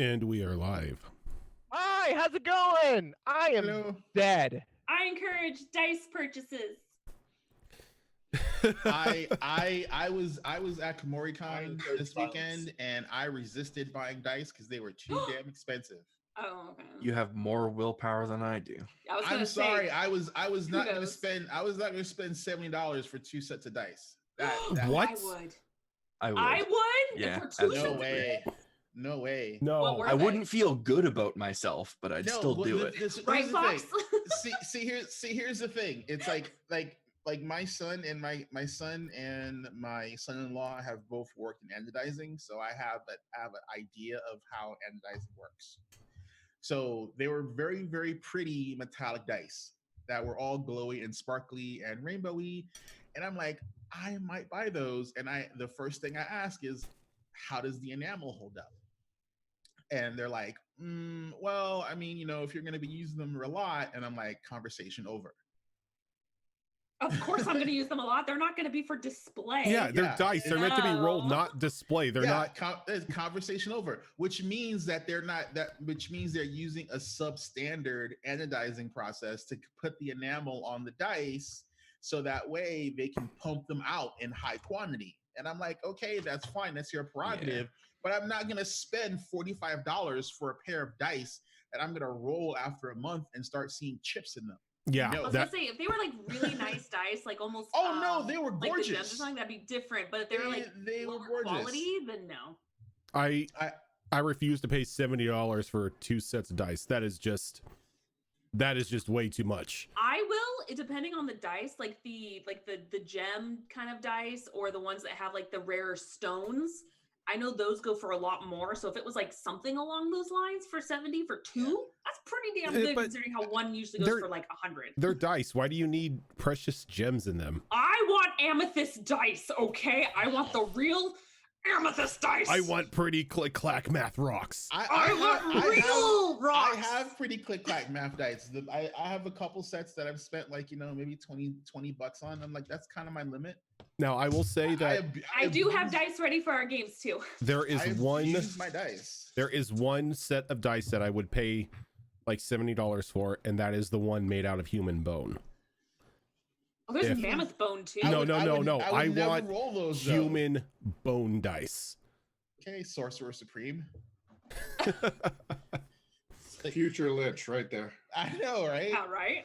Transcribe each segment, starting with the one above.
And we are live. Hi, how's it going? I am dead. I encourage dice purchases. I was at KomoriCon this weekend and I resisted buying dice because they were too damn expensive. Oh, okay. You have more willpower than I do. I'm sorry. I was not going to spend $70 for 2 sets of dice. What? I would. Yeah. No way. No way. No. I wouldn't feel good about myself, but I'd still do it. Right, Fox? Here's the thing. It's like my son and my son-in-law have both worked in anodizing, so I have an idea of how anodizing works. So they were very, very pretty metallic dice that were all glowy and sparkly and rainbowy. And I'm like, I might buy those. And the first thing I ask is, how does the enamel hold up? And they're like, well, I mean, if you're going to be using them a lot. And I'm like, conversation over. Of course I'm going to use them a lot. They're not going to be for display. Yeah, they're dice. They're meant to be rolled, not display. They're not. Conversation over, which means that which means they're using a substandard anodizing process to put the enamel on the dice, so that way they can pump them out in high quantity. And I'm like, okay, that's fine. That's your prerogative. Yeah. But I'm not going to spend $45 for a pair of dice that I'm going to roll after a month and start seeing chips in them. Yeah, I was gonna say, if they were like really nice dice, like almost no, they were gorgeous. Like the gems or something, that'd be different. But if they were like lower quality, then no. I refuse to pay $70 for 2 sets of dice. That is just way too much. I will, depending on the dice, like the gem kind of dice, or the ones that have like the rare stones. I know those go for a lot more. So if it was like something along those lines for 70 for 2, that's pretty damn good considering how one usually goes for like 100. They're dice. Why do you need precious gems in them? I want amethyst dice, okay? I want the real amethyst dice. I want pretty click-clack math rocks. I want real rocks. I have pretty click-clack math dice. I have a couple sets that I've spent like, maybe $20 on. I'm like, that's kind of my limit. Now, I will say that I do have dice ready for our games too. There is my dice. There is one set of dice that I would pay like $70 for, and that is the one made out of human bone. Oh, there's mammoth bone too. No. I want roll those, human bone dice. Okay, Sorcerer Supreme. Future Lich right there. I know, right? Yeah, right.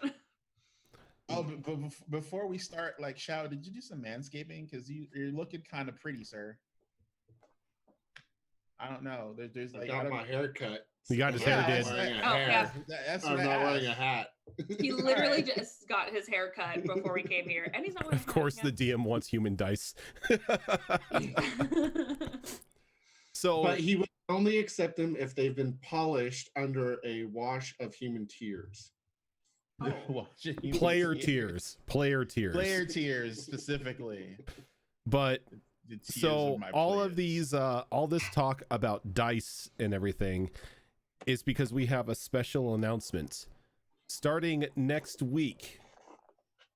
Oh, but before we start, like, Shao, did you do some manscaping? Because you're looking kind of pretty, sir. I don't know. There's like I got my hair cut. He got his hair did. Yeah. I'm not wearing a hat. He literally just got his hair cut before we came here, and he's not wearing. Of course, the DM wants human dice. So, but he would only accept them if they've been polished under a wash of human tears. Player tears specifically. But so all of these all this talk about dice and everything is because we have a special announcement. Starting next week,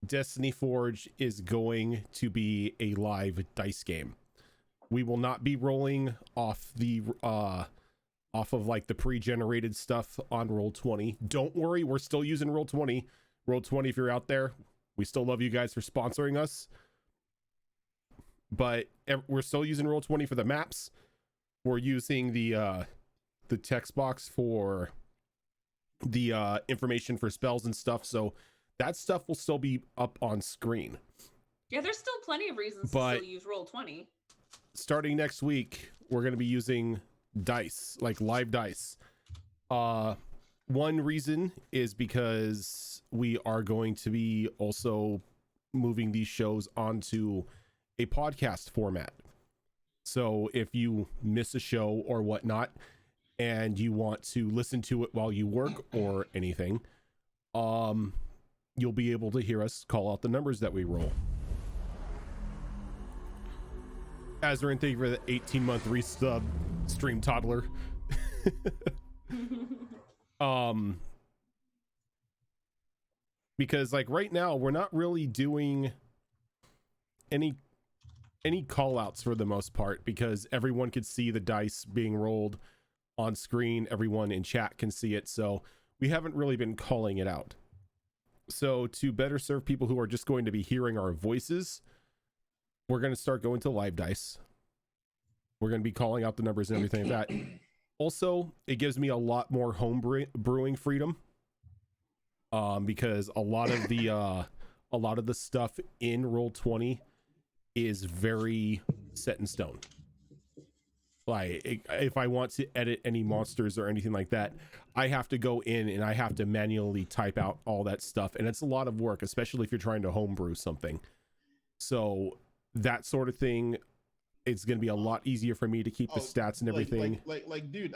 Destiny Forge is going to be a live dice game. We will not be rolling off the off of like the pre-generated stuff on Roll20. Don't worry, we're still using Roll20. Roll20, if you're out there, we still love you guys for sponsoring us. But we're still using Roll20 for the maps. We're using the text box for the information for spells and stuff. So that stuff will still be up on screen. Yeah, there's still plenty of reasons to still use Roll20. Starting next week, we're going to be using dice, like live dice. One reason is because we are going to be also moving these shows onto a podcast format. So if you miss a show or whatnot and you want to listen to it while you work or anything, you'll be able to hear us call out the numbers that we roll. Azarin, thank you for the 18-month resub, stream toddler. Because like right now we're not really doing any call outs for the most part, because everyone could see the dice being rolled on screen. Everyone in chat can see it. So we haven't really been calling it out. So to better serve people who are just going to be hearing our voices, we're going to start going to live dice. We're going to be calling out the numbers and everything like that. Also, it gives me a lot more home brewing freedom, because a lot of the stuff in Roll20 is very set in stone. Like, if I want to edit any monsters or anything like that, I have to go in and I have to manually type out all that stuff, and it's a lot of work, especially if you're trying to homebrew something. So that sort of thing, it's going to be a lot easier for me to keep the stats and everything. Like dude,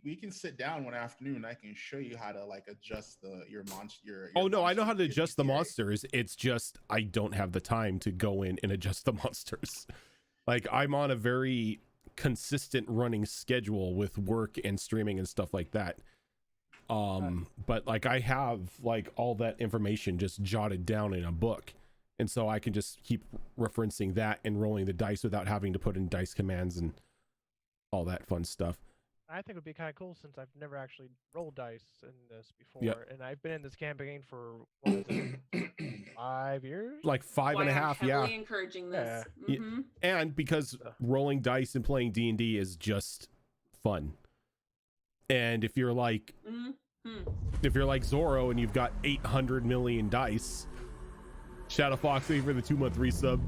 we can sit down one afternoon. I can show you how to like adjust your monster. Oh no, I know how to adjust the monsters. It's just I don't have the time to go in and adjust the monsters. Like, I'm on a very consistent running schedule with work and streaming and stuff like that. But like, I have like all that information just jotted down in a book. And so I can just keep referencing that and rolling the dice without having to put in dice commands and all that fun stuff. I think it would be kind of cool since I've never actually rolled dice in this before. Yep. And I've been in this campaign for, what is it, 5 years? Like 5.5, yeah. Encouraging this. Yeah. Mm-hmm. And because rolling dice and playing D&D is just fun. And if you're like, if you're like Zorro and you've got 800 million dice, Shadow Fox, thank you for the 2-month resub.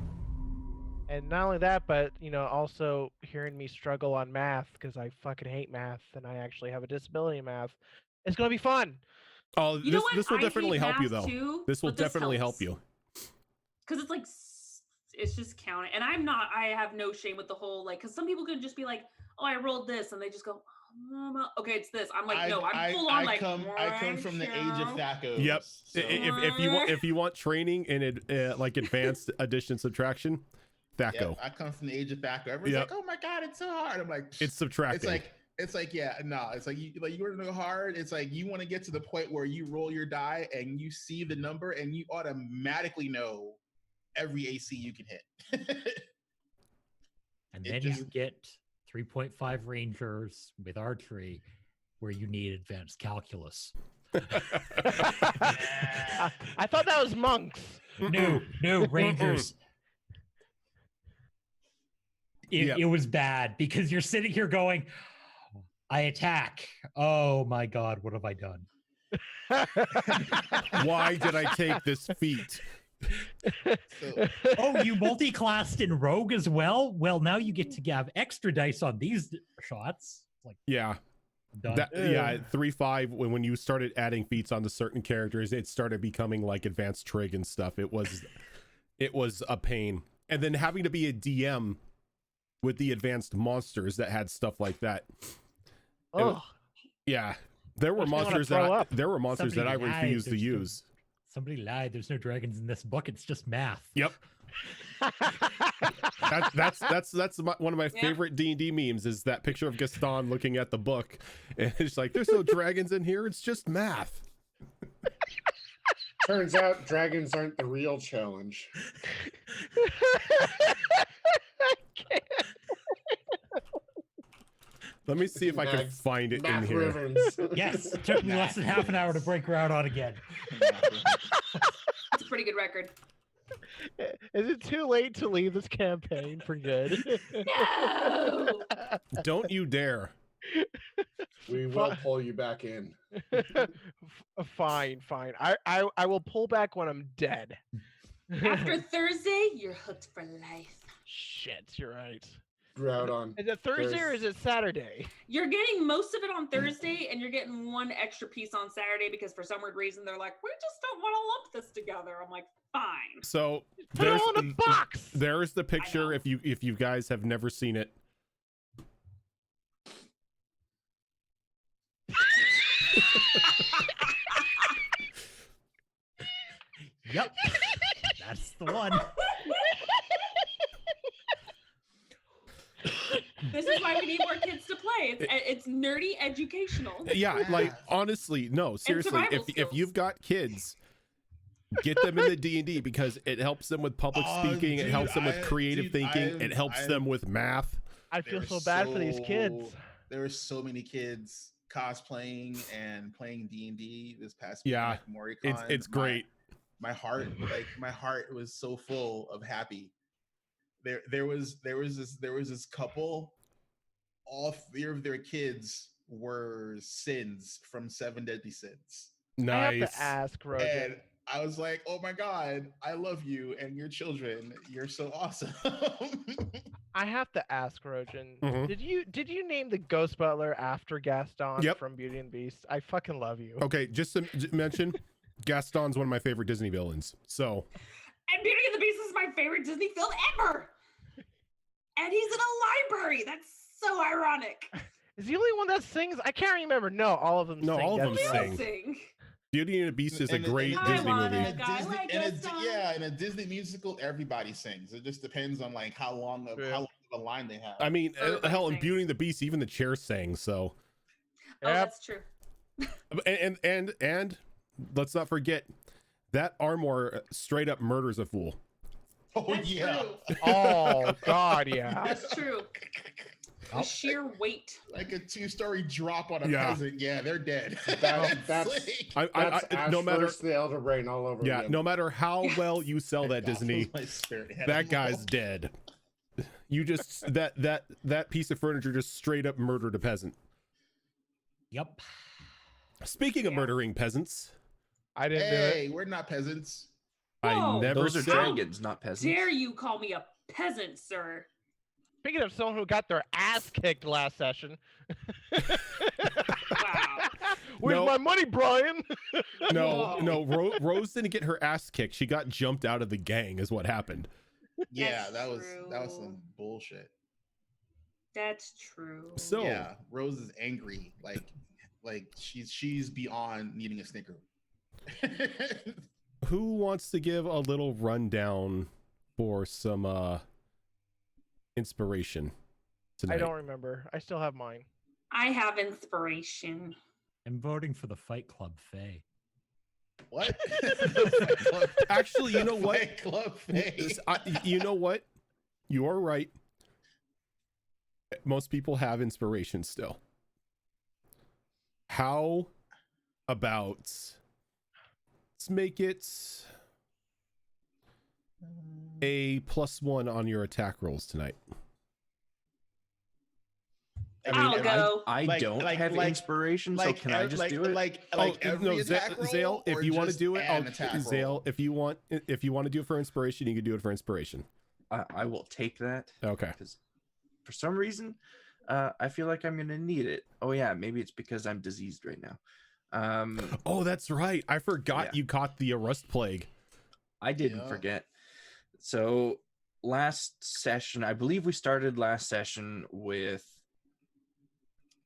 And not only that, but, you know, also hearing me struggle on math, because I fucking hate math, and I actually have a disability in math. It's going to be fun. Oh, this will definitely help you, though. Too, this will definitely help you. Because it's like, it's just counting. And I have no shame with the whole, like, because some people can just be like, oh, I rolled this, and they just go, okay, it's this. I'm like, no, I'm full on like. I come from the age of Thacos. Yep. So. If you want training in like advanced addition subtraction, Thaco. Yep, I come from the age of Thaco. Everyone's like, oh my god, it's so hard. I'm like, it's subtracting. It's like yeah, no, it's like you want to know hard. It's like you want to get to the point where you roll your die and you see the number and you automatically know every AC you can hit. And then you get 3.5 Rangers with archery, where you need advanced calculus. I thought that was monks. No, Rangers. It was bad because you're sitting here going, I attack. Oh my God, what have I done? Why did I take this feat? Oh, you multi-classed in Rogue as well? Well, now you get to have extra dice on these shots. Like, yeah. Done. Yeah, 3.5, when you started adding feats onto certain characters, it started becoming like advanced trig and stuff. It was a pain. And then having to be a DM with the advanced monsters that had stuff like that. Oh. Yeah. There were monsters that I refused to use. Somebody lied. There's no dragons in this book. It's just math. Yep. that's one of my favorite D&D memes is that picture of Gaston looking at the book, and it's like, there's no dragons in here. It's just math. Turns out dragons aren't the real challenge. Let me see if I can find it in here. Yes, it took me less than half an hour to break ground on again. It's a pretty good record. Is it too late to leave this campaign for good? No! Don't you dare. We will pull you back in. Fine. I will pull back when I'm dead. After Thursday, you're hooked for life. Shit, you're right. Out on. Is it Thursday or is it Saturday? You're getting most of it on Thursday, and you're getting one extra piece on Saturday because for some weird reason they're like, we just don't want to lump this together. I'm like, fine. So put it all in a box. There's the picture if you guys have never seen it. Yep. That's the one. This is why we need more kids to play. It's nerdy educational. Yeah, like honestly, no, seriously. If you've got kids, get them in the D&D because it helps them with public speaking. It helps them with creative thinking. It helps them with math. I feel so bad for these kids. there were so many kids cosplaying and playing D&D this past Yeah, weekend at MoriCon. it's great. My heart was so full of happy. There was this couple. All 3 of their kids were sins from 7 Deadly Sins. Nice. I have to ask, Rojan. And I was like, oh my God, I love you and your children. You're so awesome. I have to ask, Rojan. Mhm. Did you name the Ghost Butler after Gaston Yep. from Beauty and the Beast? I fucking love you. Okay, just to mention, Gaston's one of my favorite Disney villains. So. And Beauty and the Beast is my favorite Disney film ever. And he's in a library. That's so ironic. Is he the only one that sings? I can't remember. No, all of them No, sing. all of them That's right. sing. Beauty and the Beast is a great I Disney wanna movie. go. Like in a Disney musical, everybody sings. It just depends on like how long of a line they have. I mean, Everybody hell, in sings. Beauty and the Beast, even the chair sang. So, Oh, Yep. that's true. and let's not forget that Armor straight up murders a fool. Oh That's yeah, true. Oh God, yeah. That's true. The sheer weight. like a 2-story drop on a Yeah. peasant. Yeah, they're dead. That's Like, that's Ash no matter. versus the Elder Brain all over Yeah, again. no matter how well you sell that Disney, my spirit that animal. guy's dead. You just that piece of furniture just straight up murdered a peasant. Yep. Speaking of Yeah. murdering peasants, I didn't do it. Hey, we're not peasants. I Whoa. never Those are said. dragons, not peasants. Dare you call me a peasant, sir? Speaking of someone who got their ass kicked last session. Wow. Where's No. my money, Brian? No, Whoa. no. Rose didn't get her ass kicked. She got jumped out of the gang, is what happened. Yeah, That's that was true. some bullshit. That's true. So, Yeah, Rose is angry. Like she's beyond needing a snicker. who wants to give a little rundown for some inspiration tonight? I don't remember. I still have mine. I have inspiration. I'm voting for the Fight Club Faye. What? Actually, you know what? Fight Club Faye. You know what? You are right. Most people have inspiration still. How about let's make it a +1 on your attack rolls tonight? I'll go. I Like- don't like- have like- inspiration, so can I just do it? Every attack roll, Zale, if or you want to just do it, an attack roll? Zale, if you want to do it for inspiration, you can do it for inspiration. I will take that Okay. because for some reason, I feel like I'm gonna need it. Oh yeah, maybe it's because I'm diseased right now. Oh, that's right. I forgot Yeah. you caught the rust plague. I didn't Yeah. forget. So last session, I believe we started last session with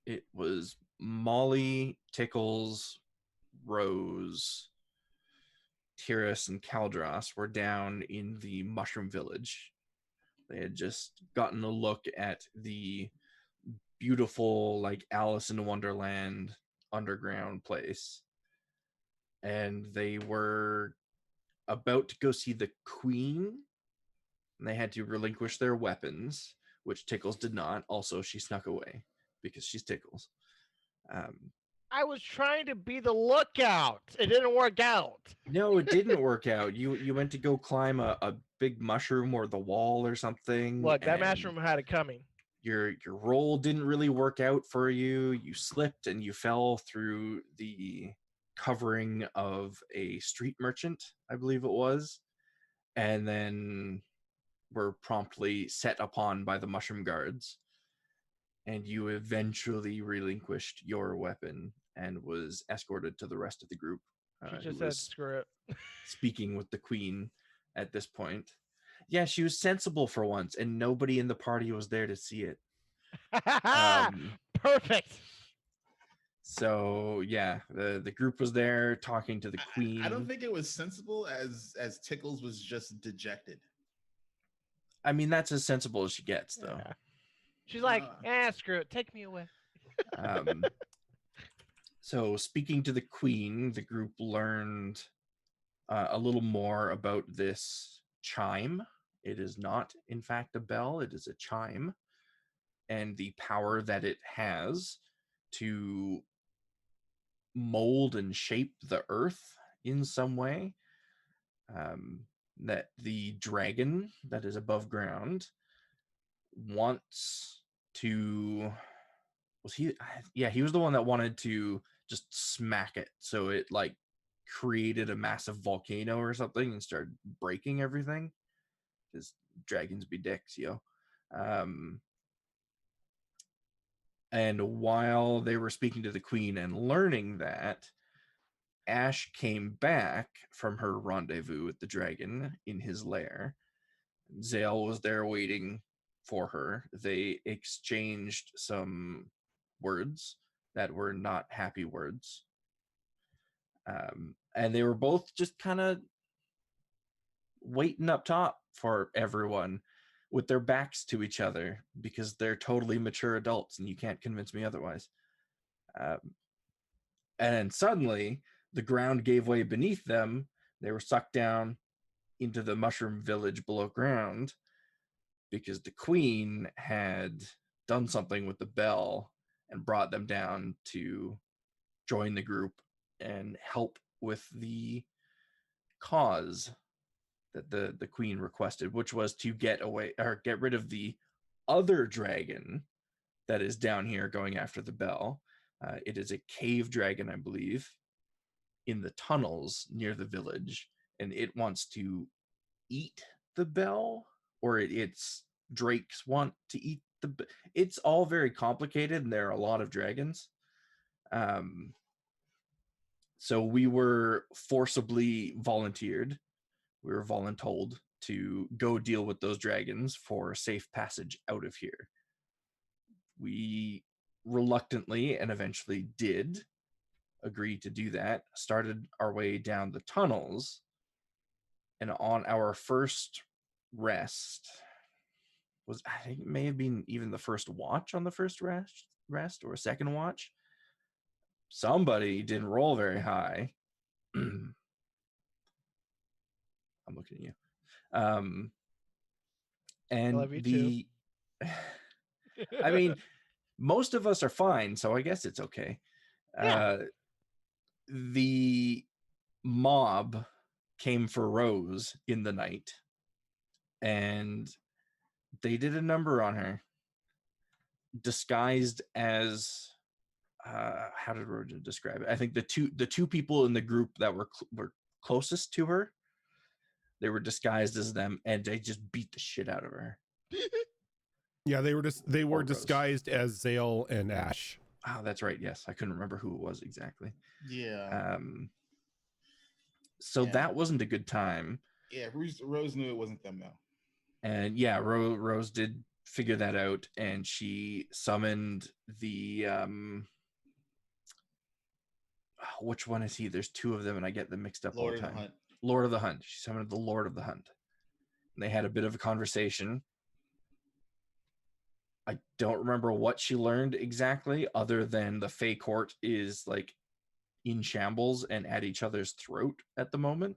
it was Molly, Tickles, Rose, Tyrus, and Caldros were down in the Mushroom Village. They had just gotten a look at the beautiful, like Alice in Wonderland underground place. And they were about to go see the Queen. And they had to relinquish their weapons, which Tickles did not. Also, she snuck away because she's Tickles. I was trying to be the lookout. It didn't work out. No, it didn't work out. You went to go climb a big mushroom or the wall or something. Look, that and mushroom had it coming. Your roll didn't really work out for you. You slipped and you fell through the covering of a street merchant, I believe it was, and then were promptly set upon by the mushroom guards. And you eventually relinquished your weapon and was escorted to the rest of the group. She who just said, was screw it. speaking with the Queen at this point. Yeah, she was sensible for once, and nobody in the party was there to see it. Perfect. So yeah, the group was there talking to the Queen. I don't think it was sensible as Tickles was just dejected. I mean, that's as sensible as she gets, though. Yeah. She's like, screw it. Take me away. So speaking to the Queen, the group learned a little more about this chime. It is not, in fact, a bell. It is a chime. and the power that it has to mold and shape the earth in some way. That the dragon that is above ground wants to, he was the one that wanted to just smack it, so it like created a massive volcano or something and started breaking everything, because dragons be dicks, yo. And while they were speaking to the queen and learning that, Ash came back from her rendezvous with the dragon in his lair. Zale was there waiting for her. They exchanged some words that were not happy words. And they were both just kind of waiting up top for everyone with their backs to each other, because they're totally mature adults and you can't convince me otherwise. And then suddenly the ground gave way beneath them. They were sucked down into the mushroom village below ground, because the queen had done something with the bell and brought them down to join the group and help with the cause that the queen requested, which was to get rid of the other dragon that is down here going after the bell. It is a cave dragon, I believe, in the tunnels near the village, and it wants to eat the bell, or its drakes want to eat it's all very complicated, and there are a lot of dragons. So we were forcibly volunteered. We were voluntold to go deal with those dragons for safe passage out of here. We reluctantly and eventually did agree to do that, started our way down the tunnels, and on our first rest, I think it may have been even the first watch on the first rest or second watch, somebody didn't roll very high. I'm looking at you. And I love you too. I mean, most of us are fine, so I guess it's okay. Yeah. The mob came for Rose in the night, and they did a number on her, disguised as how did Roja describe it? I think the two people in the group that were closest to her, they were disguised as them, and they just beat the shit out of her. Yeah, they were disguised as Zale and Ash. Oh, that's right. Yes, I couldn't remember who it was exactly. Yeah. So that wasn't a good time. Yeah, Rose knew it wasn't them though. And yeah, Rose did figure that out, and she summoned the which one is he? There's two of them, and I get them mixed up all the time. Lord of the Hunt. She summoned the Lord of the Hunt. And they had a bit of a conversation. I don't remember what she learned exactly, other than the Fae Court is like in shambles and at each other's throat at the moment,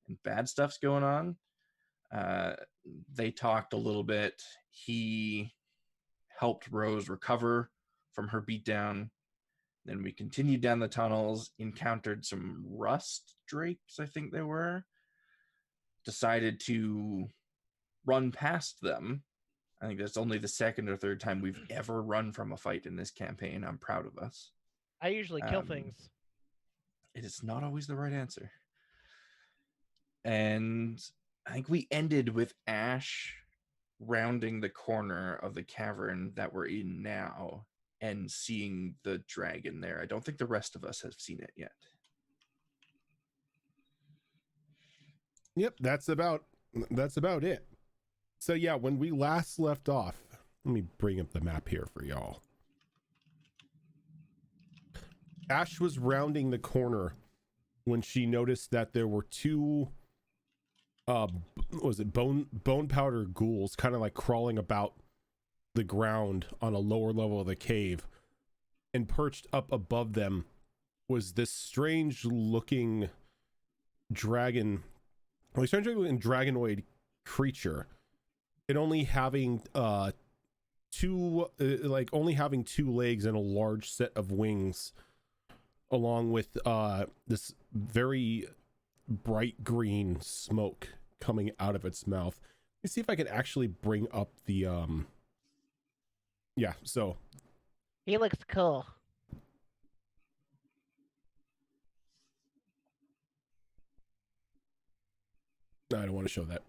and bad stuff's going on. They talked a little bit. He helped Rose recover from her beatdown. Then we continued down the tunnels, encountered some rust drakes, I think they were. Decided to run past them. I think that's only the second or third time we've ever run from a fight in this campaign. I'm proud of us. I usually kill things. It is not always the right answer. And I think we ended with Ash rounding the corner of the cavern that we're in now and seeing the dragon there. I don't think the rest of us have seen it yet. Yep, that's about it. So yeah, when we last left off, let me bring up the map here for y'all. Ash was rounding the corner when she noticed that there were two bone powder ghouls kind of like crawling about the ground on a lower level of the cave, and perched up above them was this strange looking dragonoid creature. It only having like only having 2 legs and a large set of wings, along with this very bright green smoke coming out of its mouth. Let me see if I can actually bring up the yeah, so He looks cool. no, I don't want to show that.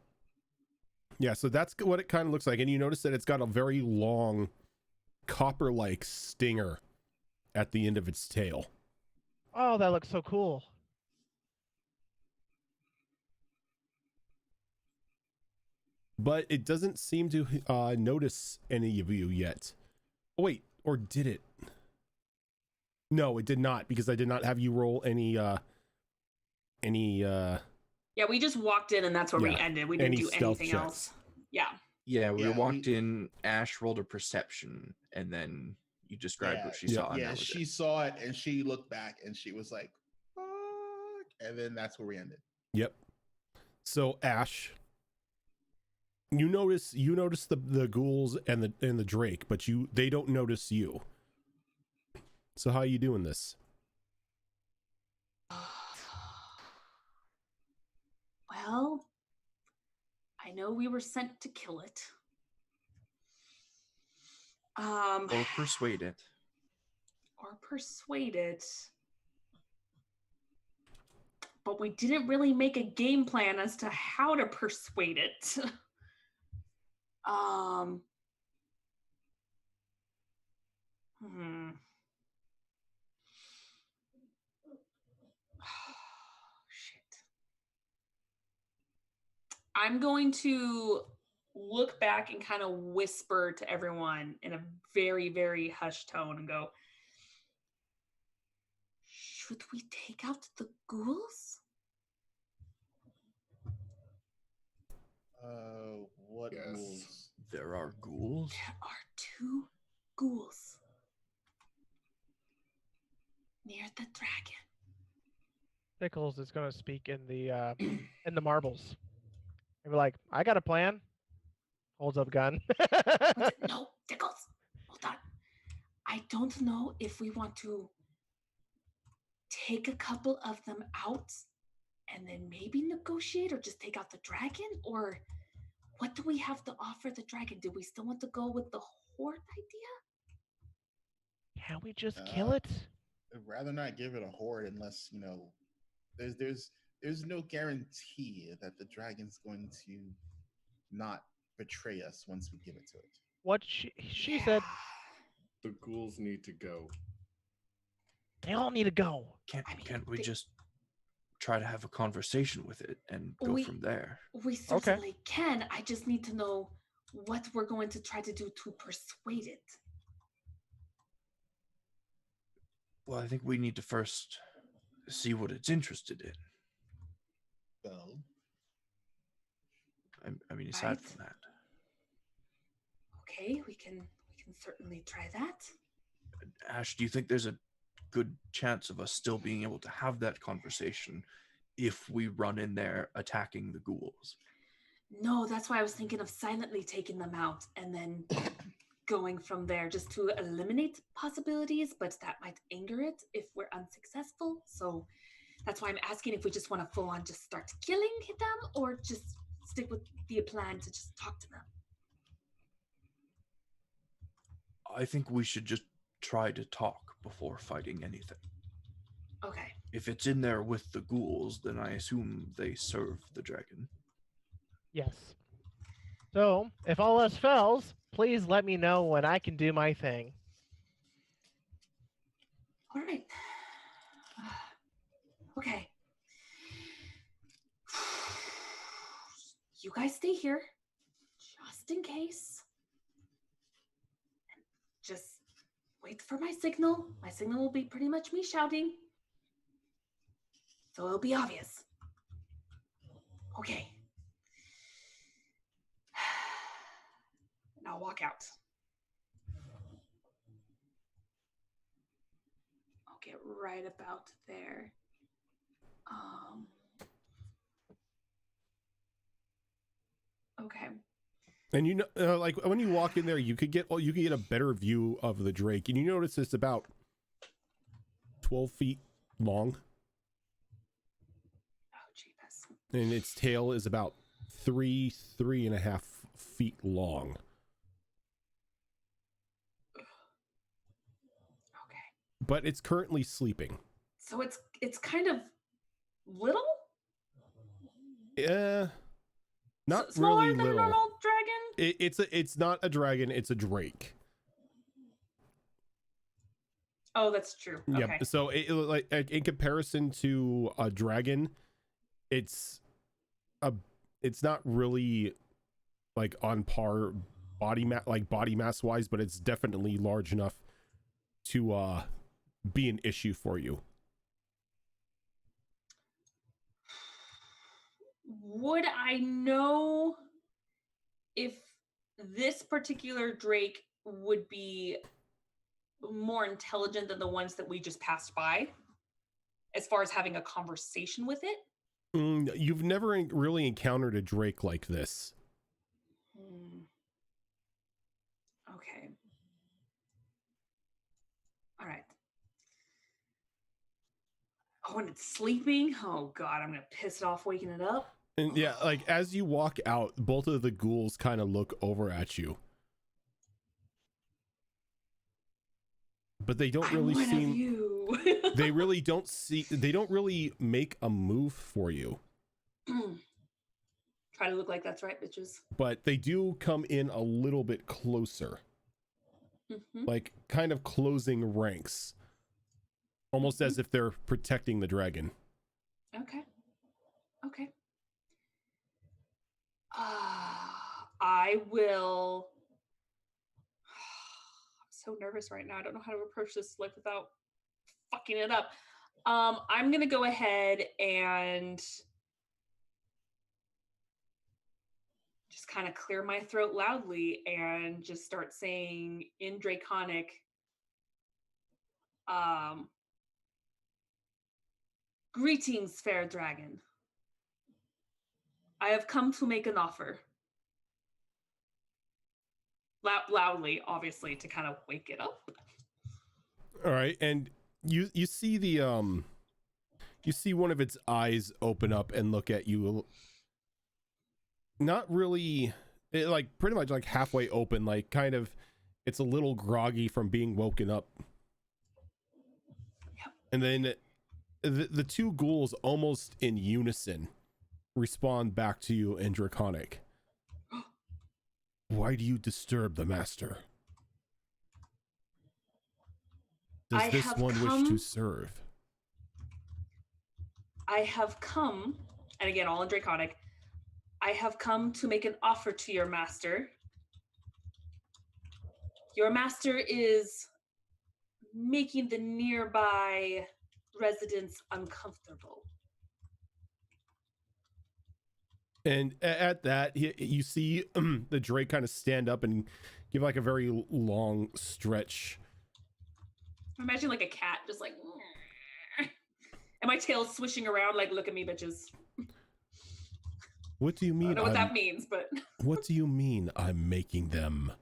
Yeah, so that's what it kind of looks like, and you notice that it's got a very long copper-like stinger at the end of its tail. Oh, that looks so cool. But it doesn't seem to notice any of you yet. Oh, wait, or did it? No, it did not, because I did not have you roll any Yeah, we just walked in and that's where we ended. We didn't do anything else. Yeah. Yeah, we walked in. Ash rolled a perception, and then you described what she saw. Yeah, she saw it, and she looked back, and she was like, "Fuck!" And then that's where we ended. Yep. So Ash, you notice the ghouls and the Drake, but they don't notice you. So how are you doing this? Well, I know we were sent to kill it. Or persuade it. Or persuade it. But we didn't really make a game plan as to how to persuade it. Shit. I'm going to look back and kind of whisper to everyone in a very, very hushed tone and go, should we take out the ghouls? What ghouls? There are ghouls? There are 2 ghouls near the dragon. Pickles is going to speak in the marbles. And be like, I got a plan. Holds up gun. No, Tickles. Hold on. I don't know if we want to take a couple of them out and then maybe negotiate or just take out the dragon, or what do we have to offer the dragon? Do we still want to go with the horde idea? Can we just kill it? I'd rather not give it a horde unless, there's no guarantee that the dragon's going to not betray us once we give it to it. What she said. The ghouls need to go. They all need to go. Can't we just try to have a conversation with it and go from there? We certainly can. I just need to know what we're going to try to do to persuade it. Well, I think we need to first see what it's interested in. Well, I mean, aside from that. Okay, we can certainly try that. Ash, do you think there's a good chance of us still being able to have that conversation if we run in there attacking the ghouls? No, that's why I was thinking of silently taking them out and then going from there, just to eliminate possibilities, but that might anger it if we're unsuccessful. So that's why I'm asking if we just want to full on just start killing them, or just stick with the plan to just talk to them. I think we should just try to talk before fighting anything. Okay. If it's in there with the ghouls, then I assume they serve the dragon. Yes. So, if all else fails, please let me know when I can do my thing. All right. Okay. You guys stay here, just in case. And just wait for my signal. My signal will be pretty much me shouting. So it'll be obvious. Okay. Now walk out. I'll get right about there. Okay. And you know, like when you walk in there, you could get a better view of the drake, and you notice it's about 12 feet long. Oh, jeepers. And its tail is about 3.5 feet long. Okay. But it's currently sleeping. So it's kind of little? Not smaller really than little. a normal dragon? It's not a dragon, it's a drake. Oh, that's true. Okay. Yep. So like in comparison to a dragon, it's not really like on par body mass wise, but it's definitely large enough to be an issue for you. Would I know if this particular drake would be more intelligent than the ones that we just passed by, as far as having a conversation with it? You've never really encountered a drake like this. Okay. All right. Oh, and it's sleeping? Oh god, I'm gonna piss it off waking it up. And yeah, like as you walk out, both of the ghouls kind of look over at you. But they don't really seem they really don't make a move for you. Try to look like that's right, bitches. But they do come in a little bit closer. Like kind of closing ranks. Almost as if they're protecting the dragon. Okay. I will. I'm so nervous right now. I don't know how to approach this like without fucking it up. I'm gonna go ahead and just kind of clear my throat loudly and just start saying in Draconic, greetings, fair dragon. I have come to make an offer. Loudly, obviously, to kind of wake it up. All right, and you see the you see one of its eyes open up and look at you. Not really, like pretty much like halfway open, like kind of, it's a little groggy from being woken up. Yep. And then the two ghouls almost in unison respond back to you in Draconic. Why do you disturb the master? Does this one wish to serve? I have come, and again, all in Draconic, I have come to make an offer to your master. Your master is making the nearby residents uncomfortable. And at that, you see the drake kind of stand up and give like a very long stretch. Imagine like a cat just like, and my tail swishing around like, look at me, bitches. What do you mean? I don't know what that means, but what do you mean I'm making them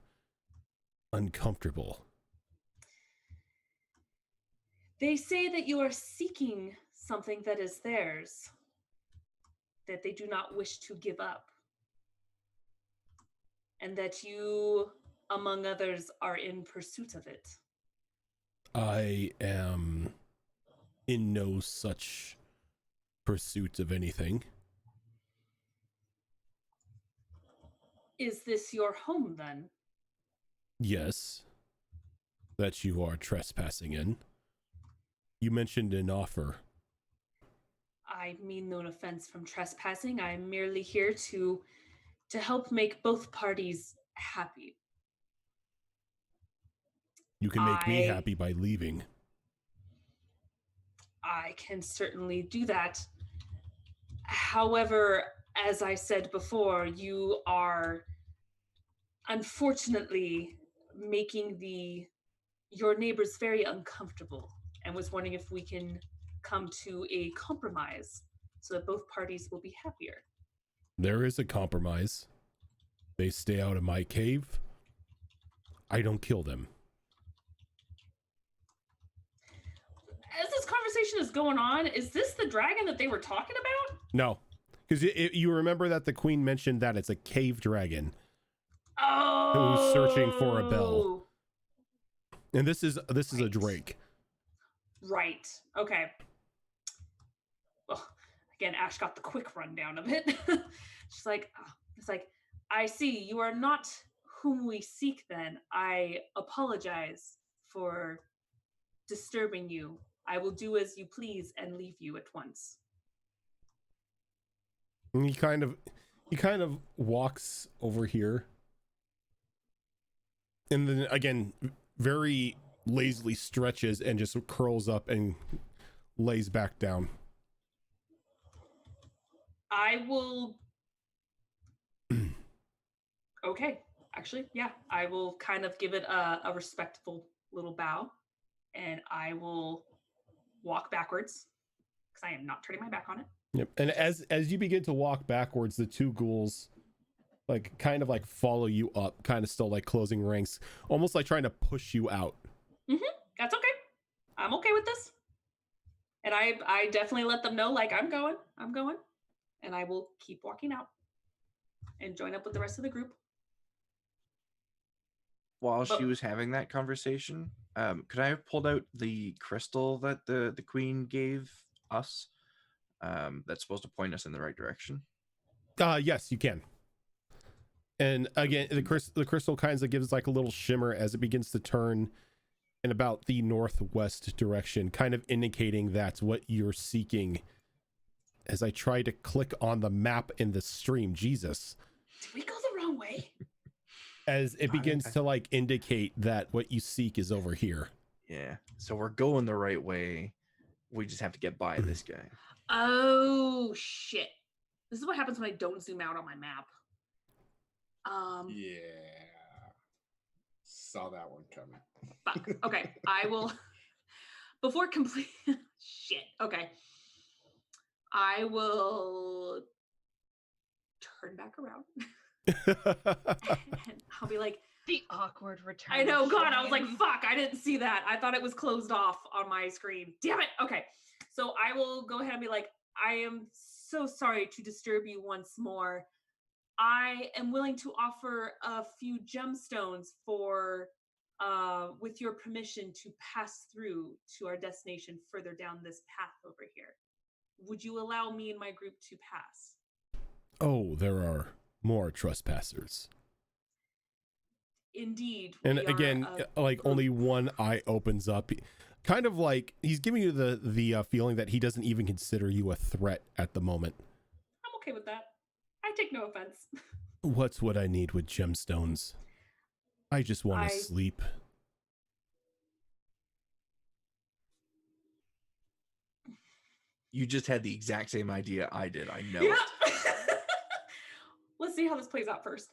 uncomfortable? They say that you are seeking something that is theirs, that they do not wish to give up, and that you, among others, are in pursuit of it. I am in no such pursuit of anything. Is this your home, then? Yes. That you are trespassing in. You mentioned an offer. I mean no offense from trespassing. I'm merely here to help make both parties happy. You can make me happy by leaving. I can certainly do that. However, as I said before, you are unfortunately making your neighbors very uncomfortable, and was wondering if we can come to a compromise so that both parties will be happier. There is a compromise. They stay out of my cave. I don't kill them. As this conversation is going on, is this the dragon that they were talking about? No, because you remember that the queen mentioned that it's a cave dragon. Oh, who's searching for a bell. And this is a drake. Right. Okay. Well, again, Ash got the quick rundown of it. She's like, it's like, I see you are not whom we seek then. I apologize for disturbing you. I will do as you please and leave you at once. And he kind of walks over here. And then again, very lazily stretches and just curls up and lays back down. I will. Okay, actually, yeah, I will kind of give it a respectful little bow, and I will walk backwards because I am not turning my back on it. Yep. And as you begin to walk backwards, the two ghouls kind of follow you up, kind of still closing ranks, almost like trying to push you out. That's okay. I'm okay with this. And I definitely let them know, I'm going, and I will keep walking out and join up with the rest of the group. While she was having that conversation, could I have pulled out the crystal that the queen gave us? That's supposed to point us in the right direction. Yes, you can. And again, the crystal kind of gives a little shimmer as it begins to turn in about the northwest direction, kind of indicating that's what you're seeking. As I try to click on the map in the stream, Jesus. Did we go the wrong way? As it begins to indicate that what you seek is over here. Yeah. So we're going the right way. We just have to get by this guy. Oh shit. This is what happens when I don't zoom out on my map. Yeah. Saw that one coming. Fuck. Okay. I will before complete shit. Okay. I will turn back around. And I'll be like, the awkward return. I know, God, I was like, fuck, I didn't see that. I thought it was closed off on my screen. Damn it. Okay. So I will go ahead and be like, I am so sorry to disturb you once more. I am willing to offer a few gemstones for, with your permission, to pass through to our destination further down this path over here. Would you allow me and my group to pass? Oh, there are more trespassers. Indeed. And again, only one eye opens up. Kind of he's giving you the feeling that he doesn't even consider you a threat at the moment. I'm okay with that. I take no offense. What's what I need with gemstones? I just want to sleep. You just had the exact same idea I did. I know. Yeah. Let's see how this plays out first.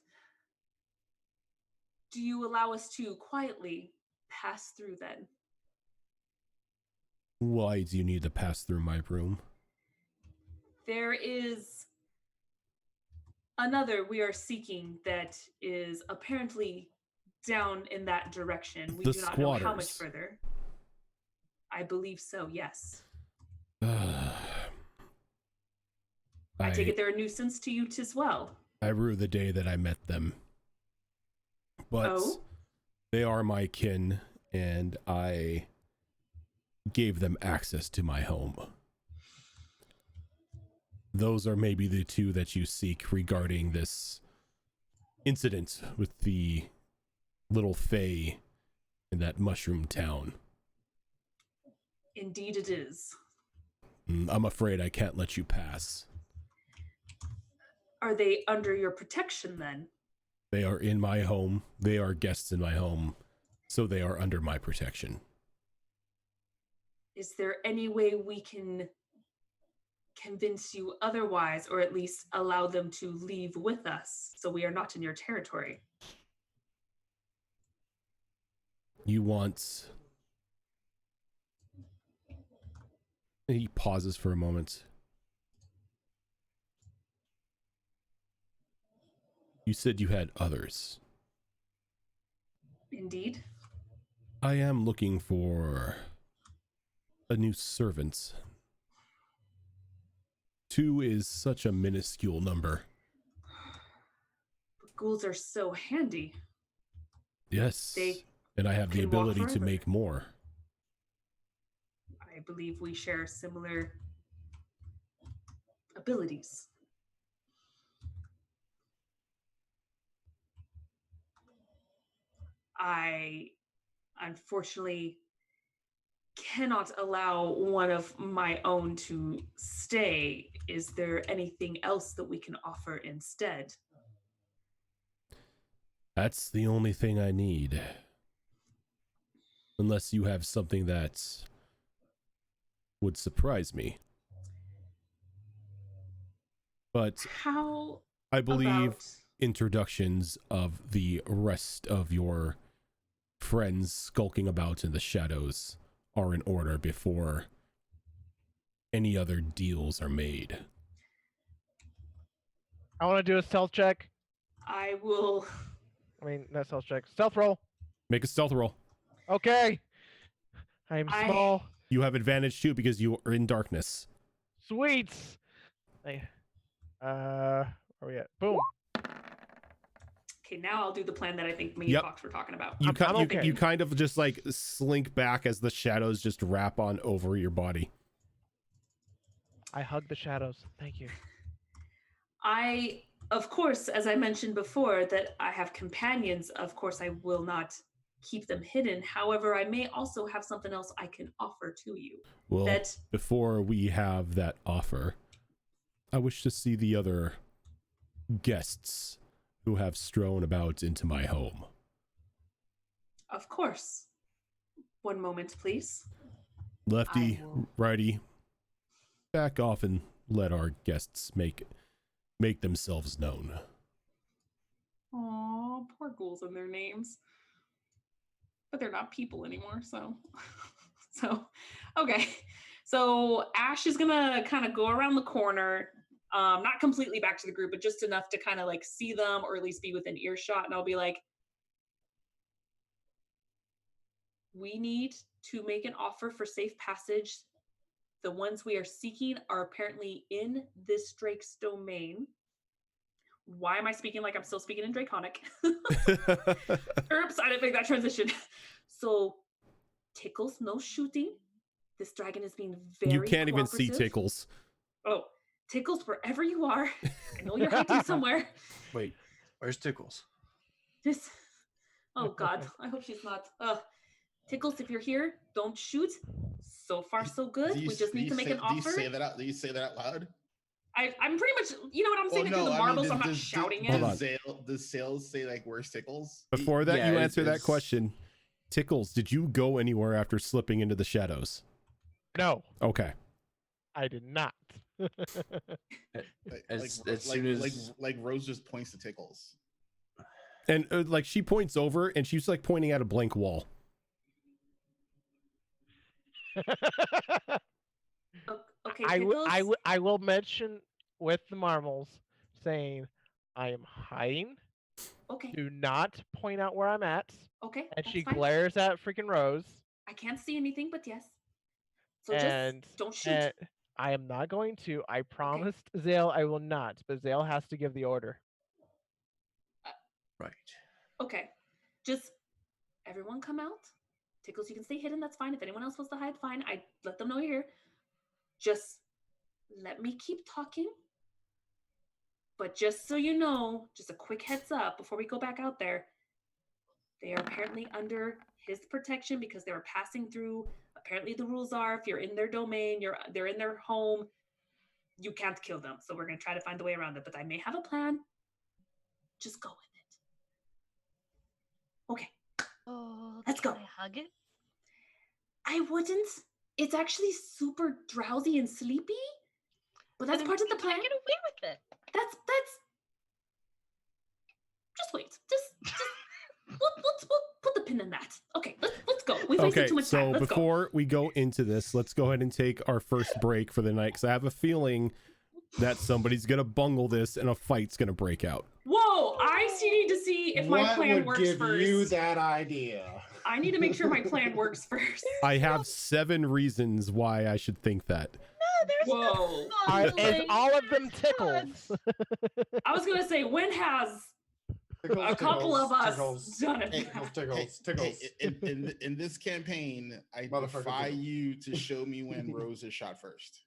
Do you allow us to quietly pass through then? Why do you need to pass through my room? There is another we are seeking that is apparently down in that direction. We do not know how much further. I believe so, yes. I take it they're a nuisance to you as well. I rue the day that I met them. But they are my kin, and I gave them access to my home. Those are maybe the two that you seek regarding this incident with the little fae in that mushroom town. Indeed it is. I'm afraid I can't let you pass. Are they under your protection then? They are in my home. They are guests in my home. So they are under my protection. Is there any way we can convince you otherwise, or at least allow them to leave with us so we are not in your territory? You want... He pauses for a moment. You said you had others. Indeed. I am looking for a new servant. 2 is such a minuscule number. But ghouls are so handy. Yes. They and I have the can walk ability to forever. make more. I believe we share similar abilities. I unfortunately cannot allow one of my own to stay. Is there anything else that we can offer instead? That's the only thing I need. Unless you have something that would surprise me. But How I believe about introductions of the rest of your friends skulking about in the shadows are in order before any other deals are made. I want to do a stealth check. I will. I mean, not stealth check. Stealth roll. Make a stealth roll. Okay. I'm small. You have advantage too because you are in darkness. Sweets. Where are we at? Boom. Okay, now I'll do the plan that I think me Yep. and Fox were talking about. I'm okay. You kind of just like slink back as the shadows just wrap on over your body. I hug the shadows. Thank you. I, of course, as I mentioned before, that I have companions. Of course, I will not keep them hidden. However, I may also have something else I can offer to you. Well, That before we have that offer, I wish to see the other guests who have strown about into my home. Of course. One moment, please. Lefty, I will- righty, back off and let our guests make themselves known. Aw, poor ghouls and their names. But they're not people anymore, so. Okay. So Ash is gonna kind of go around the corner, not completely back to the group, but just enough to kind of like see them or at least be within earshot. And I'll be like, we need to make an offer for safe passage. The ones we are seeking are apparently in this Drake's domain. Why am I speaking like I'm still speaking in Draconic? Oops, I didn't make that transition. So, Tickles, no shooting. This dragon is being very You can't even see cooperative. Tickles. Oh, Tickles, wherever you are. I know you're hiding somewhere. Wait, where's Tickles? This. Oh God, I hope she's not. Tickles, if you're here, don't shoot. So far, so good. We just need to make an offer. Do you say that out loud? I'm pretty much, you know what I'm saying, through the marbles. I'm not shouting it. Does Sales say like where's Tickles? Before that, Yeah, you answer that question. Tickles, did you go anywhere after slipping into the shadows? No, Okay. I did not. As soon as like Rose just points to Tickles. And like she points over and she's like pointing at a blank wall. Okay, I will mention with the marbles saying I am hiding. Okay. Do not point out where I'm at. Okay. And she fine. glares at freaking Rose. I can't see anything, but yes. So And just don't shoot. and I am not going to. I promised Zale I will not, but Zale has to give the order. right. Okay. Just everyone come out. Tickles, you can stay hidden. That's fine. If anyone else wants to hide, fine. I let them know you're here. Just let me keep talking. But just so you know, just a quick heads up before we go back out there, they are apparently under his protection because they were passing through. Apparently the rules are if you're in their domain, they're in their home, you can't kill them. So we're going to try to find a way around it. But I may have a plan. Just go with it. Okay. Oh, Let's can go. I hug it? I wouldn't. It's actually super drowsy and sleepy. But that's Then part of the we plan. can't get away with it. That's just wait. Just we'll put the pin in that. Okay, let's go. We've wasted too much time. So Let's before we go into this, let's go ahead and take our first break for the night because I have a feeling that somebody's gonna bungle this and a fight's gonna break out. Whoa, I need to see if my plan What would works give first. you that idea? I need to make sure my plan works first. I have 7 reasons why I should think that. No, there's Whoa. no Is bungling. all of them tickles? I was gonna say, when has a couple of us done it? Hey, Tickles. In this campaign, I Motherfucker defy tickles. you to show me when Rose is shot first.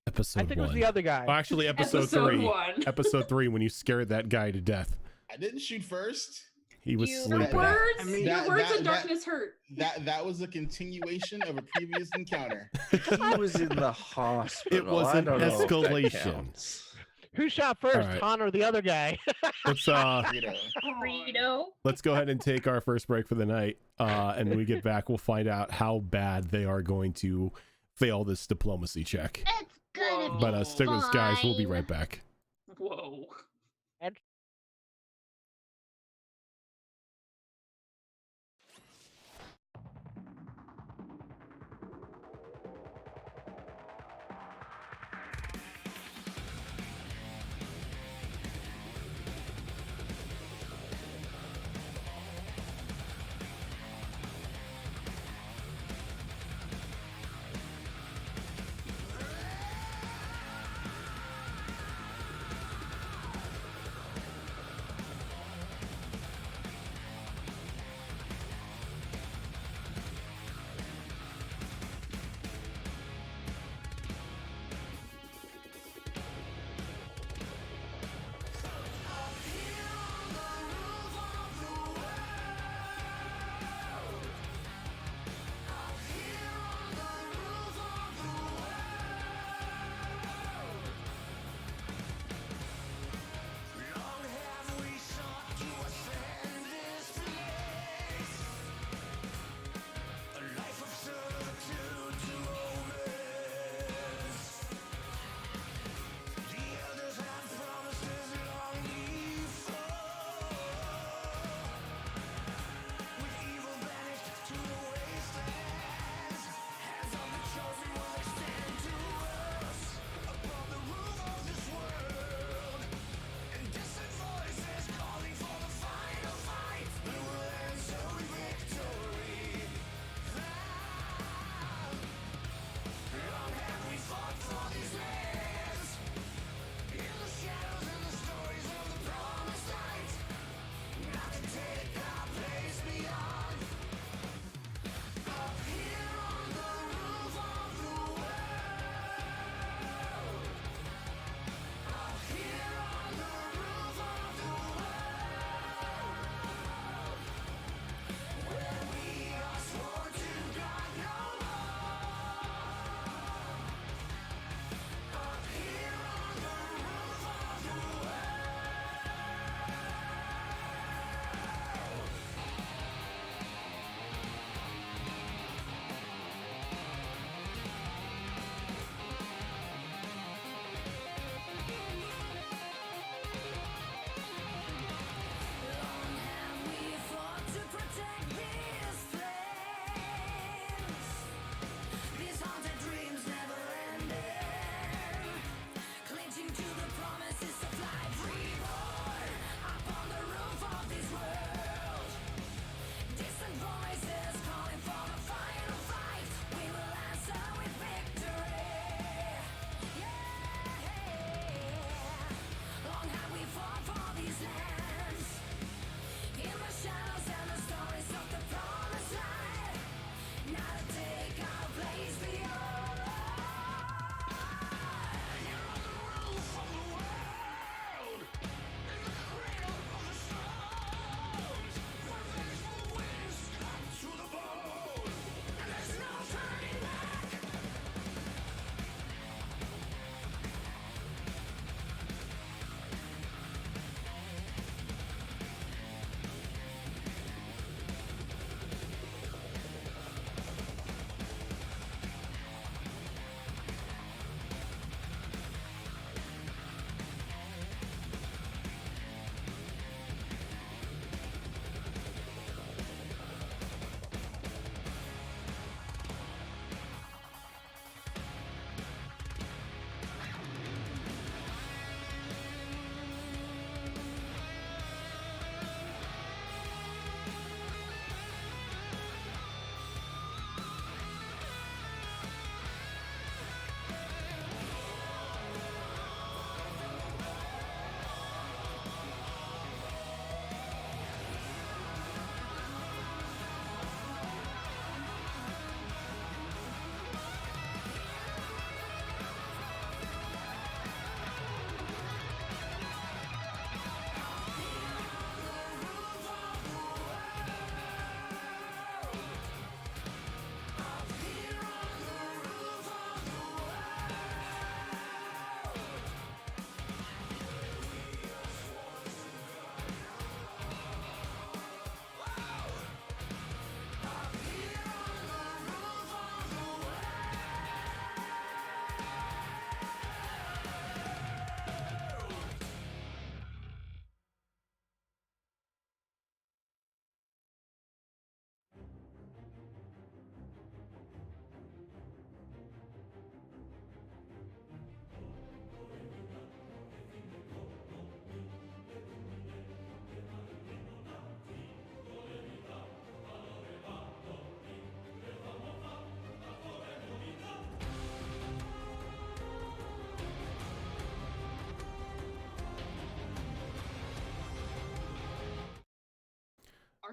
Episode I think it 1. was the other guy. Oh, actually, episode Episode 3. 1. Episode 3, when you scared that guy to death. I didn't shoot first. He was You- Your sleeping. words, I mean, your that- words that- in darkness hurt. That was a continuation of a previous encounter. He was in the hospital. It was I an don't know if that escalation. counts. Who shot first, right. Han or the other guy? Let's You know. Burrito. let's go ahead and take our first break for the night. And when we get back, we'll find out how bad they are going to fail this diplomacy check. It's gonna be But stick with us, guys. We'll be fine. right back. Whoa.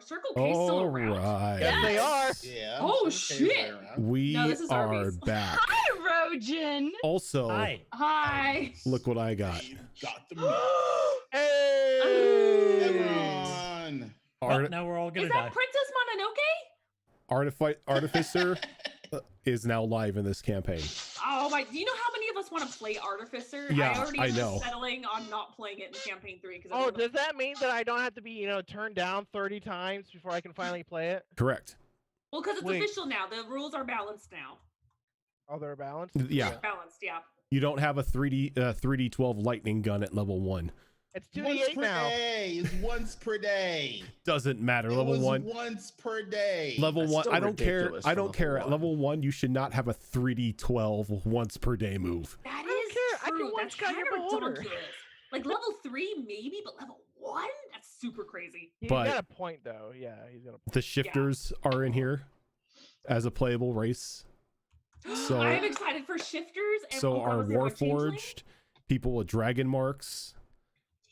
Circle K still All around? right. Yes, they are. Yeah. Oh, Circle K's shit. around. We No, this is are Arby's. back. Hi, Rojan. Also, Hi. Hi. look what I got. They've got the meat. Hey! Everyone. Art- Now we're all gonna Is die. that Princess Mononoke? Artificer is now live in this campaign. Oh my! Do you know how many of us want to play Artificer? Yeah, I already I was know. settling on not playing it in campaign 3 because. Oh, does that mean that I don't have to be, turned down 30 times before I can finally play it? Correct. Well, because it's Wait. official now. The rules are balanced now. Oh, they're balanced? Yeah. Balanced, yeah. You don't have a 3D12 lightning gun at level 1. It's Once 2d8 per now. day is once per day. Doesn't matter. It Level was 1. once per day. Level That's 1. still I don't care. ridiculous I for don't level care. At 1. level 1, you should not have a 3D12 once per day move. That don't is care. I can true. That's one-shot kind your of order. ridiculous. Like level 3 maybe, but level 1? That's super crazy. He's But- got a point, though. Yeah, he's got a point. The shifters are in here as a playable race. So- I am excited for shifters. And So oh God, our was it on Changeling? Warforged, people with dragon marks,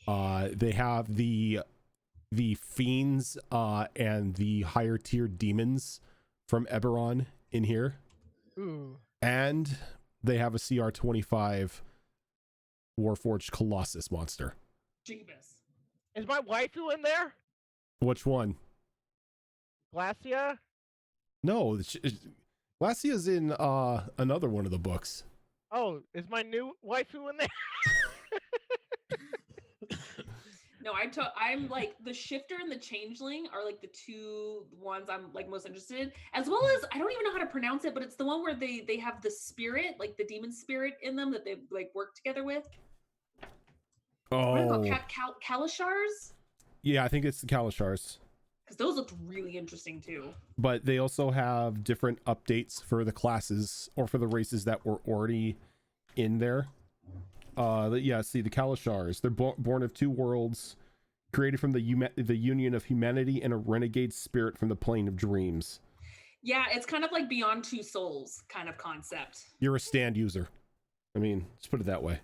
they have the fiends and the higher tier demons from Eberron in here, Ooh. and they have a CR25 Warforged Colossus monster. Jeebus. Is my waifu in there? Which one? Glacia? No, Glacia's in another one of the books. Oh, is my new waifu in there? No, I'm like the shifter and the changeling are like the two ones I'm like most interested in, as well as I don't even know how to pronounce it, but it's the one where they have the spirit, like the demon spirit in them that they like work together with. What are they Oh, called? Kalashars? yeah, I think it's the Kalashars. Because those looked really interesting too. But they also have different updates for the classes or for the races that were already in there. Yeah, see the Kalashars. They're born of two worlds, created from the union of humanity and a renegade spirit from the plane of dreams. Yeah, it's kind of like Beyond Two Souls kind of concept. You're a stand user. I mean, let's put it that way.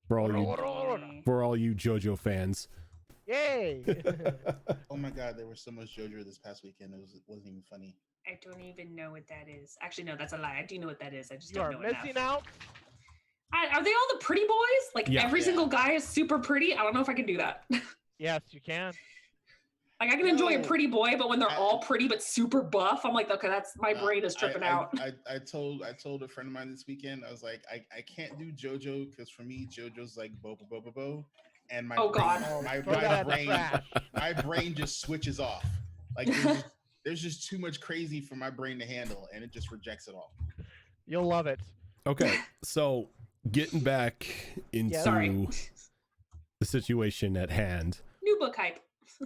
For all you JoJo fans. Yay! Oh my God, there was so much JoJo this past weekend. It wasn't even funny. I don't even know what that is. Actually, no, that's a lie. I do know what that is. I just You don't are know missing enough. out. Are they all the pretty boys? Like Yeah. every Yeah. single guy is super pretty. I don't know if I can do that. Yes, you can. Like I can enjoy a No. pretty boy, but when they're I- all pretty but super buff, I'm like, okay, that's my brain is tripping out. I told a friend of mine this weekend. I was like, I can't do JoJo because for me, JoJo's like bo bo bo bo bo, and my Oh, brain, God. Oh, my, throw my that in the brain trash. my brain just switches off. Like there's just too much crazy for my brain to handle, and it just rejects it all. You'll love it. Okay, so getting back into Sorry. the situation at hand. New book hype.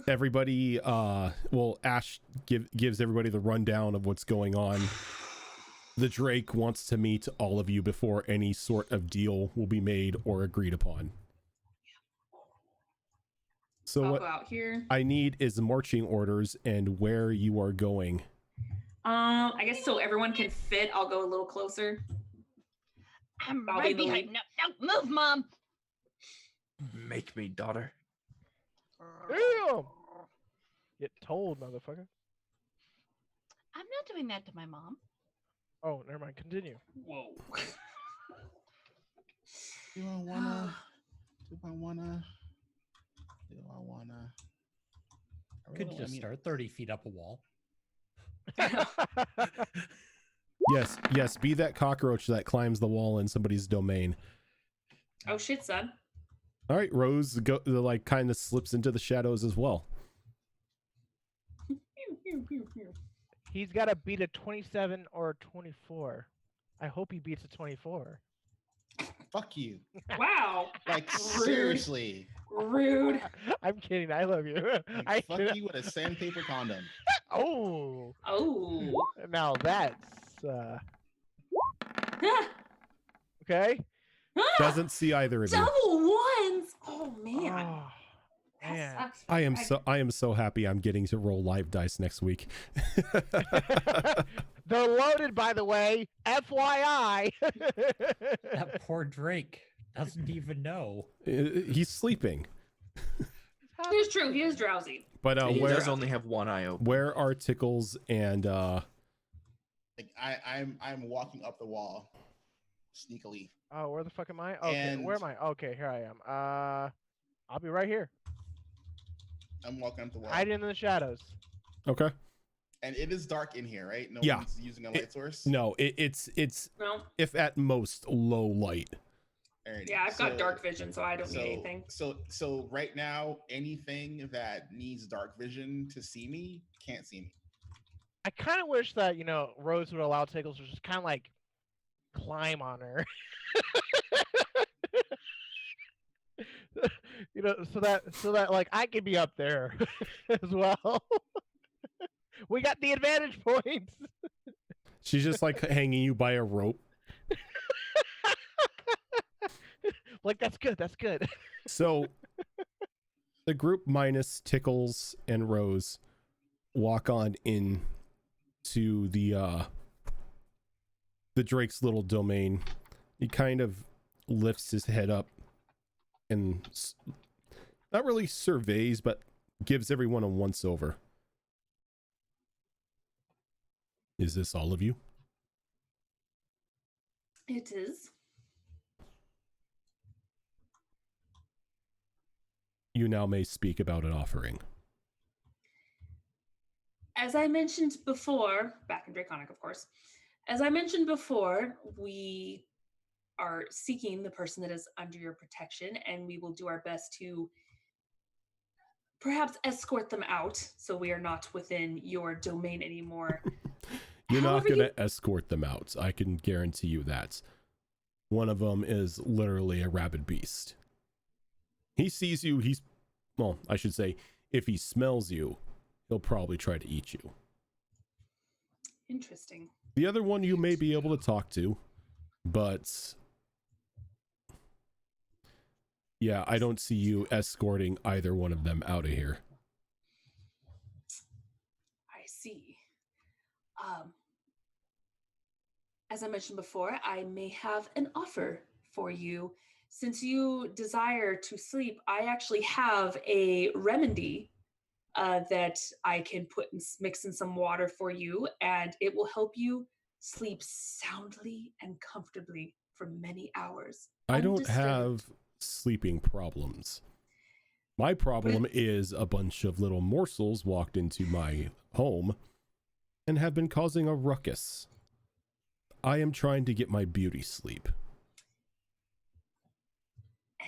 Everybody, Ash gives everybody the rundown of what's going on. The Drake wants to meet all of you before any sort of deal will be made or agreed upon. So I'll what go out here. I need is marching orders and where you are going. I guess so everyone can fit. I'll go a little closer. I'm I'll be right in the behind. lead. No, move, Mom. Make me, daughter. Damn! Get told, motherfucker. I'm not doing that to my mom. Oh, never mind. Continue. Whoa. Do I wanna? Do I wanna? Do I wanna? I Could really- just I mean, start 30 feet up a wall. Yes, be that cockroach that climbs the wall in somebody's domain. Oh shit, son. All right, Rose like kind of slips into the shadows as well. Pew, pew, pew, pew. He's got to beat a 27 or a 24. I hope he beats a 24. Fuck you. Wow. Like Rude. seriously. Rude. I'm kidding. I love you. Like, fuck you with a sandpaper condom. Oh, Oh. now that's okay. Doesn't see either of you. Double ones. Oh man. Oh, That man. sucks. I am so happy I'm getting to roll live dice next week. They're loaded, by the way. FYI. That poor Drake doesn't even know. He's sleeping. It's true. He is drowsy. But he where does only have one eye open. where are Tickles and Like I'm walking up the wall, sneakily. Oh, where the fuck am I? Okay, where am And- I? Okay, here I am. I'll be right here, I'm walking up the wall. hiding in the shadows. okay? And it is dark in here, right? No Yeah. one's using a light source. No, it's No. if at most low light. Alrighty, Yeah, I've got so- dark vision, so I don't need anything. So right now, anything that needs dark vision to see me can't see me. I kind of wish that Rose would allow Tickles to just kind of like climb on her. So that like I could be up there as well. We got the advantage points. She's just like hanging you by a rope. Like that's good. That's good. So the group minus Tickles and Rose walk on in to the Drake's little domain. He kind of lifts his head up and not really surveys, but gives everyone a once over. Is this all of you? It is. You now may speak about an offering. As I mentioned before, back in Draconic, of course. As I mentioned before, we are seeking the person that is under your protection, and we will do our best to perhaps escort them out so we are not within your domain anymore. You're not However going you- to escort them out. I can guarantee you that. One of them is literally a rabid beast. He sees you, well, I should say, if he smells you, he'll probably try to eat you. Interesting. The other one you may be able to talk to, but yeah, I don't see you escorting either one of them out of here. I see. As I mentioned before, I may have an offer for you. Since you desire to sleep, I actually have a remedy that I can mix in some water for you, and it will help you sleep soundly and comfortably for many hours. I don't undisturbed. have sleeping problems. My problem is a bunch of little morsels walked into my home and have been causing a ruckus. I am trying to get my beauty sleep.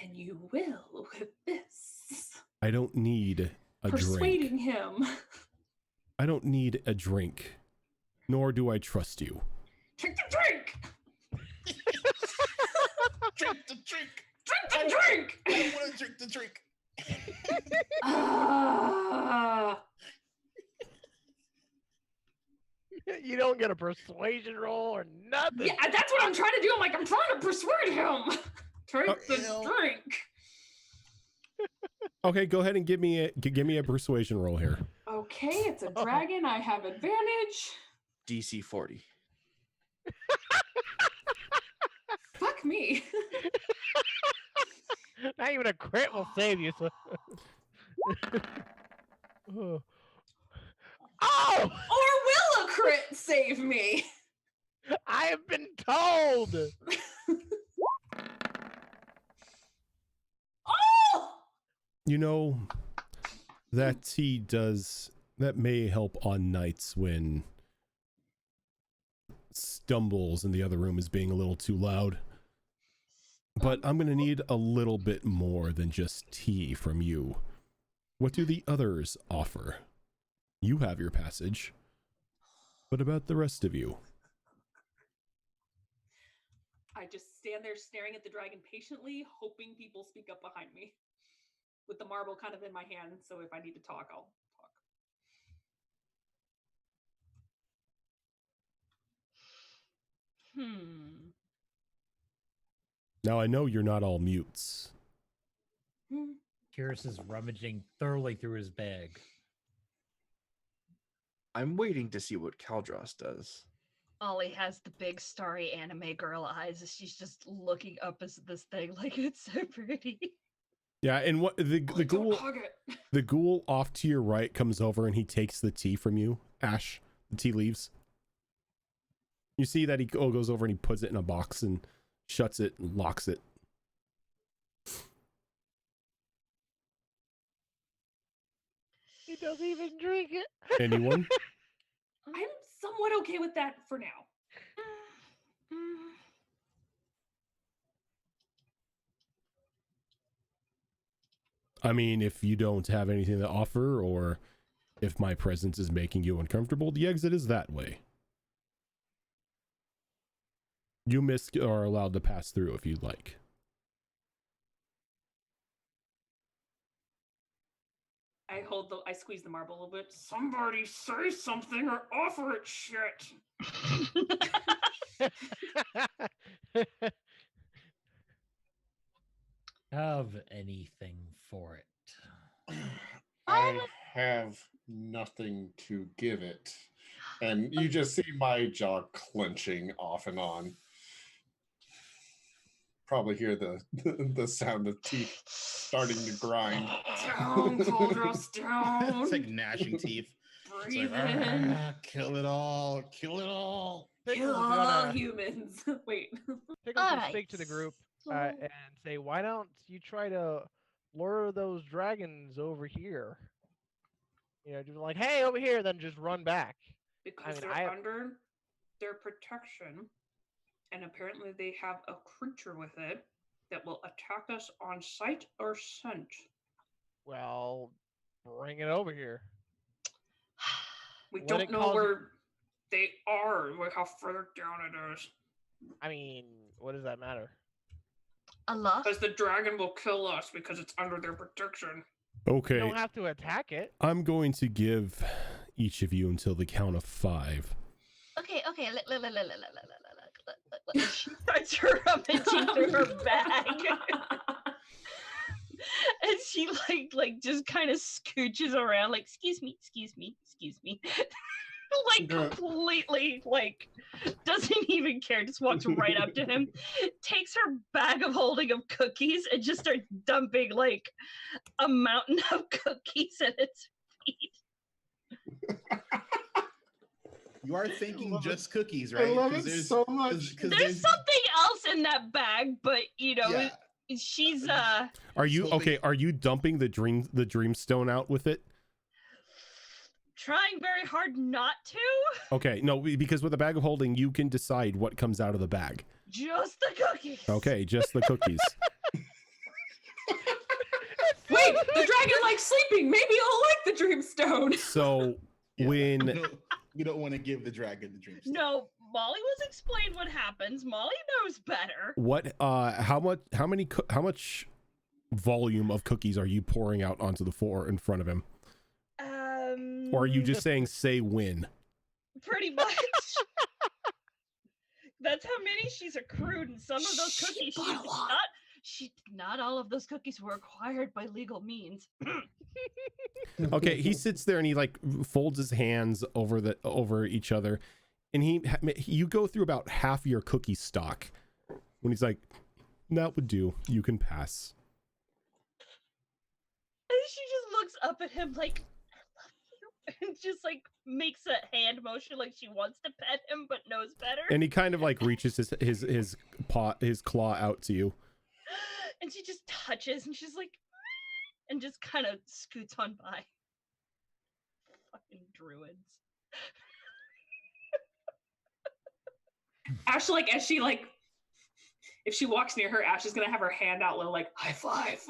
And you will with this. I don't need a Persuading drink. him. I don't need a drink. Nor do I trust you. Drink the drink! Drink the drink. Drink the drink! I don't want to drink the drink. Ah. You don't get a persuasion roll or nothing. Yeah, that's what I'm trying to do. I'm trying to persuade him. Drink the Ew. drink. Okay, go ahead and give me a persuasion roll here. Okay, it's a dragon. I have advantage. DC 40. Fuck me. Not even a crit will save you. So. Oh! Or will a crit save me? I have been told. Oh! You know, that tea that may help on nights when Stumbles in the other room is being a little too loud. But I'm going to need a little bit more than just tea from you. What do the others offer? You have your passage. What about the rest of you? I just stand there staring at the dragon patiently, hoping people speak up behind me. With the marble kind of in my hand, so if I need to talk, I'll talk. Now I know you're not all mutes. Curious is rummaging thoroughly through his bag. I'm waiting to see what Caldros does. Ollie has the big starry anime girl eyes. She's just looking up at this thing like it's so pretty. Yeah, and what the ghoul off to your right comes over and he takes the tea from you, Ash. The tea leaves. You see that he goes over and he puts it in a box and shuts it and locks it. He doesn't even drink it. Anyone? I'm somewhat okay with that for now. I mean, if you don't have anything to offer, or if my presence is making you uncomfortable, the exit is that way. You are allowed to pass through if you'd like. I squeeze the marble a little bit. Somebody say something or offer it shit. Have anything for it? I have nothing to give it. And you just see my jaw clenching off and on. Probably hear the sound of teeth starting to grind. Down, Goldrust, down. It's like gnashing teeth. Breathe It's like, in. kill it all, kill it all. Kill all humans. Wait. Pickles will speak to the group and say, why don't you try to lure those dragons over here? You know, just like, hey, over here, then just run back. Because they're under their protection, and apparently they have a creature with it that will attack us on sight or scent. Well, bring it over here. We don't know where they are, like how further down it is. I mean, what does that matter? A lot. Because the dragon will kill us because it's under their protection. Okay. You don't have to attack it. I'm going to give each of you until the count of 5. Okay. Starts rummaging through her bag. And she like just kind of scooches around, like, excuse me. Like completely, like, doesn't even care, just walks right up to him, takes her bag of holding of cookies and just starts dumping like a mountain of cookies at its feet. You are thinking just cookies, right? I love it so much. There's something else in that bag, but you know, yeah. She's Are you okay? Are you dumping the dreamstone out with it? trying very hard not to. Okay, no, because with a bag of holding, you can decide what comes out of the bag. Just the cookies. Okay, just the cookies. Wait, the dragon likes sleeping. Maybe he'll like the dreamstone. So when you don't want to give the dragon the dreamstone. No, Molly was explained what happens. Molly knows better. what how much volume of cookies are you pouring out onto the floor in front of him? Or are you just saying say when? Pretty much. That's how many she's accrued, and some of those cookies not all of those cookies were acquired by legal means. Okay, he sits there and he like folds his hands over each other, and you go through about half your cookie stock when he's like, that would do, you can pass. And she just looks up at him like, I love you, and just like makes a hand motion like she wants to pet him but knows better. And he kind of like reaches his claw out to you. And she just touches and she's like, and just kind of scoots on by. Fucking druids. Ash, like, as she, like, if she walks near her, Ash is gonna have her hand out low, like, high five.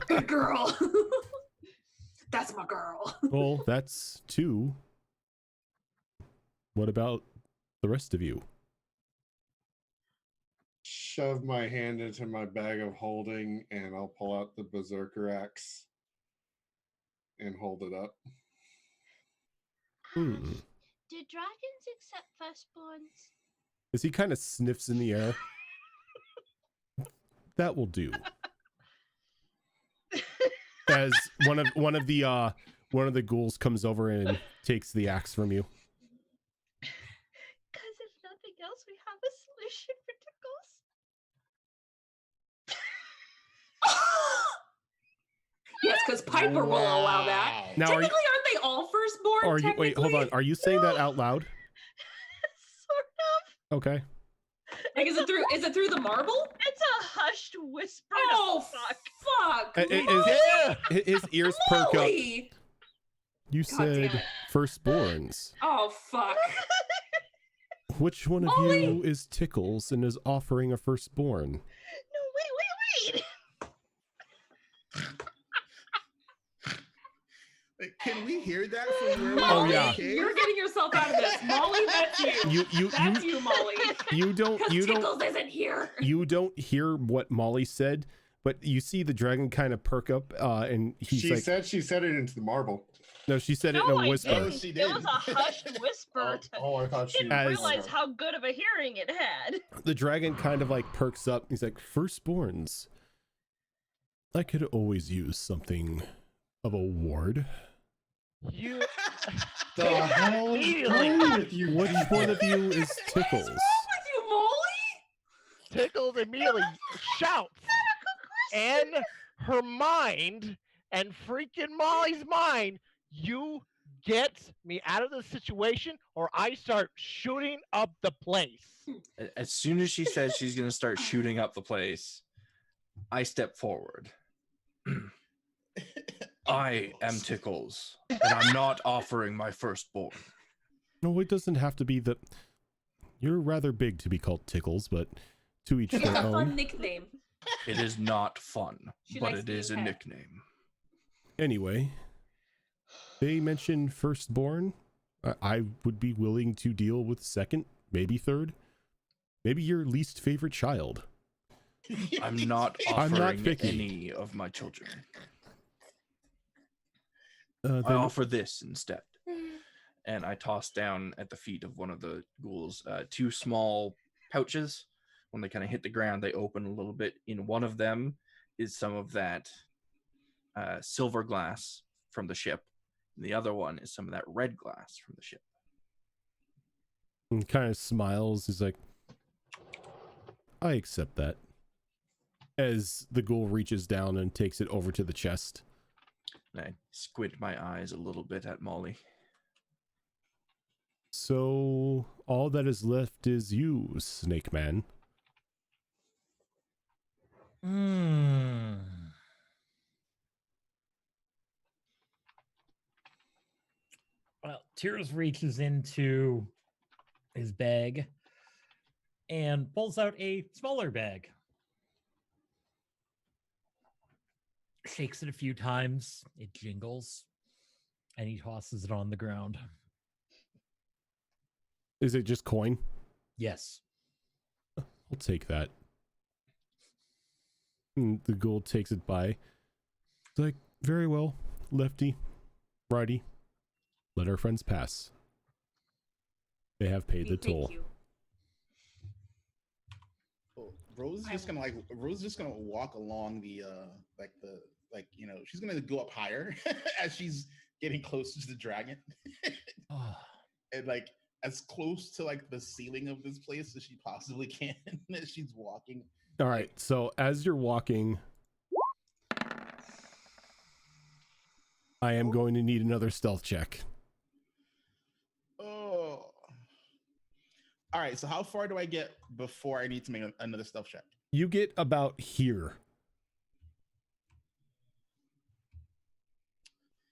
Good girl. That's my girl. Well, that's 2. What about the rest of you? Shove my hand into my bag of holding, and I'll pull out the berserker axe and hold it up. Do dragons accept firstborns? As he kind of sniffs in the air. That will do. As one of the ghouls comes over and takes the axe from you. Because if nothing else, we have a solution for Tickles. because Piper will allow that. Now, Technically, aren't they all firstborn? Wait, hold on. Are you saying that out loud? Sort of. Okay. Like, is it through the marble? It's a hushed whisper. Oh, fuck. His ears perk up. Molly! You God damn said it. firstborns. Oh, fuck. Which one of you is Tickles and is offering a firstborn? No, wait. Can we hear that from where Molly, yeah. you're getting yourself out of this. Molly, that's you. That's you, Molly. You don't Tickles isn't here. You don't hear what Molly said, but you see the dragon kind of perk up, and She said it into the marble. No, she said it No, in a whisper. Oh, she did. It was a hushed whisper. I thought she Didn't realize how good of a hearing it had. The dragon kind of like perks up. He's like, firstborns. I could always use something of a ward. You. The hell is wrong with you? Which one of you is Tickles? What's wrong with you, Molly? Tickles immediately shouts, and her mind, and freaking Molly's mind, you get me out of this situation, or I start shooting up the place. As soon as she says she's going to start shooting up the place, I step forward. I am Tickles, and I'm not offering my firstborn. No, it doesn't have to be the... You're rather big to be called Tickles, but to each It's their a fun own. nickname. It is not fun, She but likes it is a being pet. nickname. Anyway, they mentioned firstborn. I would be willing to deal with second, maybe third, maybe your least favorite child. I'm not I'm not offering picky. any of my children. Then, I offer this instead. And I toss down at the feet of one of the ghouls 2 small pouches. When they kind of hit the ground, they open a little bit. In one of them is some of that silver glass from the ship. And the other one is some of that red glass from the ship. and kind of smiles. He's like, I accept that. As the ghoul reaches down and takes it over to the chest. And I squint my eyes a little bit at Molly. So all that is left is you, Snake Man. Well, Tears reaches into his bag and pulls out a smaller bag. Shakes it a few times, it jingles, and he tosses it on the ground. Is it just coin? Yes. I'll take that. And the ghoul takes it by. It's like, very well, lefty, righty. Let our friends pass. They have paid the toll. Rose is just gonna walk along the she's gonna go up higher as she's getting closer to the dragon. And like as close to like the ceiling of this place as she possibly can as she's walking. All right, so as you're walking, I am going to need another stealth check. Oh. All right, so how far do I get before I need to make another stealth check? You get about here.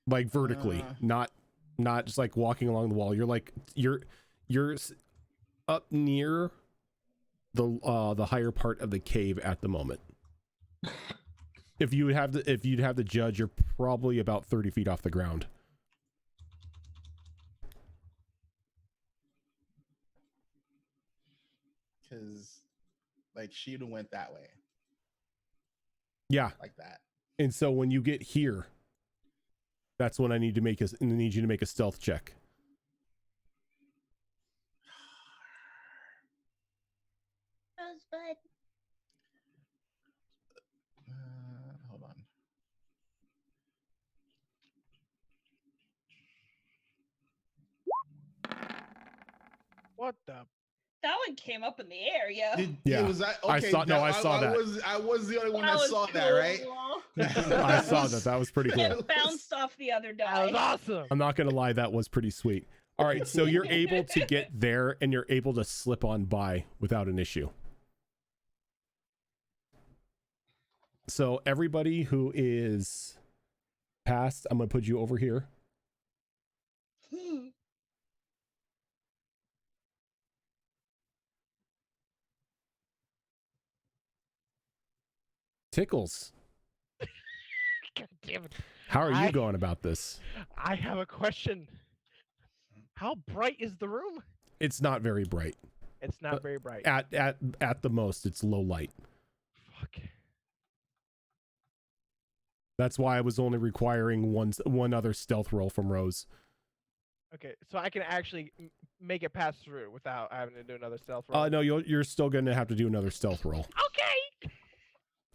Like vertically, not just like walking along the wall. You're like you're up near the higher part of the cave at the moment. If you'd have to judge, you're probably about 30 feet off the ground. Because like she'd have went that way. Yeah. Like that. And so when you get here, that's when I need you to make a stealth check. Rosebud. Hold on. What the? That one came up in the air, yo. Was that, okay, I saw that. I was the only one that saw that, right? I saw that. That was pretty cool. It bounced off the other die. That was awesome. I'm not gonna lie, that was pretty sweet. All right, so you're able to get there and you're able to slip on by without an issue. So everybody who is past, I'm gonna put you over here. Tickles. God damn it. How are you going about this? I have a question. How bright is the room? It's not very bright. It's not very bright. At the most, it's low light. Fuck. That's why I was only requiring one other stealth roll from Rose. Okay, so I can actually make it pass through without having to do another stealth roll. No, you're still gonna have to do another stealth roll. Okay.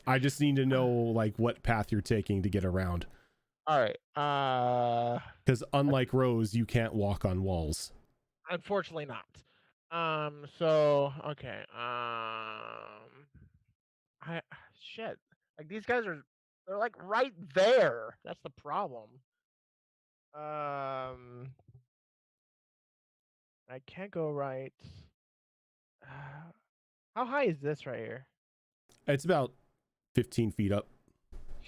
I just need to know like what path you're taking to get around. All right. Because unlike Rose, you can't walk on walls. Unfortunately not. So okay. Shit. Like these guys they're like right there. That's the problem. I can't go right. How high is this right here? It's about 15 feet up.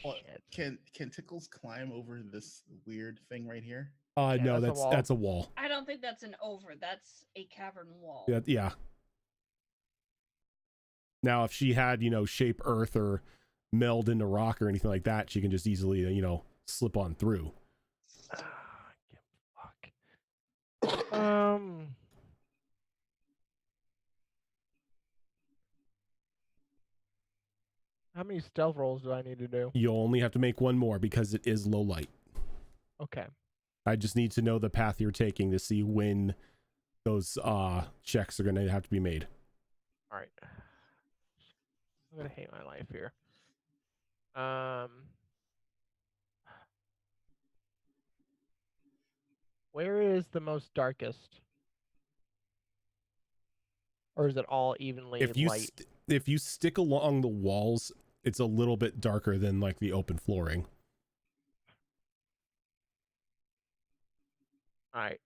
Well, can Tickles climb over this weird thing right here? No, that's a wall. I don't think that's an over. That's a cavern wall. Yeah. Now, if she had, shape earth or meld into rock or anything like that, she can just easily, slip on through. Fuck. How many stealth rolls do I need to do? You'll only have to make one more because it is low light. Okay. I just need to know the path you're taking to see when those checks are going to have to be made. All right. I'm going to hate my life here. Where is the most darkest? Or is it all evenly light? If you stick along the walls, it's a little bit darker than like the open flooring. All right.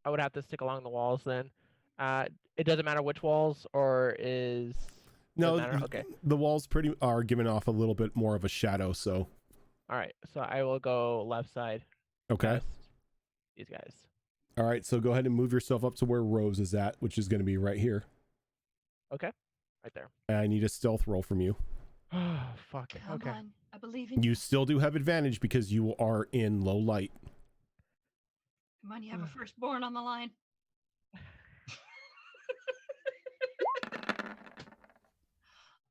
I would have to stick along the walls then. It doesn't matter which walls, or is... No, okay. The walls are giving off a little bit more of a shadow, so... All right, so I will go left side. Okay. These guys. All right, so go ahead and move yourself up to where Rose is at, which is going to be right here. Okay, right there. And I need a stealth roll from you. Oh, fuck. Come okay. on. I believe in you. You still do have advantage because you are in low light. Come on, you have a firstborn on the line.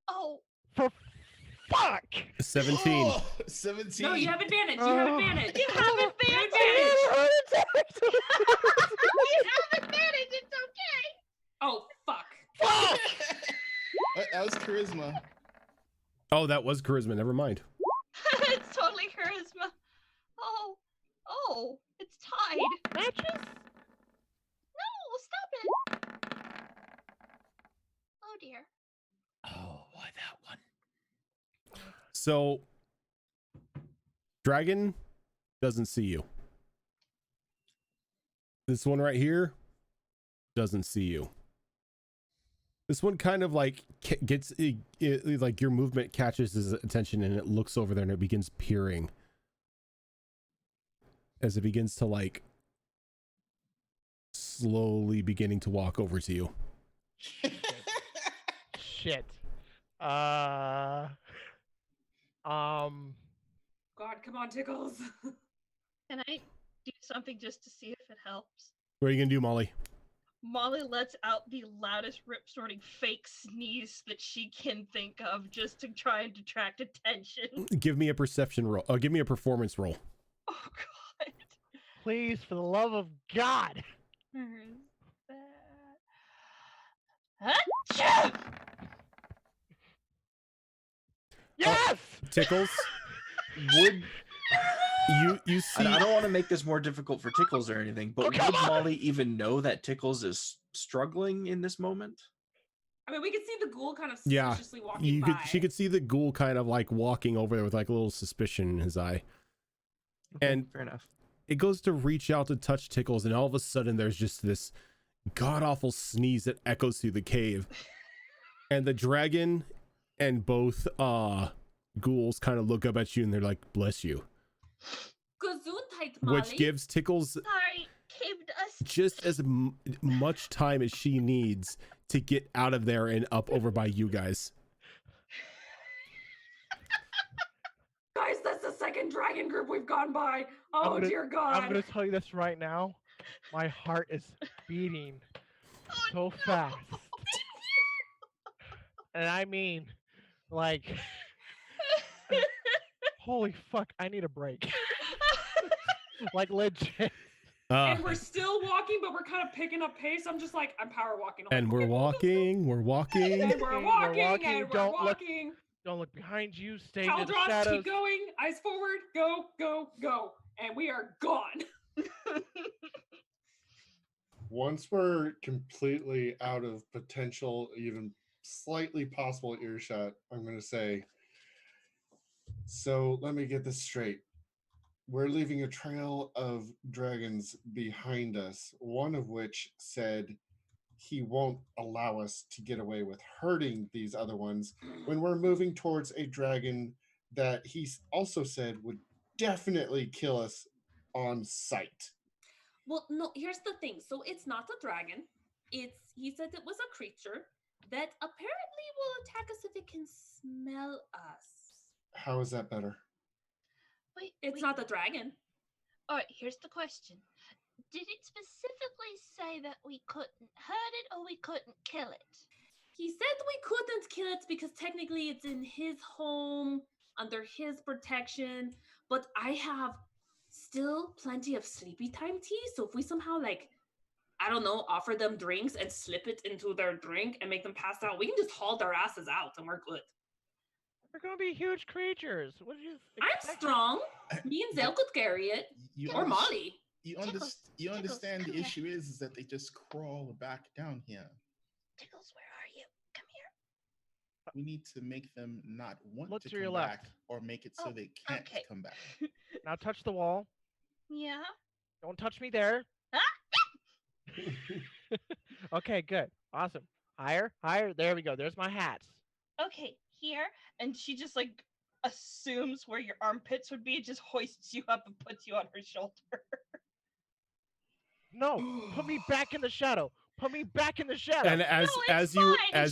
Oh. For fuck! 17. Oh, 17. No, you have advantage. You have advantage. You have advantage. You have advantage. It's okay. Oh, fuck. Fuck! That was charisma. Oh, that was charisma. Never mind. It's totally charisma. Oh, it's tied. Matches? No, stop it. Oh dear. Oh, why that one? So, Dragon doesn't see you. This one right here doesn't see you. This one kind of like gets like your movement catches his attention and it looks over there and it begins peering as it begins to like slowly beginning to walk over to you. Shit. God, come on, Tickles. Can I do something just to see if it helps? What are you gonna do, Molly? Molly lets out the loudest rip-snorting fake sneeze that she can think of just to try and detract attention. Give me a perception roll. Give me a performance roll. Oh, God. Please, for the love of God. Where is that? Achoo! Yes! Tickles, would You see, I don't want to make this more difficult for Tickles or anything, but would Molly even know that Tickles is struggling in this moment? I mean, we could see the ghoul kind of suspiciously walking by. She could see the ghoul kind of like walking over there with like a little suspicion in his eye. Okay, And fair enough. it goes to reach out to touch Tickles, and all of a sudden there's just this god-awful sneeze that echoes through the cave. And the dragon and both ghouls kind of look up at you and they're like, bless you. Gesundheit, Molly. Which gives Tickles Sorry, cave dust. just as much time as she needs to get out of there and up over by you guys. Guys, that's the second dragon group we've gone by. Oh, dear God. I'm going to tell you this right now. My heart is beating so fast. And I mean, like, holy fuck, I need a break. Like, legit. And we're still walking, but we're kind of picking up pace. I'm just like, I'm power walking. And we're walking, we're walking. And we're walking, and we're Don't walking. Don't look behind you. Stay in the Caldros, shadows. keep going. Eyes forward. Go, go, go. And we are gone. Once we're completely out of potential, even slightly possible earshot, I'm going to say, so let me get this straight. We're leaving a trail of dragons behind us, one of which said he won't allow us to get away with hurting these other ones when we're moving towards a dragon that he also said would definitely kill us on sight. Well, no, here's the thing. So it's not a dragon. He said it was a creature that apparently will attack us if it can smell us. How is that better? It's not a dragon. All right, here's the question. Did it specifically say that we couldn't hurt it or we couldn't kill it? He said we couldn't kill it because technically it's in his home, under his protection, but I have still plenty of sleepy time tea, so if we somehow, like, I don't know, offer them drinks and slip it into their drink and make them pass out, we can just haul their asses out and we're good. They're going to be huge creatures. What do you expect? I'm strong. Me and Zell could carry it. Or Molly. You understand the issue is that they just crawl back down here. Tickles, where are you? Come here. We need to make them not want Look to to your come left. back or make it so they can't okay. come back. Now touch the wall. Yeah. Don't touch me there. Okay, good. Awesome. Higher, higher. There we go. There's my hats. Okay, here. And she just like assumes where your armpits would be, just hoists you up and puts you on her shoulder. No, put me back in the shadow. Put me back in the shadow. And as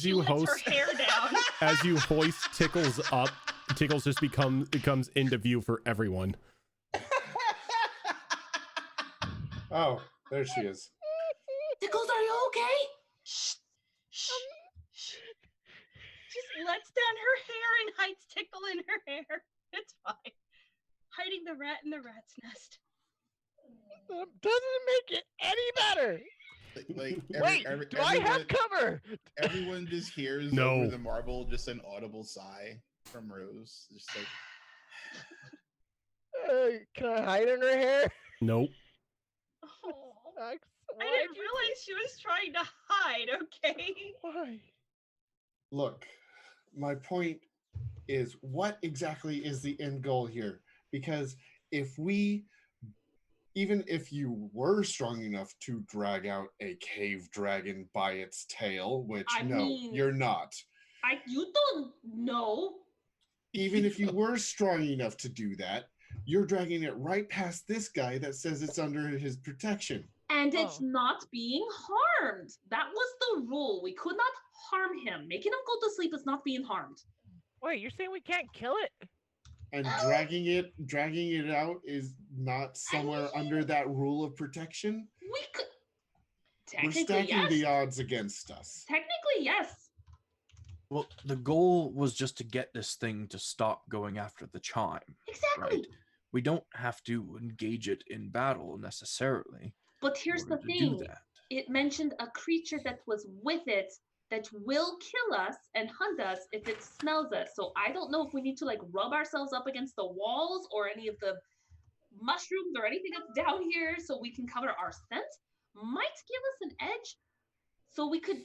you hoist her hair down. as you hoist Tickles up, Tickles just becomes into view for everyone. Oh, there she is. Tickles, are you okay? Shh. Just lets down her hair and hides Tickle in her hair. It's fine. Hiding the rat in the rat's nest. Doesn't make it any better. Do I have cover? Everyone just hears over the marble just an audible sigh from Rose. Just like, can I hide in her hair? Nope. Oh, I didn't realize she was trying to hide, okay? Why? Look, my point is, what exactly is the end goal here? Because even if you were strong enough to drag out a cave dragon by its tail, which you're not. You don't know. Even if you were strong enough to do that, you're dragging it right past this guy that says it's under his protection. And it's not being harmed. That was the rule. We could not harm him. Making him go to sleep is not being harmed. Wait, you're saying we can't kill it? And dragging it out is not somewhere under that rule of protection? We could. We're stacking the odds against us. Technically, yes. Well, the goal was just to get this thing to stop going after the chime. Exactly. Right? We don't have to engage it in battle necessarily. But here's the thing. It mentioned a creature that was with it that will kill us and hunt us if it smells us. So I don't know if we need to like rub ourselves up against the walls or any of the mushrooms or anything that's down here so we can cover our scent might give us an edge. So we could,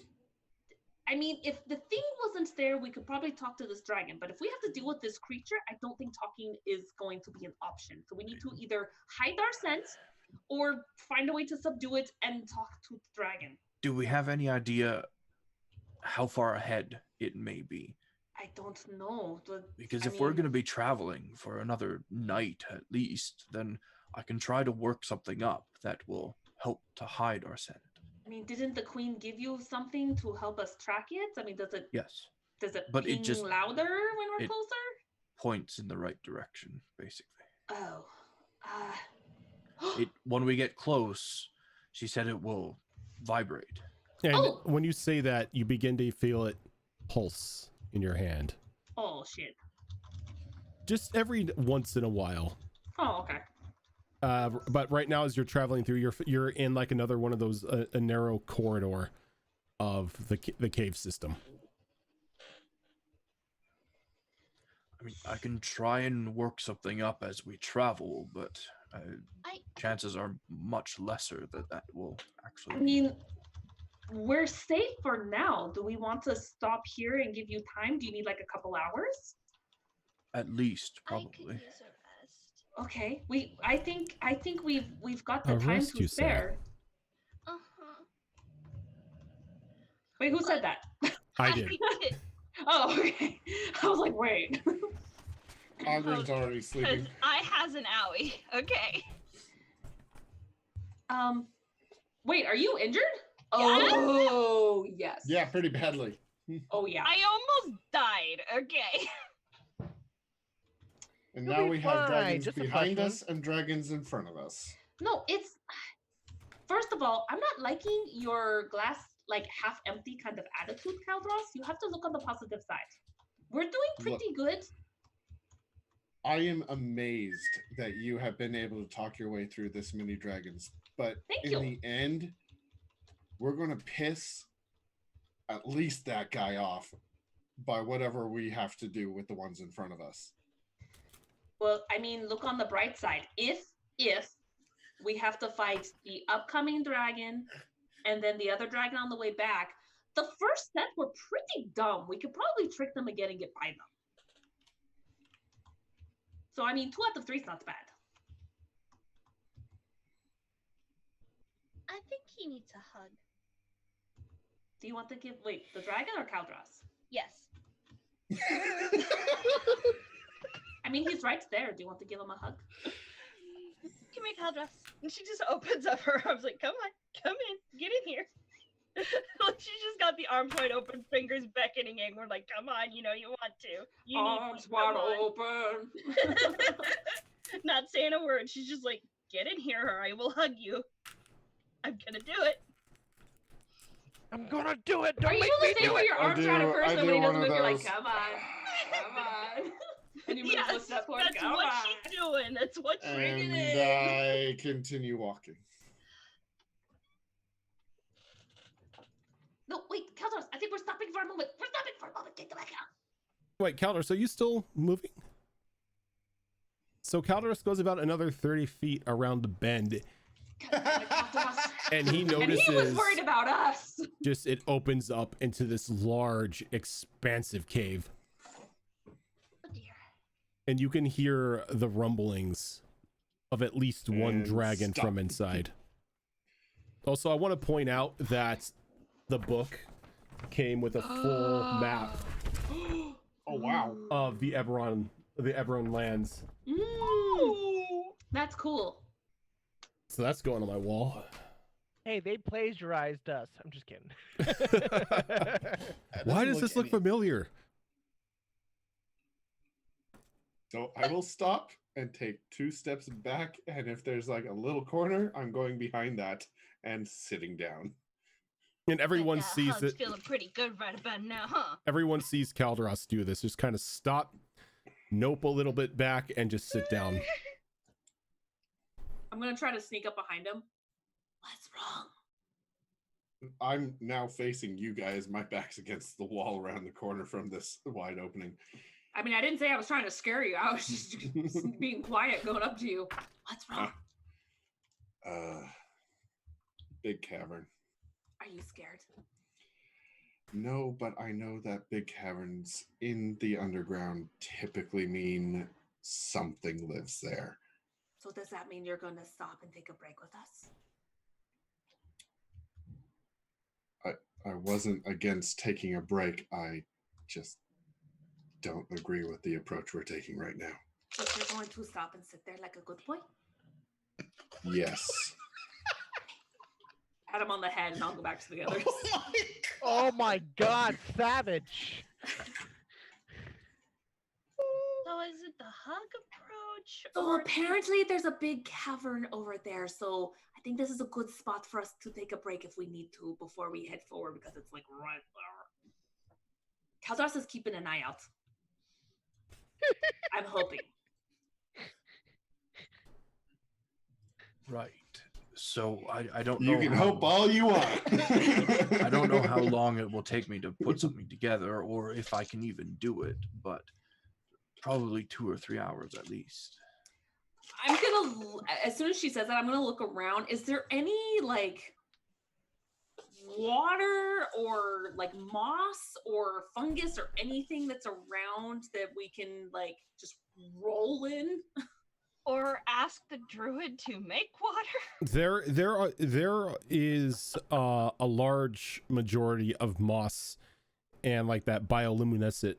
I mean, if the thing wasn't there, we could probably talk to this dragon. But if we have to deal with this creature, I don't think talking is going to be an option. So we need to either hide our scent or find a way to subdue it and talk to the dragon. Do we have any idea how far ahead it may be? I don't know. Because if we're going to be traveling for another night at least, then I can try to work something up that will help to hide our scent. I mean, didn't the queen give you something to help us track it? I mean, does it? Yes. Does it but ping it just louder when we're closer? Points in the right direction, basically. Oh. When we get close, she said it will vibrate. And when you say that, you begin to feel it pulse in your hand. Oh, shit. Just every once in a while. Oh, okay. But right now, as you're traveling through, you're in like another one of those a narrow corridor of the cave system. I mean, I can try and work something up as we travel, but chances are much lesser that will actually. I mean, we're safe for now. Do we want to stop here and give you time? Do you need like a couple hours? At least, probably. Okay, I think we've got the time to spare. Wait, who said that? I did. Oh, okay. I was like, wait. Ogren's already sleeping. Because I has an owie. Okay. Wait, are you injured? Yes. Oh, yes. Yeah, pretty badly. Oh, yeah. I almost died. Okay. And You'll now be we have fine, dragons just a behind freshman. us and dragons in front of us. No, it's first of all, I'm not liking your glass like half empty kind of attitude, Caldros. You have to look on the positive side. We're doing pretty good. I am amazed that you have been able to talk your way through this many dragons. But in the end, we're going to piss at least that guy off by whatever we have to do with the ones in front of us. Well, I mean, look on the bright side. If we have to fight the upcoming dragon and then the other dragon on the way back, the first set were pretty dumb. We could probably trick them again and get by them. So, I mean, 2 out of 3 is not bad. I think he needs a hug. Do you want to give, wait, the dragon or Caldros? Yes. I mean, he's right there. Do you want to give him a hug? Give me a Caldros. And she just opens up her arms like, come on, come in, get in here. Like she just got the arms wide open, fingers beckoning, and we're like, come on, you know you want to. You arms wide open. Not saying a word. She's just like, get in here or I will hug you. I'm gonna do it. I'm gonna do it. Are you able to stay where your arms are at first, and when he doesn't move, you're like, those. come on. And you move Yes, a step forward. that's what she's doing. That's what she's Bring it And I continue walking. No, wait, Caldros, I think we're stopping for a moment. We're stopping for a moment. Get back out. Wait, Caldros, are you still moving? So Caldros goes about another 30 feet around the bend. And he notices. And he was worried about us. Just it opens up into this large, expansive cave. Oh dear. And you can hear the rumblings of at least one dragon from inside. Also, I want to point out that the book came with a full map. Oh wow! Of the Eberron lands. That's cool. So that's going on my wall. Hey, they plagiarized us. I'm just kidding. Why does this look familiar? So I will stop and take 2 steps back, and if there's like a little corner, I'm going behind that and sitting down. And everyone sees hug's it. feeling pretty good right about now, huh? Everyone sees Caldros do this. Just kind of stop, nope a little bit back, and just sit down. I'm going to try to sneak up behind him. What's wrong? I'm now facing you guys. My back's against the wall around the corner from this wide opening. I mean, I didn't say I was trying to scare you. I was just being quiet, going up to you. What's wrong? Big cavern. Are you scared? No, but I know that big caverns in the underground typically mean something lives there. So does that mean you're going to stop and take a break with us? I wasn't against taking a break. I just don't agree with the approach we're taking right now. But you're going to stop and sit there like a good boy? Yes. Pat him on the head and I'll go back to the others. Oh my God, savage. So is it the hug approach? So or apparently there's a big cavern over there. So I think this is a good spot for us to take a break if we need to before we head forward because it's like right there. Kaldras is keeping an eye out. I'm hoping. Right. So I don't know. You can hope all you want. I don't know how long it will take me to put something together or if I can even do it, but probably 2 or 3 hours at least. I'm gonna, as soon as she says that, I'm gonna look around. Is there any like water or like moss or fungus or anything that's around that we can like just roll in? Or ask the druid to make water? There is a large majority of moss and like that bioluminescent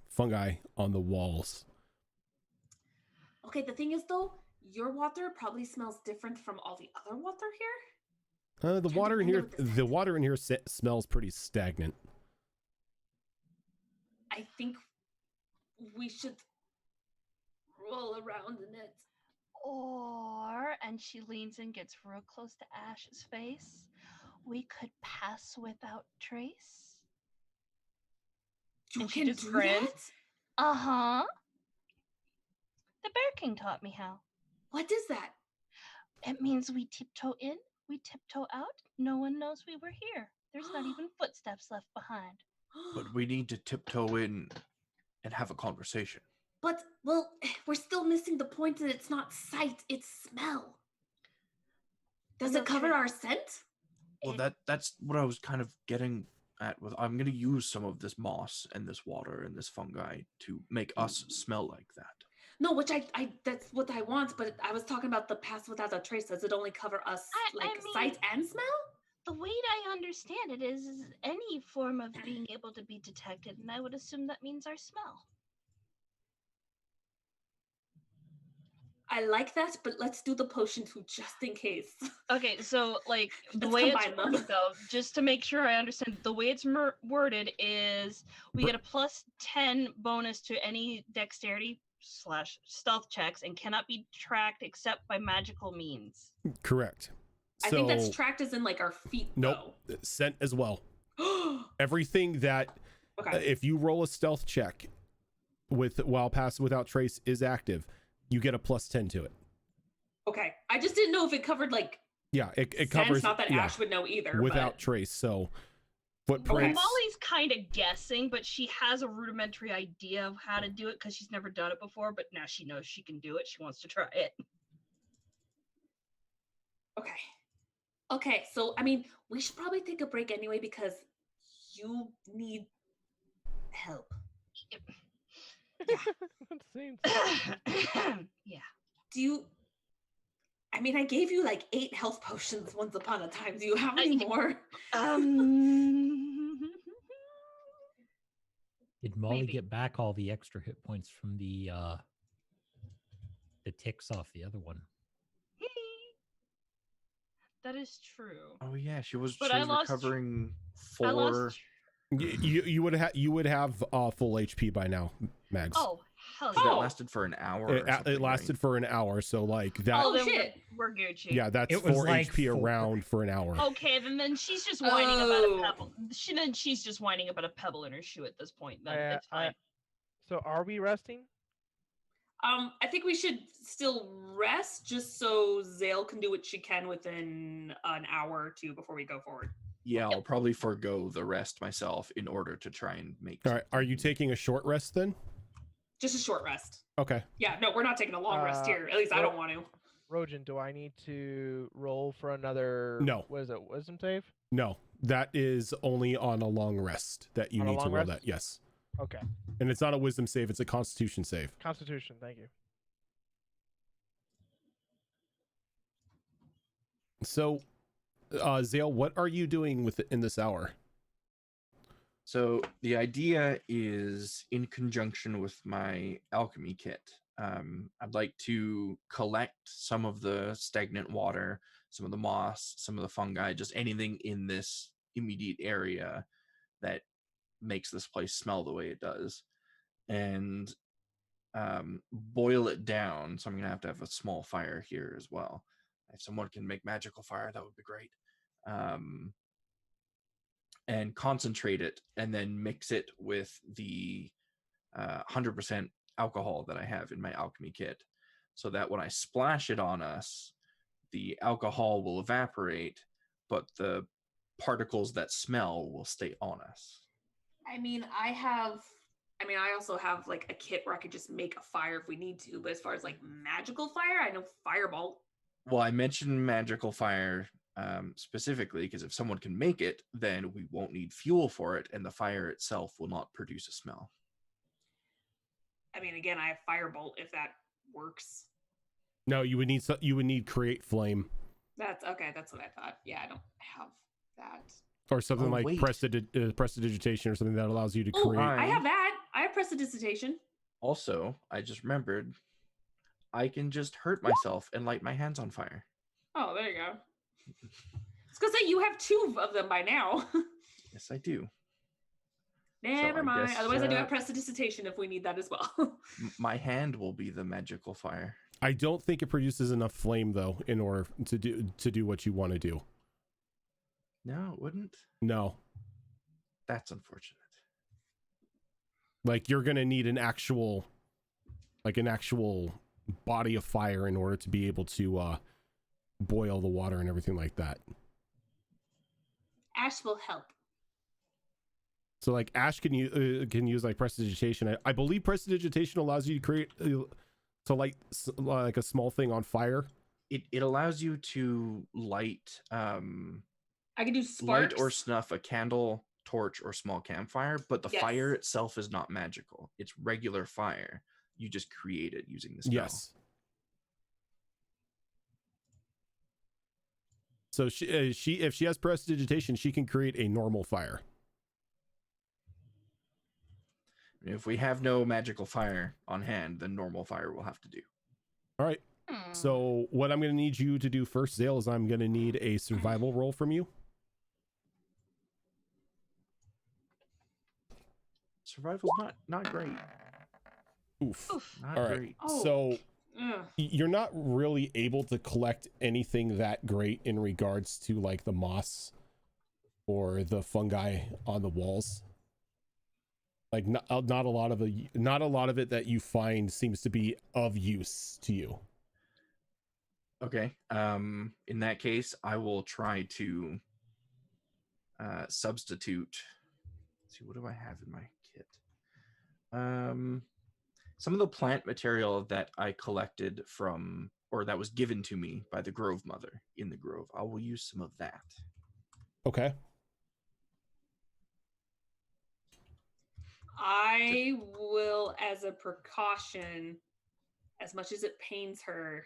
fungi on the walls. Okay, the thing is though, your water probably smells different from all the other water here. The water in here smells pretty stagnant. I think we should roll around in it. Or, and she leans and gets real close to Ash's face, we could pass without trace. You And she can just do grins. that? Uh-huh. The Bear King taught me how. What is that? It means we tiptoe in, we tiptoe out. No one knows we were here. There's not even footsteps left behind. But we need to tiptoe in and have a conversation. But, well, we're still missing the point that it's not sight, it's smell. Does it cover our scent? Well, that's what I was kind of getting at with I'm going to use some of this moss and this water and this fungi to make us smell like that. No, which I that's what I want, but I was talking about the pass without a trace. Does it only cover us sight and smell? The way I understand it is any form of being able to be detected, and I would assume that means our smell. I like that, but let's do the potion too, just in case. Okay, so like the way it's worded, though, just to make sure I understand, the way it's worded is we get a +10 bonus to any dexterity / stealth checks and cannot be tracked except by magical means. Correct. I think that's tracked as in like our feet. Nope, scent as well. Everything that if you roll a stealth check while pass without trace is active, you get a +10 to it. Okay, I just didn't know if it covered like. Yeah, it covers. Not that Ash would know either. Without trace, so footprints. Molly's kind of guessing, but she has a rudimentary idea of how to do it because she's never done it before. But now she knows she can do it. She wants to try it. Okay, so I mean, we should probably take a break anyway because you need help. Yeah. Do you? I mean, I gave you like 8 health potions once upon a time. Do you have any more? Did Molly get back all the extra hit points from the ticks off the other one? That is true. Oh yeah, she was recovering 4. You would have full HP by now, Mags. Oh hell yeah! That lasted for an hour. It lasted for an hour, so like that. Oh shit, we're Gucci. Yeah, that's 4 like HP around for an hour. Okay, then she's just whining about a pebble. She's just whining about a pebble in her shoe at this point. Then it's fine. So are we resting? I think we should still rest just so Zale can do what she can within an hour or 2 before we go forward. Yeah, I'll probably forego the rest myself in order to try and make. All right, are you taking a short rest then? Just a short rest. Okay. Yeah, no, we're not taking a long rest here. At least I don't want to. Rojan, do I need to roll for another? No. What is it? Wisdom save? No, that is only on a long rest that you need to roll rest? that. Yes. Okay. And it's not a wisdom save; it's a Constitution save. Constitution. Thank you. So, Zale, what are you doing in this hour? So the idea is in conjunction with my alchemy kit. I'd like to collect some of the stagnant water, some of the moss, some of the fungi, just anything in this immediate area that makes this place smell the way it does, and boil it down. So I'm gonna have to have a small fire here as well. If someone can make magical fire, that would be great. And concentrate it and then mix it with the 100% alcohol that I have in my alchemy kit, so that when I splash it on us, the alcohol will evaporate, but the particles that smell will stay on us. I also have like a kit where I could just make a fire if we need to, but as far as like magical fire, I know Firebolt. Well, I mentioned magical fire specifically because if someone can make it, then we won't need fuel for it, and the fire itself will not produce a smell. I mean, again, I have Firebolt if that works. No, you would need create flame. That's okay. That's what I thought. Yeah, I don't have that. Or something like prestidigitation or something that allows you to create. I have that. I have prestidigitation. Also, I just remembered, I can just hurt myself and light my hands on fire. Oh, there you go. It's because you have 2 of them by now. Yes, I do. Never mind. Otherwise, I do have prestidigitation if we need that as well. My hand will be the magical fire. I don't think it produces enough flame though in order to do what you want to do. No, it wouldn't. No. That's unfortunate. Like you're gonna need an actual body of fire in order to be able to boil the water and everything like that. Ash will help. So like Ash can use like prestidigitation. I believe prestidigitation allows you to create to light like a small thing on fire. It allows you to light I can do sparks. Light or snuff a candle, torch, or small campfire, but the fire itself is not magical. It's regular fire. You just create it using the spell. Yes. So if she has prestidigitation, she can create a normal fire. If we have no magical fire on hand, then normal fire will have to do. All right. So what I'm going to need you to do first, Zale, is I'm going to need a survival roll from you. Survival's not great. Oof. Not all right. great. So you're not really able to collect anything that great in regards to like the moss or the fungi on the walls. Like not a lot of it that you find seems to be of use to you. Okay. In that case, I will try to substitute. Let's see, what do I have in my kit? Some of the plant material that I collected from, or that was given to me by the Grove Mother in the Grove. I will use some of that. Okay. I will, as a precaution, as much as it pains her,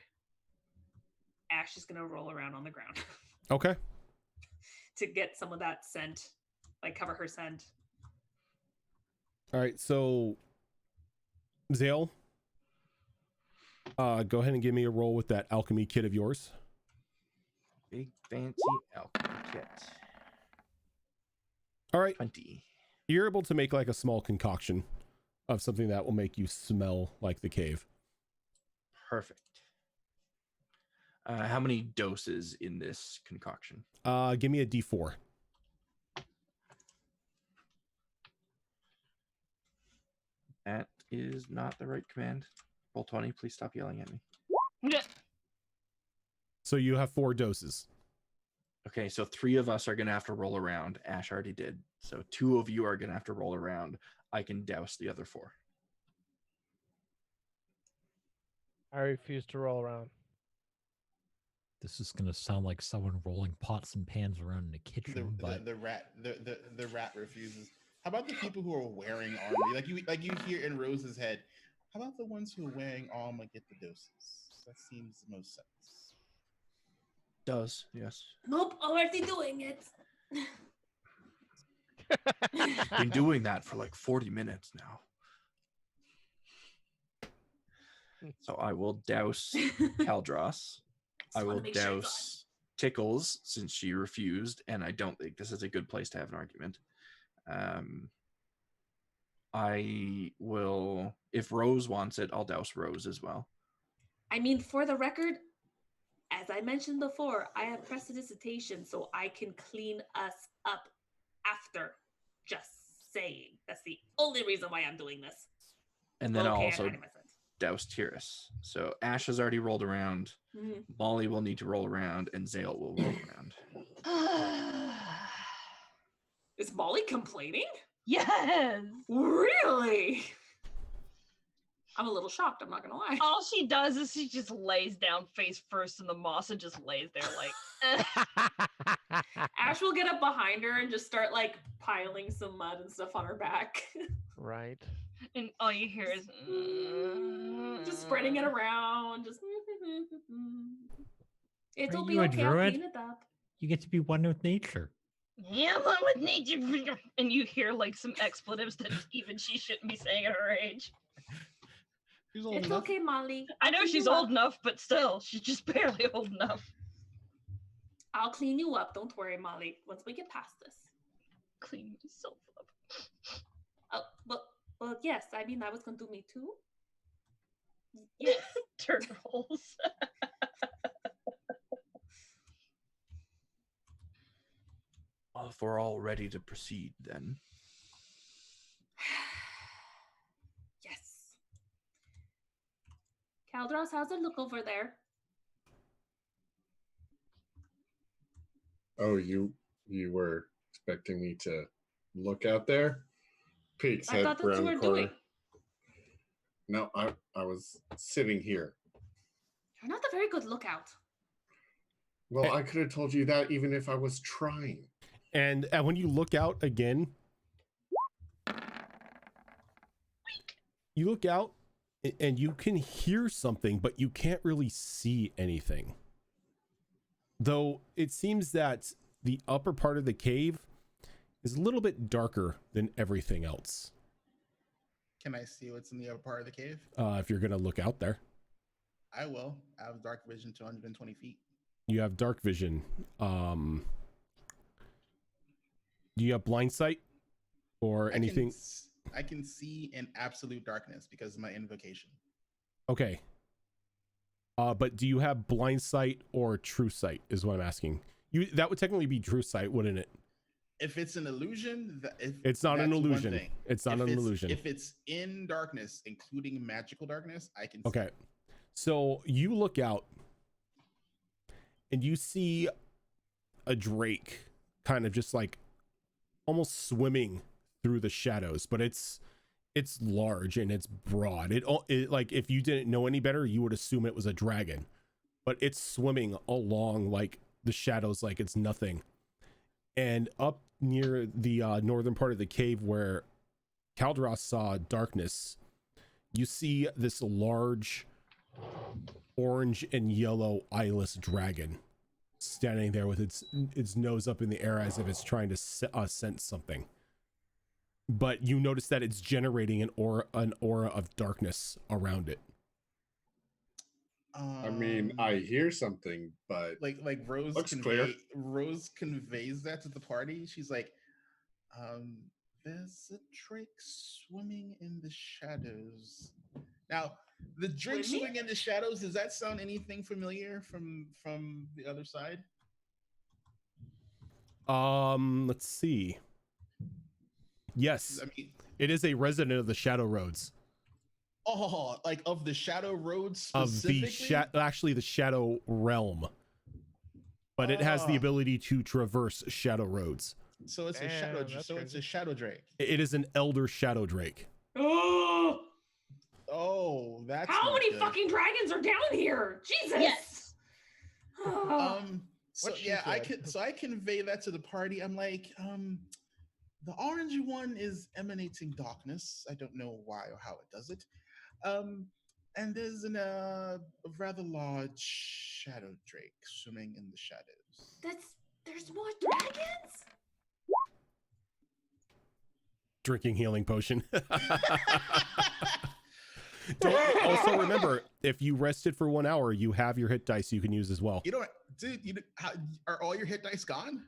Ash is gonna roll around on the ground. Okay. To get some of that scent, like cover her scent. All right, so Zale, go ahead and give me a roll with that alchemy kit of yours. Big fancy alchemy kit. All right. 20. You're able to make like a small concoction of something that will make you smell like the cave. Perfect. How many doses in this concoction? Give me a D4. That is not the right command. Roll 20. Please stop yelling at me. So you have 4 doses. Okay, so 3 of us are going to have to roll around. Ash already did. So 2 of you are going to have to roll around. I can douse the other 4. I refuse to roll around. This is gonna sound like someone rolling pots and pans around in the kitchen, but the rat refuses. How about the people who are wearing armor? Like you hear in Rose's head. How about the ones who are wearing armor get the doses? That seems the most sense. Does, yes. Nope, already doing it. Been doing that for like 40 minutes now. So I will douse Caldros. I will douse Tickles since she refused, and I don't think this is a good place to have an argument. I will, if Rose wants it, I'll douse Rose as well. I mean, for the record, as I mentioned before, I have prestidigitation, so I can clean us up after. Just saying. That's the only reason why I'm doing this. And then I'll also douse Tyrus. So Ash has already rolled around. Mm-hmm. Molly will need to roll around, and Zale will roll around. Is Molly complaining? Yes. Really? I'm a little shocked, I'm not gonna lie. All she does is she just lays down face first in the moss and just lays there like Ash will get up behind her and just start like piling some mud and stuff on her back. Right. And all you hear is just spreading it around. Just it'll be you a okay, I'll druid? clean it up. You get to be one with nature. yeah, one with nature. And you hear like some expletives that even she shouldn't be saying at her age. It's okay, Molly. I know she's old enough, but still, she's just barely old enough. I'll clean you up. Don't worry, Molly. Once we get past this. Clean myself up. Oh, well, yes. I mean, that was gonna do me too. Yes. Turtles. Well, if we're all ready to proceed, then. Yes. Caldros, how's it look over there? Oh, you were expecting me to look out there? Peeks head thought that's what around you the were corner. doing. No, I was sitting here. You're not a very good lookout. Well, I could have told you that even if I was trying. And when you look out again, you look out and you can hear something, but you can't really see anything. Though it seems that the upper part of the cave is a little bit darker than everything else. Can I see what's in the upper part of the cave? If you're going to look out there. I will. I have dark vision to 120 feet. You have dark vision. Do you have blind sight or anything? I can see in absolute darkness because of my invocation. Okay. But do you have blind sight or true sight is what I'm asking. That would technically be true sight, wouldn't it? If it's an illusion, it's not an illusion. It's not an illusion. If it's in darkness, including magical darkness, I can see. Okay. So you look out and you see a drake kind of just like almost swimming through the shadows, but it's large and it's broad. It like if you didn't know any better, you would assume it was a dragon, but it's swimming along like the shadows like it's nothing. And up near the northern part of the cave where Caldros saw darkness, you see this large orange and yellow eyeless dragon standing there with its nose up in the air as if it's trying to sense something. But you notice that it's generating an aura of darkness around it. I mean, I hear something, but like Rose Rose conveys that to the party. She's like, there's a drake swimming in the shadows. Now, the drake swimming in the shadows, does that sound anything familiar from the other side? Let's see. Yes, I mean, it is a resident of the Shadow Roads. Oh, like of the Shadow Roads specifically? Of the actually the Shadow Realm. But it has the ability to traverse Shadow Roads. So it's it's a Shadow Drake. It is an Elder Shadow Drake. Oh, Oh, that's How not many good. fucking dragons are down here? Jesus. Yes. So What she yeah, said. I convey that to the party. I'm like, the orange one is emanating darkness. I don't know why or how it does it. And there's a rather large shadow drake swimming in the shadows. There's more dragons? Drinking healing potion. Don't also remember, if you rested for 1 hour, you have your hit dice you can use as well. You know, dude, are all your hit dice gone?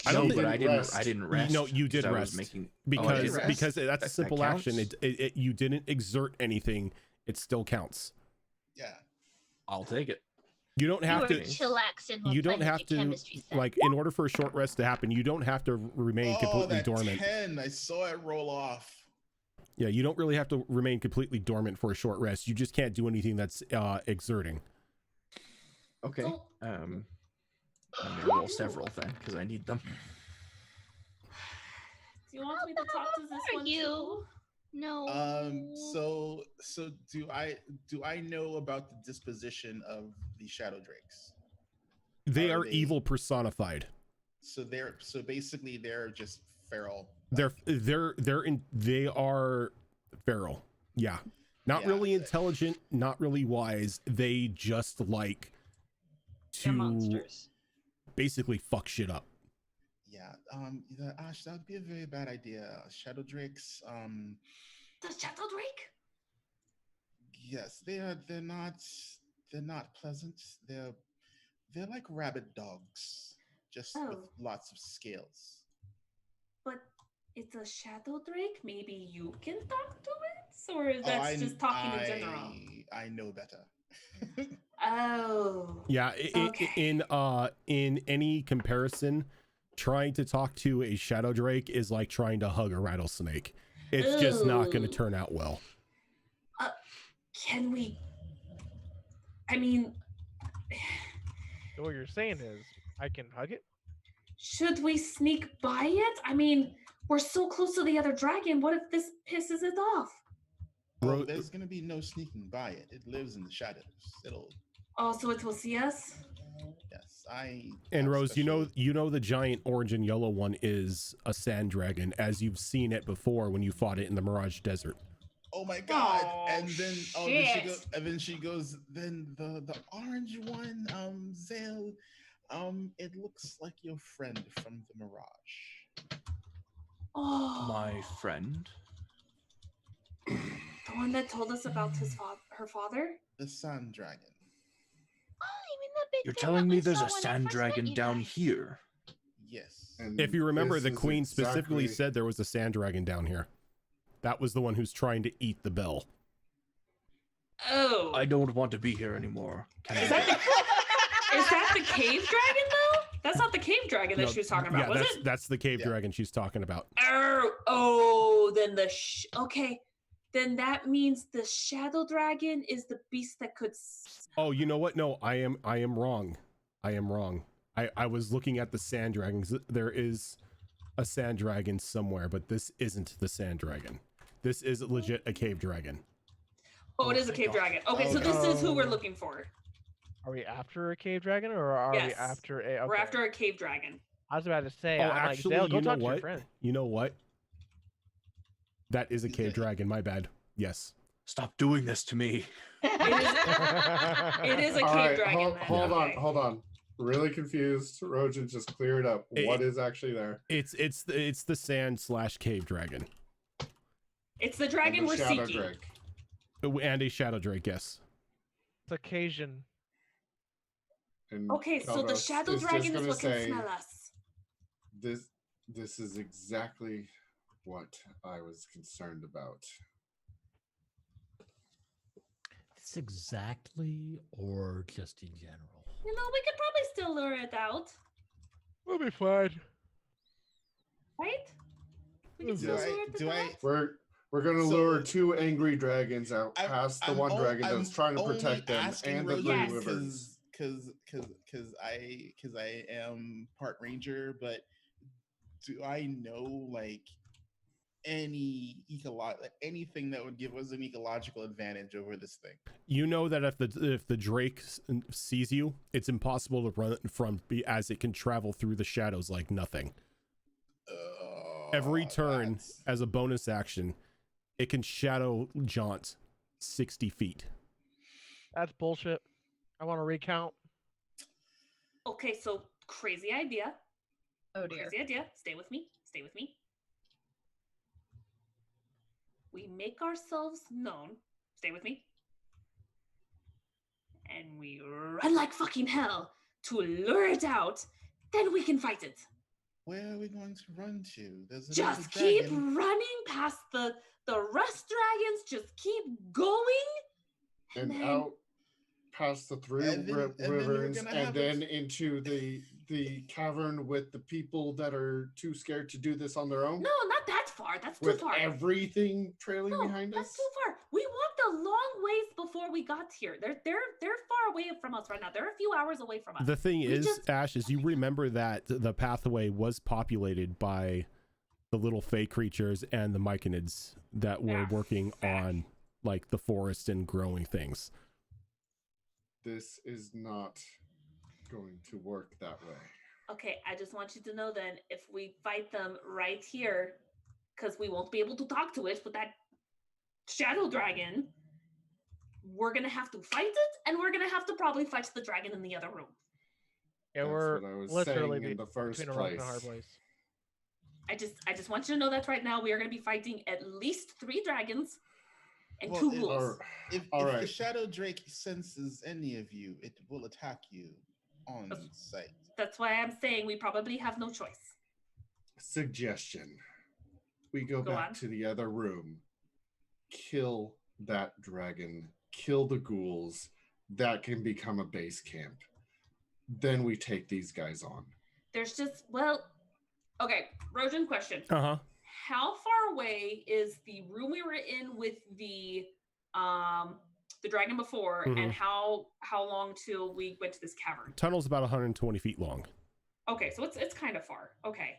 I don't but think- I didn't rest. No, you did 'cause I was rest. making Because rest? because that's a That simple action. counts? You didn't exert anything. It still counts. Yeah. I'll take it. You don't have You to. were chillaxing while You don't playing have with your to, chemistry set. like, in order for a short rest to happen, you don't have to remain completely that dormant. 10, I saw it roll off. Yeah, you don't really have to remain completely dormant for a short rest. You just can't do anything that's exerting. Okay. So- I'm gonna roll several then because I need them. Do you want me to talk to this Are one you? too? No. So do I know about the disposition of the shadow drakes? They Are are they- evil personified. So basically they're just feral. They are feral. Yeah. Not Yeah. really intelligent, not really wise. They just like They're to monsters. basically fuck shit up. Yeah. Ash, that would be a very bad idea. Shadow drakes. The Shadow Drake? Yes, they're not pleasant. They're like rabid dogs, just with Oh. lots of scales. But it's a Shadow Drake? Maybe you can talk to it? Or that's just talking in general? I know better. Oh. Yeah, Okay. in any comparison, trying to talk to a shadow drake is like trying to hug a rattlesnake. It's just not going to Ooh. turn out well. Can we? I mean, So what you're saying is, I can hug it? should we sneak by it? I mean, we're so close to the other dragon. What if this pisses it off? Ro- There's gonna be no sneaking by it. It lives in the shadows. It'll. Oh, so it will see us? Yes, I. And have Rose, special- you know the giant orange and yellow one is a sand dragon, as you've seen it before when you fought it in the Mirage Desert. Oh my god! Oh, and then she shit. goes. Then the orange one, Zale, it looks like your friend from the Mirage. Oh, My friend. the one that told us about her father? The sand dragon. Oh, you mean that big You're thing telling that me we there's saw a when I sand first met dragon you down guys? here. Yes. And If you remember, this the is queen specifically exactly- said there was a sand dragon down here. That was the one who's trying to eat the bell. Oh. I don't want to be here anymore. Can Is I that the cave dragon, though? That's not the cave dragon that No, she was talking about, yeah, was that's it? that's the cave Yeah. dragon she's talking about. Oh, then okay. Then that means the shadow dragon is the beast that could. Oh, you know what? No, I am wrong. I am wrong. I was looking at the sand dragons. There is a sand dragon somewhere, but this isn't the sand dragon. This is legit a cave dragon. Oh, it is a cave dragon. Okay, so Okay. this is who we're looking for. Are we after a cave dragon, or are we Yes. after a? We're okay. after a cave dragon. I was about to say. Oh, I'm actually, like, Zale, go you know talk to your what? friend. You know what? That is a cave dragon. My bad. Yes. Stop doing this to me? It is a All cave right, dragon. then, hold on, okay. hold on. Really confused. Rojan, just clear it up. What is actually there? It's the sand/cave dragon It's the And dragon the we're shadow seeking. drake. and a shadow drake. Yes. It's occasion. And Okay, so the Kaldos shadow is just dragon is gonna what can say, smell us. This is exactly what I was concerned about. This exactly, or just in general? You know, we could probably still lure it out, We'll be fine. right? We can Do still I- lure it do I- out. We're gonna So- lure two angry dragons out I'm- past the I'm one o- dragon I'm that's trying to only protect them asking and the Rosie three Yes. wyverns. because I am part ranger, but do I know like anything that would give us an ecological advantage over this thing. You know that if the Drake sees you, it's impossible to run from, as it can travel through the shadows like nothing. Every turn, as a bonus action, it can shadow jaunt 60 feet. That's bullshit. I want to recount. Okay, so crazy idea. Oh dear. Crazy idea. Stay with me. Stay with me. We make ourselves known. Stay with me. And we run like fucking hell to lure it out. Then we can fight it. Where are we going to run to? There's just keep running past the rust dragons. Just keep going. And then, out past the rivers and then into the cavern with the people that are too scared to do this on their own? No, not that far. That's too with far. Everything trailing behind us? That's too far. We walked a long ways before we got here. They're far away from us right now. They're a few hours away from us. The thing Ash, is you remember that the pathway was populated by the little fey creatures and the myconids that were working on like the forest and growing things. This is not going to work that way. Okay, I just want you to know then, if we fight them right here, because we won't be able to talk to it with that shadow dragon, we're going to have to fight it, and we're going to have to probably fight the dragon in the other room. Yeah, That's what I was literally saying in the first between a rock and a hard place. place. I just want you to know that right now we are going to be fighting at least 3 dragons and 2 ghouls. If the Shadow Drake senses any of you, it will attack you on sight. That's why I'm saying we probably have no choice. Suggestion. We go back to the other room, kill that dragon, kill the ghouls. That can become a base camp. Then we take these guys on. There's just, okay, Rojan question. Uh-huh. How far away is the room we were in with the dragon before, and how long till we went to this cavern? Tunnel's about 120 feet long. Okay, so it's kind of far. Okay.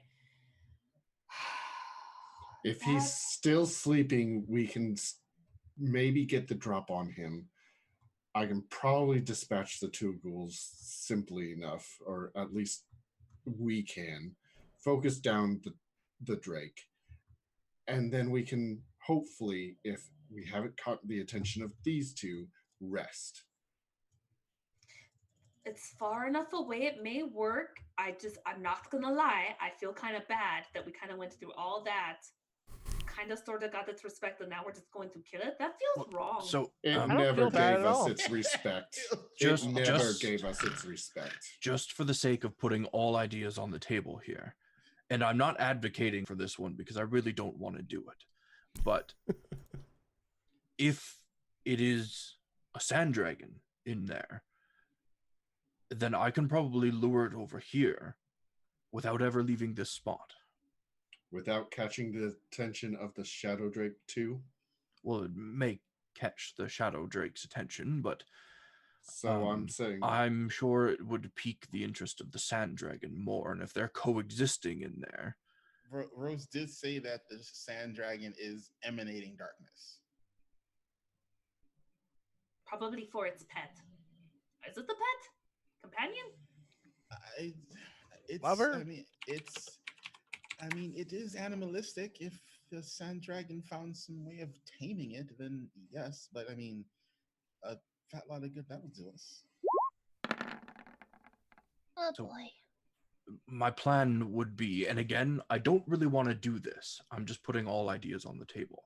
If he's still sleeping, we can maybe get the drop on him. I can probably dispatch the 2 ghouls simply enough, or at least we can focus down the Drake. And then we can hopefully, if we haven't caught the attention of these 2, rest. It's far enough away, it may work. I'm not gonna lie, I feel kind of bad that we kind of went through all that, kind of sort of got its respect, and now we're just going to kill it. That feels wrong. So it never gave us its respect. It never gave us its respect. Just for the sake of putting all ideas on the table here, and I'm not advocating for this one because I really don't want to do it, but if it is a sand dragon in there, then I can probably lure it over here without ever leaving this spot. Without catching the attention of the Shadow Drake too? Well, it may catch the Shadow Drake's attention, but so I'm saying I'm sure it would pique the interest of the Sand Dragon more, and if they're coexisting in there. Rose did say that the Sand Dragon is emanating darkness. Probably for its pet. Is it the pet? Companion? It's lover? I mean, it is animalistic. If the Sand Dragon found some way of taming it, then yes. But I mean, a fat lot of good that would do us. Oh So, boy. my plan would be, and again, I don't really want to do this. I'm just putting all ideas on the table.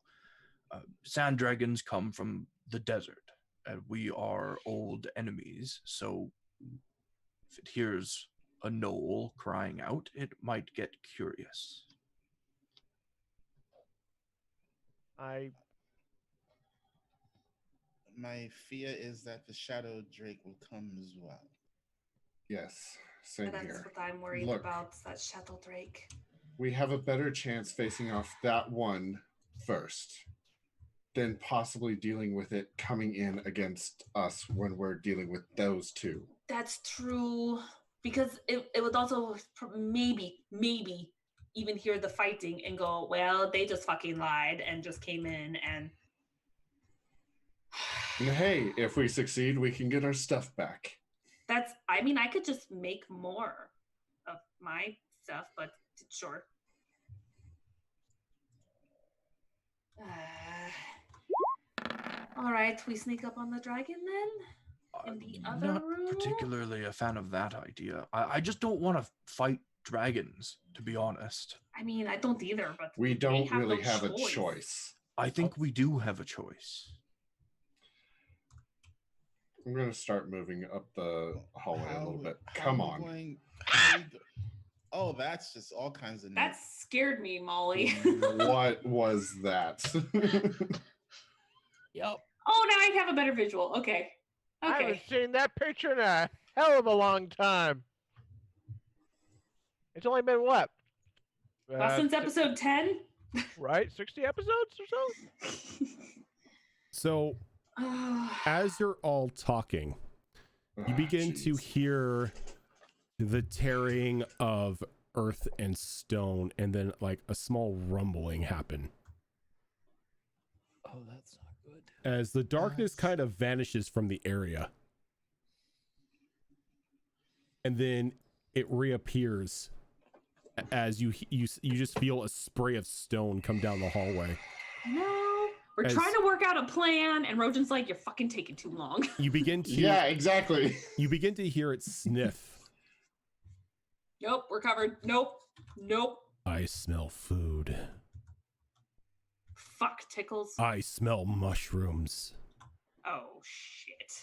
Sand dragons come from the desert, and we are old enemies. So if it hears a gnoll crying out, it might get curious. My fear is that the Shadow Drake will come as well. yes, same That's here. what I'm worried Look, about, that Shadow Drake. we have a better chance facing off that one first, than possibly dealing with it coming in against us when we're dealing with those 2. That's true. Because it would also maybe even hear the fighting and go, well, they just fucking lied and just came in and. And hey, if we succeed, we can get our stuff back. I mean, I could just make more of my stuff, but sure. All right, we sneak up on the dragon then? In the other not room? particularly a fan of that idea. I just don't want to fight dragons, to be honest. I mean, I don't either, but We don't really no have a choice. I think we do have a choice. I'm going to start moving up the hallway a little bit. Come on. Oh, that's just all kinds of. That scared me, Molly. What was that? Yep. Oh, now I have a better visual. Okay. I haven't Okay. seen that picture in a hell of a long time. It's only been what? Well, since episode 10? Right? 60 episodes or so? So, as you're all talking, you begin to hear the tearing of earth and stone, and then like a small rumbling happen. Oh, that's not good. As the darkness kind of vanishes from the area. And then it reappears as you just feel a spray of stone come down the hallway. No. We're trying to work out a plan, and Rojan's like, you're fucking taking too long. You begin to... Yeah, exactly. You begin to hear it sniff. Nope, we're covered. Nope. Nope. I smell food. Fuck, Tickles. I smell mushrooms. Oh, shit.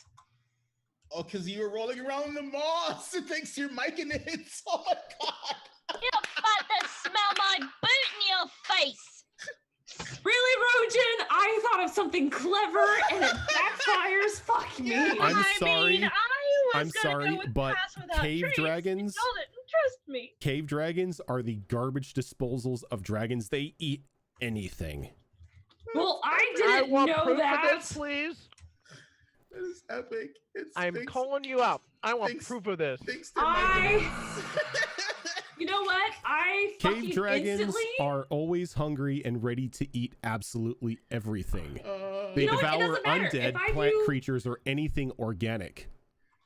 Oh, because you were rolling around in the moss. It thinks you're miking it. Oh my god. You're about to smell my boot in your face. Really, Rojan? I thought of something clever, and it backfires. Fuck me. I'm sorry. Mean, I'm sorry, but cave dragons... Trust me. Cave dragons are the garbage disposals of dragons. They eat anything. Well, I didn't want know proof that. of this, please. That is epic. I'm calling you out. I want proof of this. You know what? Cave dragons are always hungry and ready to eat absolutely everything. They devour undead, plant creatures, or anything organic.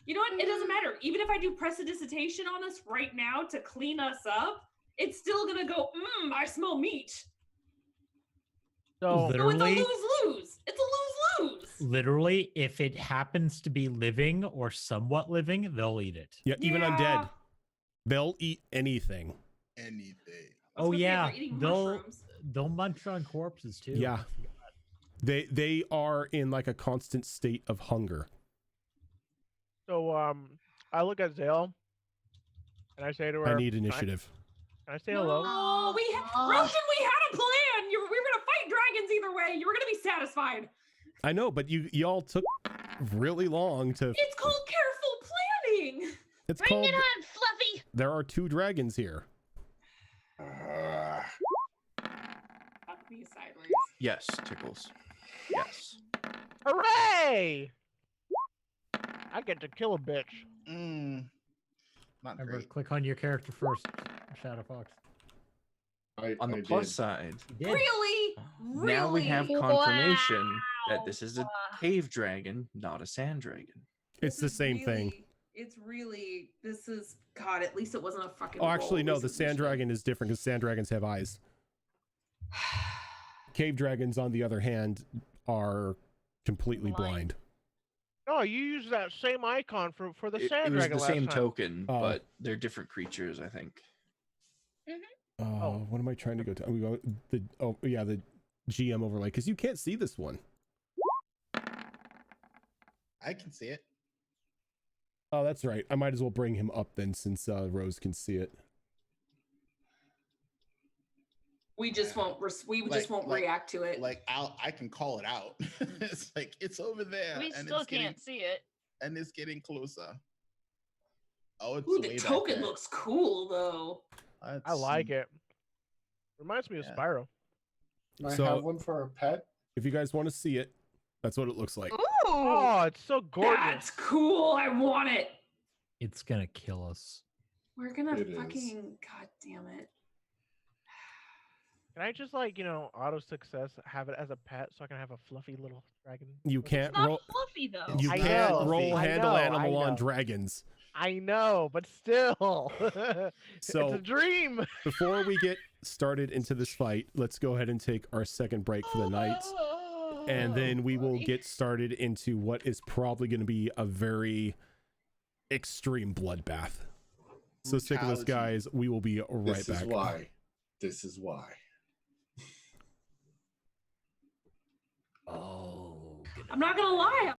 You know what? It doesn't matter. Even if I do prestidigitation on us right now to clean us up, it's still gonna go, I smell meat. So literally, it's a lose-lose. It's a lose-lose. Literally, if it happens to be living or somewhat living, they'll eat it. Yeah, even undead. They'll eat anything. Anything. Oh yeah, they'll munch on corpses too. Yeah. They are in like a constant state of hunger. So I look at Zale and I say to her, I need initiative. Can I say hello? Oh, Rojan, we had a plan. We were gonna fight dragons either way. You were gonna be satisfied. I know, but y'all took really long to... It's called careful planning. It's Bring called... it on, Fluffy. There are 2 dragons here. Fuck me sideways. Yes, Tickles. Yes. Hooray! I get to kill a bitch. Not Remember, great. click on your character first, Shadow Fox. On the plus side, Really? now we have confirmation that this is a cave dragon, not a sand dragon. It's the same thing. It's really, this is, God, at least it wasn't a fucking Oh, actually, roll. no, the sand dragon is different because sand dragons have eyes. Cave dragons, on the other hand, are completely blind. No, you used that same icon for the sand It was dragon the last same time. token, but they're different creatures, I think. What am I trying to go to? We go the the GM overlay because you can't see this one. I can see it. Oh, that's right. I might as well bring him up then, since Rose can see it. We just won't. We just won't react to it. Like I can call it out. It's like it's over there. We and still it's getting, can't see it. and it's getting closer. Oh, it's Ooh, way the back token there. looks cool though. I like it. Reminds me of Spyro. Can I So- have one for a pet? If you guys want to see it, that's what it looks like. Oh, it's so gorgeous. That's cool. I want it. It's gonna kill us. We're gonna It is. fucking. God damn it. Can I just auto success, have it as a pet, so I can have a fluffy little dragon? You can't It's not roll. fluffy though. You I can't know. roll I handle know, animal I on know. dragons. I know, but still, So it's a dream. before we get started into this fight, let's go ahead and take our second break for the night, and then we will get started into what is probably going to be a very extreme bloodbath. So stick with us, guys. We will be right back. This is why. This is why. Oh, I'm not gonna lie.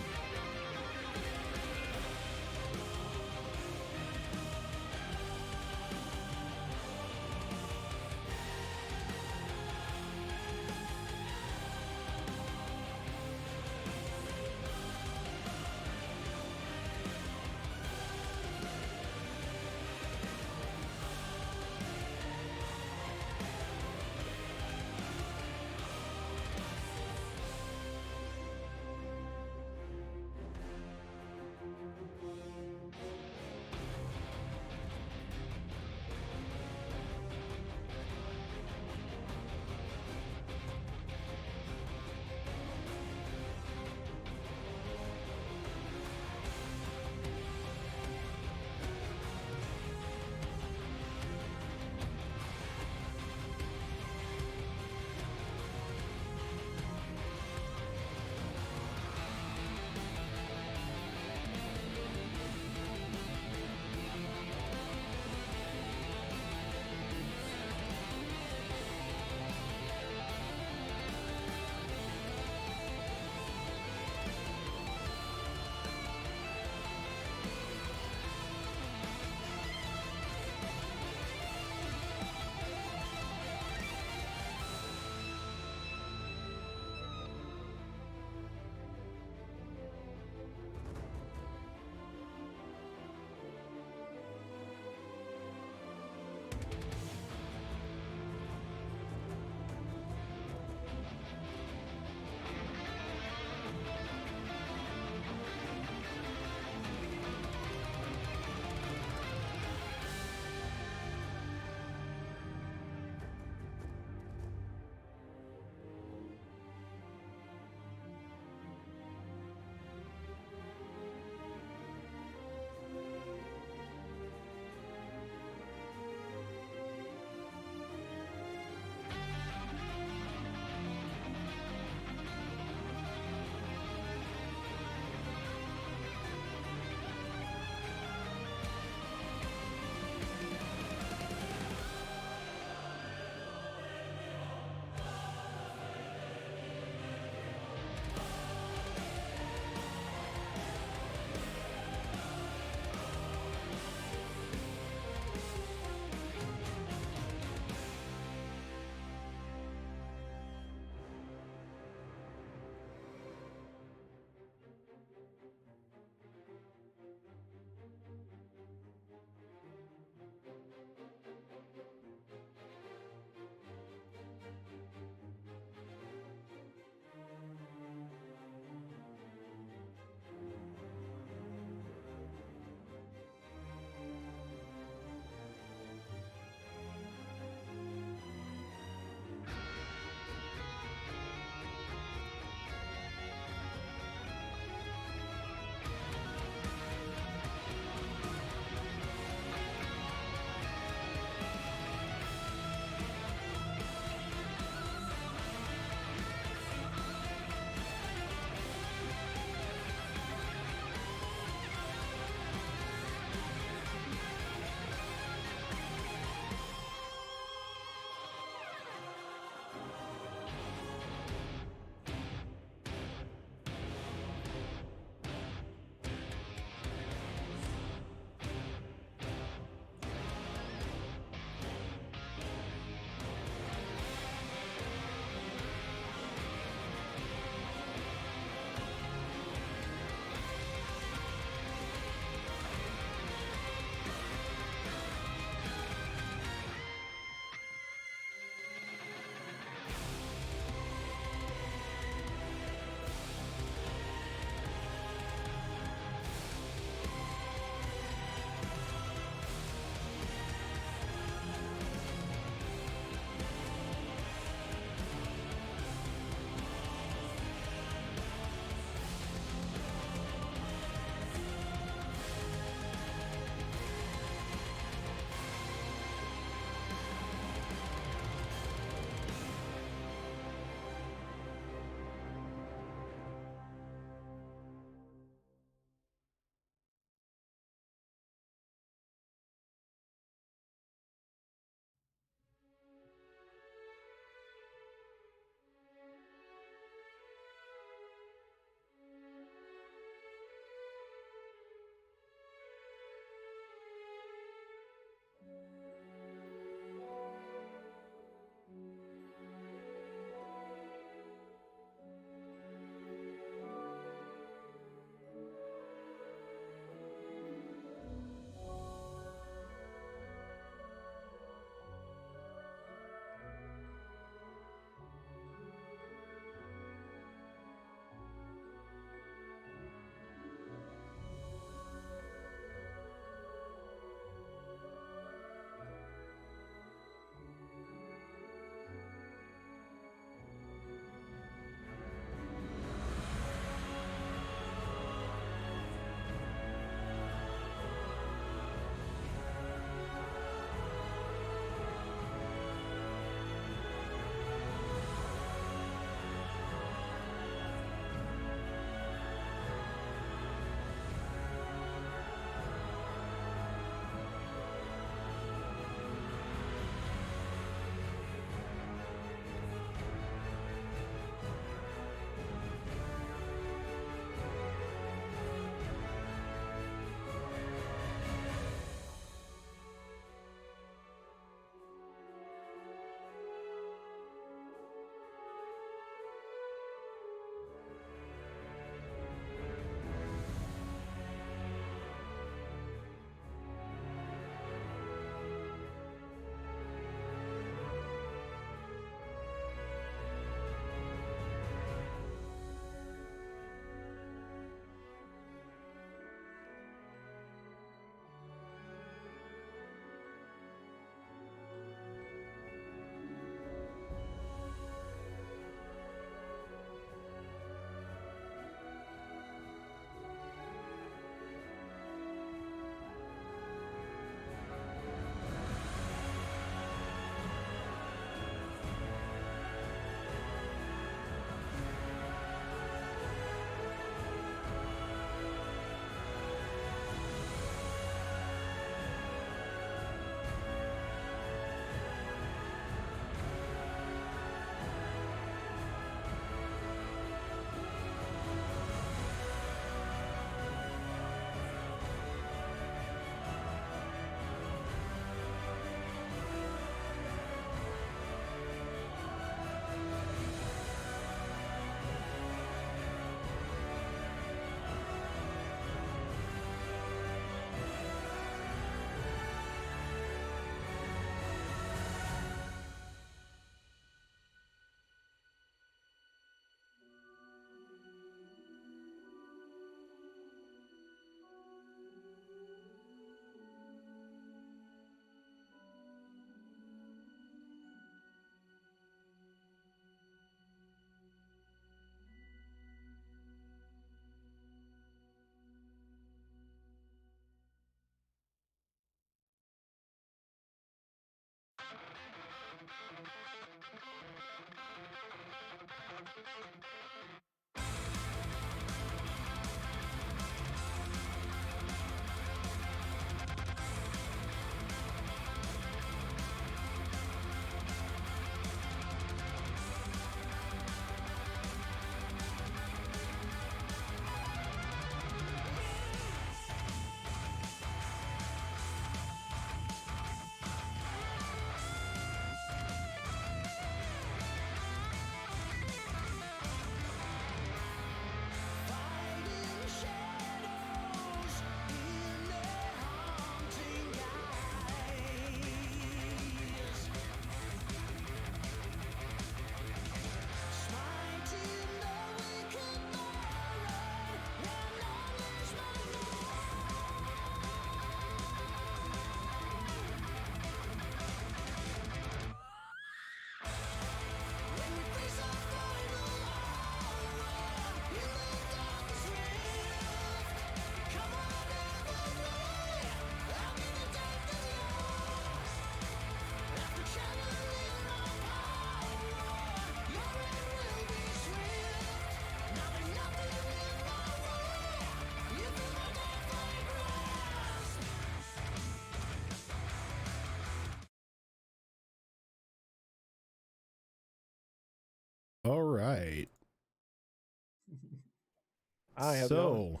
I have so,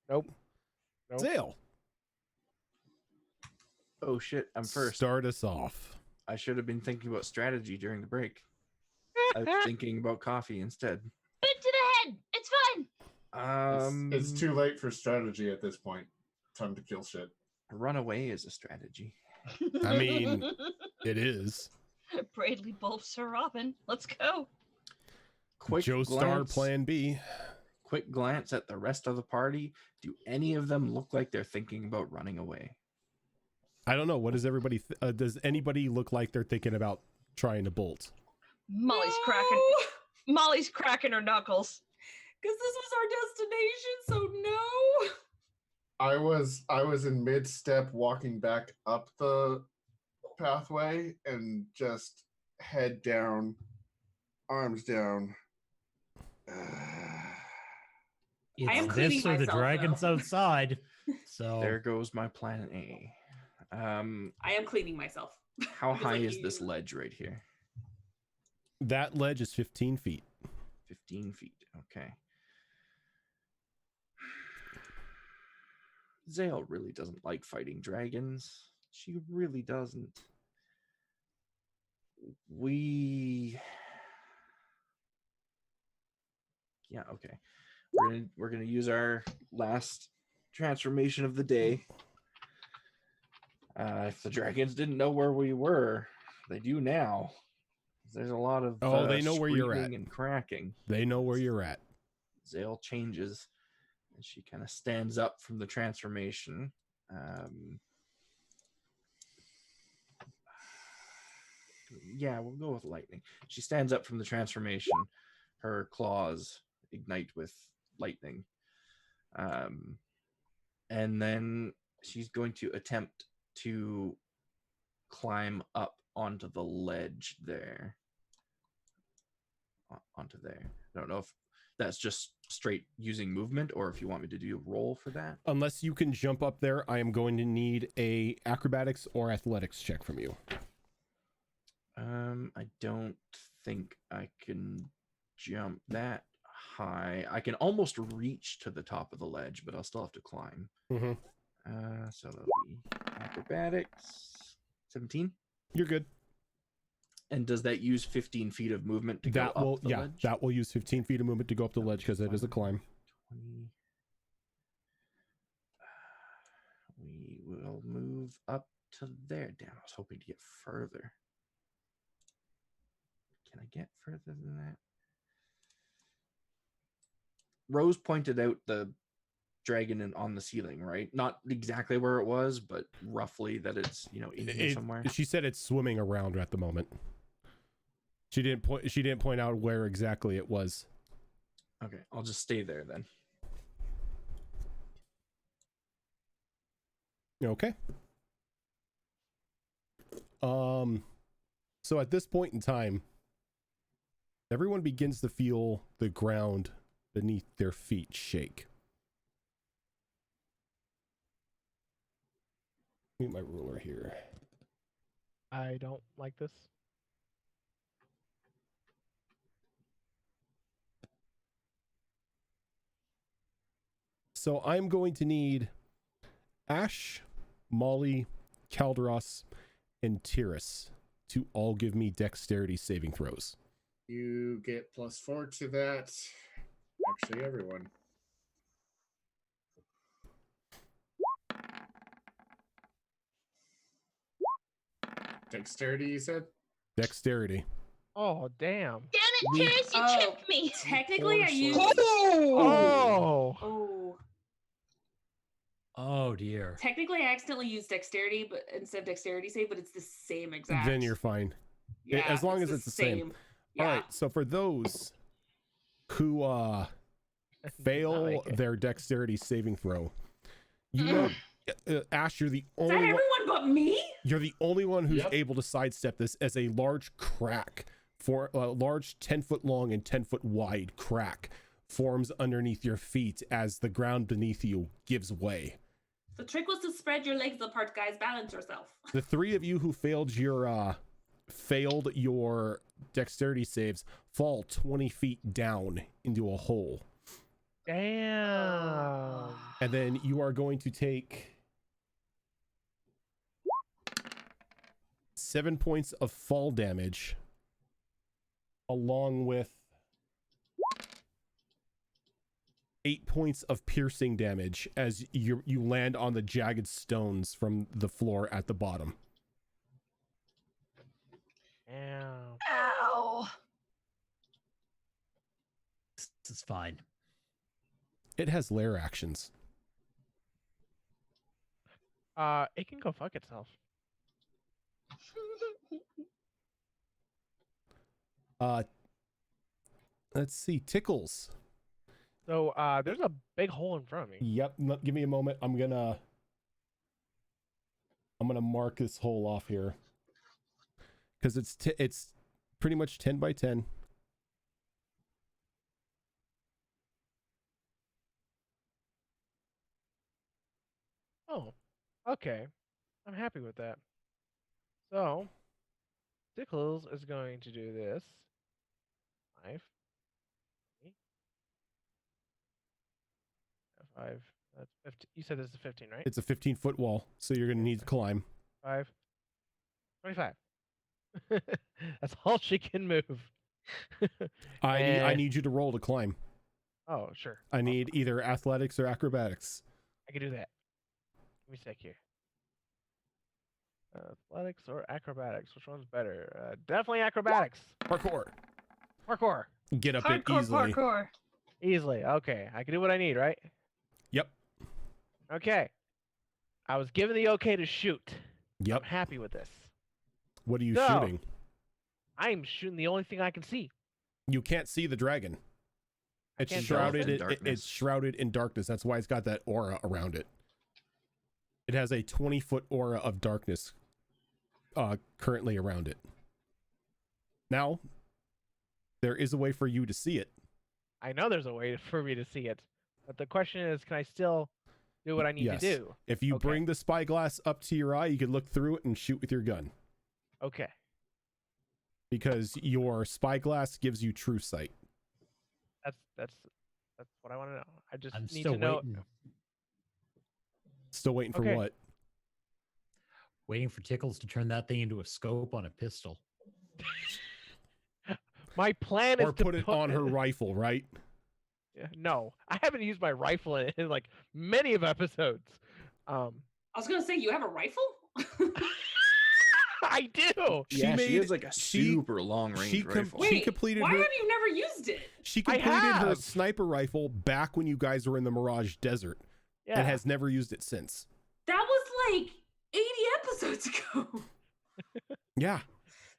Nope. Zale, Oh shit, I'm first. start us off. I should have been thinking about strategy during the break. I was thinking about coffee instead. Boot to the head. It's fine. It's too late for strategy at this point. Time to kill shit. Run away is a strategy. I mean, it is. Bradley bulbs Sir Robin. Let's go. Quick Joe Star glance, Plan B. quick glance at the rest of the party. Do any of them look like they're thinking about running away? I don't know. What does everybody? Does anybody look like they're thinking about trying to bolt? Molly's No! cracking. Molly's cracking her knuckles. Because this was our destination, so no. I was in mid step walking back up the pathway and just head down, arms down. It's I am this cleaning or the myself, dragons though. outside. So There goes my plan A. I am cleaning myself. How Because, high like, is this you- ledge right here? That ledge is 15 feet. 15 feet. Okay. Zale really doesn't like fighting dragons. She really doesn't. Yeah, okay. We're gonna use our last transformation of the day. If the dragons didn't know where we were, they do now. There's a lot of They know where you're at. screaming and cracking. They know where you're at. Zale changes, and she kind of stands up from the transformation. Yeah, we'll go with lightning. She stands up from the transformation. Her claws ignite with lightning. And then she's going to attempt to climb up onto the ledge there. Onto there. I don't know if that's just straight using movement or if you want me to do a roll for that. Unless you can jump up there, I am going to need a acrobatics or athletics check from you. I don't think I can jump that high. I can almost reach to the top of the ledge, but I'll still have to climb. Mm-hmm. So that'll be acrobatics. 17. You're good. And does that use 15 feet of movement to go That up will, the ledge? that will use 15 feet of movement to go up the ledge because it is a climb. 20. We will move up to there. Damn, I was hoping to get further. Can I get further than that? Rose pointed out the dragon on the ceiling, right? Not exactly where it was, but roughly that it's, in here somewhere. She said it's swimming around at the moment. She didn't point out where exactly it was. Okay, I'll just stay there then. Okay. So at this point in time, everyone begins to feel the ground beneath their feet shake. Need my ruler here. I don't like this. So I'm going to need Ash, Molly, Calderos, and Tyrus to all give me dexterity saving throws. You get +4 to that. Actually, everyone. Dexterity, you said? Dexterity. Oh, damn. Damn it, Tyrus, you tripped me. Technically, I used. Oh. Oh. oh dear. Technically, I accidentally used dexterity, but instead of dexterity save, but it's the same exact. Then you're fine. As long as it's the same. Yeah. All right. So for those who fail Not like it. their dexterity saving throw, you know, Ash, you're the Is that only one. everyone but me? You're the only one who's Yep. able to sidestep this as a large crack for a large 10-foot long and 10-foot wide crack forms underneath your feet as the ground beneath you gives way. The trick was to spread your legs apart, guys. Balance yourself. The three of you who failed your dexterity saves fall 20 feet down into a hole. Damn. And then you are going to take 7 points of fall damage, along with 8 points of piercing damage as you land on the jagged stones from the floor at the bottom. Damn. Ow. This is fine. It has lair actions. It can go fuck itself. Let's see, Tickles. So there's a big hole in front of me. Yep, give me a moment. I'm gonna mark this hole off here because it's pretty much 10 by 10. Oh, okay. I'm happy with that. So, Tickles is going to do this. 5. 5. That's 15. You said this is 15, right? It's a 15-foot wall, so you're gonna need to climb. 5. 25. That's all she can move. I need you to roll to climb. Oh, sure. I need either athletics or acrobatics. I can do that. Give me a sec here. Athletics or acrobatics? Which one's better? Definitely acrobatics. Parkour. Parkour. Get up it Hardcore easily. parkour. Easily. Okay. I can do what I need, right? Yep. Okay. I was given the okay to shoot. Yep. I'm happy with this. What are you So, shooting? I'm shooting the only thing I can see. You can't see the dragon. It's can't shrouded tell. it's shrouded in darkness. That's why it's got that aura around it. It has a 20-foot aura of darkness currently around it. Now, there is a way for you to see it. I know there's a way for me to see it. But the question is, can I still do what I need Yes. to do? If you Okay. bring the spyglass up to your eye, you can look through it and shoot with your gun. Okay. Because your spyglass gives you true sight. That's what I want to know. I just I'm need still to know. waiting. Still waiting for Okay. what? Waiting for Tickles to turn that thing into a scope on a pistol. My plan Or is to put it on her rifle, right? No, I haven't used my rifle in like many of episodes. I was gonna say, you have a rifle? I do. Yeah, she made- has like a she- super long range she rifle. She completed why her have you never used it? she I completed her have. sniper rifle back when you guys were in the Mirage Desert Yeah. and has never used it since. That was like 80 episodes ago. Yeah.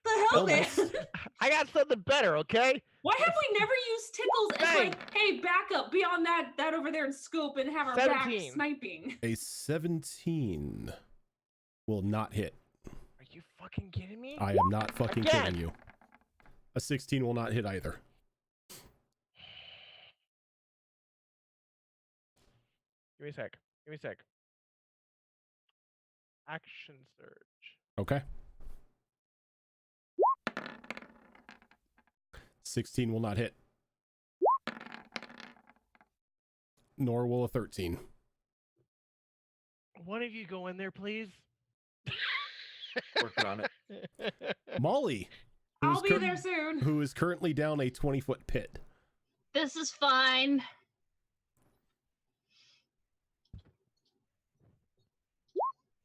The hell, man? Almost. I got something better. Okay. Why have we never used Tickles as Bang. like, hey, back up, be on that over there and scope and have our back 17. sniping? A 17 will not hit. Are you fucking kidding me? I am not fucking Again. kidding you. A 16 will not hit either. Give me a sec. Give me a sec. Action surge. Okay. 16 will not hit. Nor will a 13. One of you go in there, please. Working on it. Molly, I'll be there soon. who is currently down a 20-foot pit. This is fine.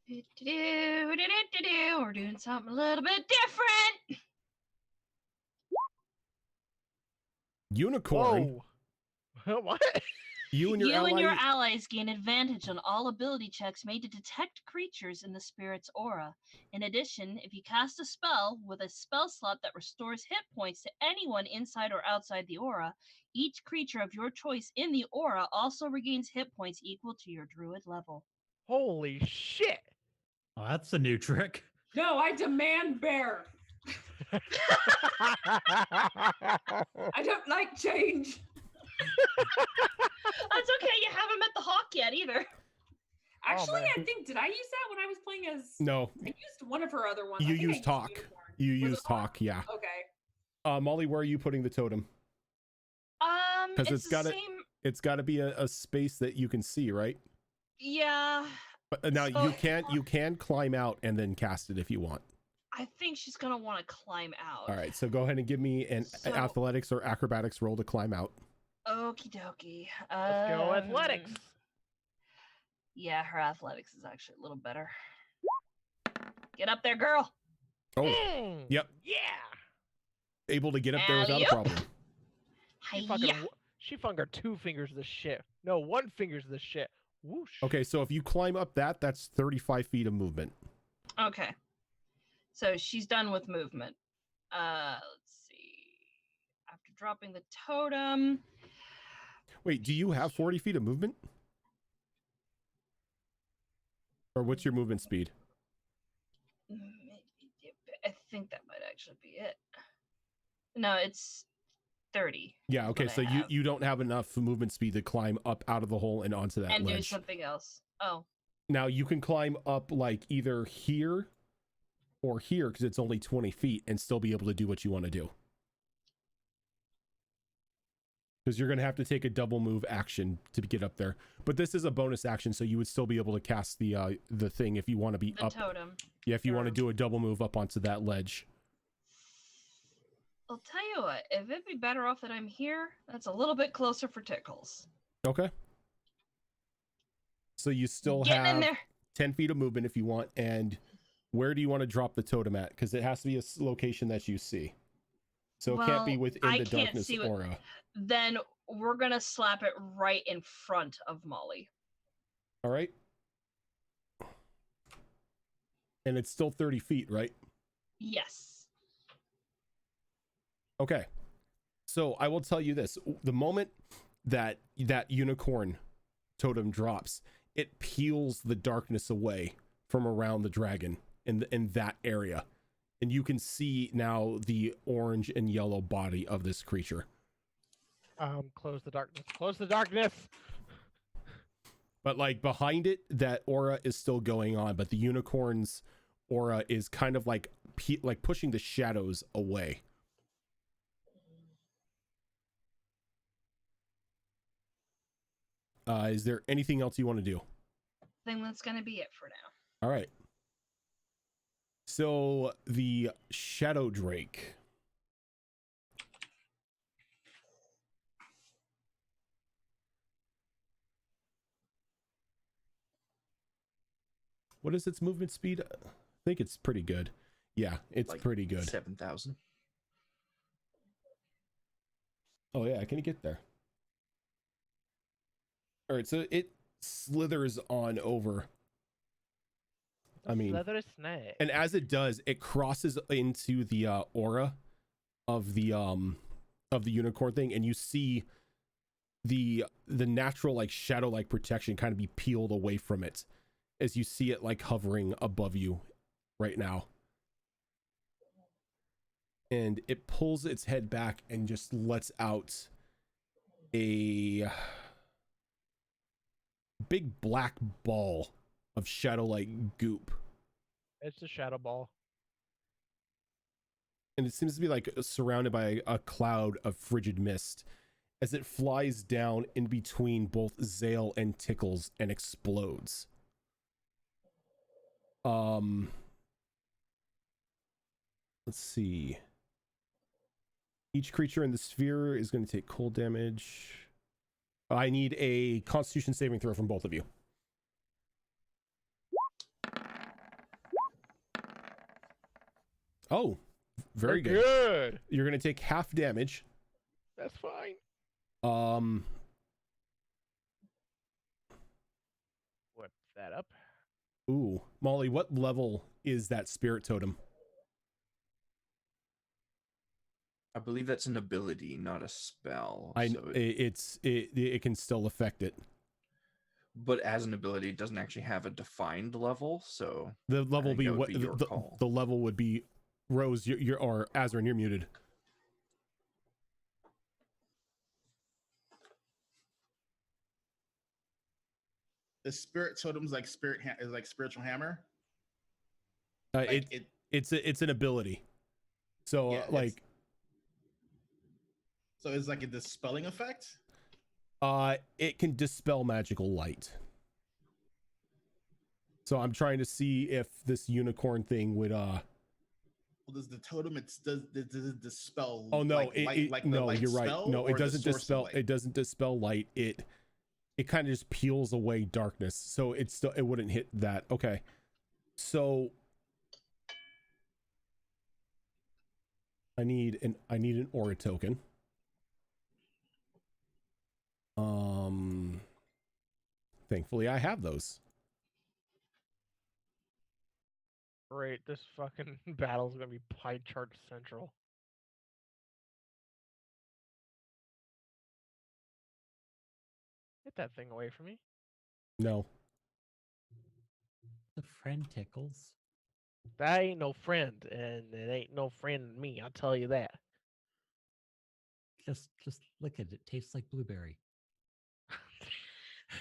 We're doing something a little bit different. Unicorn, Whoa. What? you and your ally, allies gain advantage on all ability checks made to detect creatures in the spirit's aura. In addition, if you cast a spell with a spell slot that restores hit points to anyone inside or outside the aura, each creature of your choice in the aura also regains hit points equal to your druid level. Holy shit. Oh, that's a new trick. No, I demand bear. I don't like change. That's okay. You haven't met the hawk yet either. Actually, man. I think, did I use that when I was playing as... no, I used one of her other ones. I you think I used Hawk. Unicorn. You Was it used Hawk, yeah. Okay. Molly, where are you putting the totem? It's It's got the it- same. It's got to be a space that you can see, right? Yeah. But now So- you can climb out and then cast it if you want. I think she's gonna want to climb out. All right, so go ahead and give me an So- athletics or acrobatics roll to climb out. Okie dokie. Let's go athletics. Yeah, her athletics is actually a little better. Get up there, girl. Oh, yep. Yeah. Able to get up there without a Alley-oop. problem. She funger 2 fingers the shit. No, 1 fingers the shit. Whoosh. Okay, so if you climb up that's 35 feet of movement. Okay. So she's done with movement. Let's see. After dropping the totem. Wait, do you have 40 feet of movement? Or what's your movement speed? I think that might actually be it. No, it's 30. Yeah, okay, so you don't have enough movement speed to climb up out of the hole and onto that and ledge. do something else. Oh. Now you can climb up like either here or here because it's only 20 feet and still be able to do what you want to do. Because you're going to have to take a double move action to get up there. But this is a bonus action, so you would still be able to cast the thing if you want to be The up. totem. Yeah, if you want to Sure. do a double move up onto that ledge. I'll tell you what, if it'd be better off that I'm here, that's a little bit closer for tickles. Okay. So you still Getting in have there. 10 feet of movement if you want. And where do you want to drop the totem at? Because it has to be a location that you see. So it can't be Well, within I the can't darkness see what- aura. Then we're gonna slap it right in front of Molly. All right. And it's still 30 feet, right? Yes. Okay. So I will tell you this. The moment that unicorn totem drops, it peels the darkness away from around the dragon in that area. And you can see now the orange and yellow body of this creature. Close the darkness. Close the darkness. But like behind it, that aura is still going on, but the unicorn's aura is kind of like pushing the shadows away. Is there anything else you want to do? I think that's gonna be it for now. All right. So the Shadow Drake. What is its movement speed? I think it's pretty good. Yeah, it's Like pretty good. 7,000. Oh yeah, can you get there? All right, so it slithers on over. I mean, Leather snake. and as it does, it crosses into the aura of the unicorn thing, and you see the natural like shadow like protection kind of be peeled away from it as you see it like hovering above you right now. And it pulls its head back and just lets out a big black ball of shadow like goop. It's a shadow ball. And it seems to be like surrounded by a cloud of frigid mist as it flies down in between both Zale and Tickles and explodes. Let's see. Each creature in the sphere is going to take cold damage. I need a Constitution saving throw from both of you. Oh, very good. You're going to take half damage. That's fine. Whip that up. Ooh, Molly, what level is that spirit totem? I believe that's an ability, not a spell. It can still affect it. But as an ability, it doesn't actually have a defined level, so The level think be that would what be your call. the level would be. Rose, you're or Azrin, you're muted. The spirit totem's like is like spiritual hammer. It's an ability. So Yeah, like so it's like a dispelling effect. It can dispel magical light. So I'm trying to see if this unicorn thing would Well, does the totem does it dispel? Oh no, no, you're right. No, it doesn't dispel. Light? It doesn't dispel light. It kind of just peels away darkness. So it wouldn't hit that. Okay. So I need an aura token. Thankfully I have those. Great, this fucking battle's gonna be pie chart central. Get that thing away from me. No. The friend tickles. That ain't no friend, and it ain't no friend in me, I'll tell you that. Just look at it. Tastes like blueberry.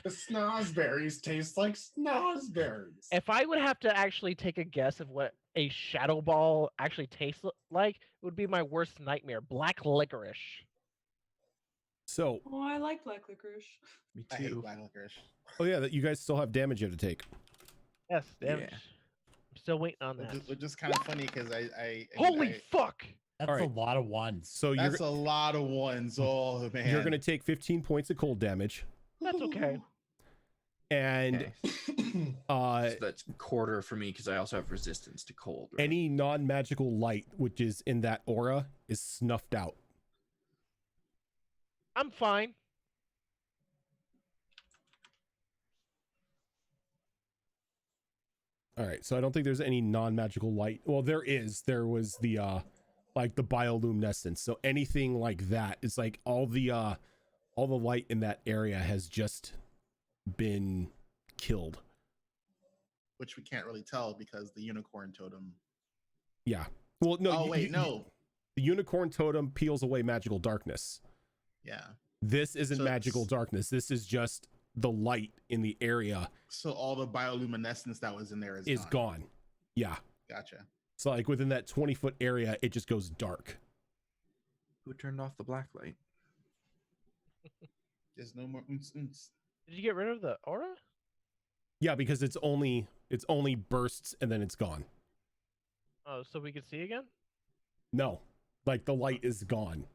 The snozberries taste like snozberries. If I would have to actually take a guess of what a shadow ball actually tastes like, it would be my worst nightmare. Black licorice. So. Oh, I like black licorice. Me too. I hate black licorice. Oh yeah, that you guys still have damage you have to take. Yes, damage. Yeah. I'm still waiting on that. Which is kind of funny because Holy fuck! That's All right. a lot of ones. So that's a lot of ones. Oh man. You're gonna take 15 points of cold damage. That's okay. And so that's quarter for me because I also have resistance to cold. Right? any non-magical light which is in that aura is snuffed out. I'm fine. All right, so I don't think there's any non-magical light. Well, there was the like the bioluminescence. So anything like that, it's like all the light in that area has just been killed. Which we can't really tell because the unicorn totem. Yeah. Well, no. Oh wait, no. The unicorn totem peels away magical darkness. Yeah. This isn't magical darkness. This is just the light in the area. So all the bioluminescence that was in there is gone. Yeah. Gotcha. So like within that 20-foot area, it just goes dark. Who turned off the black light? There's no more. Did you get rid of the aura? Yeah, because it's only bursts and then it's gone. Oh, so we could see again? No, like the light is gone.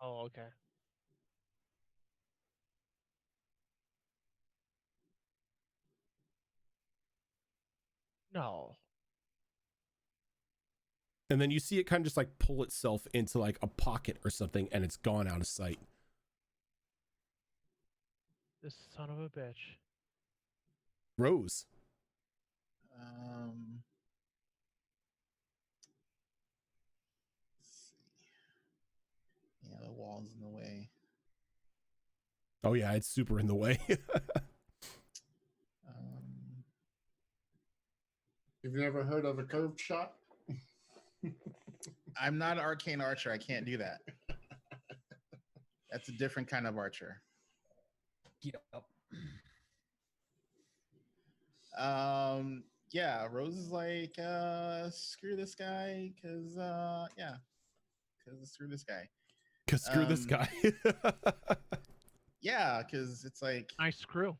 Oh, okay. No. And then you see it kind of just like pull itself into like a pocket or something, and it's gone out of sight. This son of a bitch. Rose. Let's see. Yeah, the wall's in the way. Oh yeah, it's super in the way. You've never heard of a curved shot? I'm not an arcane archer. I can't do that. That's a different kind of archer. Yep. Yeah, Rose is like, screw this guy, cause screw this guy. Cause screw this guy. Yeah, cause it's like I screw.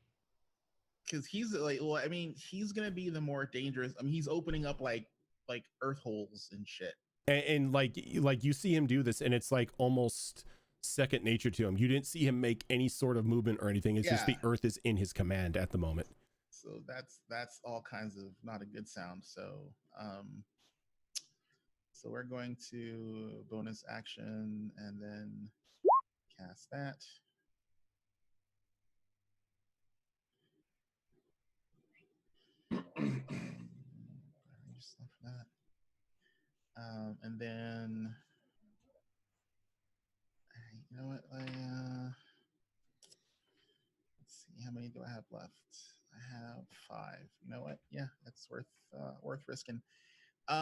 Cause he's like, well, I mean, he's gonna be the more dangerous. I mean, he's opening up like earth holes and shit. And like you see him do this, and it's like almost second nature to him. You didn't see him make any sort of movement or anything. It's just the earth is in his command at the moment. So that's all kinds of not a good sound. So so we're going to bonus action and then cast that. And then you know what? Let's see, how many do I have left? I have 5. You know what? Yeah, that's worth risking. So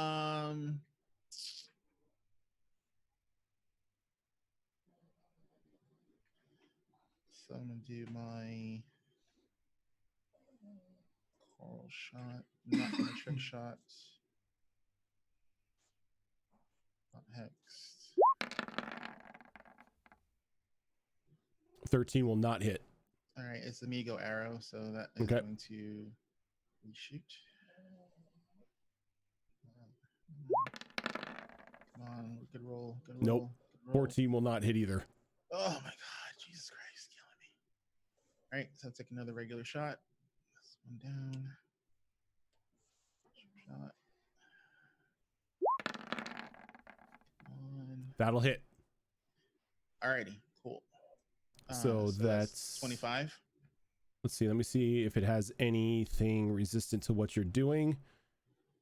I'm gonna do my coral shot, not my trick shot. Not hexed. 13 will not hit. All right, it's Amigo arrow, so that is Okay. going to reshoot. Come on, good roll. Good roll. Nope. Good roll. 14 will not hit either. Oh my god, Jesus Christ, killing me. All right, so I'll take another regular shot. This one down. Shot. One. That'll hit. Alrighty, cool. So that's 25. Let's see. Let me see if it has anything resistant to what you're doing.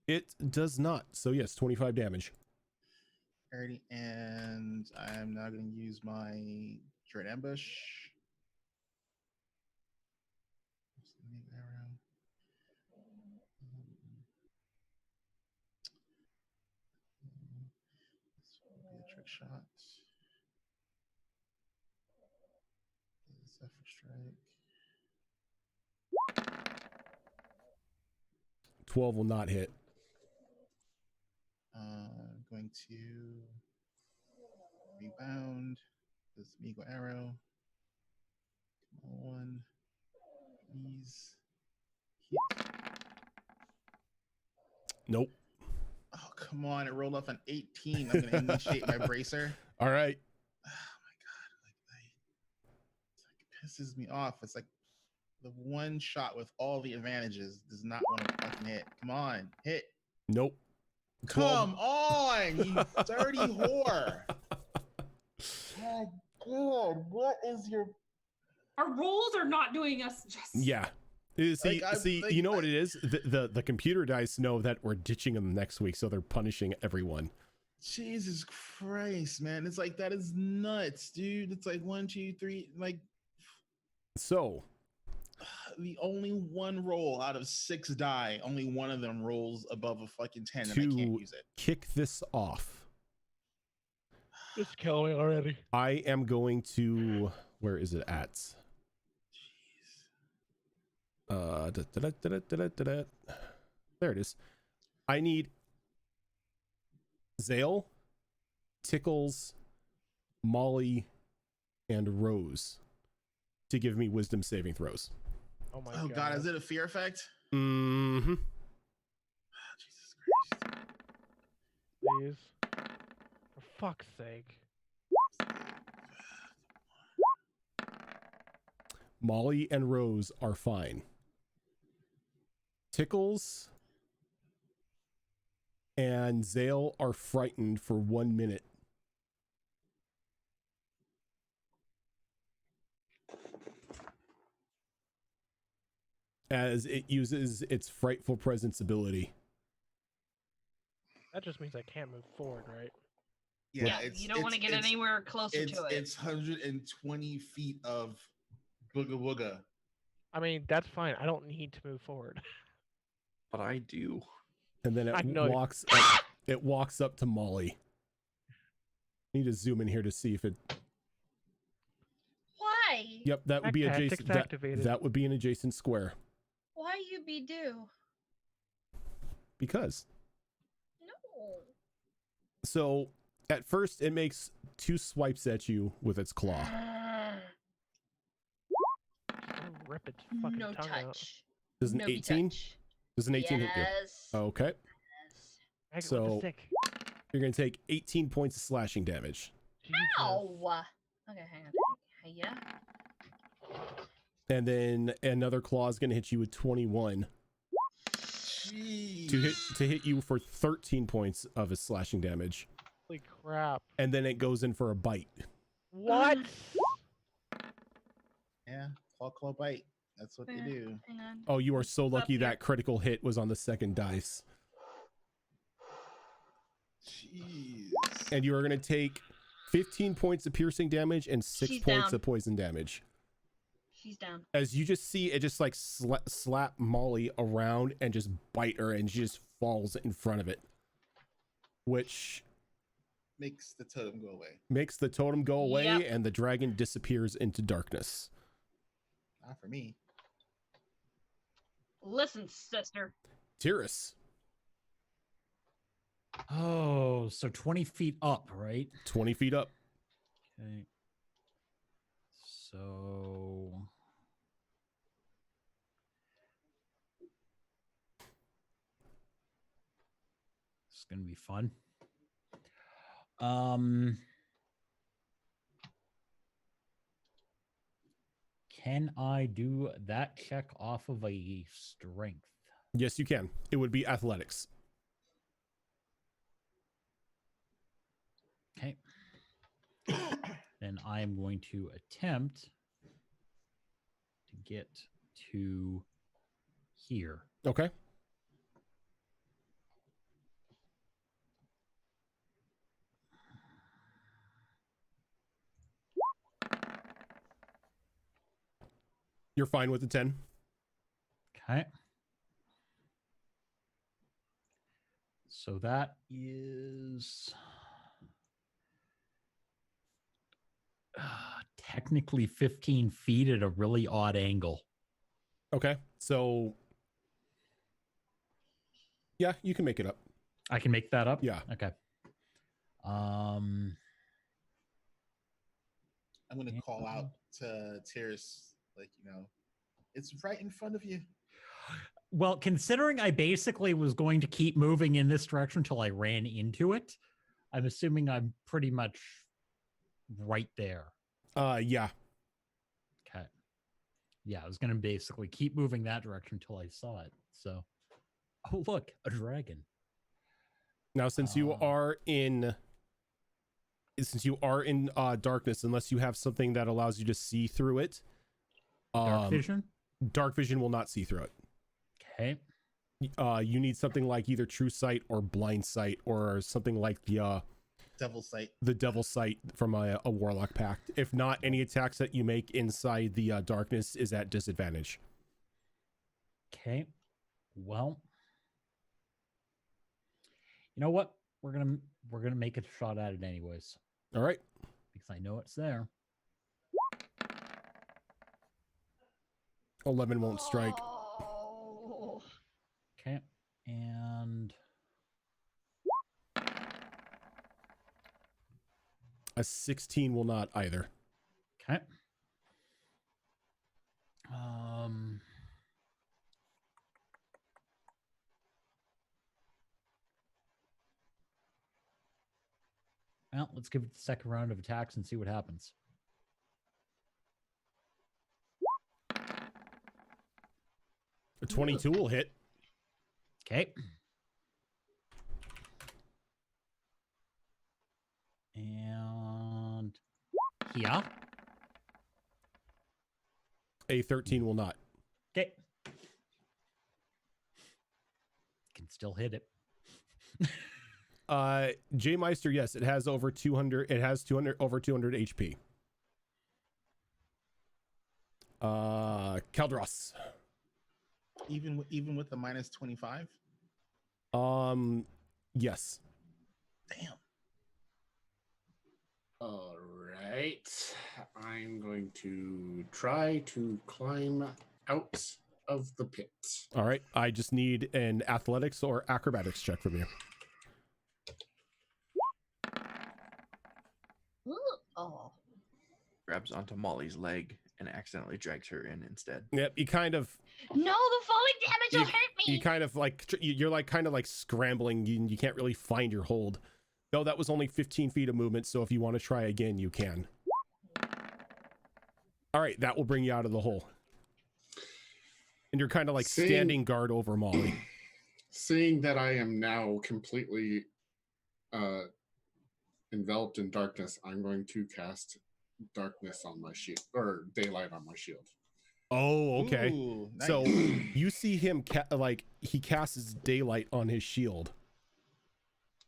It does not. So yes, 25 damage. Alrighty, and I'm now going to use my Dread Ambush. Arrow. This will be a trick shot. Zephyr Strike. 12 will not hit. Going to rebound this Amigo arrow. Come on, please. Hit. Nope. Oh, come on. It rolled off an 18. I'm going to initiate my bracer. All right. Oh, my God. It's like, it pisses me off. It's like the one shot with all the advantages does not want to fucking hit. Come on. Hit. Nope. 12. Come on, you dirty whore. Oh, God. What is your... Our rolls are not doing us justice. Yeah. See, you know what it is? The computer dice know that we're ditching them next week, so they're punishing everyone. Jesus Christ, man. It's like, that is nuts, dude. It's like 1, 2, 3, like... So... The only one roll out of 6 die, only one of them rolls above a fucking 10, and I can't use it. Kick this off. Just kill me already. I am going to... Where is it at? Jeez. There it is. I need Zale, Tickles, Molly, and Rose to give me wisdom saving throws. Oh my God, is it a fear effect? Mm-hmm. Oh, Jesus Christ. Please. For fuck's sake. Molly and Rose are fine. Tickles and Zale are frightened for 1 minute. As it uses its frightful presence ability. That just means I can't move forward, right? Yeah, you don't want to get anywhere closer to it. It's 120 feet of booga wooga. I mean, that's fine. I don't need to move forward. But I do. And then it walks up to Molly. I need to zoom in here to see if it... Why? Yep, that would be adjacent. That would be an adjacent square. Why you be do? Because. No. So at first it makes 2 swipes at you with its claw. Rip its fucking No tongue touch. out. Does an 18? Does an 18 hit you? Okay. Yes. So you're gonna take 18 points of slashing damage. Ow! Okay, hang on. Yeah. And then another claw is gonna hit you with 21. Jeez. To hit you for 13 points of a slashing damage. Holy crap. And then it goes in for a bite. What? Yeah, claw bite. That's what they do. Hang on. Oh, you are so lucky that critical hit was on the second dice. Jeez. And you are going to take 15 points of piercing damage and 6 She's points down. of poison damage. She's down. As you just see it just like slap Molly around and just bite her, and she just falls in front of it. Which makes the totem go away. Makes the totem go away, Yep. and the dragon disappears into darkness. Not for me. Listen, sister. Tyrus. Oh, so 20 feet up, right? 20 feet up. Okay. So it's gonna be fun. Can I do that check off of a strength? Yes, you can. It would be athletics. Okay. Then I'm going to attempt to get to here. Okay. You're fine with the 10? Okay. So that is technically 15 feet at a really odd angle. Okay. So, yeah, you can make it up. I can make that up? Yeah. Okay. I'm going to call out to Tears, like, it's right in front of you. Well, considering I basically was going to keep moving in this direction until I ran into it, I'm assuming I'm pretty much right there. Yeah. Okay. Yeah, I was going to basically keep moving that direction until I saw it. So, oh, look, a dragon. Now, since you are in darkness, unless you have something that allows you to see through it, Dark vision? Dark vision will not see through it. Okay. You need something like either true sight or blind sight, or something like the devil sight. The devil sight from a warlock pact. If not, any attacks that you make inside the darkness is at disadvantage. Okay. Well, you know what? We're gonna make a shot at it anyways. All right. Because I know it's there. 11 won't strike. Oh. Okay. And a 16 will not either. Okay. Well, let's give it the second round of attacks and see what happens. A 22 will hit. Okay. And yeah. A 13 will not. Okay. Can still hit it. J Meister, yes, it has over 200. It has over 200 HP. Kaldros. Even with the minus 25? Yes. Damn. All right. I'm going to try to climb out of the pit. All right. I just need an athletics or acrobatics check from you. Oh. Grabs onto Molly's leg and accidentally drags her in instead. Yep. You kind of. No, the falling damage will hurt me. You kind of like you're like kind of like scrambling. You can't really find your hold. No, that was only 15 feet of movement. So if you want to try again, you can. All right, that will bring you out of the hole. And you're kind of like standing guard over Molly. Seeing that I am now completely enveloped in darkness, I'm going to cast darkness on my shield, or daylight on my shield. Oh, okay. Ooh, nice. So you see him he casts daylight on his shield.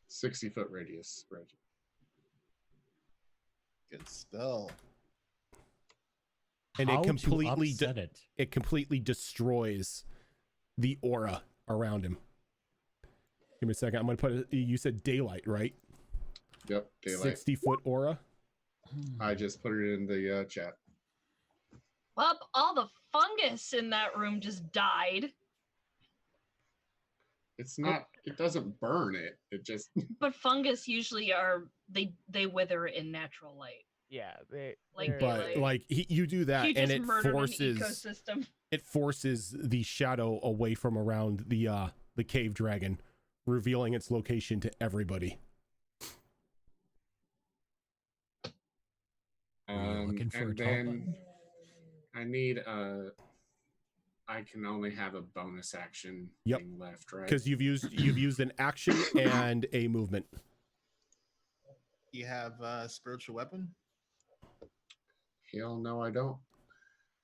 60-foot radius. Right. Good spell. And How it completely destroys the aura around him. Give me a second. I'm going to put you said daylight, right? Yep, daylight. 60-foot aura. I just put it in the chat. Well, all the fungus in that room just died. It's not. It doesn't burn it. It just. But fungus usually they wither in natural light. Yeah, Like But like you do that, You and just it murdered an forces ecosystem. the shadow away from around the cave dragon, revealing its location to everybody. Looking for a And top then button? I need I can only have a bonus action thing left, right? Because you've used an action and a movement. You have a spiritual weapon? Hell no, I don't.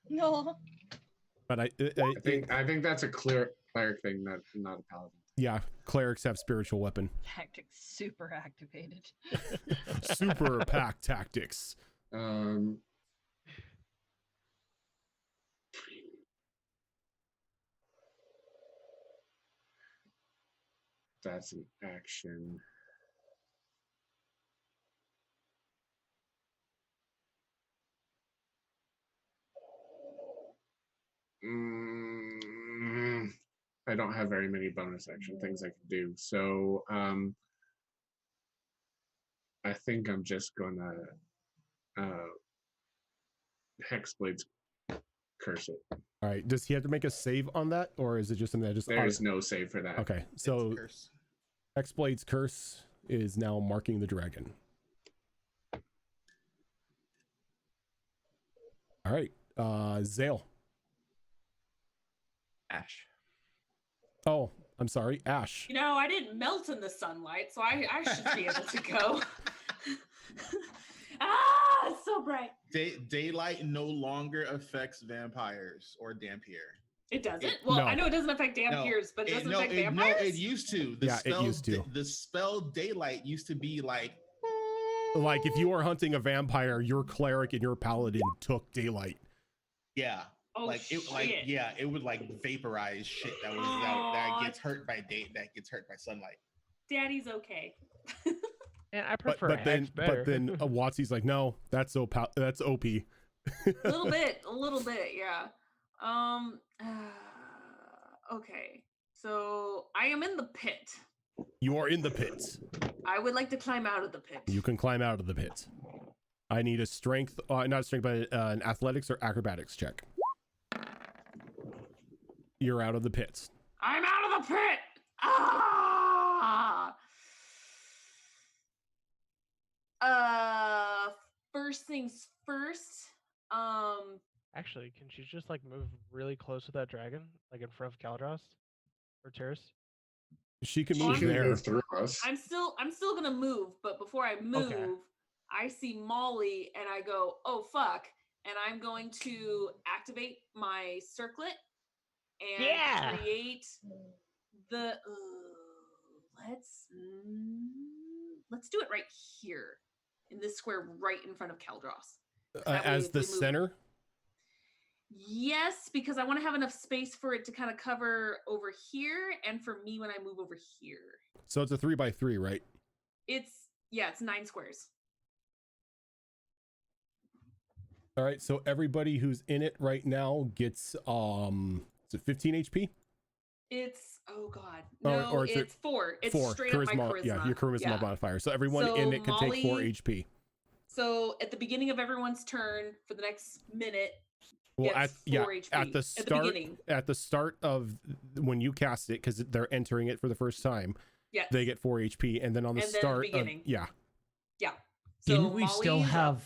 No. But I think that's a cleric thing, not a paladin. Yeah, clerics have spiritual weapon. Tactics super activated. Super pack tactics. That's an action. I don't have very many bonus action things I can do, so I think I'm just gonna Hexblade's curse it. All right. Does he have to make a save on that, or is it just something that just? There's no save for that. Okay, so Hexblade's curse is now marking the dragon. All right, Zale. Ash. Oh, I'm sorry, Ash. You know, I didn't melt in the sunlight, so I should be able to go. It's so bright. Daylight no longer affects vampires or Dampier. It doesn't? Well, no. I know it doesn't affect Dampiers, but it doesn't affect vampires? No, it used to. It used to. The spell Daylight used to be like if you were hunting a vampire, your cleric and your paladin took daylight. Yeah. Oh, it would like vaporize shit that was that gets hurt by that gets hurt by sunlight. Daddy's okay. And I prefer but then Watsy's like, no, that's OP. a little bit, yeah. Okay, so I am in the pit. You are in the pit. I would like to climb out of the pit. You can climb out of the pit. I need a strength, not a strength, but an athletics or acrobatics check. You're out of the pit. I'm out of the pit. First things first. Actually, can she just like move really close to that dragon, like in front of Caldros or Terrace? She can move there. Move through us. I'm still gonna move, but before I move, I see Molly and I go, oh fuck, and I'm going to activate my circlet and create the. Let's do it right here in this square, right in front of Caldros. As the center. Yes, because I want to have enough space for it to kind of cover over here, and for me when I move over here. So it's a 3x3, right? It's 9 squares. All right, so everybody who's in it right now gets is it 15 HP? It's it's 4. It's 4 straight charisma, up my charisma. Yeah, your charisma modifier. So everyone in it can take 4 HP. So at the beginning of everyone's turn for the next minute, well, gets 4 HP. At the start of when you cast it, because they're entering it for the first time, they get 4 HP, and then on the start, yeah. Didn't we still have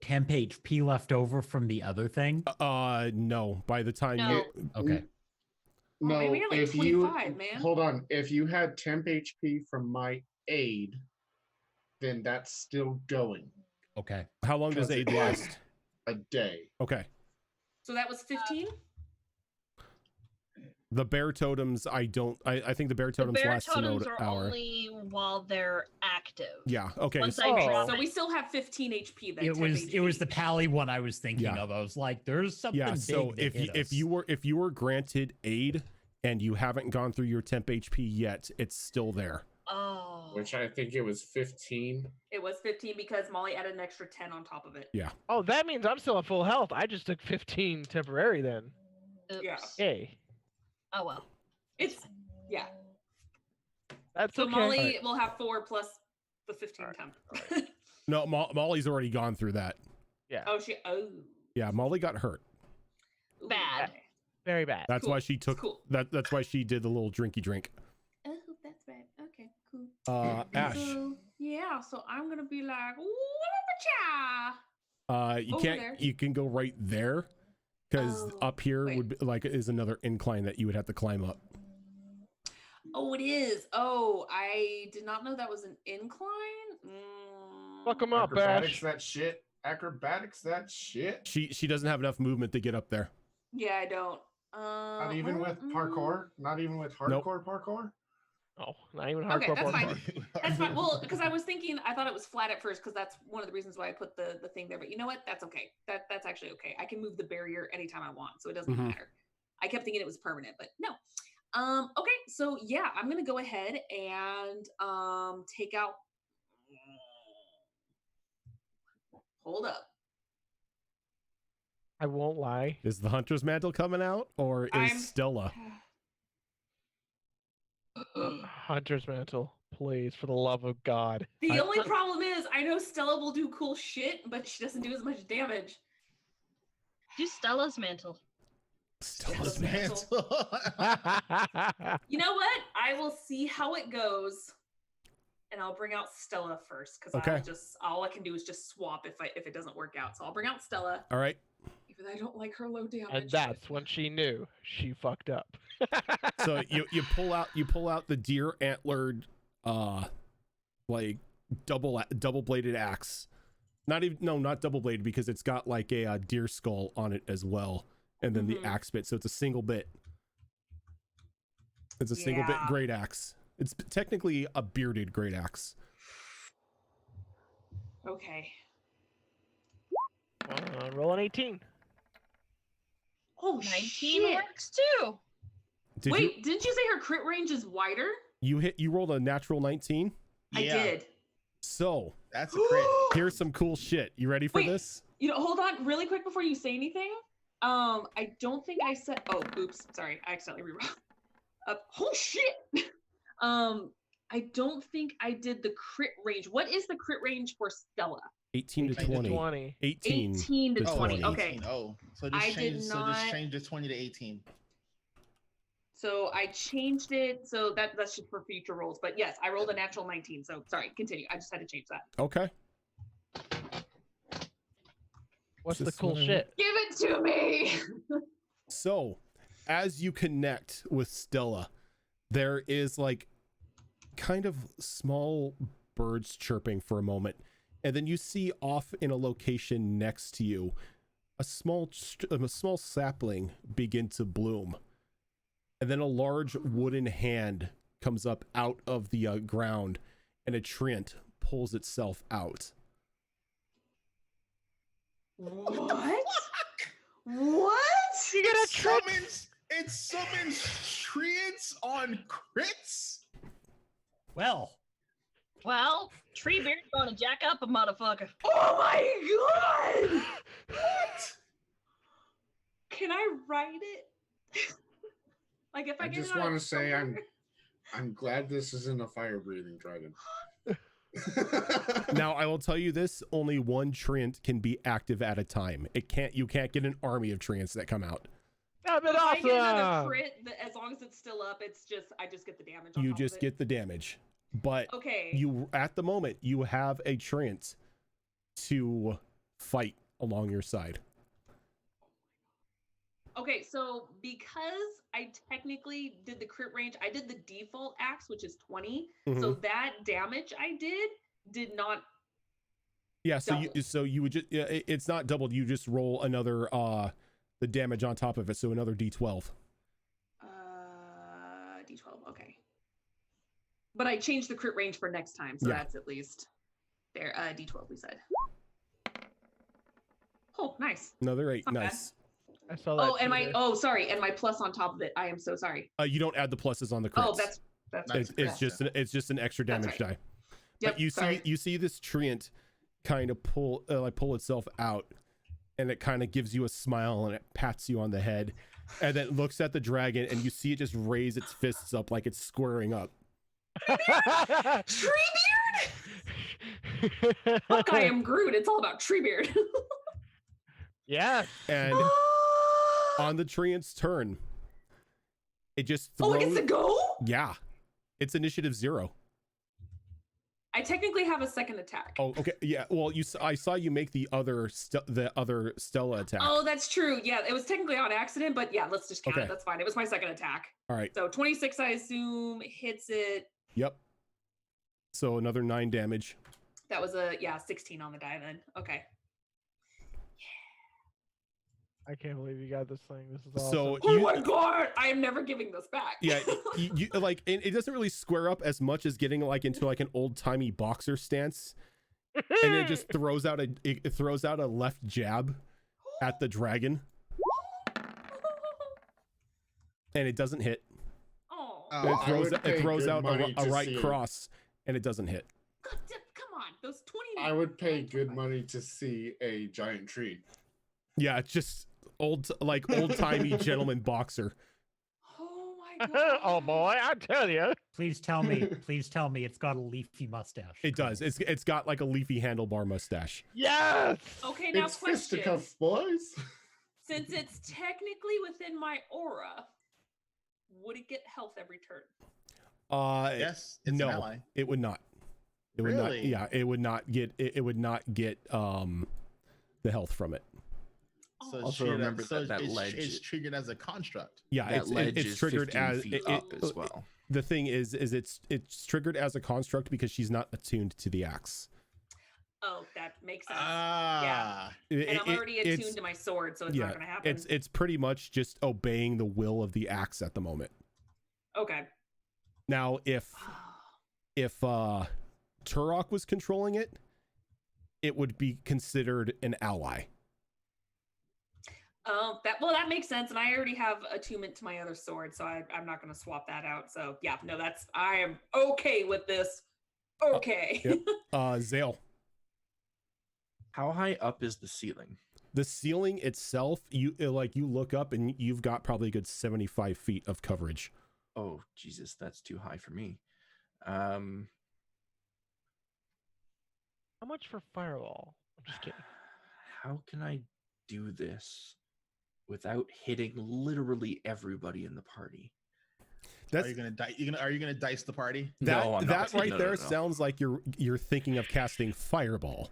temp HP left over from the other thing? No. By the time you okay. No, maybe you're like 25, man. Hold on. If you had temp HP from my aid, then that's still going. Okay. How long does aid last? A day. Okay. So that was 15? The bear totems, I think the bear totems last an hour. Only while they're active. Yeah. Okay. So we still have 15 HP. Then it was the Pally one I was thinking of. I was like, there's something. Yeah. So big if you were granted aid and you haven't gone through your temp HP yet, it's still there. Oh. Which I think it was 15. It was 15 because Molly added an extra 10 on top of it. Yeah. Oh, that means I'm still at full health. I just took 15 temporary then. Oops. Yeah. Hey. Oh well. It's That's so okay. Molly will have 4 plus the 15 temp. No, Molly's already gone through that. Yeah. Oh, Yeah, Molly got hurt. Ooh, Bad. okay. Very bad. That's Cool. why she took Cool. that's why she did the little drinky drink. Oh, that's right. Okay, cool. Ash. So, yeah, so I'm gonna be like, whoop-a-cha. You Over can't. there. You can go right there, because Oh, up here wait. would be, like is another incline that you would have to climb up. Oh, it is. Oh, I did not know that was an incline. Fuck him up, Acrobatics Ash. that shit. Acrobatics that shit. She doesn't have enough movement to get up there. Yeah, I don't. Not even well, with parkour. Not even with Nope. hardcore parkour. Oh, not even Okay, hardcore that's fine. parkour. That's fine. Well, because I was thinking, I thought it was flat at first, because that's one of the reasons why I put the thing there. But you know what? That's okay. That's actually okay. I can move the barrier anytime I want, so it doesn't Mhm. matter. I kept thinking it was permanent, but no. Okay, so yeah, I'm gonna go ahead and take out. Hold up. I won't lie. Is the Hunter's Mantle coming out, or is I'm- Stella? Hunter's Mantle, please, for the love of God. The only problem is, I know Stella will do cool shit, but she doesn't do as much damage. Do Stella's mantle. Stella's Stella's Mantle. mantle. You know what? I will see how it goes, and I'll bring out Stella first, because Okay. all I can do is just swap if it doesn't work out. So I'll bring out Stella, All right. even though I don't like her low damage. And that's when she knew she fucked up. So you pull out the deer antlered, like double bladed axe. Not double bladed, because it's got like a deer skull on it as well, and then the Mhm. axe bit. So it's a single bit. It's a single bit Yeah. great axe. It's technically a bearded great axe. Okay. Roll an 18. Oh, 19 shit. works too. Wait, didn't you say her crit range is wider? You rolled a natural 19. I did. So That's a crit. here's some cool shit. You ready for Wait. this? Hold on really quick before you say anything. I don't think I said. Oh, oops. Sorry, I accidentally rerolled. Oh shit. I don't think I did the crit range. What is the crit range for Stella? 18 to 20. 18 18 to to 20. 20. Okay. Oh, so I just did change. So not- just change the 20 to 18. So I changed it. So that's just for future rolls. But yes, I rolled a natural 19. So sorry, continue. I just had to change that. Okay. What's the Just cool what I shit? Give it to me. So, as you connect with Stella, there is like kind of small birds chirping for a moment, and then you see off in a location next to you a small sapling begin to bloom, and then a large wooden hand comes up out of the ground, and a treant pulls itself out. What? What? You get a trick. It summons treants on crits. Well, Treebeard's gonna jack up a motherfucker. Oh my god! What? Can I write it? Like if I I get just it on want to say somewhere? I'm glad this isn't a fire breathing dragon. Now, I will tell you this: only one treant can be active at a time. You can't get an army of treants that come out. That'd been If I get another awesome. crit, as long as it's still up, I just get the damage. You just get the damage. But Okay. you, at the moment, you have a treant to fight along your side. Okay, so because I technically did the crit range, I did the default axe, which is 20. So that damage I did not. Yeah, so double. you would just it's not doubled. You just roll another the damage on top of it, so another D12. D12. Okay. But I changed the crit range for next time, so Yeah. that's at least there. D12, we said. Oh, nice. Another 8. Not bad. Nice. I saw that. Oh, and too there. sorry, and my plus on top of it. I am so sorry. You don't add the pluses on the crits. Oh, that's it's just an extra That's damage right. die. Yep, But you see this treant kind of pull itself out, and it kind of gives you a smile and it pats you on the head, and then looks at the dragon, and you see it just raise its fists up like it's squaring up. Treebeard! Fuck, I am Groot. It's all about Treebeard. Yes. And on the Treant's turn, it just throws. Oh, it gets to go? Yeah, it's initiative 0. I technically have a second attack. Oh, okay. Yeah. Well, I saw you make the other Stella attack. Oh, that's true. Yeah, it was technically on accident, but yeah, let's just count Okay. it. That's fine. It was my second attack. All right. So 26, I assume, hits it. Yep. So another 9 damage. That was 16 on the die then. Okay. I can't believe you got this thing. This is awesome. So Oh my god! I am never giving this back. Yeah, you like it doesn't really square up as much as getting like into like an old timey boxer stance, and it just throws out a left jab at the dragon, and it doesn't hit. Oh. It throws out a right cross, and it doesn't hit. God, come on, those 20. I would pay good money to see a giant tree. Yeah, it's just old timey gentleman boxer. Oh my god. Oh boy, I tell you. Please tell me it's got a leafy mustache. It does. It's got like a leafy handlebar mustache. Yes. Okay, now It's question. fisticuffs, boys. Since it's technically within my aura, would it get health every turn? Yes, it's an no, ally. it would not. It would not. Yeah, it would not get. It would not get the health from it. So Also remember that ledge is triggered as a construct. Yeah, that ledge it's is triggered 15 as feet up as well. The thing is it's triggered as a construct because she's not attuned to the axe. Oh, that makes sense. Ah. And I'm already attuned to my sword, so it's not gonna happen. It's pretty much just obeying the will of the axe at the moment. Okay. Now, if Turok was controlling it, it would be considered an ally. That makes sense, and I already have attunement to my other sword, so I'm not going to swap that out. So yeah, no, I am okay with this. Okay. Yep. Zale. How high up is the ceiling? The ceiling itself, you look up and you've got probably a good 75 feet of coverage. Oh Jesus, that's too high for me. How much for firewall? I'm just kidding. How can I do this without hitting literally everybody in the party? Are you gonna dice the party? No, I'm not. That right No, there no. sounds like you're thinking of casting fireball.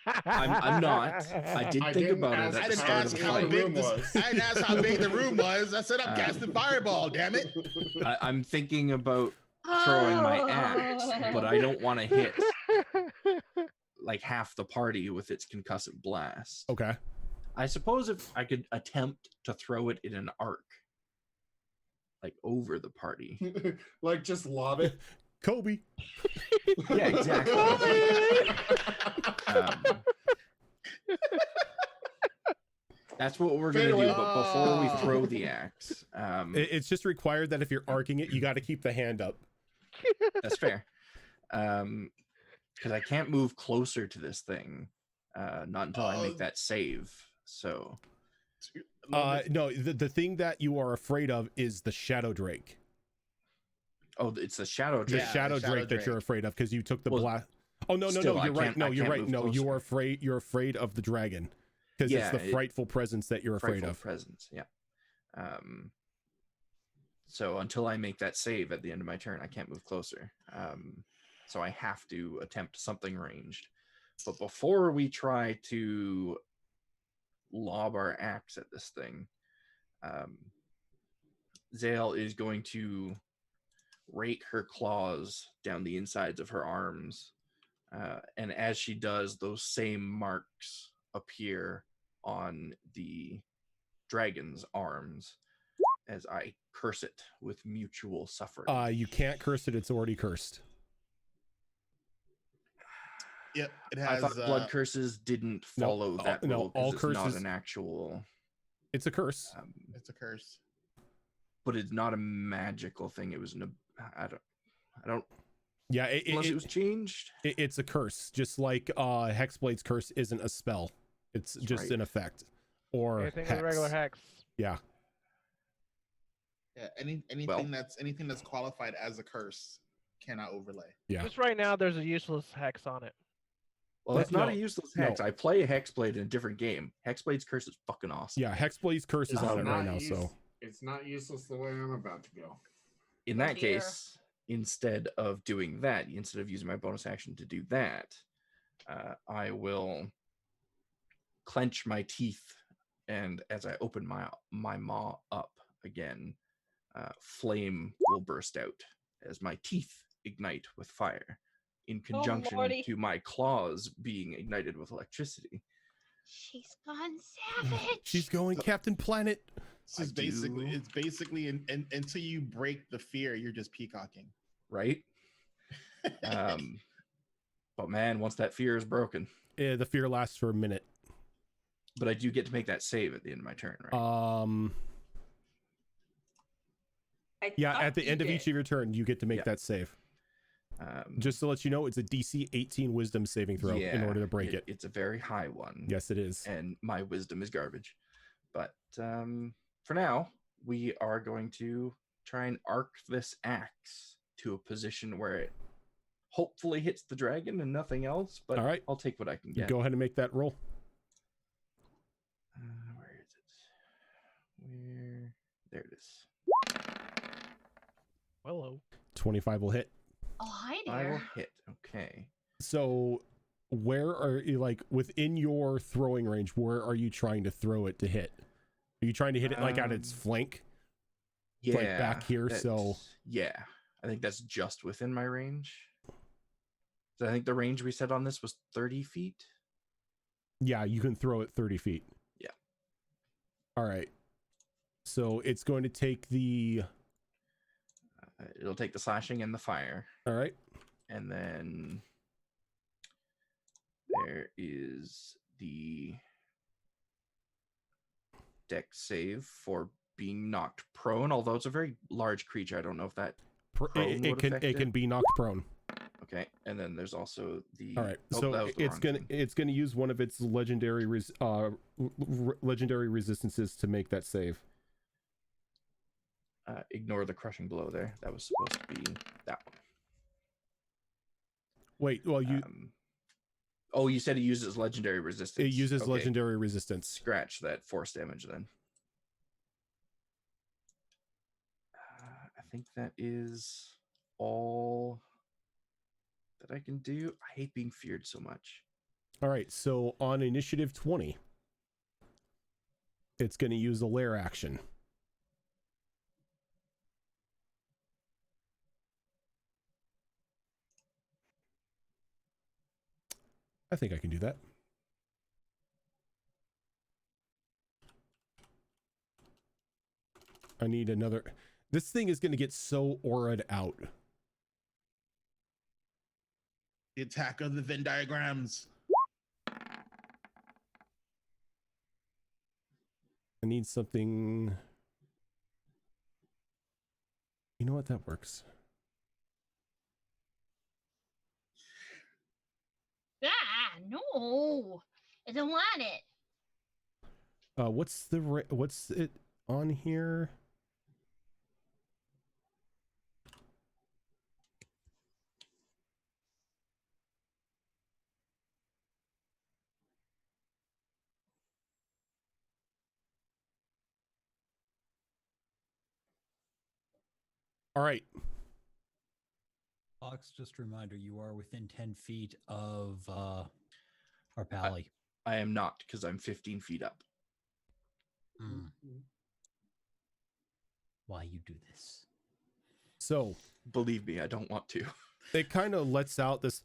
I'm not. I did think about it. I At the didn't start ask of the how fight. big I didn't ask how big the room was. I said I'm casting fireball. Damn it! I'm thinking about throwing my axe, but I don't want to hit like half the party with its concussive blast. Okay. I suppose if I could attempt to throw it in an arc, like over the party. Like just lob it. Kobe. Yeah, exactly. That's what we're gonna do. But before we throw the axe, It's just required that if you're arcing it, you got to keep the hand up. that's fair. Because I can't move closer to this thing, not until I make that save. So, No, the thing that you are afraid of is the Shadow Drake. oh, it's the shadow. The Drake. Shadow Drake that you're afraid of because you took the blast. Oh no, still, I you're right. can't- No, I you're can't right. move No, closer. you're afraid of the dragon because Yeah, it's the frightful presence that you're afraid Frightful of. presence. Yeah. So until I make that save at the end of my turn, I can't move closer. So I have to attempt something ranged. But before we try to lob our axe at this thing, Zale is going to rake her claws down the insides of her arms. And as she does, those same marks appear on the dragon's arms as I curse it with mutual suffering. You can't curse it. It's already cursed. Yep, it I has. thought blood curses didn't follow that rule. all It's not curses. an actual. It's a curse. It's a curse. But it's not a magical thing. It was an. I don't. Yeah, Unless it was changed. It's a curse, just like Hexblade's curse isn't a spell. It's just an effect. Or Anything hex. with regular hex. Yeah. Yeah, anything that's qualified as a curse cannot overlay. Yeah. Just right now, there's a useless hex on it. Well, it's not a useless hex. I play a Hexblade in a different game. Hexblade's curse is fucking awesome. Yeah, Hexblade's curse is on it right now, so it's not useless the way I'm about to go. In that case, instead of doing that, instead of using my bonus action to do that, I will clench my teeth, and as I open my maw up again, flame will burst out as my teeth ignite with fire, in conjunction to my claws being ignited with electricity. She's gone savage. She's going Captain Planet. It's basically until you break the fear, you're just peacocking, right? But man, once that fear is broken, the fear lasts for a minute. But I do get to make that save at the end of my turn, right? Yeah, at the end of each of your turn, you get to make that save. Just to let you know, it's a DC 18 Wisdom saving throw in order to break it. It's a very high one. Yes, it is. And my Wisdom is garbage. But for now, we are going to try and arc this axe to a position where it hopefully hits the dragon and nothing else. But all right, I'll take what I can get. Go ahead and make that roll. Where is it? There it is. Hello. 25 will hit. Oh, hi I will there. hit. Okay. So where are you, like, within your throwing range, where are you trying to throw it to hit? Are you trying to hit it like at its flank? Yeah. Like back here, yeah. I think that's just within my range. So I think the range we set on this was 30 feet. Yeah, you can throw it 30 feet. Yeah. All right. So it's going to take the... it'll take the slashing and the fire. All right. And then there is the dex save for being knocked prone, although it's a very large creature. I don't know if that it can be knocked prone. Okay, and then there's also the... All right, so it's gonna use one of its legendary legendary resistances to make that save. Ignore the crushing blow there. That was supposed to be that one. Wait, well, you... oh, you said it uses legendary resistance. It uses legendary resistance. Scratch that force damage then. I think that is all that I can do. I hate being feared so much. All right, so on initiative 20, it's going to use a lair action. I think I can do that. I need another... This thing is going to get so aura'd out. The attack of the Venn diagrams. I need something... You know what? That works. Ah, no. I don't want it. What's it on here? All right. Fox, just a reminder, you are within 10 feet of our pally. I am not, because I'm 15 feet up. Why you do this? So, believe me, I don't want to. It kind of lets out this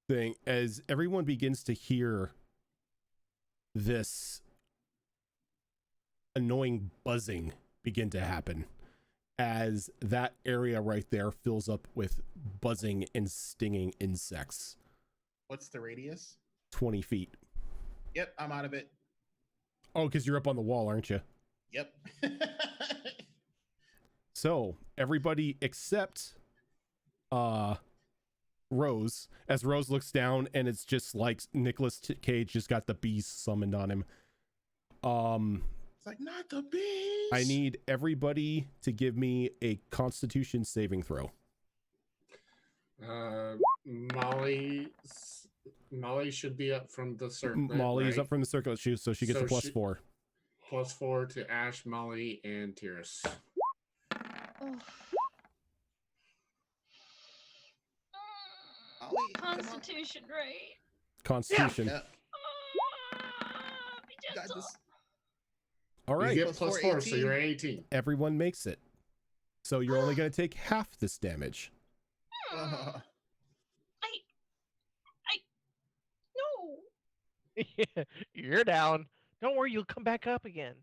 thing as everyone begins to hear this annoying buzzing begin to happen as that area right there fills up with buzzing and stinging insects. What's the radius? 20 feet. Yep, I'm out of it. Oh, because you're up on the wall, aren't you? Yep. So everybody except Rose, as Rose looks down and it's just like Nicolas Cage just got the bees summoned on him. It's like, not the bees. I need everybody to give me a Constitution saving throw. Molly Molly should be up from the circlet. Molly is right? up from the circlet, so she gets So a +4. +4 to Ash, Molly, and Tyrus. Oh. Molly, come on. Constitution, right? Constitution. Yeah, Be you got gentle. this. All You right. get Plus four, +4, so 18. you're at 18. Everyone makes it. So you're only going to take half this damage. Uh, No. You're down. Don't worry, you'll come back up again.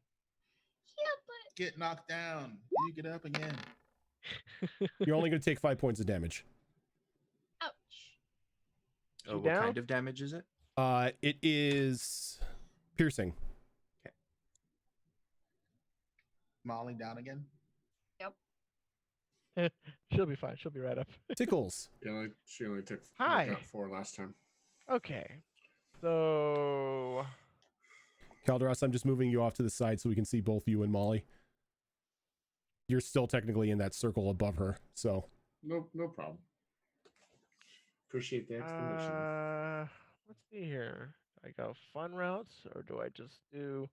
Yeah, but get knocked down. You get up again. You're only going to take 5 points of damage. ouch. Oh, You what down? kind of damage is it? It is piercing. Molly down again. She'll be fine. She'll be right up. Tickles. She only took Hi. got 4 last time. Okay. So Calderas, I'm just moving you off to the side so we can see both you and Molly. You're still technically in that circle above her, so. No problem. Appreciate the explanation. let's see here. Do I go fun routes or do I just do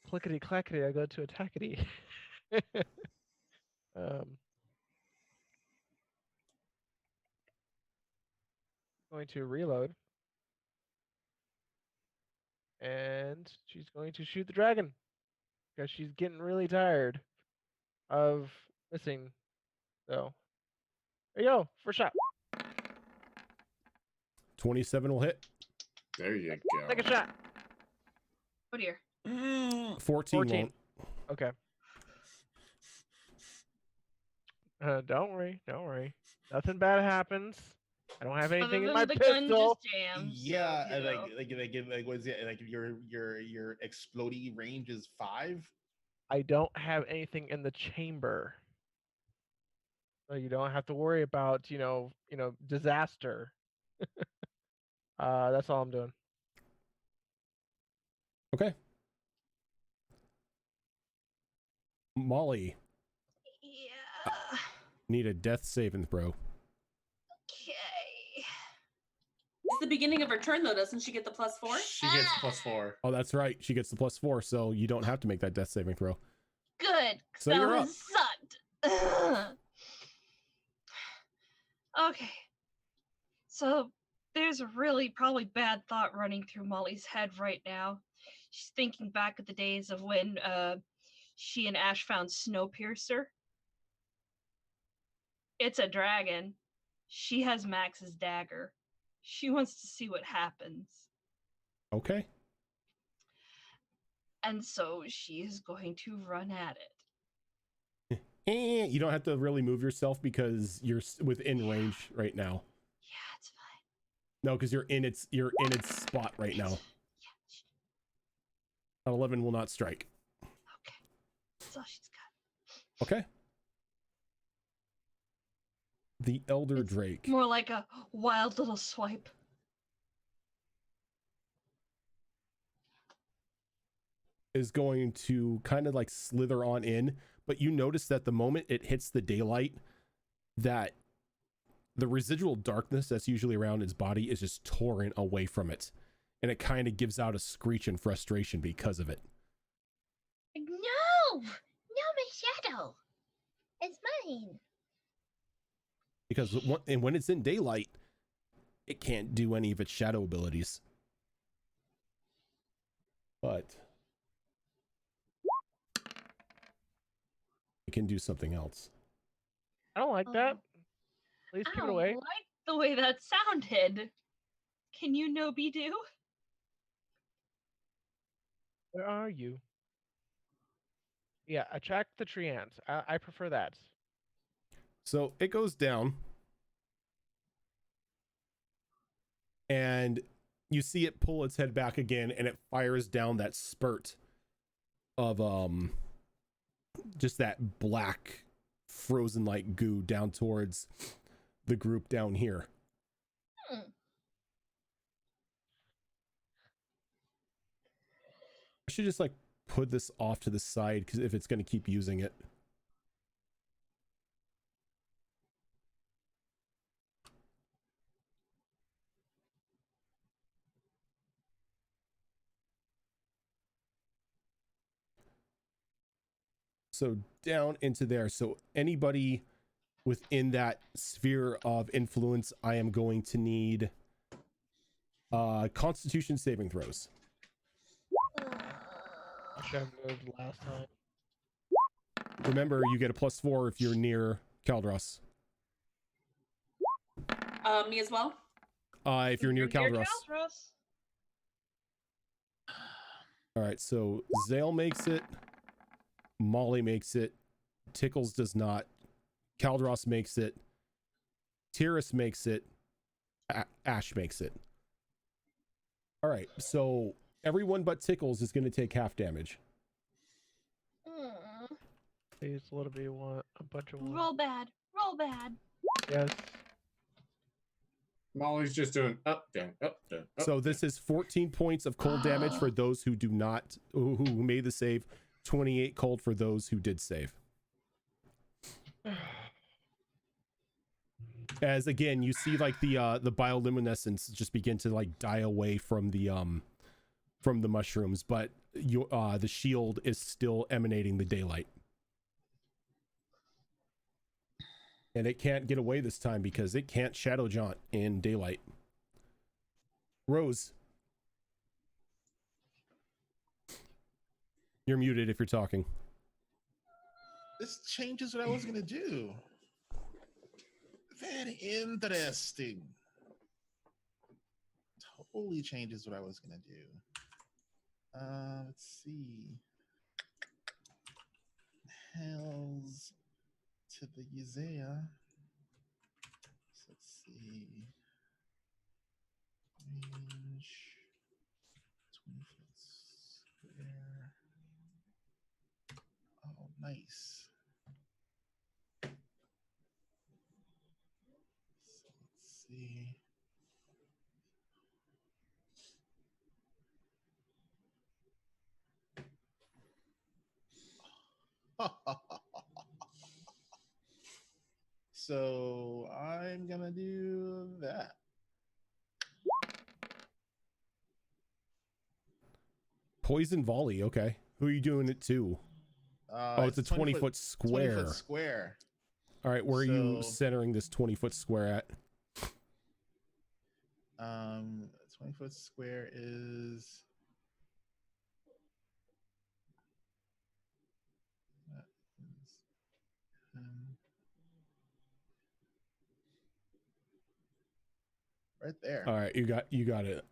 clickety clackety? I go to attackety. Going to reload. And she's going to shoot the dragon. Because she's getting really tired of missing. So there you go. First shot. 27 will hit. There you go. Second shot. Oh dear. 14 14. won't. Okay. Don't worry. Don't worry. Nothing bad happens. I don't have anything in my the gun pistol. just jams. Yeah, so, and you know. like what is it? Like your exploding range is 5. I don't have anything in the chamber. So you don't have to worry about, disaster. That's all I'm doing. Okay. Molly, Yeah. need a death saving throw. Okay. It's the beginning of her turn, though. Doesn't she get the +4? She gets +4. Oh, that's right. She gets the +4, so you don't have to make that death saving throw. Good. 'Cause So that you're one up. sucked. Okay. So there's a really probably bad thought running through Molly's head right now. She's thinking back at the days of when she and Ash found Snowpiercer. It's a dragon. She has Max's dagger. She wants to see what happens. Okay. And so she is going to run at it. You don't have to really move yourself because you're within range right now. Yeah, it's fine. No, because you're in its spot right now. Yeah. 11 will not strike. Okay. That's all she's got. Okay. The Elder It's Drake More like a wild little swipe. is going to kind of like slither on in, but you notice that the moment it hits the daylight, that the residual darkness that's usually around its body is just torn away from it, and it kind of gives out a screech in frustration because of it. No, my shadow. It's mine. Because when it's in daylight, it can't do any of its shadow abilities. But it can do something else. I don't like that. Please I keep it don't away. like the way that sounded. Can you no be do? Where are you? Yeah, attract the tree ants. I prefer that. So it goes down, and you see it pull its head back again, and it fires down that spurt of just that black frozen like goo down towards the group down here. Hmm. I should just like put this off to the side, because if it's going to keep using it. So down into there. So anybody within that sphere of influence, I am going to need Constitution saving throws. I should have moved last time. Remember, you get a +4 if you're near Caldros. Me as well. If you're near Caldros. Caldros. All right, so Zale makes it. Molly makes it. Tickles does not. Caldros makes it. Tyrus makes it. Ash makes it. All right, so everyone but Tickles is going to take half damage. Please, what do you want? A bunch of Roll bad. Roll bad. Yes. Molly's just doing up, down, up, down. Up, So this is 14 points of cold damage for those who do not, who made the save. 28 cold for those who did save. As again, you see like the bioluminescence just begin to like die away from the mushrooms, but you the shield is still emanating the daylight. And it can't get away this time because it can't shadow jaunt in daylight. Rose. You're muted if you're talking. This changes what I was gonna do. Very interesting. Totally changes what I was gonna do. Let's see. Hells to the Isaiah. So let's see. Range 20 foot square. Oh, nice. So let's see. So I'm gonna do that. Poison volley, okay. Who are you doing it to? It's a 20-foot square. 20-foot square. All right, where are you centering this 20-foot square at? 20-foot square is right there. All right, you got it.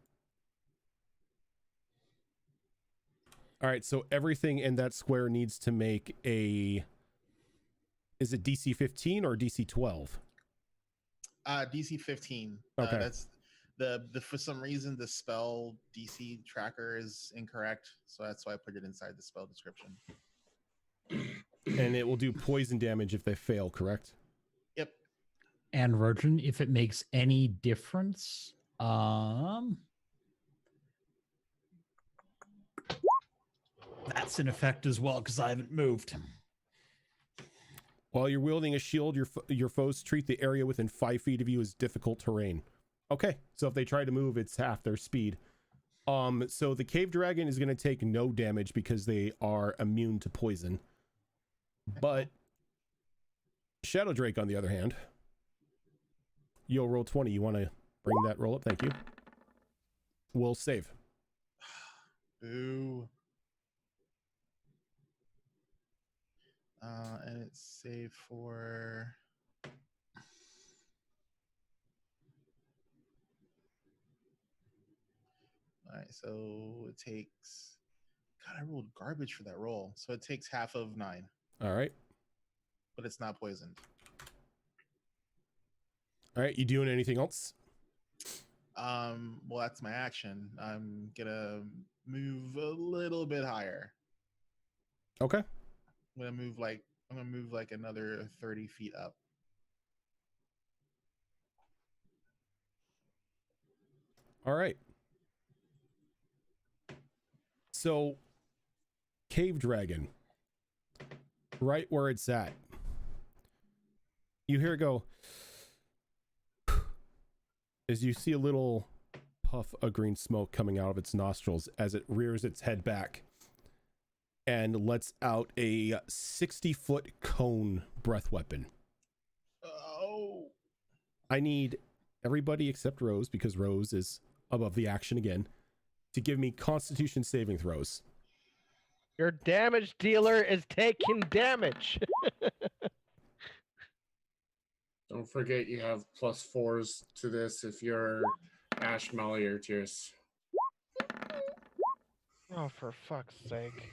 All right, so everything in that square needs to make a, is it DC 15 or DC 12? DC 15. Okay. That's the for some reason the spell DC tracker is incorrect, so that's why I put it inside the spell description. And it will do poison damage if they fail, correct? Yep. And Rogen, if it makes any difference, that's in effect as well because I haven't moved. While you're wielding a shield, your foes treat the area within 5 feet of you as difficult terrain. Okay, so if they try to move, it's half their speed. So the cave dragon is going to take no damage because they are immune to poison. But Shadow Drake, on the other hand, you'll roll 20. You want to bring that roll up? Thank you. We'll save. Boo. And it's save for all right, so it takes, God, I rolled garbage for that roll. So it takes half of 9. All right. But it's not poisoned. All right, you doing anything else? Well, that's my action. I'm gonna move a little bit higher. Okay. I'm gonna move like another 30 feet up. All right. So, cave dragon, right where it's at. You hear it go as you see a little puff of green smoke coming out of its nostrils as it rears its head back. and lets out a 60-foot cone breath weapon. Oh. I need everybody except Rose, because Rose is above the action again, to give me Constitution saving throws. Your damage dealer is taking damage. Don't forget you have +4s to this if you're Ash, Molly, or Tears. Oh, for fuck's sake.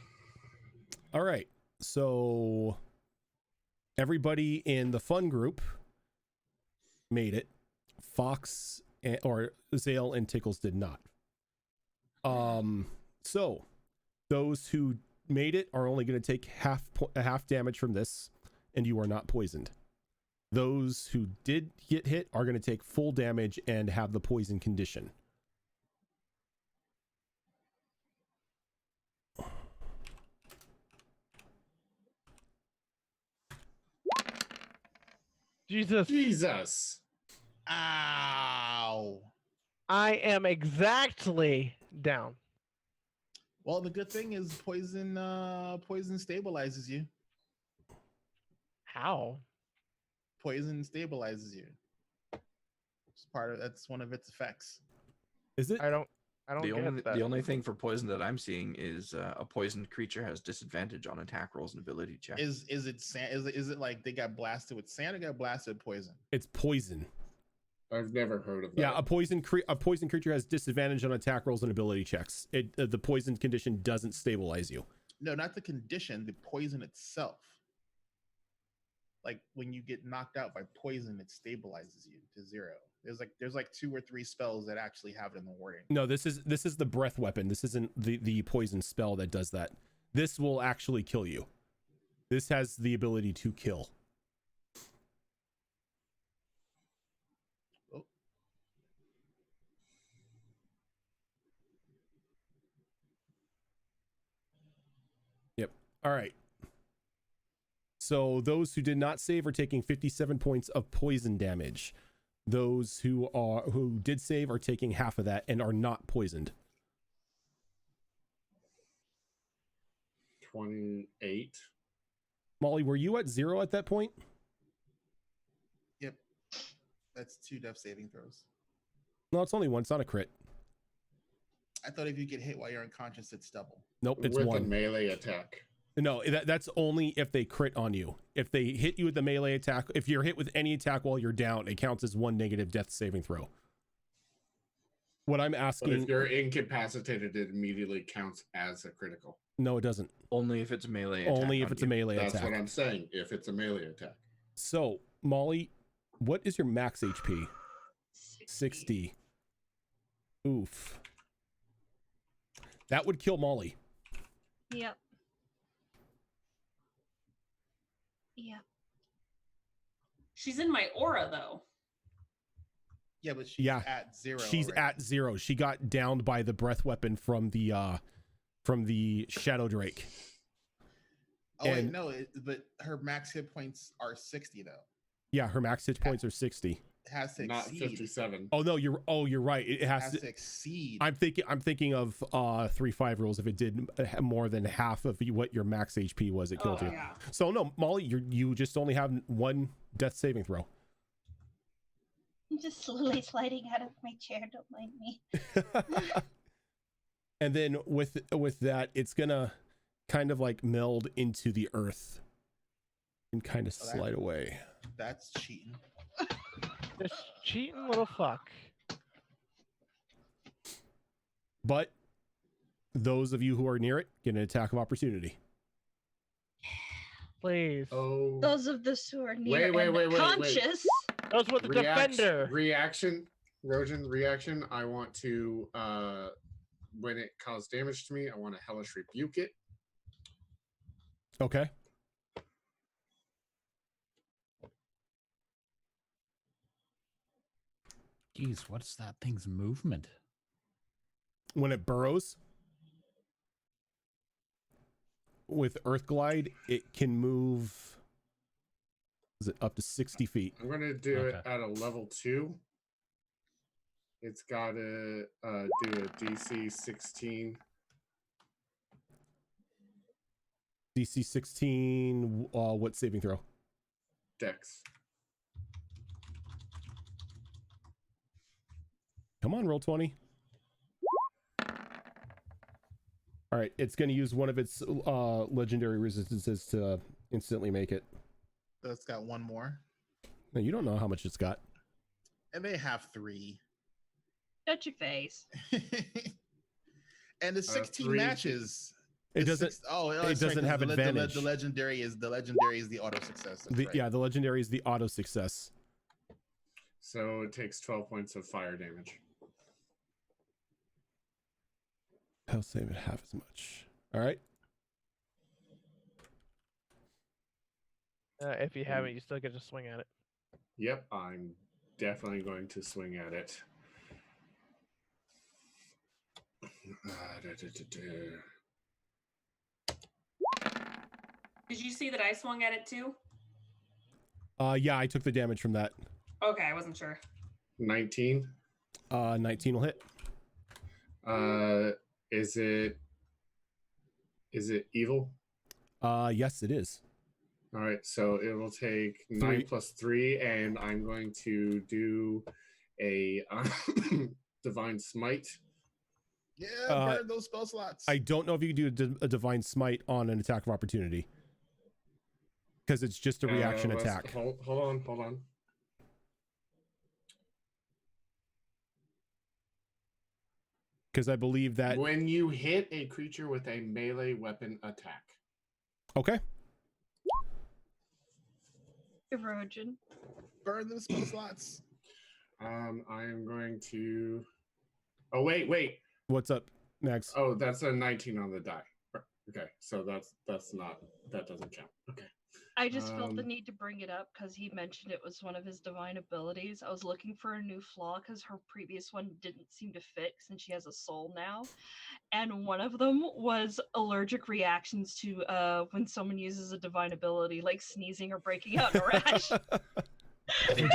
All right. So everybody in the fun group made it. Fox or Zale and Tickles did not. So those who made it are only going to take half damage from this, and you are not poisoned. Those who did get hit are going to take full damage and have the poison condition. Jesus. Ow. I am exactly down. Well, the good thing is poison stabilizes you. How? Poison stabilizes you. That's one of its effects. Is it? I don't get that. The only thing for poison that I'm seeing is a poisoned creature has disadvantage on attack rolls and ability checks. Is it like they got blasted with sand or got blasted with poison? It's poison. I've never heard of that. Yeah, a poison creature has disadvantage on attack rolls and ability checks. The poison condition doesn't stabilize you. No, not the condition, the poison itself. Like when you get knocked out by poison, it stabilizes you to 0. There's like 2 or 3 spells that actually have it in the wording. No, this is the breath weapon. This isn't the poison spell that does that. This will actually kill you. This has the ability to kill. Oh. Yep. All right. So those who did not save are taking 57 points of poison damage. Those who did save are taking half of that and are not poisoned. 28. Molly, were you at 0 at that point? Yep. That's 2 death saving throws. No, it's only 1. It's not a crit. I thought if you get hit while you're unconscious, it's double. Nope, it's with 1. a melee attack. No, that's only if they crit on you. If they hit you with the melee attack, if you're hit with any attack while you're down, it counts as 1 negative death saving throw. What I'm asking... But if you're incapacitated, it immediately counts as a critical. No, it doesn't. Only if it's melee attack. Only if it's a melee attack. That's what I'm saying, if it's a melee attack. So, Molly, what is your max HP? 60. Oof. That would kill Molly. Yep. Yep. She's in my aura though. Yeah, but she's at 0. She's already. at 0. She got downed by the breath weapon from the Shadow Drake. Oh wait, no, but her max hit points are 60 though. Yeah, her max hit points are 60. It has to Not exceed. 57. Oh no, you're right. It has to exceed. I'm thinking of 3-5 rules. If it did more than half of what your max HP was, it killed you. Yeah. So no, Molly, you just only have 1 death saving throw. I'm just slowly sliding out of my chair. Don't mind me. And then with that, it's gonna kind of like meld into the earth and kind of slide away. That's cheating. This cheating little fuck. But those of you who are near it get an attack of opportunity. Please. Oh. Those of us who are near Wait. conscious. Those with the defender. Reaction. Rojan, reaction. I want to, when it caused damage to me, I want to hellish rebuke it. Okay. Jeez, what's that thing's movement? When it burrows with Earth Glide, it can move. Is it up to 60 feet? I'm going to do it at a level 2. It's got to do a DC 16. DC 16. What saving throw? Dex. Come on, roll 20. All right, it's going to use one of its legendary resistances to instantly make it. So it's got one more. No, you don't know how much it's got. And they have 3. Shut your face. And the 16 3. matches. It doesn't. It doesn't have advantage. The legendary is the auto success. Right. Yeah, the legendary is the auto success. So it takes 12 points of fire damage. I'll save it half as much. All right. If you haven't, you still get to swing at it. Yep, I'm definitely going to swing at it. Did you see that I swung at it too? Yeah, I took the damage from that. Okay, I wasn't sure. 19. 19 will hit. Is it evil? Yes, it is. All right, so it will take 9 plus 3, and I'm going to do a divine smite. Yeah, burn those spell slots. I don't know if you can do a divine smite on an attack of opportunity, because it's just a reaction attack. Hold on. Because I believe that when you hit a creature with a melee weapon attack. Okay. Erosion. Burn those spell slots. I am going to. Oh wait. What's up, Max? Oh, that's a 19 on the die. Okay, so that's not, that doesn't count. Okay. I just felt the need to bring it up because he mentioned it was one of his divine abilities. I was looking for a new flaw because her previous one didn't seem to fit since she has a soul now. And one of them was allergic reactions to when someone uses a divine ability, like sneezing or breaking out in a rash. Every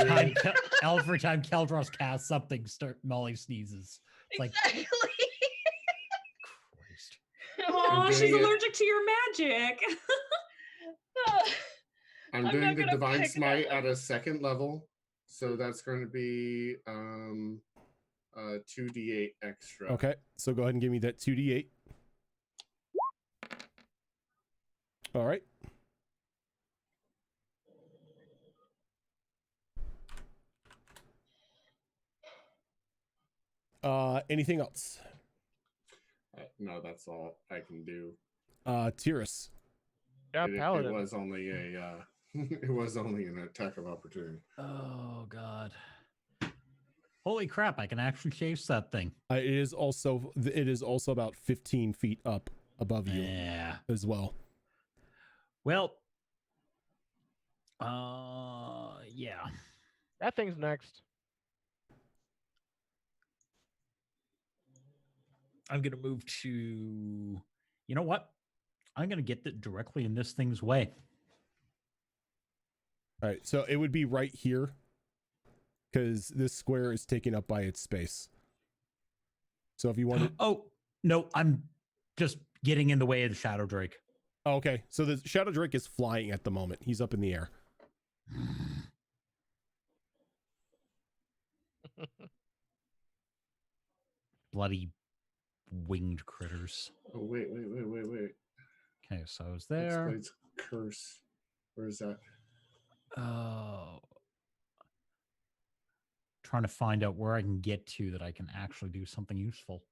time Keldros casts something, Molly sneezes. It's exactly. Christ. Oh, she's allergic to your magic. I'm doing the divine smite at a 2nd level, so that's going to be 2d8 extra. Okay, so go ahead and give me that 2d8. All right. Anything else? No, that's all I can do. Tyrus. Yeah, it was only a it was only an attack of opportunity. Oh God. Holy crap, I can actually chase that thing. It is also about 15 feet up above you. Yeah. As well. Well, yeah. That thing's next. I'm going to move to, you know what? I'm going to get that directly in this thing's way. All right, so it would be right here because this square is taken up by its space. So if you want to... Oh, no, I'm just getting in the way of the Shadow Drake. Oh, okay, so the Shadow Drake is flying at the moment. He's up in the air. Bloody winged critters. Oh, wait. Okay, so I was there. Explains curse. Where is that? Oh. Trying to find out where I can get to that I can actually do something useful.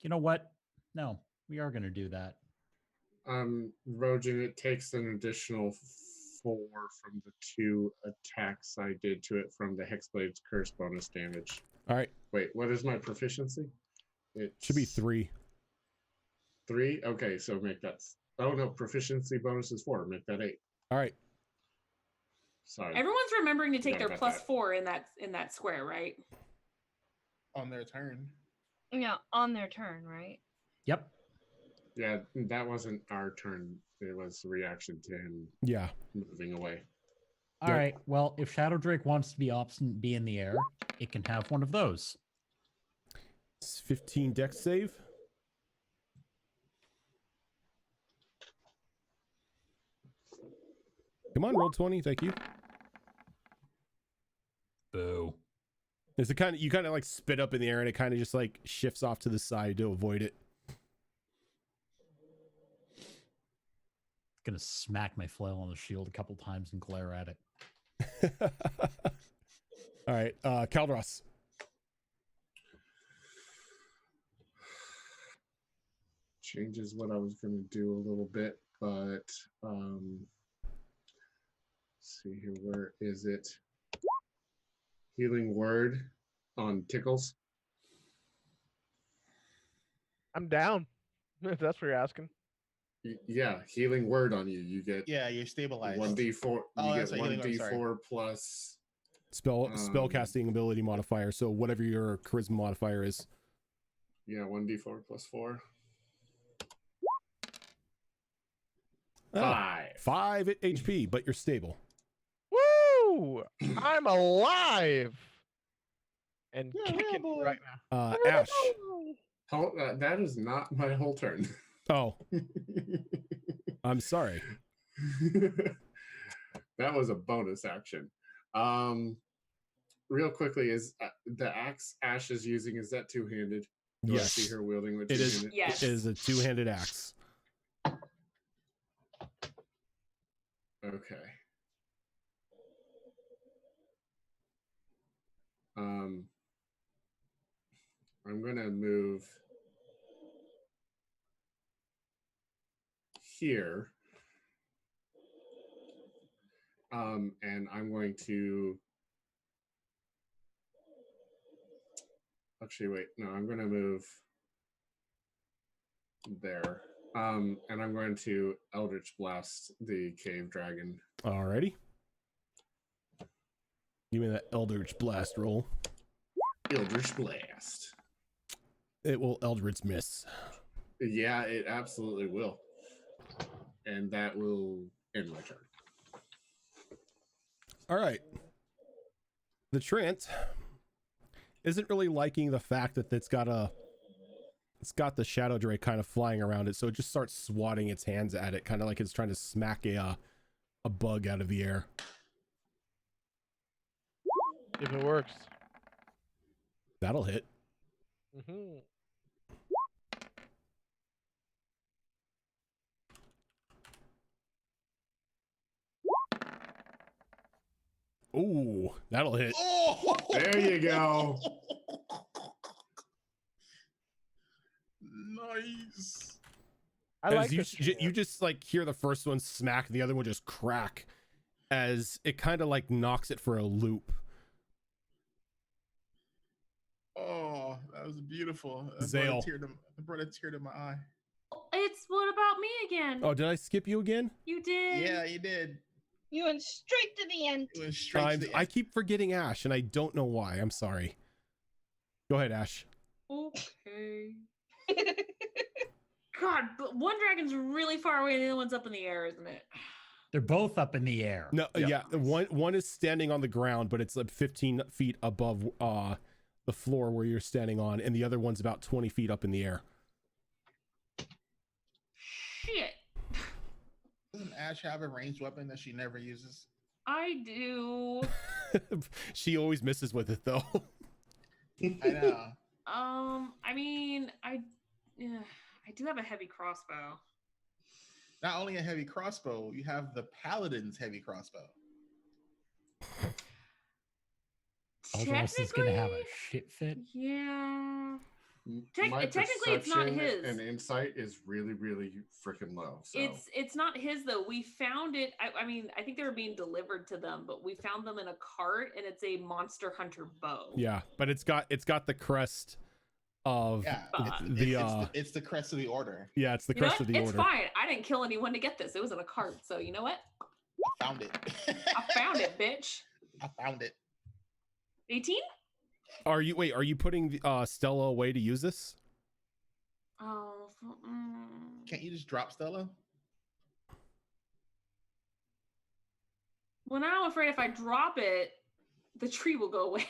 You know what? No, we are going to do that. Rojan, it takes an additional 4 from the 2 attacks I did to it from the Hexblade's curse bonus damage. All right. Wait, what is my proficiency? It should be 3. 3? Okay, so make that... Oh, no, proficiency bonus is 4. Make that 8. All right. Sorry. Everyone's remembering to take their +4 in that square, right? On their turn. Yeah, on their turn, right? Yep. Yeah, that wasn't our turn. It was a reaction to him moving away. All right. Well, if Shadow Drake wants to be in the air, it can have one of those. It's 15 dex save. Come on, roll 20. Thank you. Boo. It's the kind of, you kind of like spit up in the air and it kind of just like shifts off to the side to avoid it. Gonna smack my flail on the shield a couple times and glare at it. All right, Kaldros. Changes what I was going to do a little bit, but let's see here. Where is it? Healing word on Tickles. I'm down. If that's what you're asking. Yeah, healing word on you. You get you're stabilized. 1d4. Oh, You that's get right, healing word, sorry. 1d4 plus Spell casting ability modifier. So whatever your charisma modifier is. Yeah, 1d4 plus 4. 5 HP, but you're stable. Woo! I'm alive and kicking right now. Ash. That is not my whole turn. Oh. I'm sorry. That was a bonus action. Real quickly, is the axe Ash is using, is that two-handed? Do I Yes. see her wielding with It is. two-handed? Yes. It is a two-handed axe. Okay. I'm gonna move here. And I'm going to actually wait. No, I'm gonna move there. And I'm going to Eldritch Blast the cave dragon. Alrighty. Give me that Eldritch Blast roll. Eldritch Blast. It will Eldritch miss. Yeah, it absolutely will. And that will end my turn. All right. The Trent isn't really liking the fact that it's got the Shadow Drake kind of flying around it, so it just starts swatting its hands at it, kind of like it's trying to smack a bug out of the air. If it works. That'll hit. Mm-hmm. Ooh, that'll hit. Oh! There you go. Nice. I As like you just like hear the first one smack, the other one just crack, as it kind of like knocks it for a loop. Oh, that was beautiful. Zale. It brought a tear to my eye. It's what about me again? Oh, did I skip you again? You did. Yeah, you did. You went straight to the end. It went straight to the I end. keep forgetting Ash, and I don't know why. I'm sorry. Go ahead, Ash. Okay. God, but one dragon's really far away and the other one's up in the air, isn't it? They're both up in the air. No, yeah, one is standing on the ground, but it's like 15 feet above the floor where you're standing on, and the other one's about 20 feet up in the air. Shit. Doesn't Ash have a ranged weapon that she never uses? I do. She always misses with it though. I know. I mean, I do have a heavy crossbow. Not only a heavy crossbow, you have the paladin's heavy crossbow. Aldros is gonna have a shit fit. Yeah. My Technically, it's not perception his. And insight is really, really freaking low. So. It's not his though. We found it. I mean, I think they were being delivered to them, but we found them in a cart, and it's a Monster Hunter bow. Yeah, but it's got the crest of it's the crest of the order. Yeah, it's the crest of the order. It's fine. I didn't kill anyone to get this. It was in a cart, so you know what? I found it. I found it, bitch. I found it. 18? Are you putting Stella away to use this? Oh. Can't you just drop Stella? Well, now I'm afraid if I drop it, the tree will go away.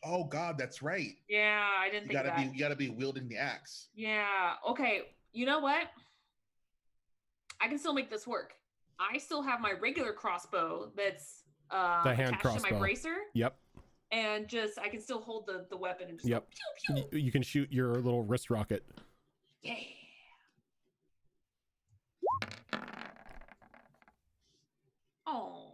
Oh God, that's right. Yeah, I didn't think of that. You gotta be wielding the axe. Yeah. Okay. You know what? I can still make this work. I still have my regular crossbow that's the hand attached crossbow. to my bracer. Yep. And just I can still hold the weapon and just yep. Go, pew, pew. You can shoot your little wrist rocket. Yeah. Oh.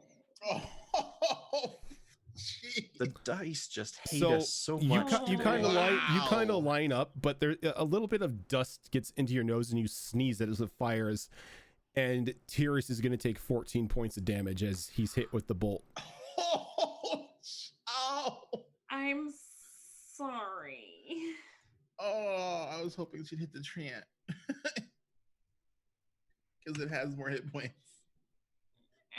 The dice just hate us so much. You kind of Wow. line up, but there a little bit of dust gets into your nose and you sneeze as it fires, and TUES is going to take 14 points of damage as he's hit with the bolt. Oh. I'm sorry. Oh, I was hoping she'd hit the treant because it has more hit points.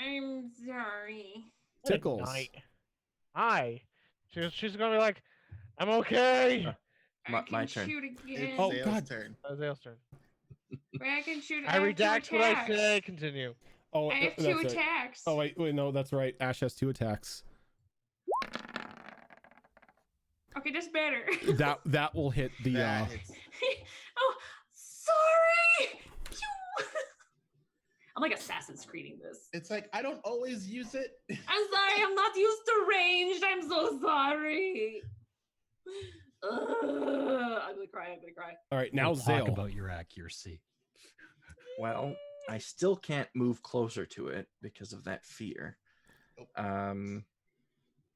I'm sorry. Tickles. Hi. She's gonna be like, I'm okay. My turn. Shoot again. It's Oh, Zale's God. turn. Zale's turn. I can shoot. I redact what I say. Continue. Oh, I have that's 2 right. attacks. Oh wait, no, that's right. Ash has 2 attacks. Okay, that's better. That will hit the. That hits. Oh, sorry. Pew. I'm like Assassin's Creeding this. It's like I don't always use it. I'm sorry. I'm not used to ranged. I'm so sorry. I'm gonna cry. All right, now We'll talk Zale. about your accuracy. Well, I still can't move closer to it because of that fear.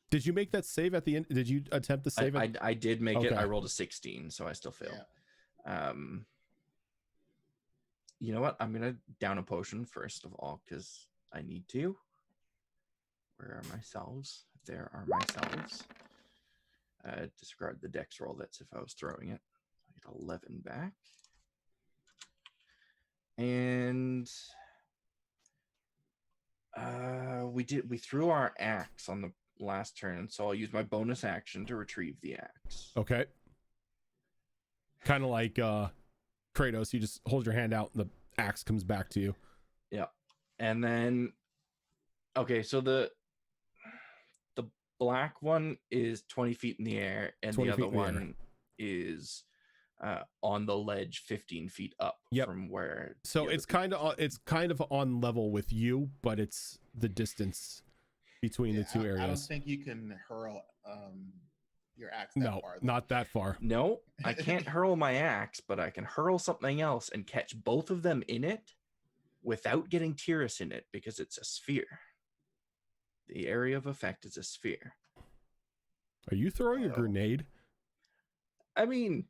Did you make that save at the end? Did you attempt to save it? I did make it. Okay. I rolled a 16, so I still failed. Yeah. You know what? I'm gonna down a potion first of all because I need to. Where are my salves? There are my salves. Discard the dex roll. That's if I was throwing it. I get 11 back. And we threw our axe on the last turn, so I'll use my bonus action to retrieve the axe. Okay. Kind of like Kratos, you just hold your hand out and the axe comes back to you. Yeah. And then okay, so the black one is 20 feet in the air, and the other one is on the ledge 15 feet up from where. So it's kind of on level with you, but it's the distance between the two areas. I don't think you can hurl your axe that far. Not that far. No, I can't hurl my axe, but I can hurl something else and catch both of them in it without getting TUES in it because it's a sphere. The area of effect is a sphere. Are you throwing a grenade? I mean,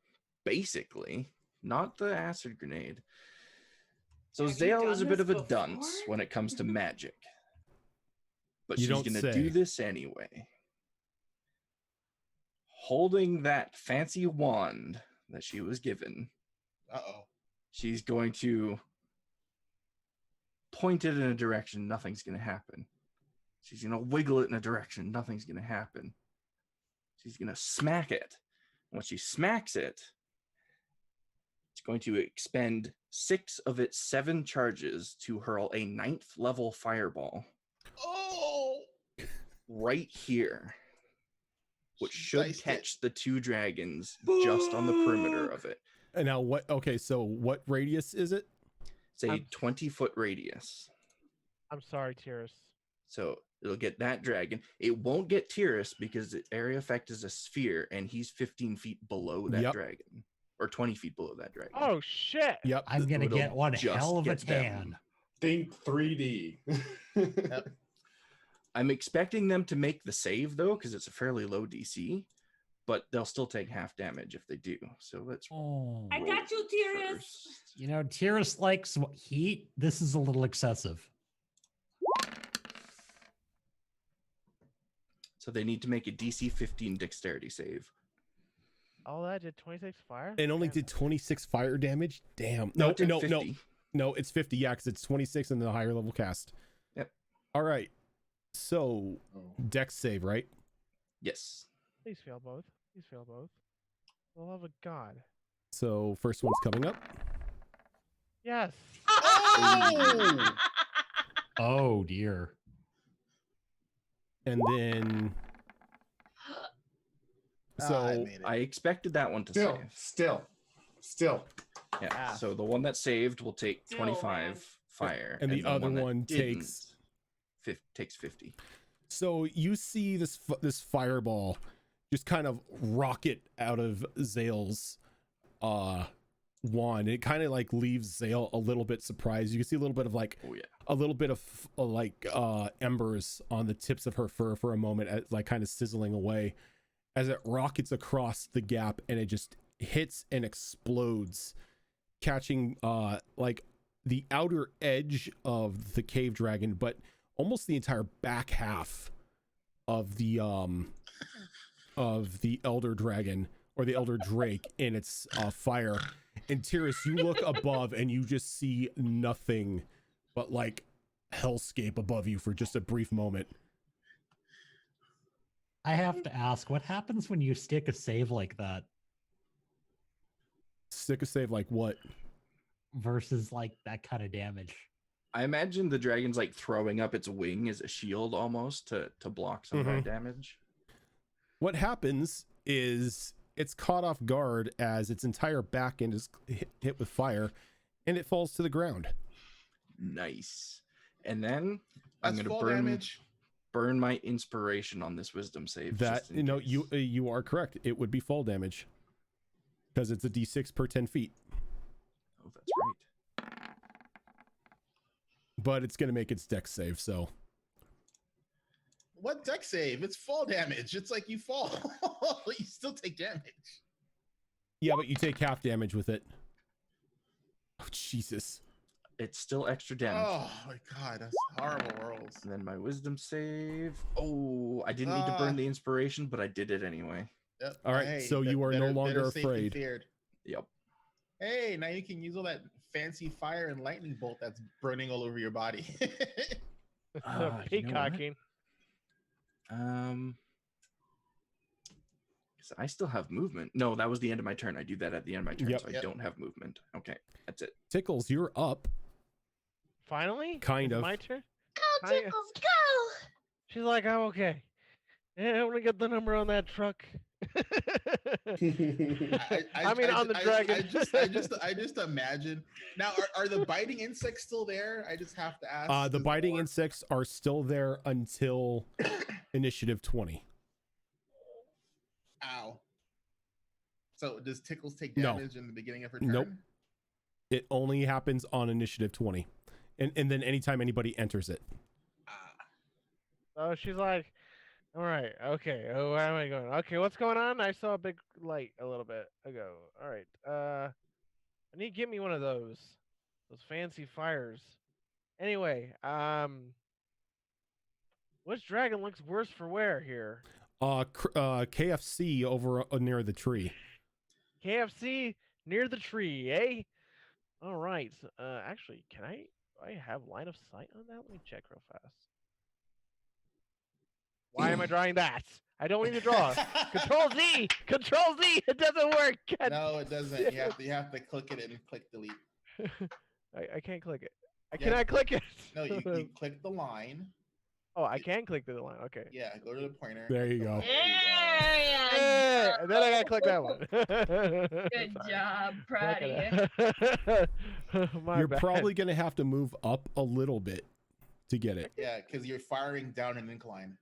basically, not the acid grenade. So Zale is a bit of a dunce when it comes to magic. But she's going to do this anyway. Holding that fancy wand that she was given. Uh-oh. She's going to point it in a direction. Nothing's going to happen. She's going to wiggle it in a direction. Nothing's going to happen. She's going to smack it. When she smacks it, it's going to expend 6 of its 7 charges to hurl a 9th level fireball. Oh! Right here. Which should catch the 2 dragons just on the perimeter of it. And now what? Okay, so what radius is it? It's a 20-foot radius. I'm sorry, TUES. So it'll get that dragon. It won't get TUES because the area effect is a sphere, and he's 15 feet below that dragon, or 20 feet below that dragon. Oh shit! Yep. I'm gonna get one hell of a get them. tan. Think 3D. Yep. I'm expecting them to make the save though, because it's a fairly low DC, but they'll still take half damage if they do. So let's. Oh, I got you, TUES. first. you know, TUES likes heat. This is a little excessive. So they need to make a DC 15 dexterity save. Oh, that did 26 fire? It only did 26 fire damage? Damn. No, No, it did no, 50. no, it's 50. Yeah, because it's 26 in the higher level cast. Yep. All right. So, dex save, right? Yes. Please fail both. Please fail both. For the love of God. So, first one's coming up. Yes. Oh dear. and then so I expected that one to save. Still. Yeah. So the one that saved will take Still, 25 man. fire, and the other that one didn't takes 50. So you see this fireball just kind of rocket out of Zale's wand. It kind of like leaves Zale a little bit surprised. You can see a little bit of like a little bit of embers on the tips of her fur for a moment, like kind of sizzling away as it rockets across the gap, and it just hits and explodes, catching like the outer edge of the cave dragon, but almost the entire back half of the elder dragon, or the elder drake, in its fire. And Tyrus, you look above and you just see nothing but like hellscape above you for just a brief moment. I have to ask, what happens when you stick a save like that? Stick a save like what? Versus like that kind of damage. I imagine the dragon's like throwing up its wing as a shield almost to block some of that damage. What happens is it's caught off guard as its entire back end is hit with fire, and it falls to the ground. Nice. And then That's I'm full going to damage. burn my inspiration on this wisdom save. That just in no, case. you are correct. It would be fall damage because it's a d6 per 10 feet. Oh, that's right. But it's going to make its dex save, so. What deck save? It's fall damage. It's like you fall. You still take damage. Yeah, but you take half damage with it. Oh, Jesus. It's still extra damage. Oh my god, that's horrible rolls. And then my wisdom save. Oh, I didn't need to burn the inspiration, but I did it anyway. Yep. All right, Hey, so you are no longer better safe than afraid. feared. Yep. Hey, now you can use all that fancy fire and lightning bolt that's burning all over your body. Peacocking. So I still have movement. No, that was the end of my turn. I do that at the end of my turn, Yep. so I don't have movement. Okay, that's it. Tickles, you're up. Finally? Kind Is it of. my turn? Go, Tickles, go! She's like, I'm okay. Yeah, I'm gonna get the number on that truck. I mean, on the dragon. I just imagine. Now, are the biting insects still there? I just have to ask. The biting insects are still there until initiative 20. Ow. So does Tickles take No. damage in the beginning of her turn? Nope. It only happens on initiative 20. And then anytime anybody enters it. So she's like, all right, okay. Oh, where am I going? Okay, what's going on? I saw a big light a little bit ago. All right. I need to get me one of those fancy fires. Anyway, which dragon looks worse for wear here? KFC over near the tree. KFC near the tree, eh? All right. Actually, do I have line of sight on that? Let me check real fast. Why am I drawing that? I don't need to draw. Control Z. Control Z. It doesn't work. God. No, it doesn't. You have to click it and click delete. I can't click it. I cannot click it. No, you click the line. Oh, I can click the line. Okay. Yeah, go to the pointer. There you go. Hey, and then I gotta click that one. Good job, proud of you. You're probably gonna have to move up a little bit to get it. Yeah, because you're firing down an incline.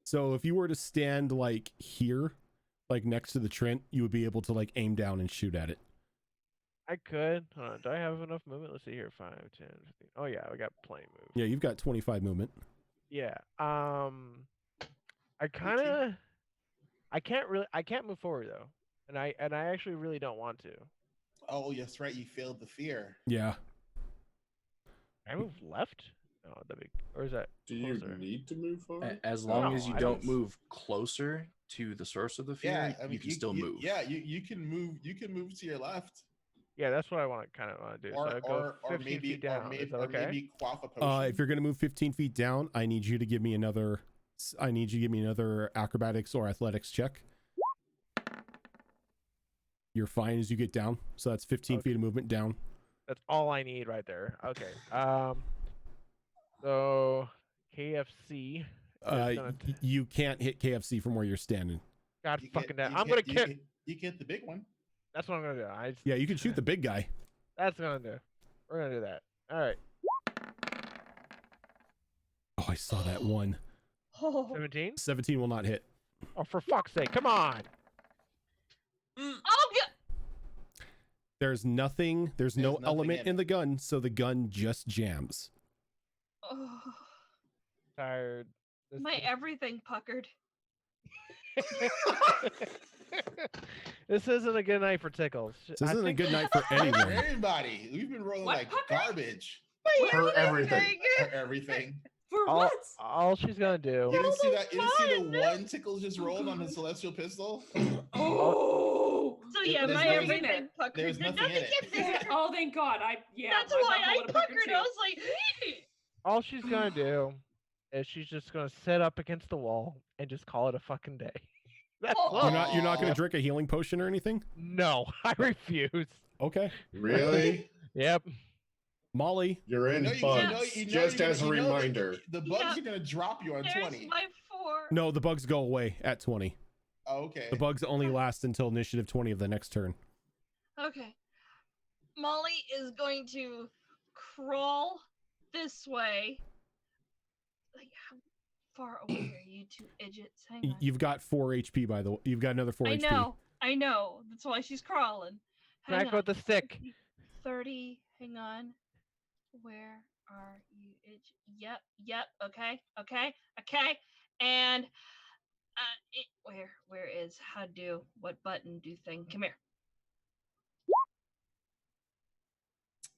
So if you were to stand like here, like next to the Trent, you would be able to like aim down and shoot at it. I could. Hold on. Do I have enough movement? Let's see here. 5, 10, 15. Oh yeah, I got plenty of move. Yeah, you've got 25 movement. Yeah. I can't move forward though. And I actually really don't want to. Oh, yes, right. You failed the fear. Yeah. Can I move left? No, that'd be, or is that Do you closer? need to move forward? As long No, as you I don't don't- move closer to the source of the fear, Yeah, I mean, you can still move. Yeah, you can move. You can move to your left, Yeah, that's what I want to do. or So I go 15 maybe feet down. Is that okay? maybe quaff a potion. If you're gonna move 15 feet down, I need you to give me another. I need you to give me another acrobatics or athletics check. You're fine as you get down. So that's 15 feet of movement down. That's all I need right there. Okay. So KFC is gonna You can't hit KFC from where you're standing. God You fucking get- that. you I'm get- gonna kick. You get the big one. That's what I'm gonna do. Yeah, you can shoot the big guy. That's what I'm gonna do. We're gonna do that. All right. Oh, I saw that one. Oh, 17. 17 will not hit. Oh, for fuck's sake! Come on. oh yeah. There's nothing. There's no nothing element in in it. the gun, so the gun just jams. Oh, Tired. my everything puckered. This isn't a good night for tickles. This isn't a good night for anyone. Everybody, we've been rolling What like pucker? garbage For everything. for everything. For all, what? all she's gonna do. You didn't see that? You didn't see fun. the one tickles just rolled on the celestial pistol? Oh. So yeah, There's my nothing in everything it. puckered. There's nothing in it. Oh, thank God. That's my why butthole I would've puckered puckered. too. I was like, All she's gonna do is she's just gonna sit up against the wall and just call it a fucking day. That's Oh. all. You're not going Aw. to drink a healing potion or anything? No, I refuse. Okay. Really? Yep. Molly, You're in bugs. Just as a reminder. The bugs Yeah. are gonna drop you on there's 20. my 4. no, the bugs go away at 20. Oh, okay. The bugs only last until initiative 20 of the next turn. Okay. Molly is going to crawl this way. Like, how far away are you two idiots? Hang on. You've got 4 HP, by the way. You've got another 4 I HP. know. I know. That's why she's crawling. Hang Smack her with on. the stick. 30. Hang on. Where are you? Yep. Okay. And where is how do what button do thing? Come here.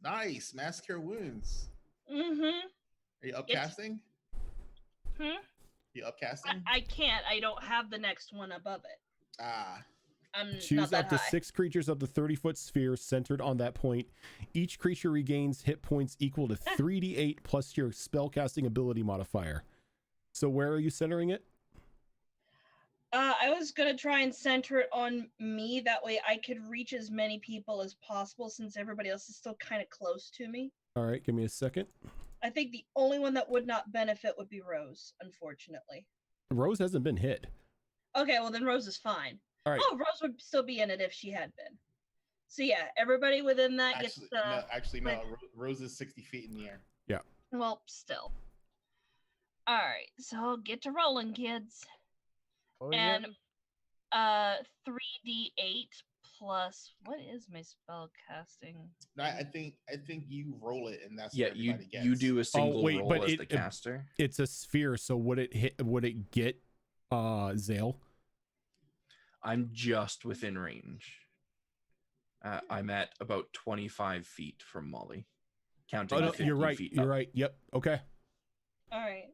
Nice. Mass cure wounds. Mm-hmm. Are you upcasting? You upcasting? I can't. I don't have the next one above it. Ah. I'm not Choose that up to high. 6 creatures of the 30-foot sphere centered on that point. Each creature regains hit points equal to 3d8 plus your spellcasting ability modifier. So where are you centering it? I was gonna try and center it on me. That way I could reach as many people as possible since everybody else is still kind of close to me. All right, give me a second. I think the only one that would not benefit would be Rose, unfortunately. Rose hasn't been hit. Okay, well then Rose is fine. All right. Oh, Rose would still be in it if she had been. So yeah, everybody within that gets No. Rose is 60 feet in the air. well, still. All right, so get to rolling, kids. Oh, And yeah. 3d8 plus what is my spell casting? No, I think you roll it and that's Yeah, what you everybody gets. you do a single wait, roll but as it- the caster. It's a sphere, so would it hit? Would it get Zale? I'm just within range. I'm at about 25 feet from Molly, counting Oh, the no, 50 you're right. feet You're up. right. Yep. Okay. All right.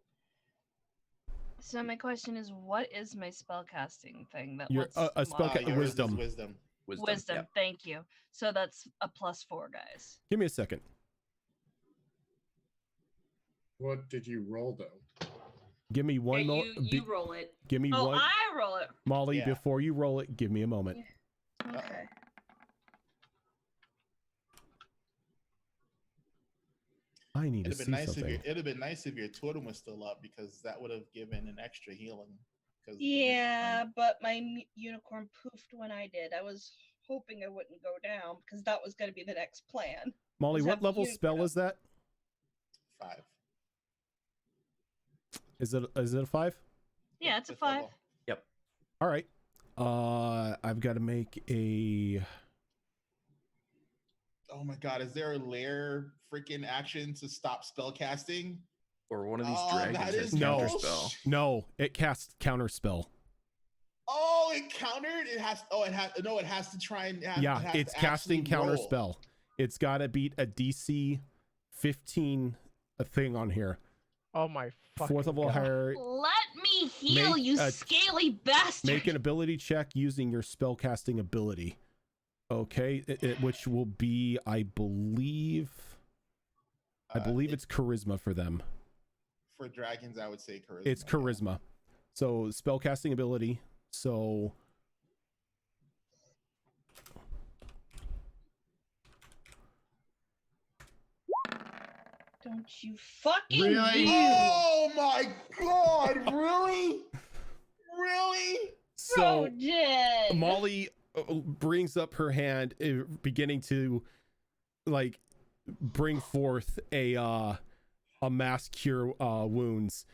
So my question is, what is my spell casting thing? That You're what's a spell modified? Yours is wisdom. Wisdom. Wisdom. yeah. Thank you. So that's a +4, guys. Give me a second. What did you roll though? Give me one Okay, more. you roll it. Give me Oh, one. I roll it. Molly, Yeah. before you roll it, give me a moment. Okay. I need to It'd have see been nice something. it'd have been nice if your totem was still up because that would have given an extra healing. 'cause the Yeah, but my unicorn poofed when I did. I was hoping I wouldn't go down because that was going to be the next plan. Molly, Just what have the level unicorn spell up. is that? 5. Is it a 5? Yeah, it's a Fifth 5. level. All right. I've got to make a. Oh my god, is there a lair freaking action to stop spell casting? Or one of these Oh, that dragons is has No. counter spell. No, it casts counter spell. Oh, it countered. It has. Oh, it has. No, it has to try and. Yeah, it's casting counter spell. It's got to beat a DC 15 thing on here. Oh my fucking 4th level God. higher. Let me heal, Make you a- scaly bastard. Make an ability check using your spell casting ability. Okay, which will be, I believe it's charisma for them. For dragons, I would say charisma. It's charisma. So spell casting ability. So Don't you fucking Really? you. Oh my god, really? Really? So Jen. Molly brings up her hand, beginning to like bring forth a mass cure wounds,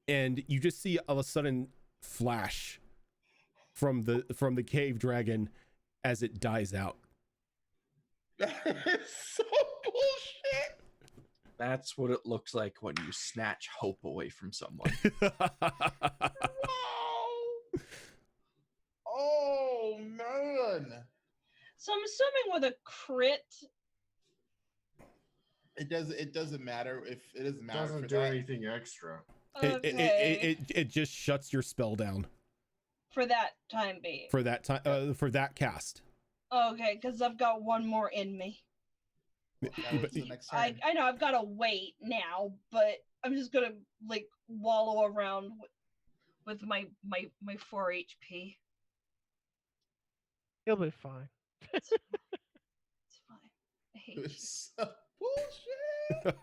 and you just see a sudden flash from the cave dragon as it dies out. That is so bullshit. That's what it looks like when you snatch hope away from someone. No. Oh man. So I'm assuming with a crit, It doesn't matter if it doesn't matter Doesn't for do that. anything extra. okay, It just shuts your spell down for that time being. for that time for that cast. Okay, because I've got one more in me. That was the next turn. I know I've got to wait now, but I'm just gonna like wallow around with my 4 HP. He'll be fine. It's fine. I hate you. It's so bullshit.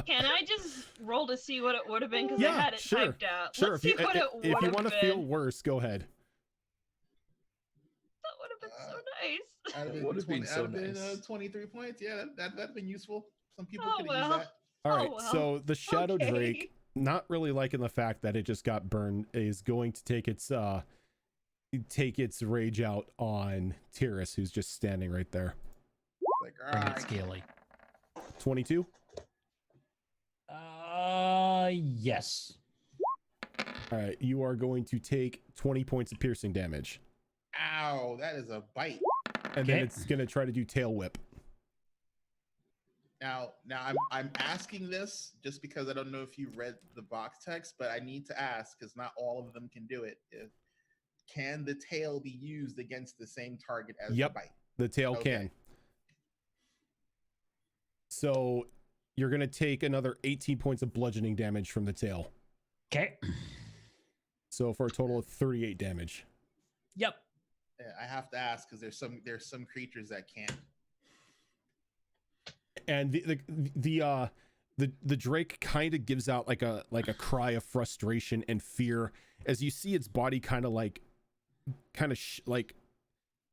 Can I just roll to see what it would have been? Because Yeah, I had it sure. typed out. Sure, Let's see what it would have been. if you want to feel worse, go ahead. That would have been so nice. That'd Would have been so been, nice. 23 points. Yeah, that'd been useful. Some people Oh, could well. use that. All Oh, right, well. so the Shadow Okay. Drake, not really liking the fact that it just got burned, is going to take its rage out on Tyrus, who's just standing right there. Like, all Bring it, right. Scaly. 22. Yes. All right, you are going to take 20 points of piercing damage, Ow, that is a bite. and then Okay. it's going to try to do tail whip. Now I'm asking this just because I don't know if you read the box text, but I need to ask because not all of them can do it. Can the tail be used against the same target as Yep. the bite? The tail Okay. can. So you're going to take another 18 points of bludgeoning damage from the tail. Okay. So for a total of 38 damage. Yep. Yeah, I have to ask because there's some creatures that can't. And the Drake kind of gives out like a cry of frustration and fear as you see its body kind of like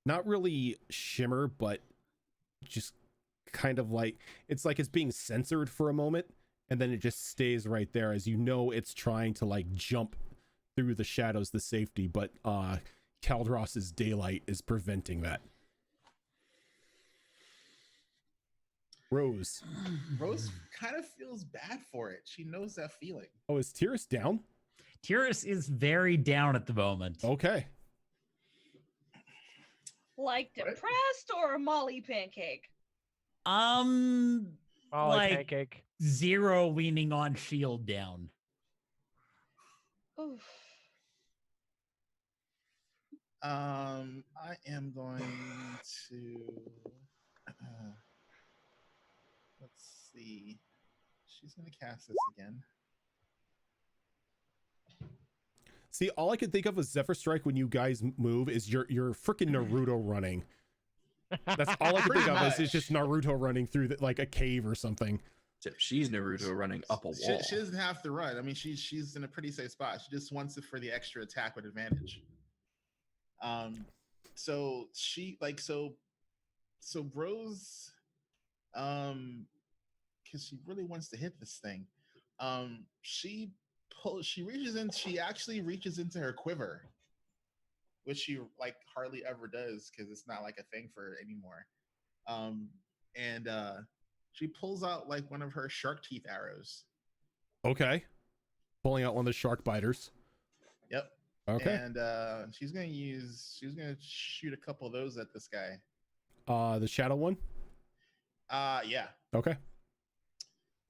not really shimmer, but just kind of like it's being censored for a moment, and then it just stays right there as you know it's trying to like jump through the shadows to safety, but Kaldros's daylight is preventing that. Rose kind of feels bad for it. She knows that feeling. Oh, is Tyrus down? Tyrus is very down at the moment. Okay. Like depressed or a Molly pancake? Molly Like pancake. 0 leaning on shield down. Oof. I am going to let's see. She's gonna cast this again. See, all I could think of with Zephyr Strike when you guys move is you're freaking Naruto running. That's all I could think of is just Naruto running through like a cave or something. Except she's Naruto running up a wall. She doesn't have to run. I mean, she's in a pretty safe spot. She just wants it for the extra attack with advantage. So she so Rose, because she really wants to hit this thing. She actually reaches into her quiver, which she like hardly ever does because it's not like a thing for her anymore. And she pulls out like one of her shark teeth arrows. Okay. Pulling out one of the shark biters. Yep. Okay. And she's gonna shoot a couple of those at this guy. The shadow one? Yeah. Okay.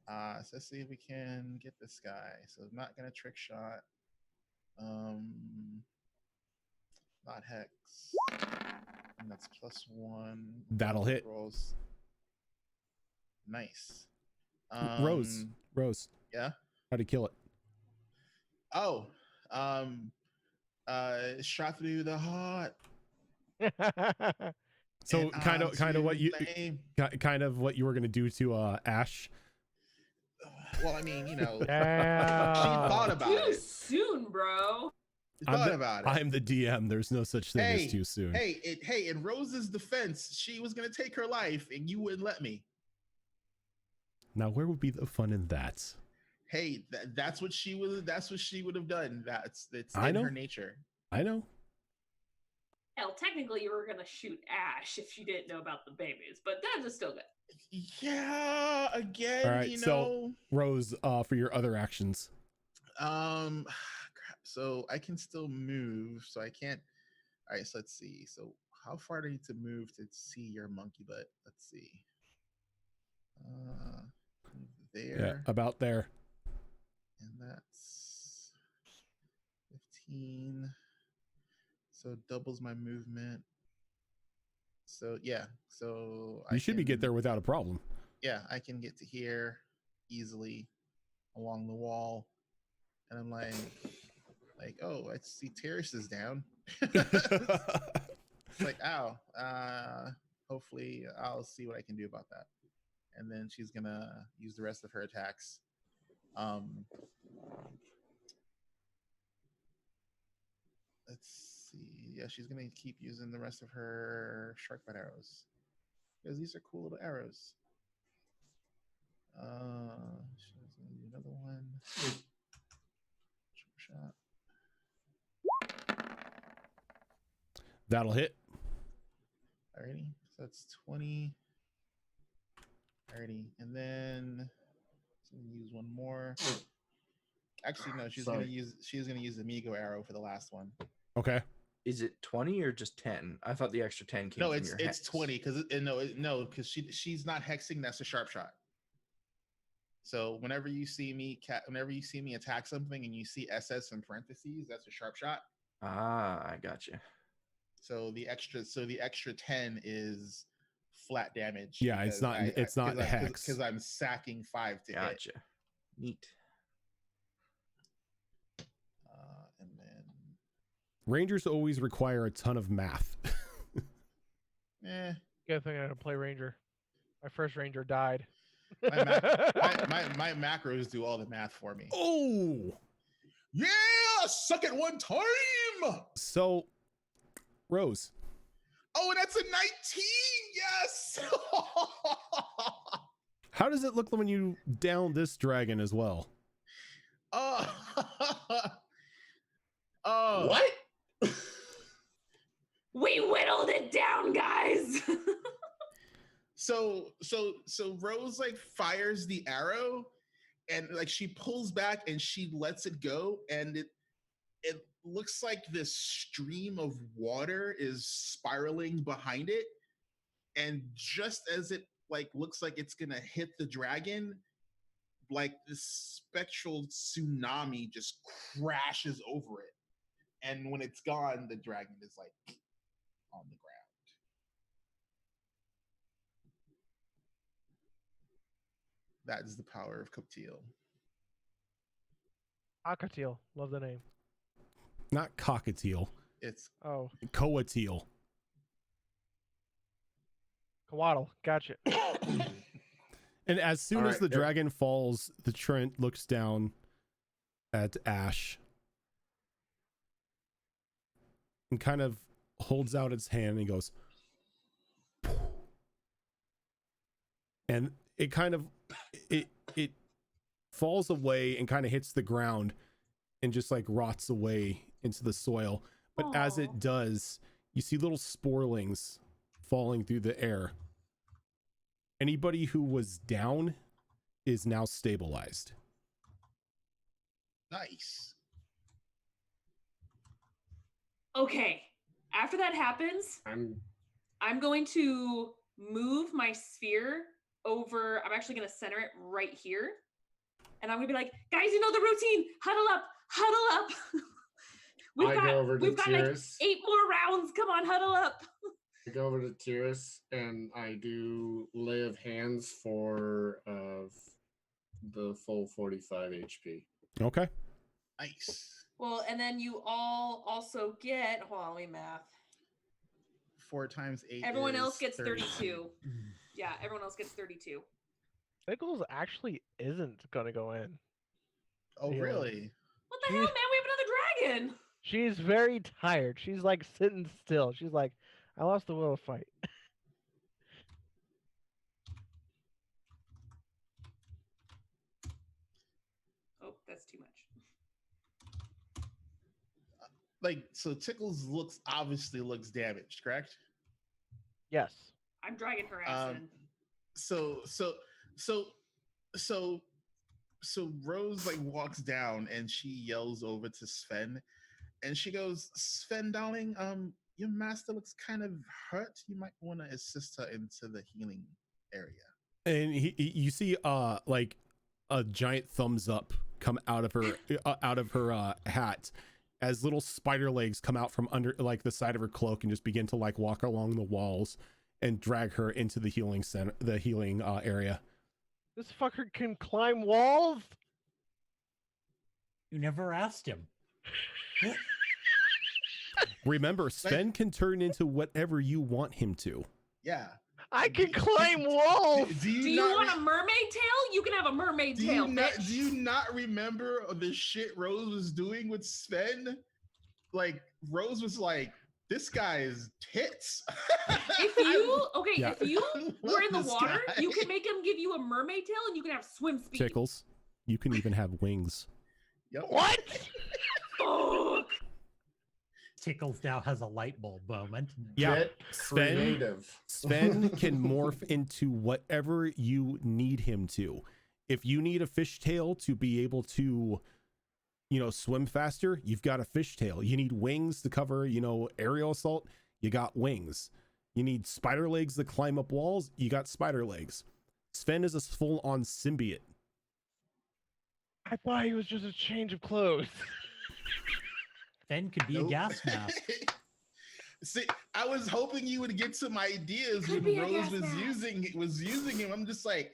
So let's see if we can get this guy. So not gonna trick shot. Not hex. And that's +1. That'll hit. Rolls. Nice. Rose. Yeah. How'd he kill it? Oh. Shot through the heart. So And kind of what you flame. kind of what you were gonna do to Ash Well, I mean, you know, she Damn. thought about Too it. soon, bro. She thought about it. I'm the DM. There's no such thing as too soon. Hey, in Rose's defense, she was gonna take her life, and you wouldn't let me. Now, where would be the fun in that? Hey, that's what she would have done. It's I in know. her nature. I know. Hell, technically, you were gonna shoot Ash if you didn't know about the babies, but that is still good. Yeah, again, All right, you so know. Rose, for your other actions. Crap. So I can still move, so I can't. All right, so let's see. So how far do I need to move to see your monkey butt? Let's see. There. Yeah, about there. And that's 15. So it doubles my movement. So yeah, so You should be get there without a problem. Yeah, I can get to here easily along the wall, and I'm like, oh, I see terraces down. It's like, ow. Hopefully, I'll see what I can do about that. And then she's gonna use the rest of her attacks. Let's see. Yeah, she's gonna keep using the rest of her shark bite arrows because these are cool little arrows. She's gonna do another one. Shot. That'll hit. Alrighty, so that's 20. Alrighty, and then she's gonna use one more. Actually, no, she's gonna use the Migo arrow for the last one. Okay. Is it 20 or just 10? I thought the extra 10 came. No, from it's your it's hex. 20 because she's not hexing. That's a sharp shot. So whenever you see me attack something and you see SS in parentheses, that's a sharp shot. Ah, I got you. So the extra 10 is flat damage. Yeah, it's not hex because I'm sacking 5 to hit. Gotcha. Neat. And then Rangers always require a ton of math. Good thing I didn't play Ranger. My first Ranger died. my macros do all the math for me. Oh, yeah, suck it one time. So, Rose. Oh, and that's a 19. Yes. How does it look when you down this dragon as well? What? We whittled it down, guys. So Rose like fires the arrow, and like she pulls back and she lets it go, and it looks like this stream of water is spiraling behind it, and just as it like looks like it's gonna hit the dragon, like this spectral tsunami just crashes over it, and when it's gone, the dragon is like on the ground. That is the power of Cocktail. Akatil. Love the name. Not cockatiel. It's coatiel. Kawaddle. Gotcha. And as soon as the dragon falls, the Trent looks down at Ash and kind of holds out its hand and he goes, and it kind of it falls away and kind of hits the ground and just like rots away into the soil. But as it does, you see little sporelings falling through the air. Anybody who was down is now stabilized. Nice. Okay. After that happens, I'm going to move my sphere over. I'm actually going to center it right here. And I'm going to be like, guys, you know the routine. Huddle up. Huddle up. we've got like 8 more rounds. Come on, huddle up. I go over to TUES and I do lay of hands for the full 45 HP. Okay. Nice. Well, and then you all also get, hold on, let me math. 4 times 8. Everyone else gets 32. Yeah, everyone else gets 32. Pickles actually isn't gonna go in. Oh, Yeah. really? What the hell, man? We have another dragon. She's very tired. She's like sitting still. She's like, I lost the will to fight. Oh, that's too much. Like, so Tickles obviously looks damaged, correct? Yes. I'm dragging her ass in. So Rose like walks down and she yells over to Sven, and she goes, "Sven, darling, your master looks kind of hurt. You might want to assist her into the healing area." And you see like a giant thumbs up come out of her hat as little spider legs come out from under like the side of her cloak and just begin to like walk along the walls and drag her into the healing center, the healing area. This fucker can climb walls? You never asked him. Remember, Sven can turn into whatever you want him to. Yeah. I can climb walls. Do you want a mermaid tail? You can have a mermaid tail. Do you not remember the shit Rose was doing with Sven? Like, Rose was like, "This guy is tits." If you were in the water, guy. you can make him give you a mermaid tail, and you can have swim speed. Tickles, you can even have wings. Yep. What? Fuck. Tickles now has a light bulb moment. Yeah, Get creative. Sven can morph into whatever you need him to. If you need a fishtail to be able to, swim faster, you've got a fishtail. You need wings to cover, aerial assault, you got wings. You need spider legs to climb up walls, you got spider legs. Sven is a full-on symbiote. I thought he was just a change of clothes. Then could be a gas mask. See, I was hoping you would get some ideas when Rose was using him. I'm just like,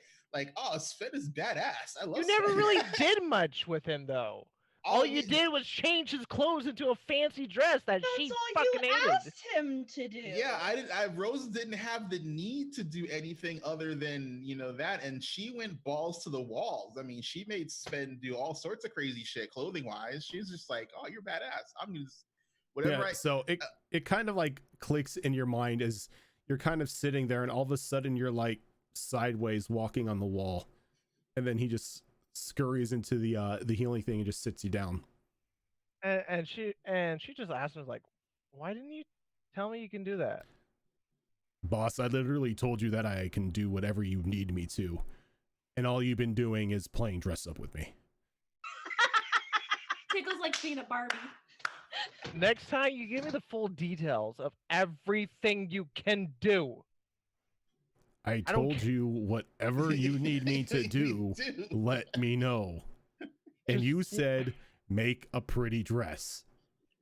oh, Sven is badass. I love. You never Sven. really did much with him though. All you did was change his clothes into a fancy dress that she That's all fucking you hated. asked him to do. Yeah, Rose didn't have the need to do anything other than that, and she went balls to the walls. I mean, she made Sven do all sorts of crazy shit, clothing wise. She was just like, "Oh, you're badass. I'm just whatever." Yeah, so it kind of like clicks in your mind as you're kind of sitting there, and all of a sudden you're like sideways walking on the wall, and then he just scurries into the healing thing and just sits you down. And she just asked him like, "Why didn't you tell me you can do that?" Boss, I literally told you that I can do whatever you need me to, and all you've been doing is playing dress up with me. Tickles like being a Barbie. Next time you give me the full details of everything you can do. I told you whatever you need me to do, let me know. And you said, make a pretty dress.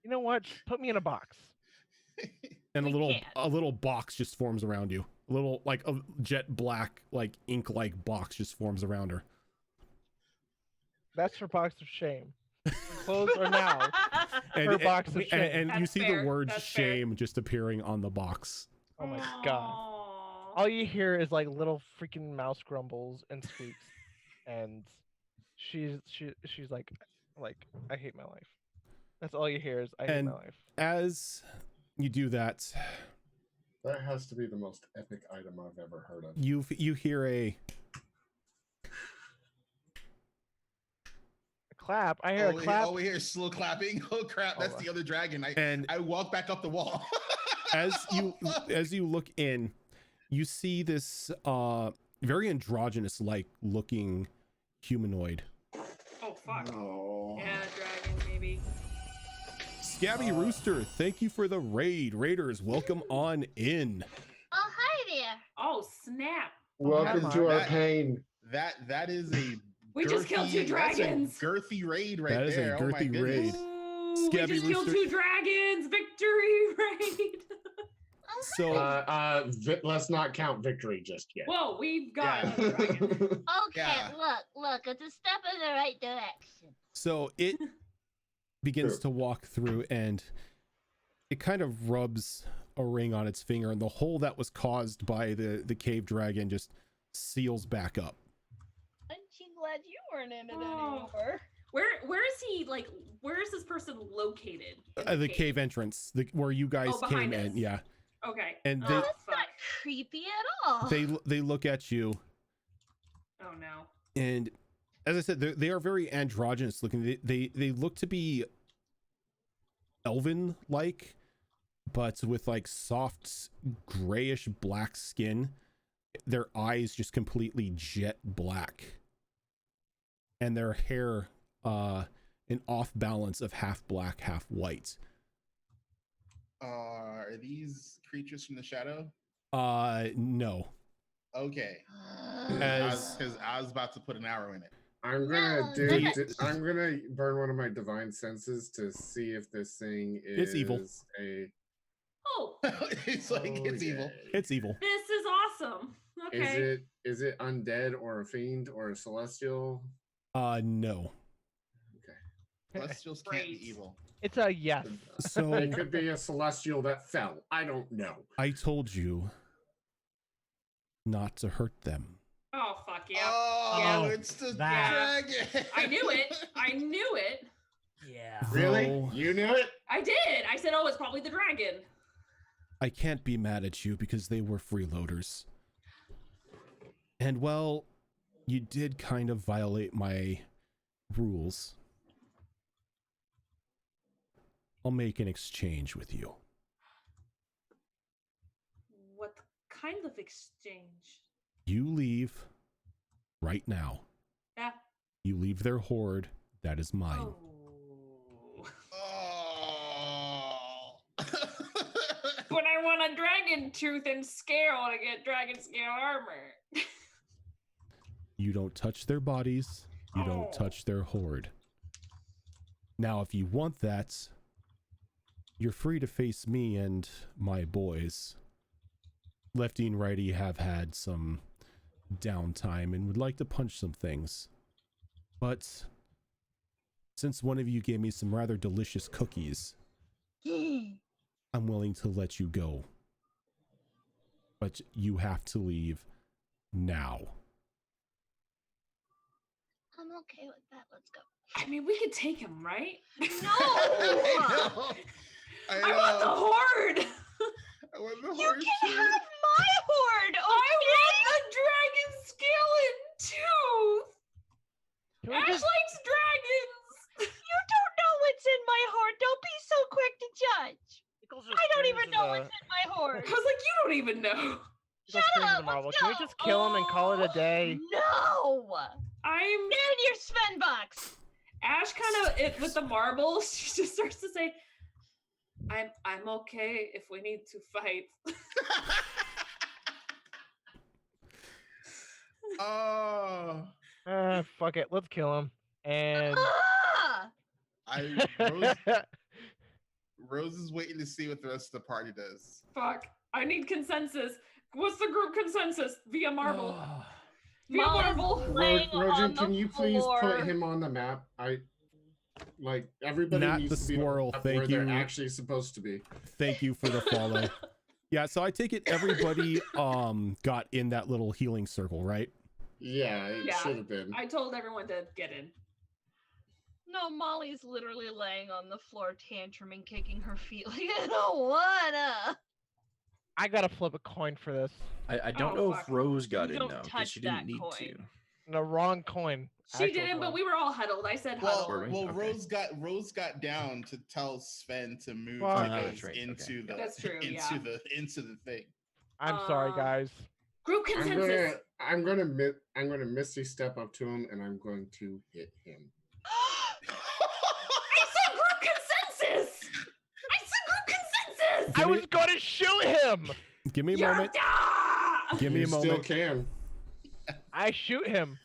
You know what? Put me in a box. And a little box just forms around you. A little like a jet black, like ink like box just forms around her. That's her box of shame. Clothes are now her box of shame. And you see the word shame just appearing on the box. Oh my god. All you hear is like little freaking mouse grumbles and squeaks, and she's like I hate my life. That's all you hear is I hate my life. As you do that, that has to be the most epic item I've ever heard of. You hear a clap. I hear a clap. We hear slow clapping. Oh crap! That's the other dragon. I walk back up the wall. as you look in, you see this very androgynous like looking humanoid. Oh fuck. Oh. Yeah, dragon maybe. Scabby Rooster, thank you for the raid. Raiders, welcome on in. Oh, hi there. Oh snap. Welcome to our pain. That is a We just killed 2 dragons. That's a girthy raid right there. That is there. a girthy raid. Ooh, we just killed 2 dragons. Victory raid. So let's not count victory just yet. Whoa, we've got another dragon. Okay, look, it's a step in the right direction. So it begins to walk through, and it kind of rubs a ring on its finger, and the hole that was caused by the cave dragon just seals back up. weren't in it anymore. Where is he? Like, where is this person located? The cave entrance, where you guys came in. Yeah. Okay. And That's not creepy at all. they look at you. Oh no. And as I said, they are very androgynous looking. They look to be elven like, but with like soft grayish black skin. Their eyes just completely jet black, and their hair an off balance of half black, half white. Are these creatures from the shadow? No. Okay. Because I was about to put an arrow in it. I'm gonna I'm gonna burn one of my divine senses to see if this thing is evil. It's like it's evil. It's evil. This is awesome. Okay. Is it undead or a fiend or a celestial? No. Celestials can't be evil. It's a yes. So it could be a celestial that fell. I don't know. I told you not to hurt them. Oh fuck yeah! Oh, it's the dragon. I knew it. I knew it. Yeah. Really? You knew it? I did. I said, "Oh, it's probably the dragon." I can't be mad at you because they were freeloaders. And well, you did kind of violate my rules. I'll make an exchange with you. What kind of exchange? You leave right now. Yeah. You leave their horde. That is mine. But I want a dragon tooth and scale to get dragon scale armor. You don't touch their bodies. You don't touch their horde. Now, if you want that, you're free to face me and my boys. Lefty and Righty have had some downtime and would like to punch some things. But since one of you gave me some rather delicious cookies, I'm willing to let you go. But you have to leave now. I'm okay with that. Let's go. I mean, we could take him, right? No! I want the horde! You can have my horde, okay? I want the dragon skeleton tooth! Ash likes dragons! You don't know what's in my horde. Don't be so quick to judge. I don't even know what's in my horde. I was like, you don't even know. Shut up, let's Can we just kill him and call it a day? No! I'm... Get in your Sven box! Ash kind of, with the marbles, she just starts to say, I'm okay if we need to fight. Fuck it. Let's kill him. And Rose is waiting to see what the rest of the party does. Fuck. I need consensus. What's the group consensus? Via marble. Via marble. Rojan, can you please put him on the map? Everybody Not needs the to be squirrel. where Thank you. they're actually supposed to be. Thank you for the follow. Yeah, so I take it everybody got in that little healing circle, right? Yeah, it should have been. I told everyone to get in. No, Molly's literally laying on the floor, tantruming, kicking her feet like, I don't wanna. I gotta flip a coin for this. I don't know if Rose got in now because she didn't need to. The wrong coin. She didn't, but we were all huddled. I said huddle. Well, okay. Rose got down to tell Sven to move into the thing. I'm sorry, guys. Group consensus. I'm gonna Misty step up to him and I'm going to hit him. I said group consensus. I was gonna shoot him. Give me a moment. Give me a moment. Still can. I shoot him.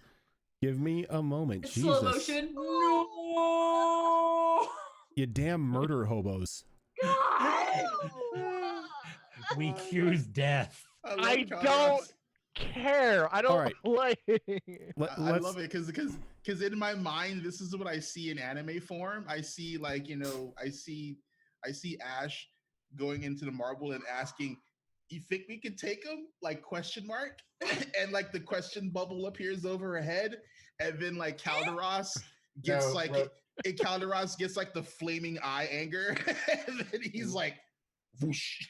Give me a moment. It's Jesus. slow motion. No. You damn murder hobos. God. We choose death. I don't care. I don't like. I love it because in my mind, this is what I see in anime form. I see I see Ash going into the marble and asking, you think we can take him? Like question mark? And like the question bubble appears over her head, and then like Calderos gets Calderos gets like the flaming eye anger, and then he's like, whoosh.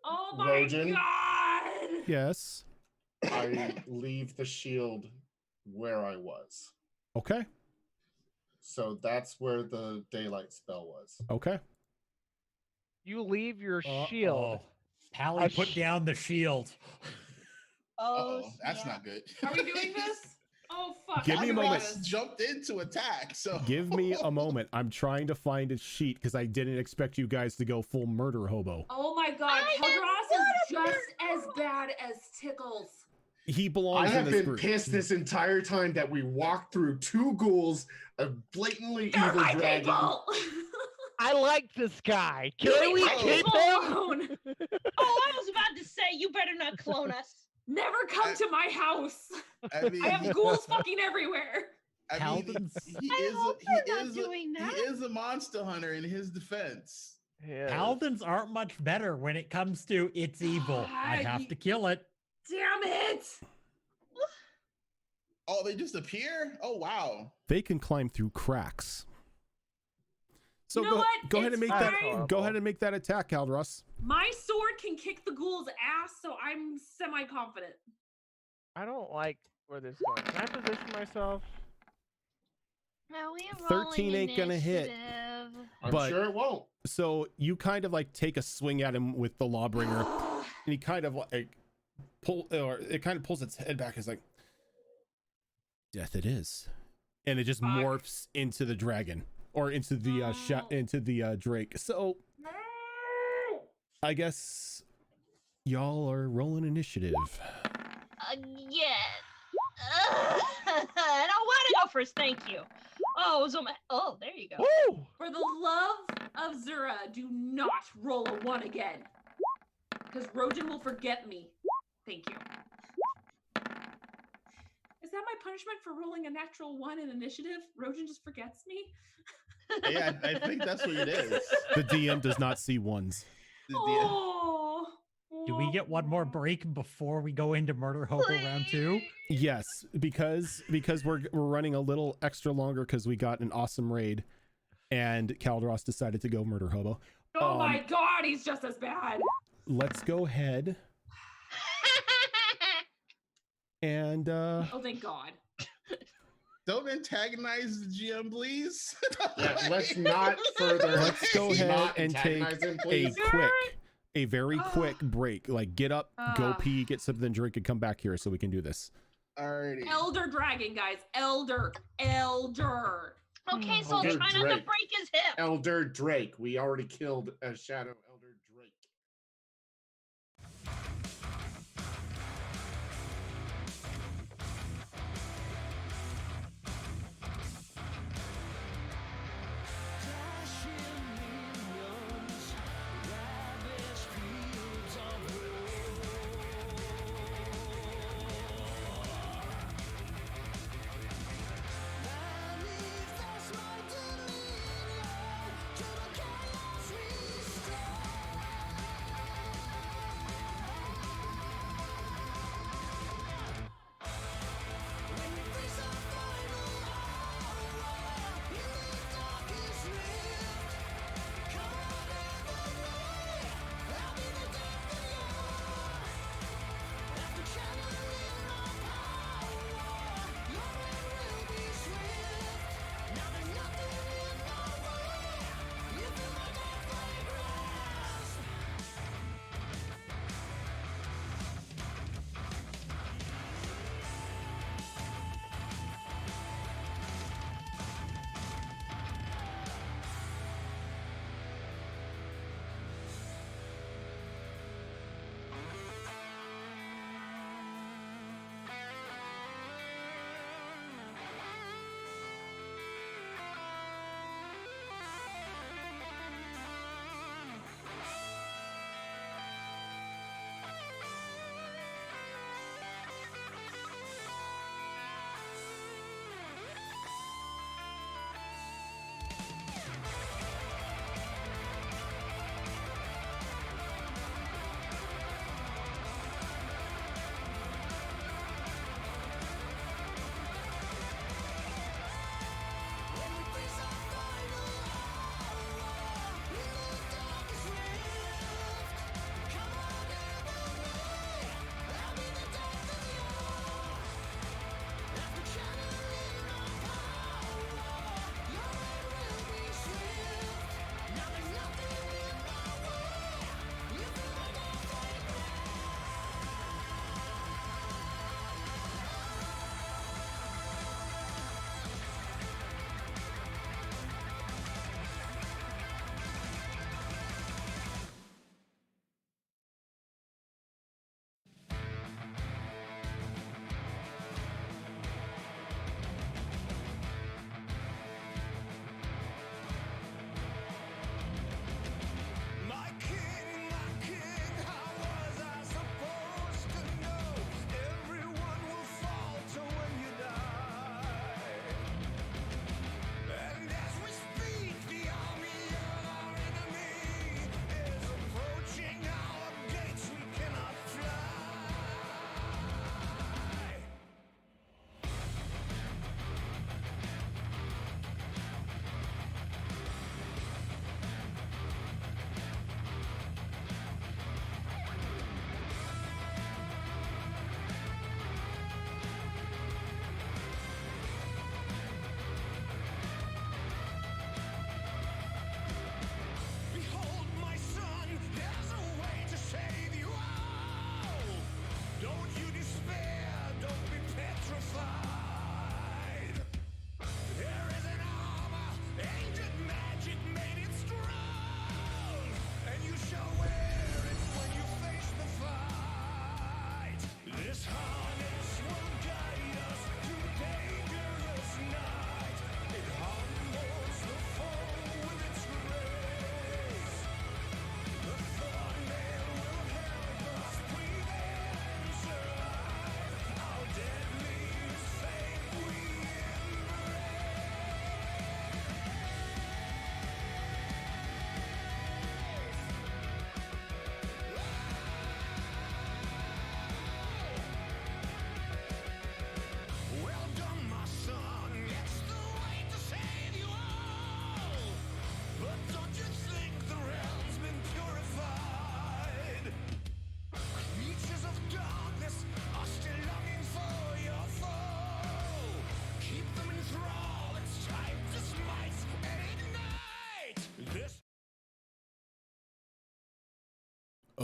Oh my Rojan? god! Yes. I leave the shield where I was. Okay. So that's where the daylight spell was. Okay. You leave your shield. Pally put down the shield. Oh, that's snap. not good. Are we doing this? Oh fuck! Give me a moment. Jumped into attack. So give me a moment. I'm trying to find a sheet because I didn't expect you guys to go full murder hobo. Oh my god, Calderos is just as bad as Tickles. He belongs. I have in this been group. pissed this entire time that we walked through 2 ghouls, a blatantly They're evil my dragon. people! I like this guy. Can we keep him? alone? Oh, I was about to say, you better not clone us. Never come to my house. I mean, I have ghouls fucking everywhere. I mean, he is a monster hunter in his defense. Yeah. Paladins aren't much better when it comes to it's evil. I have to kill it. Damn it! Oh, they just appear? Oh wow. They can climb through cracks. So You know what? go ahead and It's make that. fine. Go ahead and make that attack, Calderos. My sword can kick the ghoul's ass, so I'm semi-confident. I don't like where this is going. Can I position myself? Now we have 13 ain't gonna hit. I'm But- sure it won't. So you kind of like take a swing at him with the lawbringer, and he kind of like it kind of pulls its head back. It's like, death it is, and it just morphs into the dragon or into the drake. So I guess y'all are rolling initiative. Yeah. I don't want to go first, thank you. Oh, oh, there you go. Woo! For the love of Zura, do not roll a 1 again. Because Rojan will forget me. Thank you. Is that my punishment for rolling a natural 1 in initiative? Rojan just forgets me? Yeah, I think that's what it is. The DM does not see ones. Oh. Do we get one more break before we go into Murder Hobo round 2? Yes, because we're running a little extra longer because we got an awesome raid, and Calderos decided to go murder hobo. Oh my god, he's just as bad. Let's go ahead and Oh, thank god. Don't antagonize the GM, please. Yeah, let's not further. let's go ahead not and take antagonize him, a please. very quick break. Like get up, go pee, get something to drink, and come back here so we can do this. Alrighty. Elder dragon, guys. Elder. Okay, so Elder try not to Drake. break his hip. Elder Drake. We already killed a Shadow Elder Drake.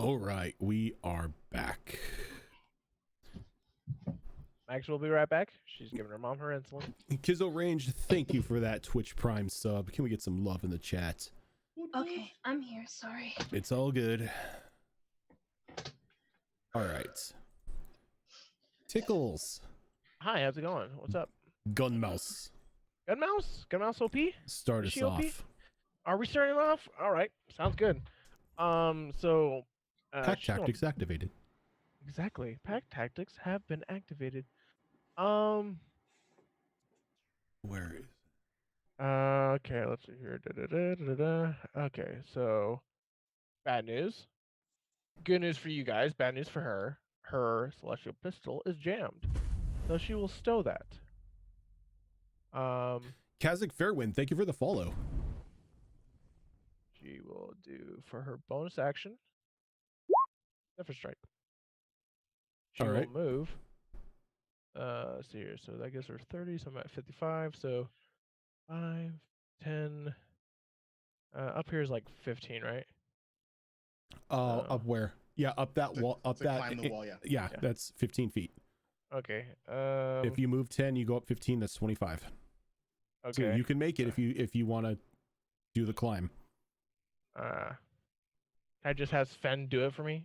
All right, we are back. Max will be right back. She's giving her mom her insulin. Kizzo Range, thank you for that Twitch Prime sub. Can we get some love in the chat? Okay, I'm here. Sorry. It's all good. All right. Tickles. Hi, how's it going? What's up? Gun Mouse. Gun Mouse? Gun Mouse OP? Start Is us she OP? off. Are we starting off? All right, sounds good. So Pack she's going- tactics activated. Exactly. Pack tactics have been activated. Where is? Okay, let's see here. Okay, so bad news. Good news for you guys. Bad news for her. Her celestial pistol is jammed, so she will stow that. Kazakh Fairwind, thank you for the follow. She will do for her bonus action. Zephyr Strike. She All right. will move. Let's see here. So that gives her 30. So I'm at 55. So 5, 10. Up here is like 15, right? Up where? Yeah, up that wall. Up to that. climb the wall, yeah. Yeah, that's 15 feet. Okay. If you move 10, you go up 15. That's 25. Okay. So you can make it if you want to do the climb. I just have Sven do it for me.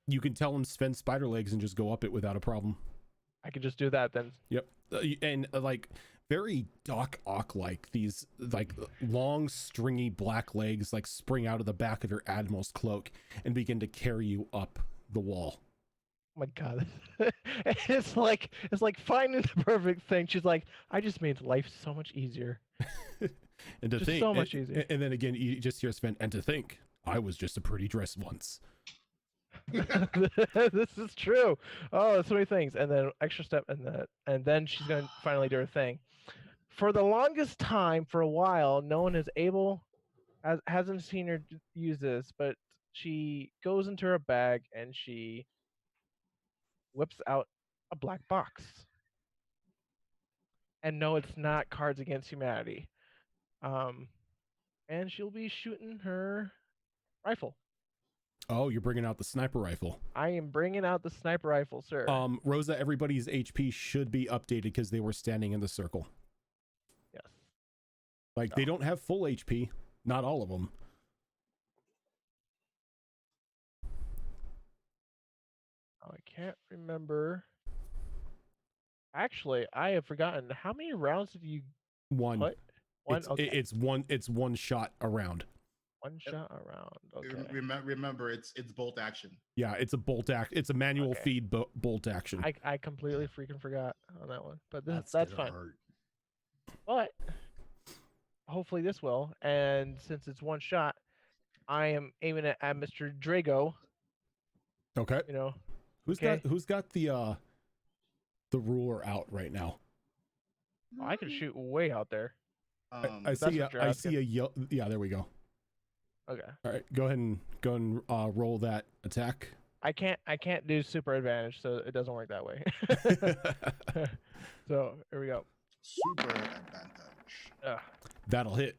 You can tell him Sven spider legs and just go up it without a problem. I could just do that then. Yep. And like very Doc Ock like these like long stringy black legs like spring out of the back of your Admiral's cloak and begin to carry you up the wall. Oh my god. it's like finding the perfect thing. She's like, I just made life so much easier. And to just think so much easier. And then again you just hear Sven, and to think I was just a pretty dress once. This is true. Oh, so many things. And then extra step and then she's gonna finally do her thing. For the longest time, for a while, no one hasn't seen her use this, but she goes into her bag and she whips out a black box. And no, it's not Cards Against Humanity. And she'll be shooting her rifle. Oh, you're bringing out the sniper rifle. I am bringing out the sniper rifle, sir. Rosa, everybody's HP should be updated because they were standing in the circle. Yes. Like they don't have full HP, not all of them. Oh, I can't remember. Actually, I have forgotten. How many rounds did you One. put? One. It's, Okay. it's one shot around. One shot around. Okay. Remember, it's bolt action. Yeah, it's a bolt act. It's a manual Okay. feed bolt action. I completely freaking forgot on that one, but that's gonna fine. hurt. But hopefully this will. And since it's one shot, I am aiming it at Mr. Drago. Okay. You know, Who's got the ruler out right now? I could shoot way out there. I see. what you're I see a yellow. Yeah, there we go. Okay. All right, go ahead and roll that attack. I can't do super advantage, so it doesn't work that way. So here we go. Super advantage. That'll hit.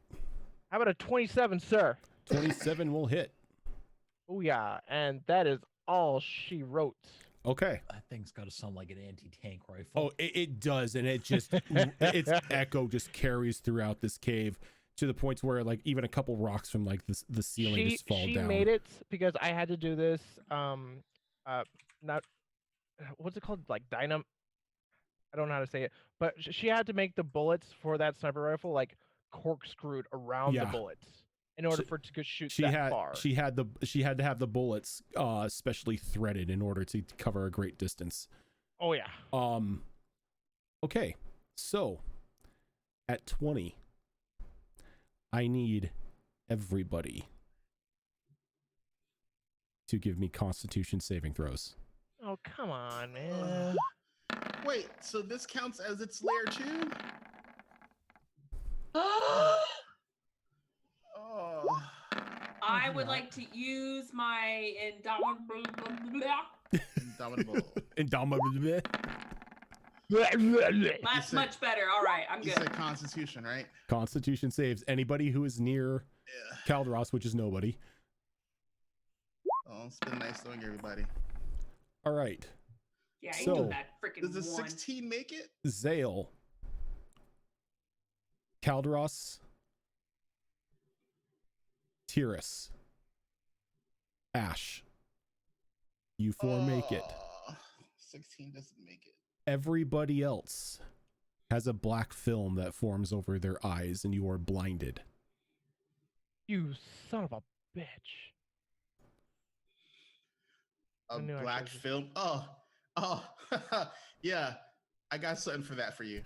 How about a 27, sir? 27 will hit. Oh yeah, and that is all she wrote. Okay. That thing's got to sound like an anti-tank rifle. Oh, it does, and it just its echo just carries throughout this cave to the point where like even a couple rocks from like the ceiling just fall down. She made it because I had to do this. Not what's it called? Like dynam. I don't know how to say it, but she had to make the bullets for that sniper rifle like corkscrewed around the bullets in order for it to shoot that far. She had to have the bullets specially threaded in order to cover a great distance. Oh yeah. Okay, so at 20, I need everybody to give me Constitution saving throws. Oh come on, man. Wait, so this counts as its layer 2? Oh. I would like to use my indomitable. Indomitable. That's much better. All right, I'm You good. said Constitution, right? Constitution saves anybody who is near Calderos, which is nobody. Oh, it's been nice knowing everybody. All right. Yeah, I So, knew that freaking Does the one. 16 make it? Zale, Calderos, Tyrus, Ash. You four make it. 16 doesn't make it. Everybody else has a black film that forms over their eyes, and you are blinded. You son of a bitch. A I knew I black should've- film? Oh, yeah. I got something for that for you.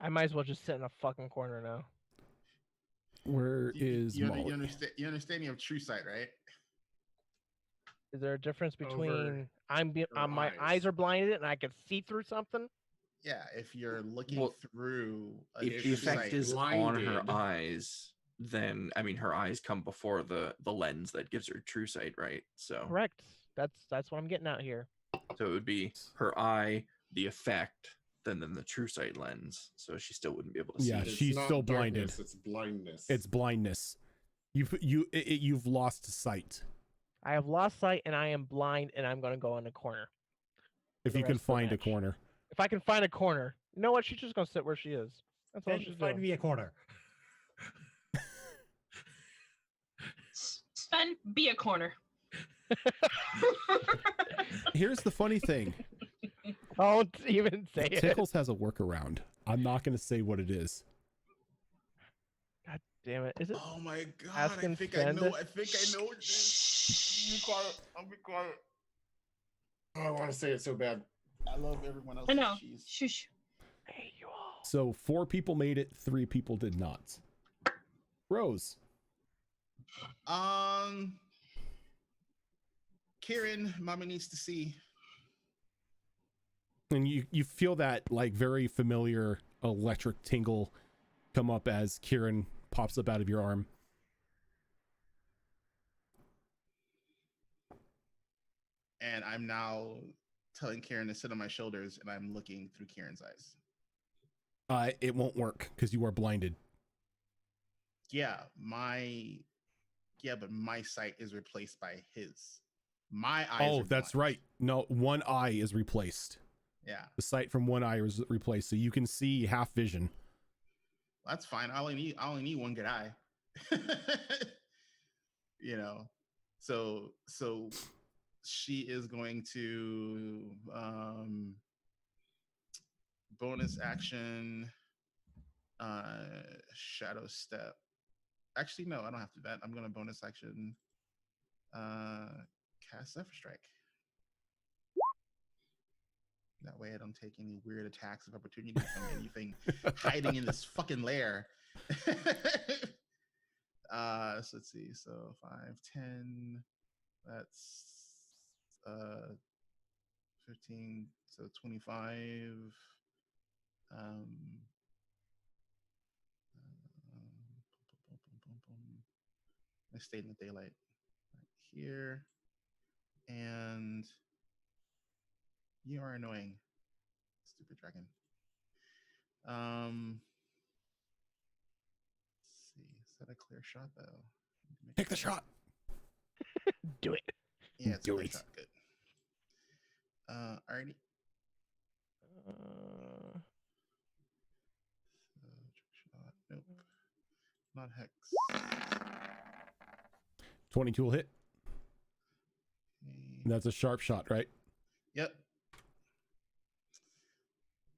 I might as well just sit in a fucking corner now. Where is Molly? You understand you have true sight, right? Is there a difference between her my eyes are blinded and I can see through something? Yeah, if you're looking Well, through a If true the effect sight. is on her blinded. eyes, then I mean her eyes come before the lens that gives her true sight, right? So Correct. That's what I'm getting out here. it would be her eye, the effect, then the true sight lens. So she still wouldn't be able to see. Yeah, It's she's not still blinded. darkness, it's blindness. It's blindness. You've lost sight. I have lost sight and I am blind and I'm gonna go in a corner. If the you can rest of the find a match. corner. If I can find a corner, you know what? She's just gonna sit where she is. That's all Then she's find doing. me a corner. Sven, be a corner. Here's the funny thing. Don't even say it. Tickles has a workaround. I'm not going to say what it is. God damn it! Is it? Oh my god! Ask I and think I send know. it? I think I know what it is. Be quiet. I'll be quiet. Oh, I want to say it so bad. I love everyone else. I know. Cheese. Shush. Hey, you all. So 4 people made it, 3 people did not. Rose. Kieran, Mama needs to see. And you feel that like very familiar electric tingle come up as Kieran pops up out of your arm. And I'm now telling Kieran to sit on my shoulders, and I'm looking through Kieran's eyes. It won't work because you are blinded. But my sight is replaced by his. My eyes. Oh, that's blind. right. No, one eye is replaced. Yeah, The sight from one eye is replaced, so you can see half vision. that's fine. I only need one good eye. You know, so she is going to bonus action shadow step. Actually, no, I don't have to do that. I'm going to bonus action cast Zephyr Strike. That way I don't take any weird attacks of opportunity from anything hiding in this fucking lair. So let's see. So 5, 10, that's 15, so 25. I stayed in the daylight right here. And you are annoying, stupid dragon. Let's see. Is that a clear shot though? Take the shot. Do it. Yeah, it's a Do clear it. shot. Good. Alrighty. Shot. Nope. Not hex. 22 will hit. Okay. And that's a sharp shot, right? Yep.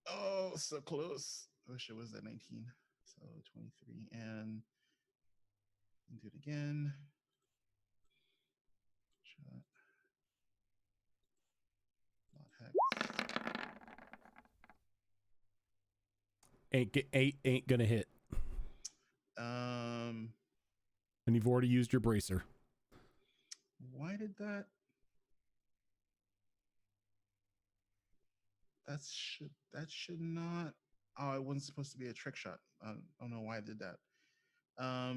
Oh, so close. I wish it was at 19. So 23. And do it again. Shot. Not hex. Ain't gonna hit. And you've already used your bracer. Why did that? That should not. Oh, it wasn't supposed to be a trick shot. I don't know why I did that. I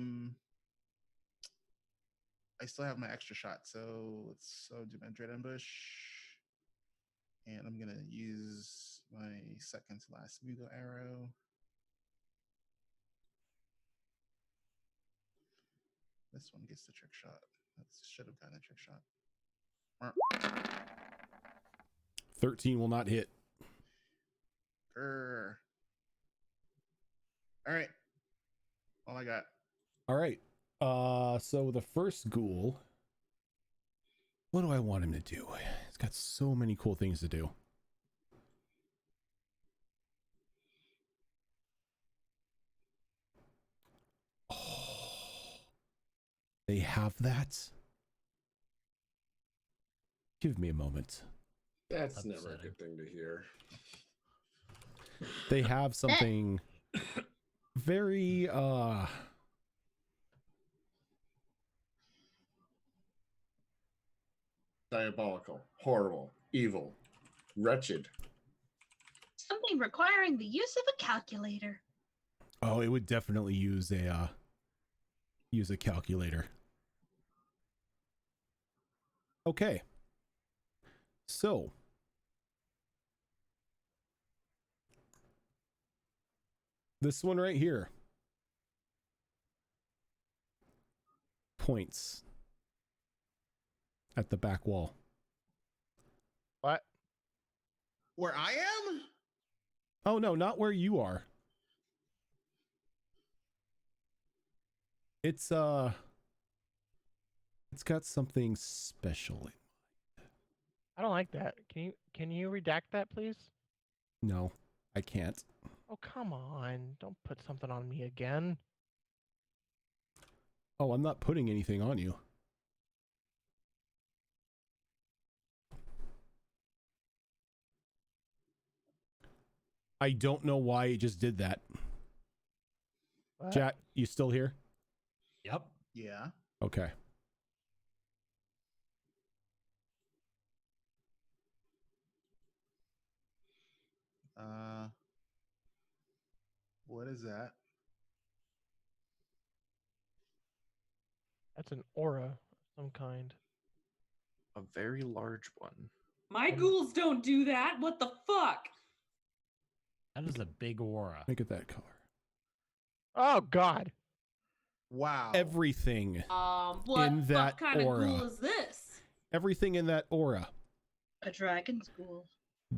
still have my extra shot, so let's do my Dread Ambush. And I'm gonna use my second to last Mugo arrow. This one gets the trick shot. That should have gotten a trick shot. 13 will not hit. All right. All I got. All right. So the first ghoul, what do I want him to do? He's got so many cool things to do. Oh, they have that? Give me a moment. That's never a good thing to hear. They have something very diabolical, horrible, evil, wretched. Something requiring the use of a calculator. Oh, it would definitely use a calculator. Okay. So this one right here points at the back wall. What? Where I am? Oh no, not where you are. It's got something special. I don't like that. Can you redact that, please? No, I can't. Oh, come on. Don't put something on me again. Oh, I'm not putting anything on you. I don't know why it just did that. What? Chat, you still here? Yep. Yeah. Okay. What is that? That's an aura of some kind. A very large one. My ghouls don't do that. What the fuck? That is a big aura. Look at that color. Oh, God. Wow. Everything What in that kind aura. of ghoul is this? Everything in that aura. A dragon's ghoul.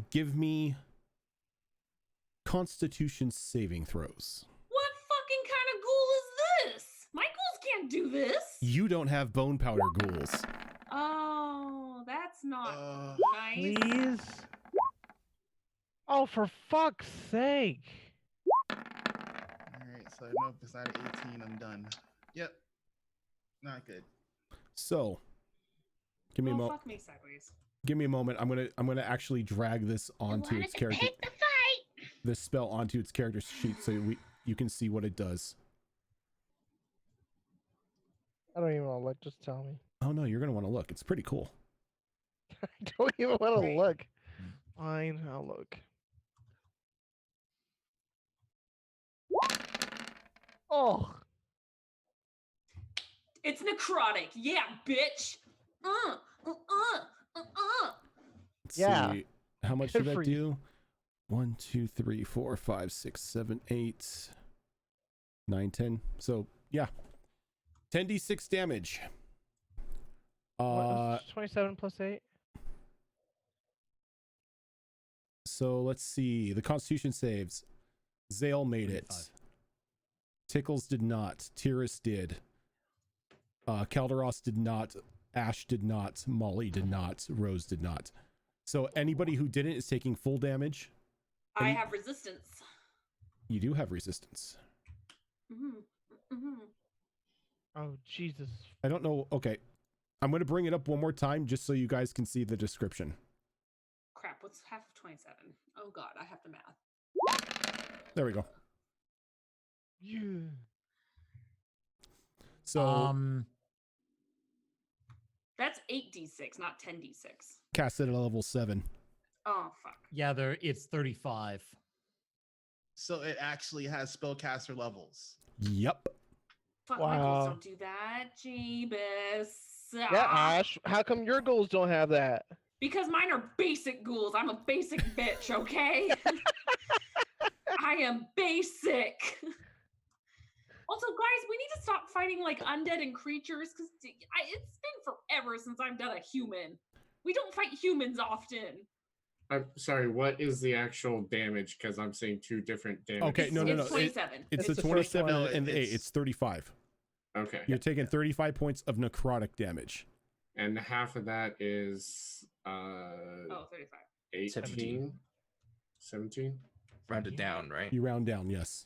Give me Constitution saving throws. What fucking kind of ghoul is this? My ghouls can't do this. You don't have bone powder ghouls. Oh, that's not nice. Please? Oh, for fuck's sake. All right, so I know if it's not an 18, I'm done. Yep. Not good. So, give me a moment. Fuck me sideways. Give me a moment. I'm gonna actually drag this onto its character. Pick the fight. This spell onto its character sheet so you can see what it does. I don't even want to look. Just tell me. Oh no, you're gonna want to look. It's pretty cool. I don't even want to look. Fine, I'll look. Oh. It's necrotic. Yeah, bitch. Let's Yeah. see. How much Good did for that you. do? 1, 2, 3, 4, 5, 6, 7, 8, 9, 10. So yeah, 10d6 damage. 27 plus 8. So let's see. The Constitution saves. Zale made it. 35. Tickles did not. Tyrus did. Calderos did not. Ash did not. Molly did not. Rose did not. So anybody who didn't is taking full damage. I have resistance. You do have resistance. Oh, Jesus. I don't know. Okay. I'm going to bring it up one more time just so you guys can see the description. Crap, what's half of 27? Oh god, I have to math. There we go. Yeah. So That's 8d6, not 10d6. cast it at level 7. Oh fuck. Yeah, it's 35. So it actually has spellcaster levels. Yep. Fuck, my ghouls Wow. don't do that. Jeebus. Yeah, Ash. How come your goals don't have that? Because mine are basic ghouls. I'm a basic bitch, okay? I am basic. Also, guys, we need to stop fighting like undead and creatures because it's been forever since I've done a human. We don't fight humans often. I'm sorry, what is the actual damage? Because I'm seeing two different damage. Okay, no. It's 27. It's It's the the first 27 one. and the 8. It's 35. Okay. You're taking 35 points of necrotic damage. And half of that is 35. 18? 17? Rounded down, right? You round down, yes.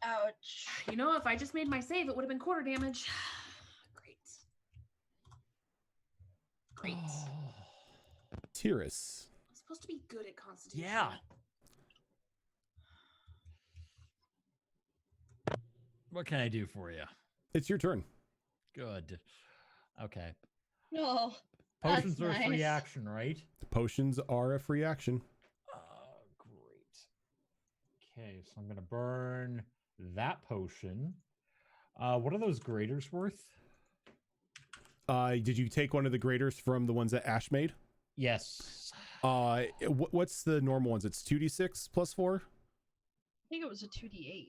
Ouch. You know, if I just made my save, it would have been quarter damage. Great. TUES. I'm supposed to be good at Constitution. Yeah. What can I do for you? It's your turn. Good. Okay. No. Potions are a free nice. action, right? Potions are a free action. Great. Okay, so I'm going to burn that potion. What are those graders worth? Did you take one of the graders from the ones that Ash made? Yes. What's the normal ones? It's 2d6 plus 4? I think it was a 2d8.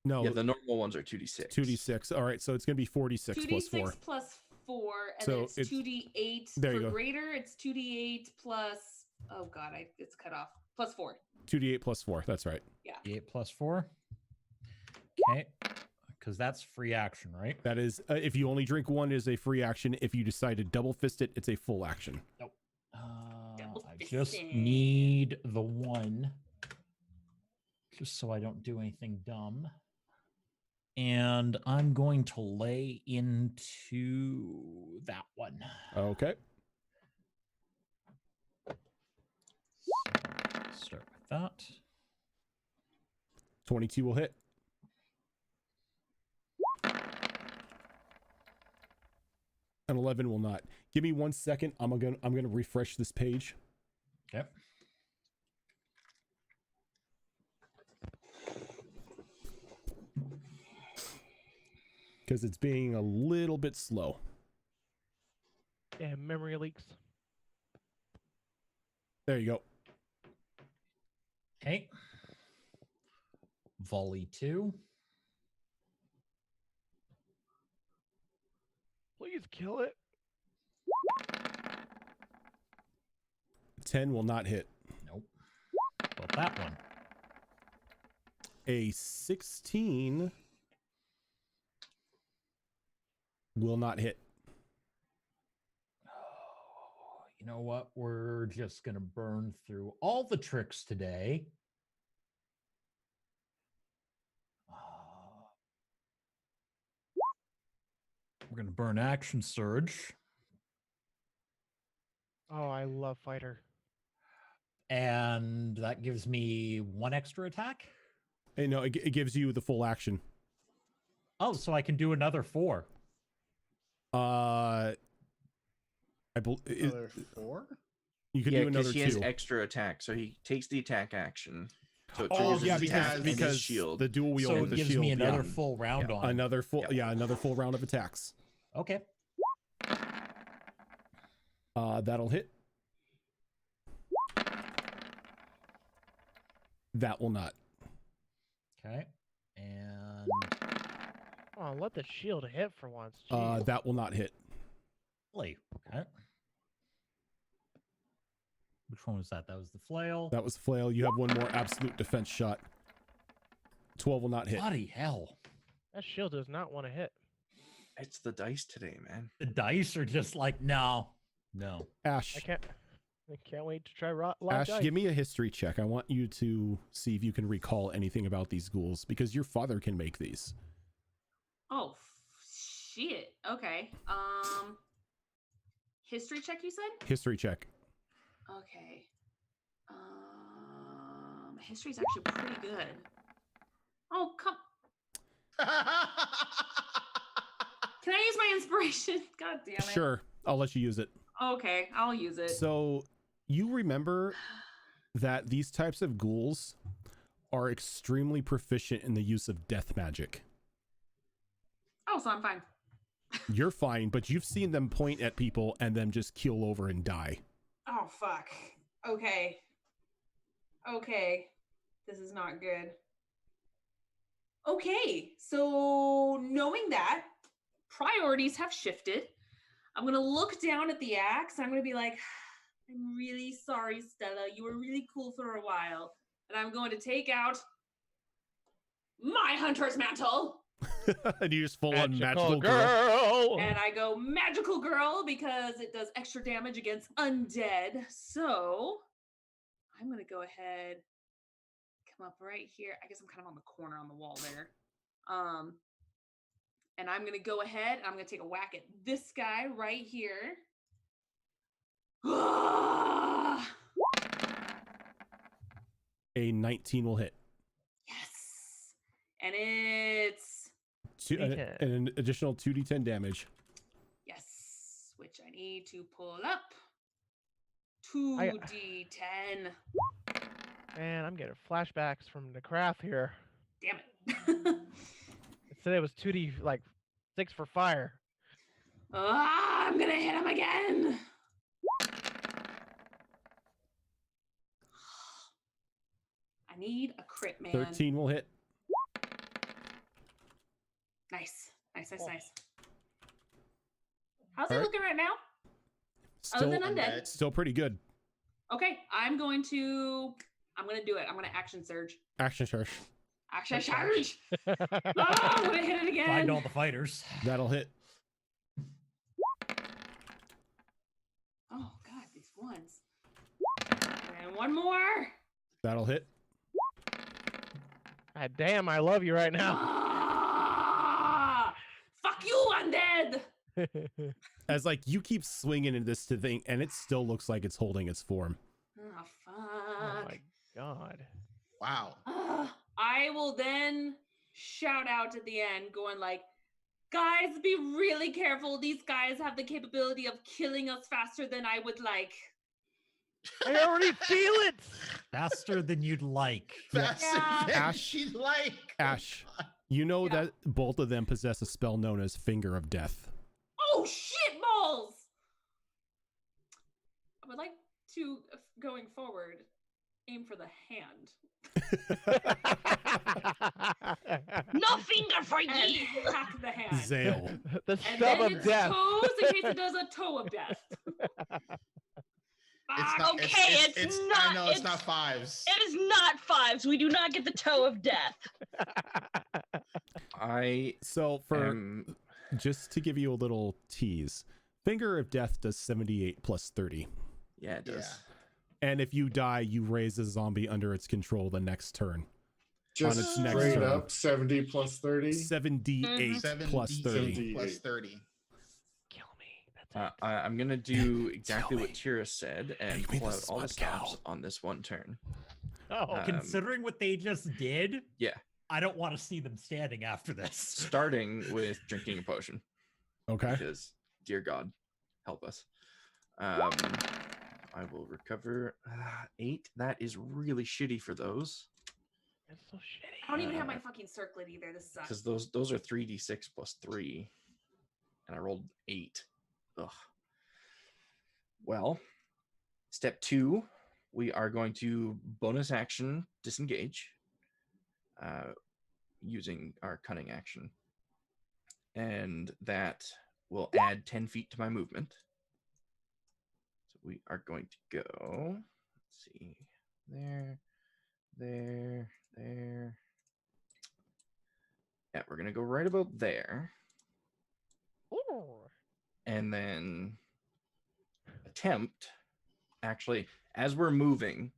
No. Yeah, the normal ones are 2d6. 2d6. All right, so it's going to be 4d6 plus 4. 2d6 plus 4, and So then it's 2d8 there you for go. greater. It's 2d8 plus, oh god, it's cut off. Plus 4. 2d8 plus 4. That's right. Yeah. 8 plus 4. Okay. Because that's free action, right? That is, if you only drink one, it is a free action. If you decide to double fist it, it's a full action. Nope. I just need the one. Just so I don't do anything dumb. And I'm going to lay into that one. Okay. Start with that. 22 will hit. An 11 will not. Give me 1 second. I'm gonna refresh this page. Okay. Because it's being a little bit slow. Damn, memory leaks. There you go. Okay. Volley 2. Please kill it. 10 will not hit. Nope. Well, that one. A 16 will not hit. You know what? We're just going to burn through all the tricks today. We're going to burn Action Surge. Oh, I love fighter. And that gives me 1 extra attack. Hey, no, it gives you the full action. Oh, so I can do another 4. Another 4? You can Yeah, do another 2. he has extra attack, so he takes the attack action. So it Oh triggers yeah, his attack and his because shield. the dual wield So with it the gives shield. me another yeah. full round on. Another full, another full round of attacks. Okay. That'll hit. That will not. Okay. And Oh, let the shield hit for once. Jeez. That will not hit. okay. Which one was that? That was the flail. That was flail. You have one more absolute defense shot. 12 will not hit. Bloody hell. That shield does not want to hit. It's the dice today, man. The dice are just like, no. Ash, I can't wait to try live Ash, dice. give me a history check. I want you to see if you can recall anything about these ghouls because your father can make these. Oh, shit. Okay. History check, you said? History check. Okay. History's actually pretty good. Oh, come. Can I use my inspiration? God damn it. Sure, I'll let you use it. Okay, I'll use it. So you remember that these types of ghouls are extremely proficient in the use of death magic. Oh, so I'm fine. You're fine, but you've seen them point at people and then just keel over and die. Oh, fuck. Okay. Okay. This is not good. Okay, so knowing that, priorities have shifted. I'm going to look down at the axe. I'm going to be like, I'm really sorry, Stella. You were really cool for a while. And I'm going to take out my hunter's mantle. And you just full on magical girl. And I go magical girl because it does extra damage against undead. So I'm going to go ahead, come up right here. I guess I'm kind of on the corner on the wall there. And I'm going to go ahead and I'm going to take a whack at this guy right here. A 19 will hit. Yes. And it's an additional 2d10 damage. Yes, which I need to pull up. 2d10. Man, I'm getting flashbacks from the craft here. Damn it. It said it was 2d, like 6 for fire. I'm gonna hit him again. I need a crit, man. 13 will hit. Nice. How's it looking right now? Still, Other than undead. Still pretty good. Okay, I'm gonna do it. I'm gonna action surge. Action surge. Action surge. I'm gonna hit it again. Find all the fighters. That'll hit. Oh God, these ones. And one more. That'll hit. God damn, I love you right now. Fuck you, undead. As like you keep swinging into this thing, and it still looks like it's holding its form. Oh fuck. Oh my God. Wow. I will then shout out at the end, going like, guys, be really careful. These guys have the capability of killing us faster than I would like. I already feel it. Faster than you'd like. Ash, Ash, you know that both of them possess a spell known as Finger of Death. Oh, shit balls! I would like to, going forward, aim for the hand. No finger for and ye! hack the hand. Zale. The And stub then of its death. toes in case it does a toe of death. It's not. I know it's not fives. It is not fives. We do not get the toe of death. Just to give you a little tease, Finger of Death does 78 plus 30. Yeah, it does. And if you die, you raise a zombie under its control the next turn. Just on its next straight turn. up 70 plus 30. 78 plus 30. Plus 30. Kill me. I'm gonna do exactly what Tira said and pull out all the stops on this one turn. Considering what they just did, yeah, I don't want to see them standing after this. Starting with drinking a potion. Okay. Because, dear God, help us. I will recover 8. That is really shitty for those. That's so shitty. I don't even have my fucking circlet either. This sucks. Because those are 3d6 plus 3. And I rolled 8. Ugh. Well, step 2, we are going to bonus action disengage using our cunning action. And that will add 10 feet to my movement. So we are going to go, let's see, there. Yeah, we're going to go right about there. Ooh. And then actually, as we're moving,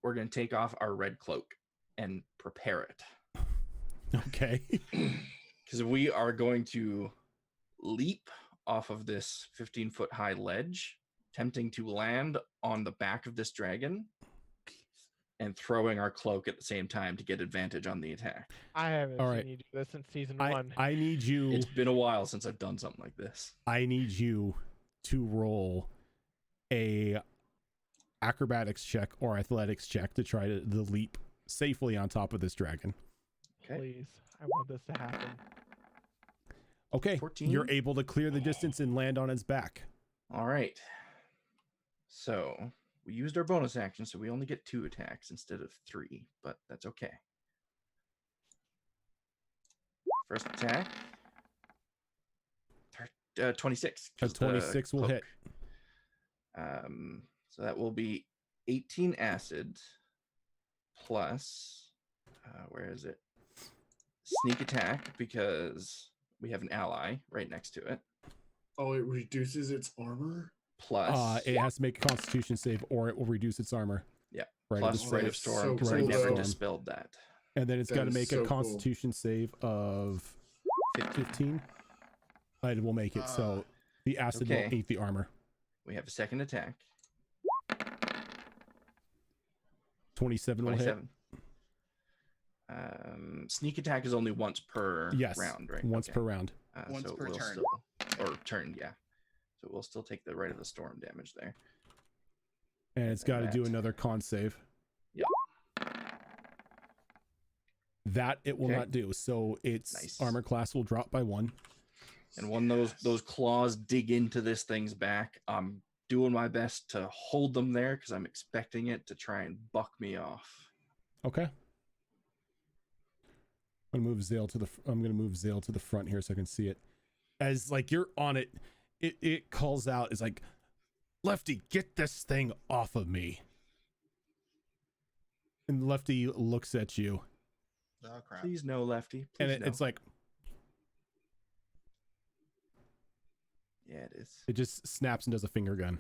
we're going to take off our red cloak and prepare it. Okay. Because we are going to leap off of this 15-foot high ledge, attempting to land on the back of this dragon and throwing our cloak at the same time to get advantage on the attack. I haven't seen you do this since season 1. I need you. It's been a while since I've done something like this. I need you to roll a acrobatics check or athletics check to try to leap safely on top of this dragon. Okay. Please, I want this to happen. Okay, 14. You're able to clear the distance and land on its back. All right. So we used our bonus action, so we only get 2 attacks instead of 3, but that's okay. First attack. 26. A 26 will hit. So that will be 18 acid plus, where is it? Sneak attack, because we have an ally right next to it. Oh, it reduces its armor? Plus, it has to make a Constitution save, or it will reduce its armor. Yeah. Right. Plus Rite of Storm, because so I cool, never though. dispelled that. And then it's That got to is make so a cool. Constitution save of 15. It will make it. So the acid will eat the armor. We have a second attack. 27 will hit. Sneak attack is only once per round, right? Once per round. Once so per we'll turn. Or turn, yeah. So we'll still take the Rite of the Storm damage there. And it's got to do another con save. Yep. That it will not do. So its armor class will drop by 1. And when those claws dig into this thing's back, I'm doing my best to hold them there because I'm expecting it to try and buck me off. Okay. I'm gonna move Zale to the front here so I can see it. As like you're on it, it calls out. It's like, Lefty, get this thing off of me. And Lefty looks at you. Oh crap! Please no, Lefty. Please And no. it's like, yeah, it is. it just snaps and does a finger gun.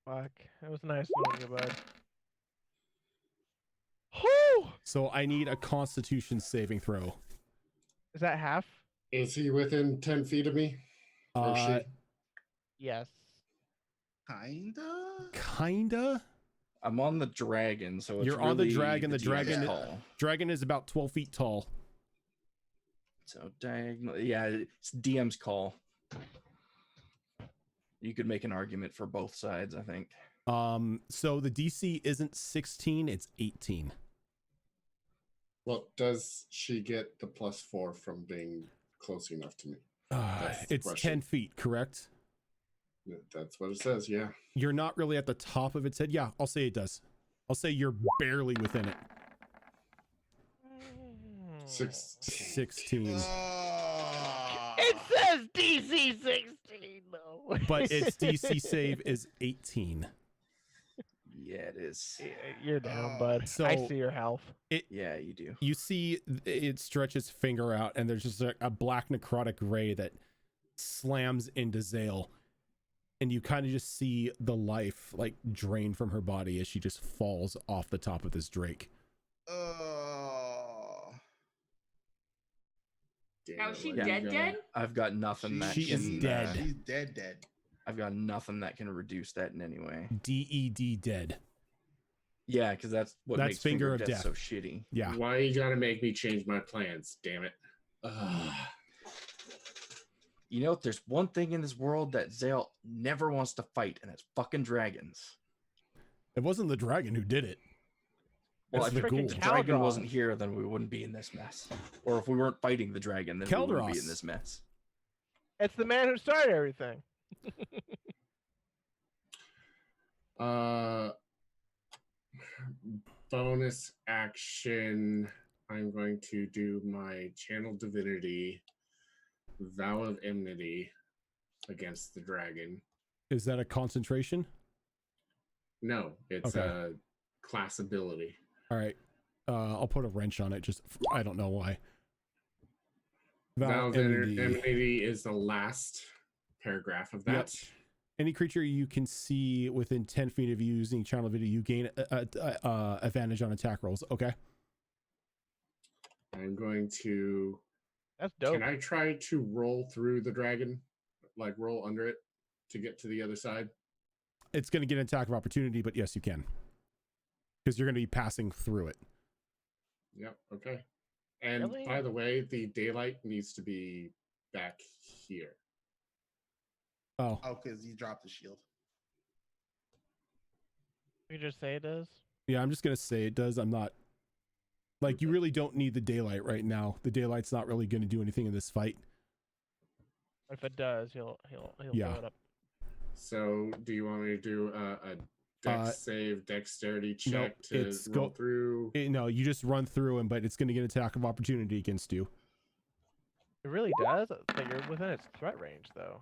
Fuck. It was nice knowing you, bud. Whew! So I need a Constitution saving throw. Is that half? Is he within 10 feet of me? Or she? Yes. Kinda. I'm on the dragon, so it's You're on the really dragon. The DM's call. dragon is about 12 feet tall. So diagonal, yeah, it's DM's call. You could make an argument for both sides, I think. So the DC isn't 16, it's 18. Well, does she get the +4 from being close enough to me? It's question. 10 feet, correct? Yeah, that's what it says, yeah. You're not really at the top of its head. Yeah, I'll say it does. I'll say you're barely within it. 16. It says DC 16 though. But its DC save is 18. Yeah, it is. You're down, bud. So I see your health. Yeah, you do. You see it stretch its finger out, and there's just a black necrotic ray that slams into Zale. And you kind of just see the life like drain from her body as she just falls off the top of this drake. Now, is she dead? I've got nothing that she can... is dead. She's dead. I've got nothing that can reduce that in any way. DED dead. Yeah, because that's what That's makes finger of death death. so shitty. Yeah. Why you gotta make me change my plans? Damn it. You know, there's one thing in this world that Zale never wants to fight, and it's fucking dragons. It wasn't the dragon who did it. Well, It's if the the ghoul. dragon wasn't here, then we wouldn't be in this mess. Or if we weren't fighting the dragon, then we wouldn't be Keldros. in this mess. It's the man who started everything. Bonus action. I'm going to do my Channel Divinity Vow of Enmity against the dragon. Is that a concentration? No, it's Okay. a class ability. All right. I'll put a wrench on it. Just I don't know why. Vow of Enmity. Enmity is the last paragraph of that. Yep. Any creature you can see within 10 feet of you using channel video, you gain advantage on attack rolls. Okay. I'm going to... That's dope. Can I try to roll through the dragon? Like roll under it to get to the other side? It's going to get an attack of opportunity, but yes, you can. Because you're going to be passing through it. Yep, okay. And Really? by the way, the daylight needs to be back here. Oh. Oh, because you dropped the shield. You just say it does. Yeah, I'm just going to say it does. I'm not... Like, you really don't need the daylight right now. The daylight's not really going to do anything in this fight. If it does, he'll Yeah. blow it up. So do you want me to do a dexterity check to it's roll through. No, you just run through him, but it's going to get an attack of opportunity against you. It really does, but you're within its threat range, though.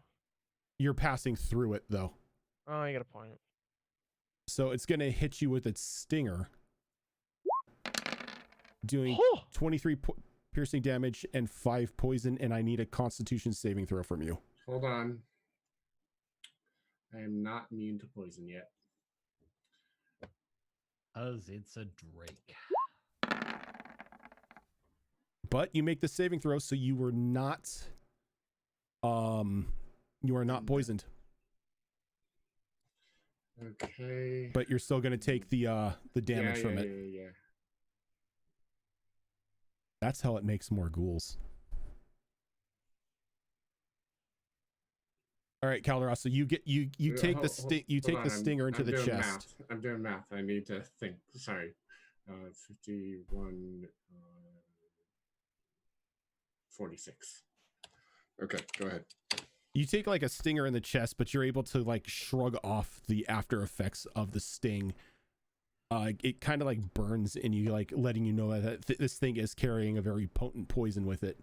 You're passing through it, though. Oh, you got a point. So it's going to hit you with its stinger, doing 23 piercing damage and 5 poison, and I need a Constitution saving throw from you. Hold on. I am not immune to poison yet. Because it's a Drake. But you make the saving throw, so you were not poisoned. Okay. But you're still going to take the damage from it. Yeah. That's how it makes more ghouls. All right, Calderas, so you take the stinger into the chest. I'm doing math. I need to think. Sorry. 51 46. Okay, go ahead. You take like a stinger in the chest, but you're able to like shrug off the after effects of the sting. It kind of like burns in you, like letting you know that this thing is carrying a very potent poison with it.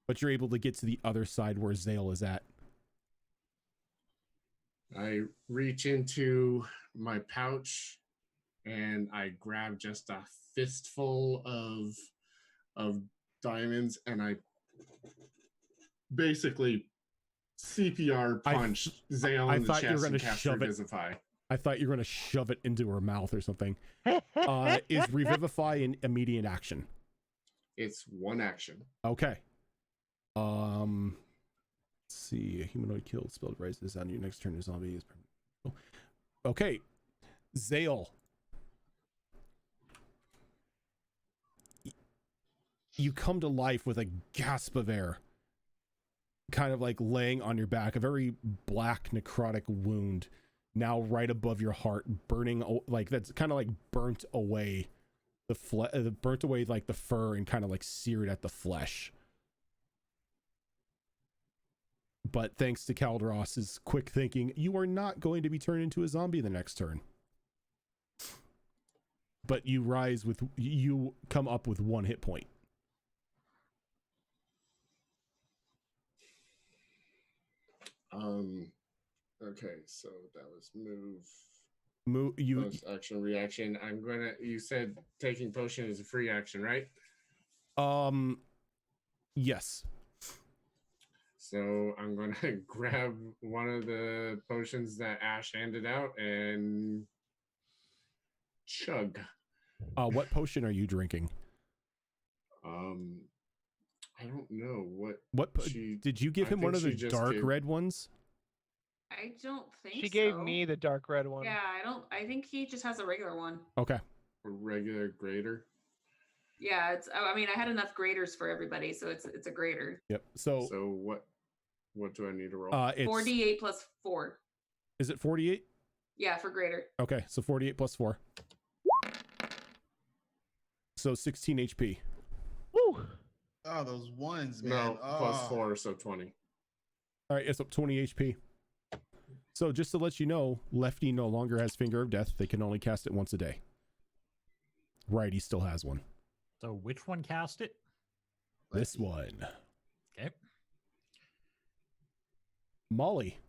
But you're able to get to the other side where Zale is at. I reach into my pouch and I grab just a fistful of diamonds and I basically CPR punch Zale in the chest and cast Revivify. I thought you were going to shove it into her mouth or something. Is Revivify an immediate action? It's one action. Okay. Let's see. A humanoid killed spell rises on your next turn. A zombie is permanent. Okay. Zale. You come to life with a gasp of air. Kind of like laying on your back. A very black necrotic wound. Now right above your heart, burning, like that's kind of like burnt away burnt away like the fur and kind of like seared at the flesh. But thanks to Calderas's quick thinking, you are not going to be turned into a zombie the next turn. But you come up with 1 hit point. Okay, so that was move. Post action, reaction. You said taking potion is a free action, right? Yes. So I'm gonna grab one of the potions that Ash handed out and chug. What potion are you drinking? I don't know did you give him one of the dark red ones? I don't think she gave me the dark red one. Yeah, I think he just has a regular one. Okay. A regular grater. Yeah, I mean, I had enough graters for everybody, so it's a grater. Yep. So what do I need to roll? It's 4d8 plus 4. Is it 48? Yeah, for greater. Okay, so 48 plus 4. So 16 HP. Woo! Oh, those ones, man. No, plus 4, so 20. All right, it's up 20 HP. So just to let you know, Lefty no longer has Finger of Death. They can only cast it once a day. Righty still has one. So which one cast it? This one. Okay. Molly.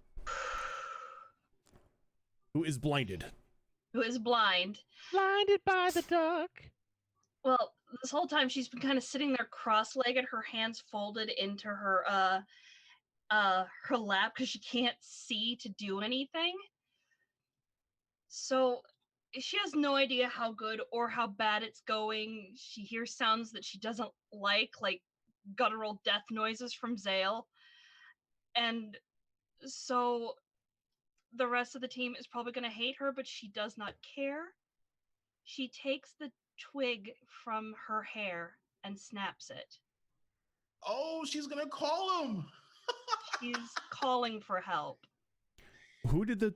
Who is blinded. Who is blind. Blinded by the dark. Well, this whole time she's been kind of sitting there cross-legged, her hands folded into her lap because she can't see to do anything. So she has no idea how good or how bad it's going. She hears sounds that she doesn't like guttural death noises from Zale. And so the rest of the team is probably going to hate her, but she does not care. She takes the twig from her hair and snaps it. Oh, she's going to call him. She's calling for help. Who did the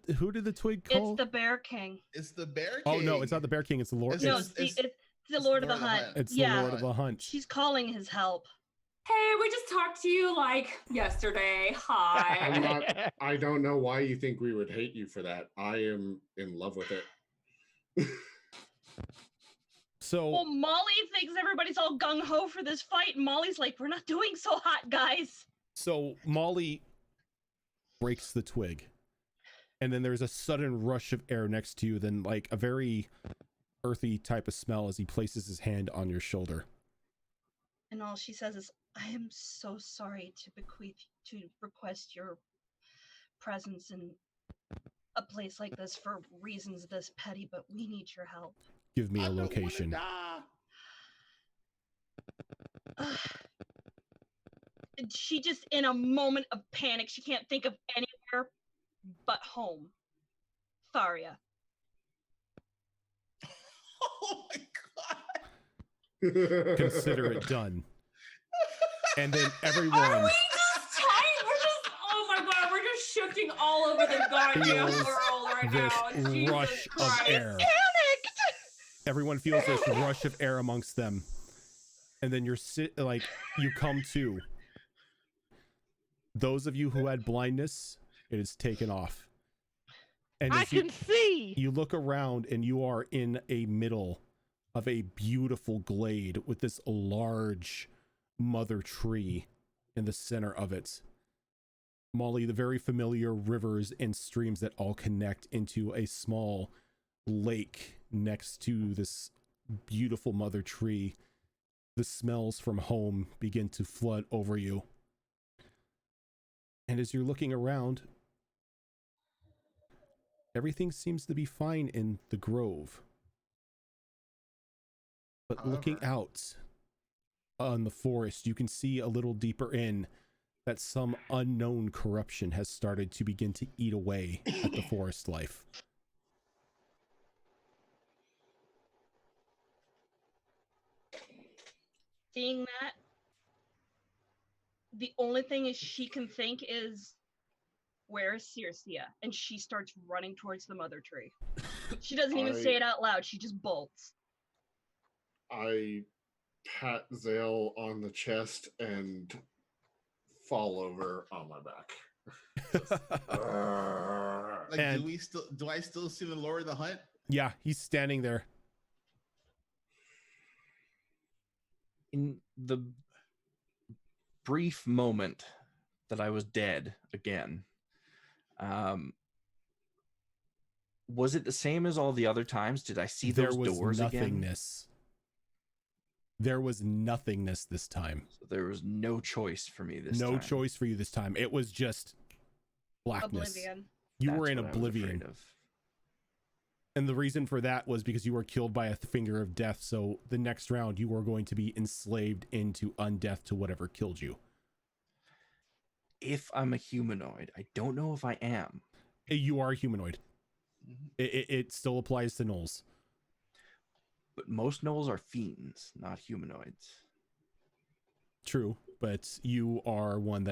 twig call? It's the Bear King. It's the Bear King. Oh no, it's not the Bear King. It's the Lord. It's the Lord of the Hunt. It's the Lord of the Hunt. She's calling his help. Hey, we just talked to you like yesterday. Hi. I don't know why you think we would hate you for that. I am in love with it. So well, Molly thinks everybody's all gung-ho for this fight, and Molly's like, we're not doing so hot, guys. So Molly breaks the twig, and then there's a sudden rush of air next to you, then like a very earthy type of smell as he places his hand on your shoulder. And all she says is, I am so sorry to request your presence in a place like this for reasons this petty, but we need your help. Give me a location. She just, in a moment of panic, she can't think of anywhere but home. Tharia. Oh my god. Consider it done. And then everyone. Are we just tight? We're just, oh my god, we're just shifting all over the goddamn world right now. This Jesus rush Christ. of air. Everyone feels this rush of air amongst them. And then you come to. Those of you who had blindness, it is taken off. And I can see. You look around and you are in a middle of a beautiful glade with this large mother tree in the center of it. Molly, the very familiar rivers and streams that all connect into a small lake next to this beautiful mother tree. The smells from home begin to flood over you. And as you're looking around, everything seems to be fine in the grove. But looking out on the forest, you can see a little deeper in that some unknown corruption has started to begin to eat away at the forest life. Seeing that, the only thing is she can think is, where is Circia? And she starts running towards the mother tree. She doesn't even say it out loud. She just bolts. I pat Zale on the chest and fall over on my back. Do I still see the Lord of the Hunt? Yeah, he's standing there. In the brief moment that I was dead again, was it the same as all the other times? Did I see those doors again? There was nothingness this time. So there was no choice for me this time. No choice for you this time. It was just blackness. Oblivion. You were in oblivion. And the reason for that was because you were killed by a finger of death. So the next round, you were going to be enslaved into undeath to whatever killed you. If I'm a humanoid, I don't know if I am. You are a humanoid. Mm-hmm. It still applies to gnolls. But most gnolls are fiends, not humanoids. True, but you are one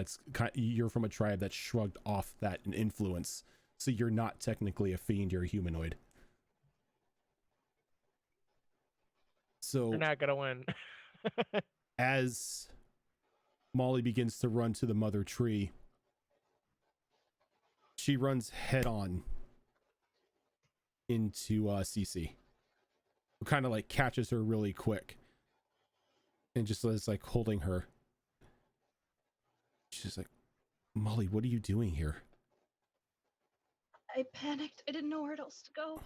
you're from a tribe that shrugged off that influence. So you're not technically a fiend, you're a humanoid. So you're not gonna win. As Molly begins to run to the mother tree, she runs head on into Cece, who kind of like catches her really quick and just is like holding her. She's like, Molly, what are you doing here? I panicked. I didn't know where else to go.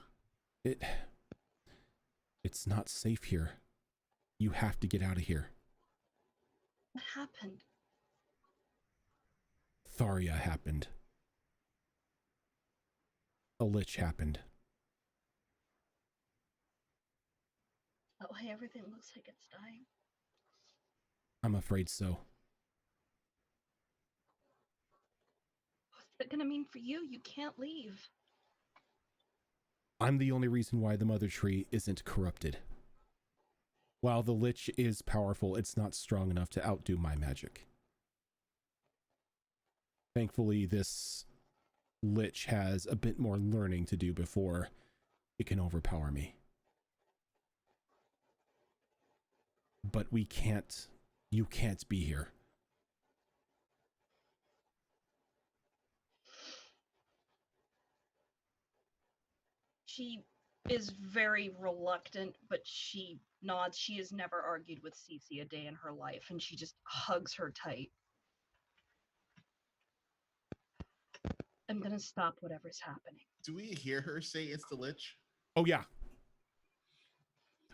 It's not safe here. You have to get out of here. What happened? Tharia happened. A lich happened. That way everything looks like it's dying. I'm afraid so. What's that gonna mean for you? You can't leave. I'm the only reason why the mother tree isn't corrupted. While the lich is powerful, it's not strong enough to outdo my magic. Thankfully, this lich has a bit more learning to do before it can overpower me. But you can't be here. She is very reluctant, but she nods. She has never argued with Cece a day in her life, and she just hugs her tight. I'm gonna stop whatever's happening. Do we hear her say it's the Lich? Oh yeah.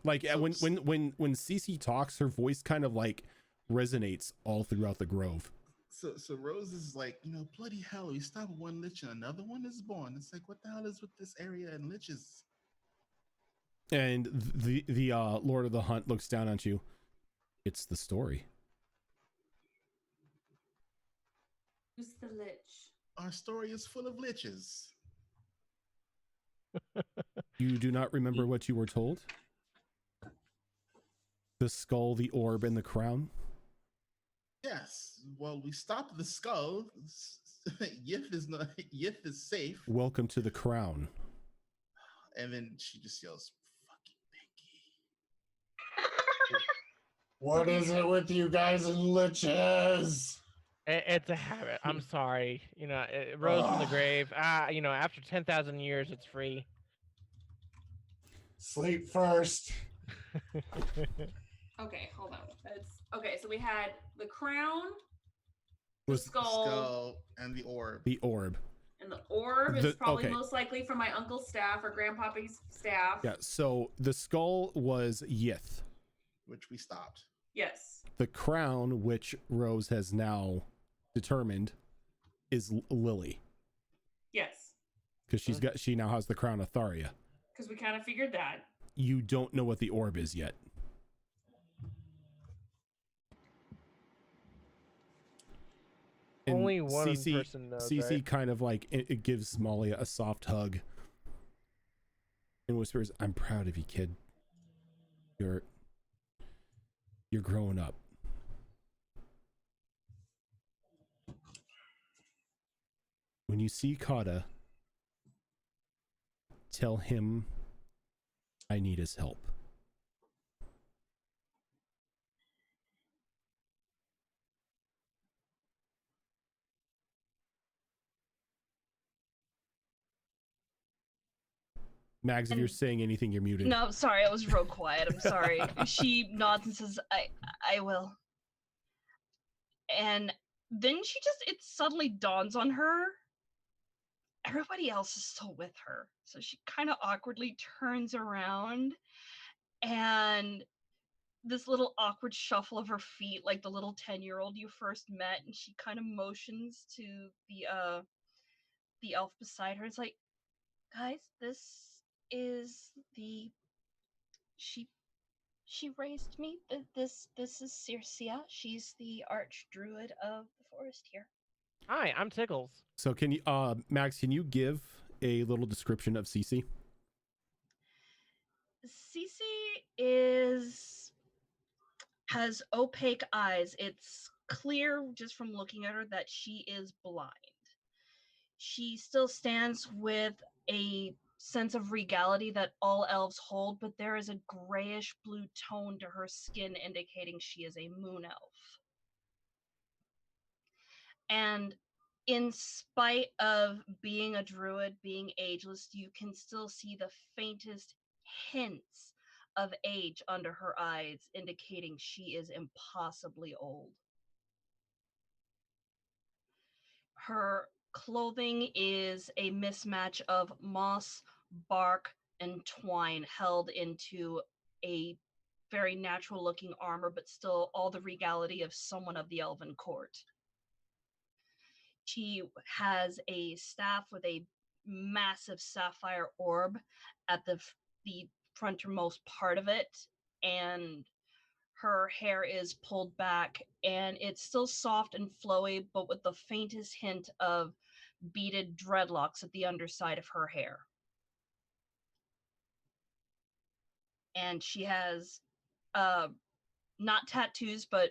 Like So- when Cece talks, her voice kind of like resonates all throughout the grove. So Rose is like, bloody hell, we stop one Lich and another one is born. It's like, what the hell is with this area and Liches? And the Lord of the Hunt looks down at you. It's the story. Who's the Lich? Our story is full of Liches. You do not remember what you were told? The skull, the orb, and the crown? Yes. Well, we stopped the skull. Yith is safe. Welcome to the crown. And then she just yells, "Fucking Pinky." What is it with you guys and liches? It's a habit. I'm sorry. It rose from the grave. After 10,000 years, it's free. Sleep first. Okay, hold on. Okay, so we had the crown, Was the skull, and the orb. the orb. and the orb is probably most likely from my uncle's staff or grandpappy's staff. Yeah, so the skull was Yith. Which we stopped. Yes. The crown, which Rose has now determined, is Lily. Yes. Because she now has the crown of Tharia. Because we kind of figured that. You don't know what the orb is yet. And Only one person knows, Cece right? kind of like it gives Molly a soft hug and whispers, "I'm proud of you, kid. You're growing up." When you see Kata, tell him I need his help. Mags, if you're saying anything, you're muted. No, sorry, I was real quiet. I'm sorry. She nods and says, I will. And then it suddenly dawns on her. Everybody else is still with her. So she kind of awkwardly turns around, and this little awkward shuffle of her feet, like the little 10-year-old you first met, and she kind of motions to the elf beside her. It's like, guys, this is she raised me. This is Circia. She's the arch druid of the forest here. Hi, I'm Tickles. So can you, Max, can you give a little description of Cece? Cece has opaque eyes. It's clear just from looking at her that she is blind. She still stands with a sense of regality that all elves hold, but there is a grayish blue tone to her skin indicating she is a moon elf. And in spite of being a druid, being ageless, you can still see the faintest hints of age under her eyes, indicating she is impossibly old. Her clothing is a mismatch of moss, bark, and twine held into a very natural looking armor, but still all the regality of someone of the elven court. She has a staff with a massive sapphire orb at the frontermost part of it, and her hair is pulled back, and it's still soft and flowy, but with the faintest hint of beaded dreadlocks at the underside of her hair. And she has not tattoos, but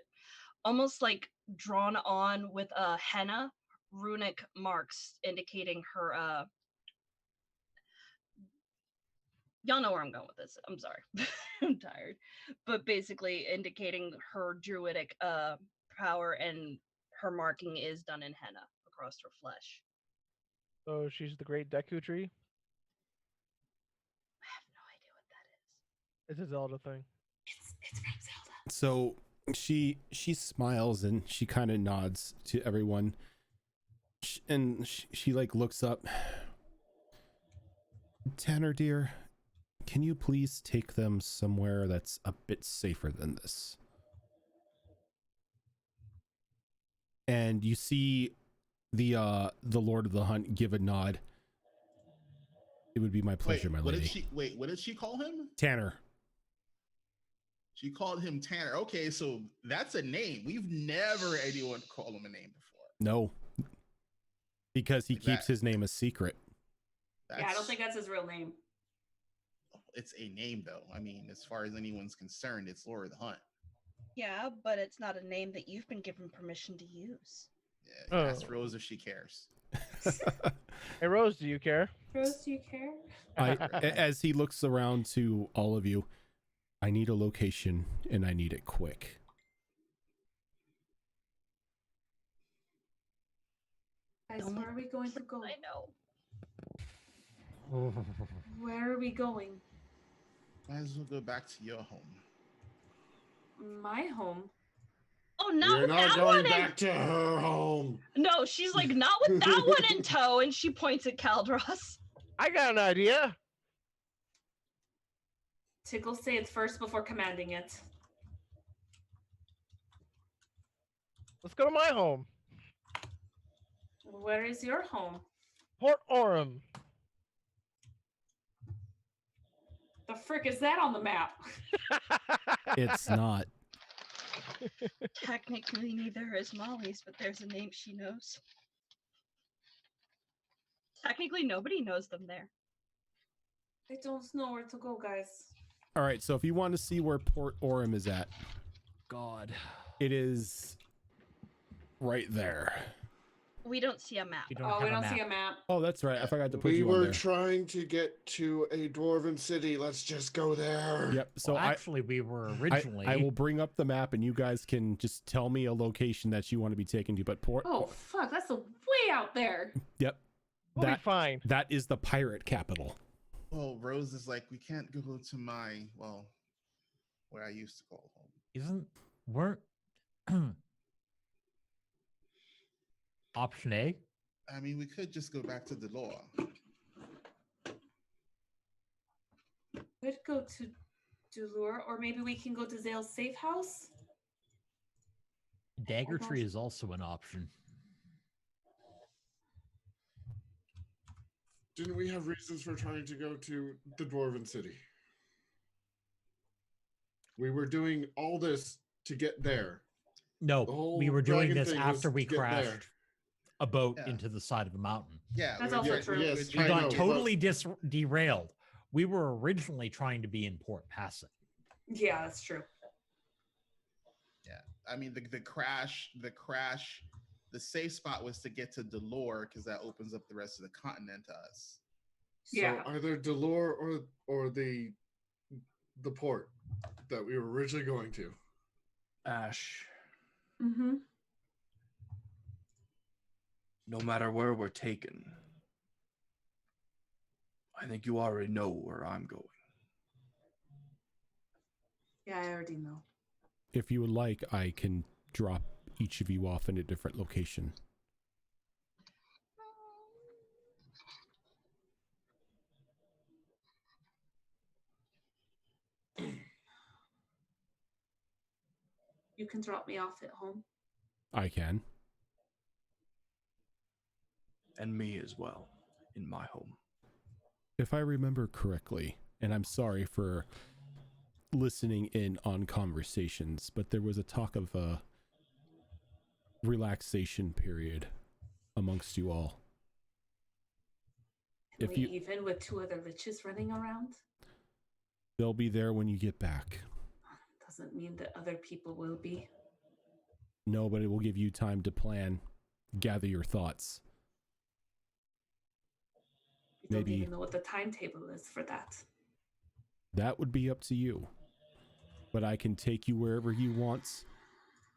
almost like drawn on with a henna runic marks indicating her y'all know where I'm going with this. I'm sorry. I'm tired. But basically indicating her druidic power, and her marking is done in henna across her flesh. So she's the great Deku tree? I have no It's a Zelda thing. It's from Zelda. So she smiles and she kind of nods to everyone, and she like looks up. Tanner, dear, can you please take them somewhere that's a bit safer than this? And you see the Lord of the Hunt give a nod. It would be my pleasure, my lady. What did she call him? Tanner. She called him Tanner. Okay, so that's a name. We've never anyone called him a name before. No. Because he keeps his name a secret. Yeah, I don't think that's his real name. It's a name, though. I mean, as far as anyone's concerned, it's Lord of the Hunt. Yeah, but it's not a name that you've been given permission to use. Yeah, ask Rose if she cares. Hey, Rose, do you care? Rose, do you care? As he looks around to all of you, I need a location and I need it quick. Guys, where are we going to go? I know. Where are we going? Might as well go back to your home. My home? Oh, not You're with not that going one back to her home. No, she's like, not with that one in tow, and she points at Caldros. I got an idea. Tickle, say it first before commanding it. Let's go to my home. Where is your home? Port Orem. The frick is that on the map? It's not. Technically, neither is Molly's, but there's a name she knows. Technically, nobody knows them there. I don't know where to go, guys. All right, so if you want to see where Port Orem is at, God, it is right there. We don't see a map. We don't see a map. Oh, that's right. I forgot to put We you on were there. trying to get to a dwarven city. Let's just go there. Yep. So well, actually, we were originally. I will bring up the map, and you guys can just tell me a location that you want to be taken to. But Port. Oh fuck, that's way out there. Yep. We'll be fine. That is the pirate capital. Well, Rose is like, we can't go to where I used to call home. Weren't option A? I mean, we could just go back to Delore. We'd go to Dulure, or maybe we can go to Zale's safe house. Dagger Tree is also an option. Didn't we have reasons for trying to go to the dwarven city? We were doing all this to get there. No, we were doing this after we to get crashed there. a boat into the side of a mountain. Yeah, That's also true. Yes, We I got know, totally derailed. We were originally trying to be in Port Passant. Yeah, that's true. Yeah, I mean the crash, the safe spot was to get to Delore because that opens up the rest of the continent to us. So Yeah. either Delore or the port that we were originally going to. Ash, Mm-hmm. no matter where we're taken, I think you already know where I'm going. Yeah, I already know. If you would like, I can drop each of you off in a different location. You can drop me off at home. I can. And me as well, in my home. If I remember correctly, and I'm sorry for listening in on conversations, but there was a talk of a relaxation period amongst you all. Can If we you, even with 2 other liches running around? they'll be there when you get back. Doesn't mean that other people will be. No, but it will give you time to plan, gather your thoughts. We don't Maybe even know what the timetable is for that. that would be up to you. But I can take you wherever you want,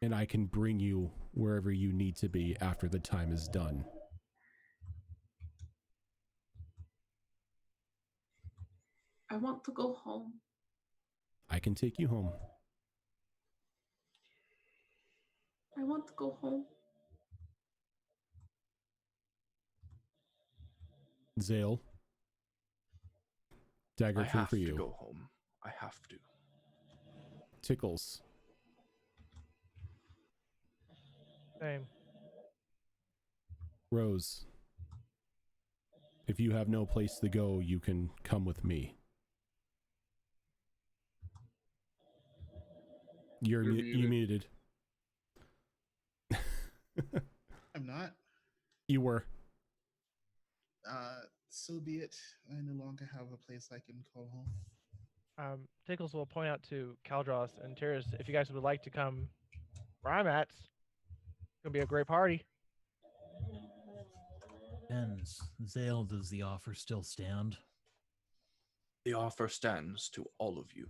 and I can bring you wherever you need to be after the time is done. I want to go home. I can take you home. I want to go home. Zale. Dagger I tree have for to you. go home. I have to. Tickles. Same. Rose. If you have no place to go, you can come with me. You're you muted. I'm not. You were. So be it. I no longer have a place I can call home. Tickles will point out to Caldros and TUES, if you guys would like to come where I'm at, it's gonna be a great party. Depends. Zale, does the offer still stand? The offer stands to all of you.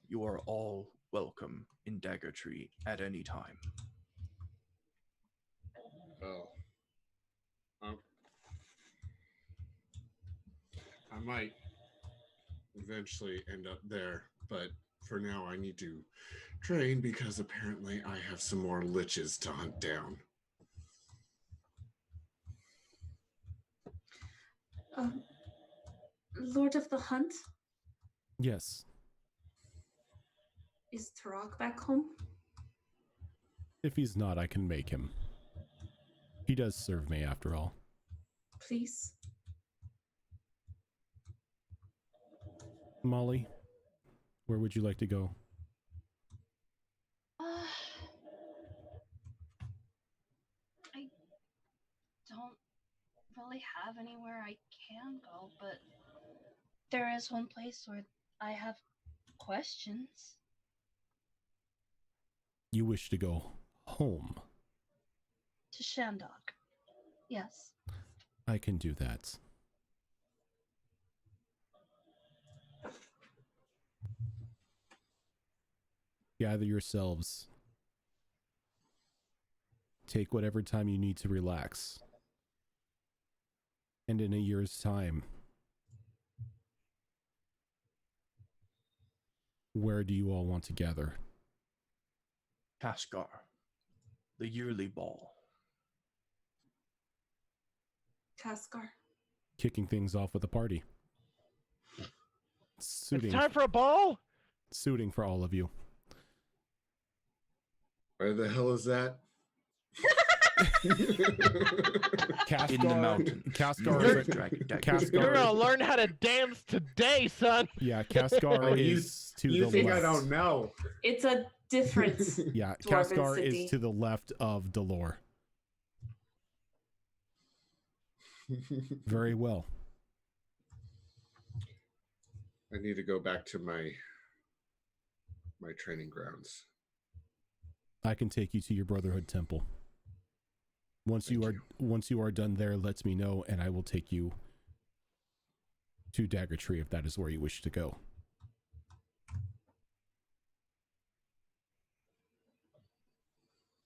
You are all welcome in Dagger Tree at any time. Oh. I might eventually end up there, but for now I need to train because apparently I have some more liches to hunt down. Lord of the Hunt? Yes. Is Turok back home? If he's not, I can make him. He does serve me after all. Please. Molly, where would you like to go? I don't really have anywhere I can go, but there is one place where I have questions. You wish to go home? To Shandok. Yes. I can do that. Gather yourselves. Take whatever time you need to relax. And in a year's time, where do you all want to gather? Kaskar, the yearly ball. Kaskar. Kicking things off with a party. Suiting. It's time for a ball? Suiting for all of you. Where the hell is that? Kaskar, in the mountain. Kaskar. You're gonna learn how to dance today, son. Yeah, Kaskar is to the left. You think I don't know? It's a different. Yeah, Dwarven Kaskar city. is to the left of Delore. Very well. I need to go back to my training grounds. I can take you to your Brotherhood Temple. Once you are done there, let me know, and I will take you to Dagger Tree if that is where you wish to go.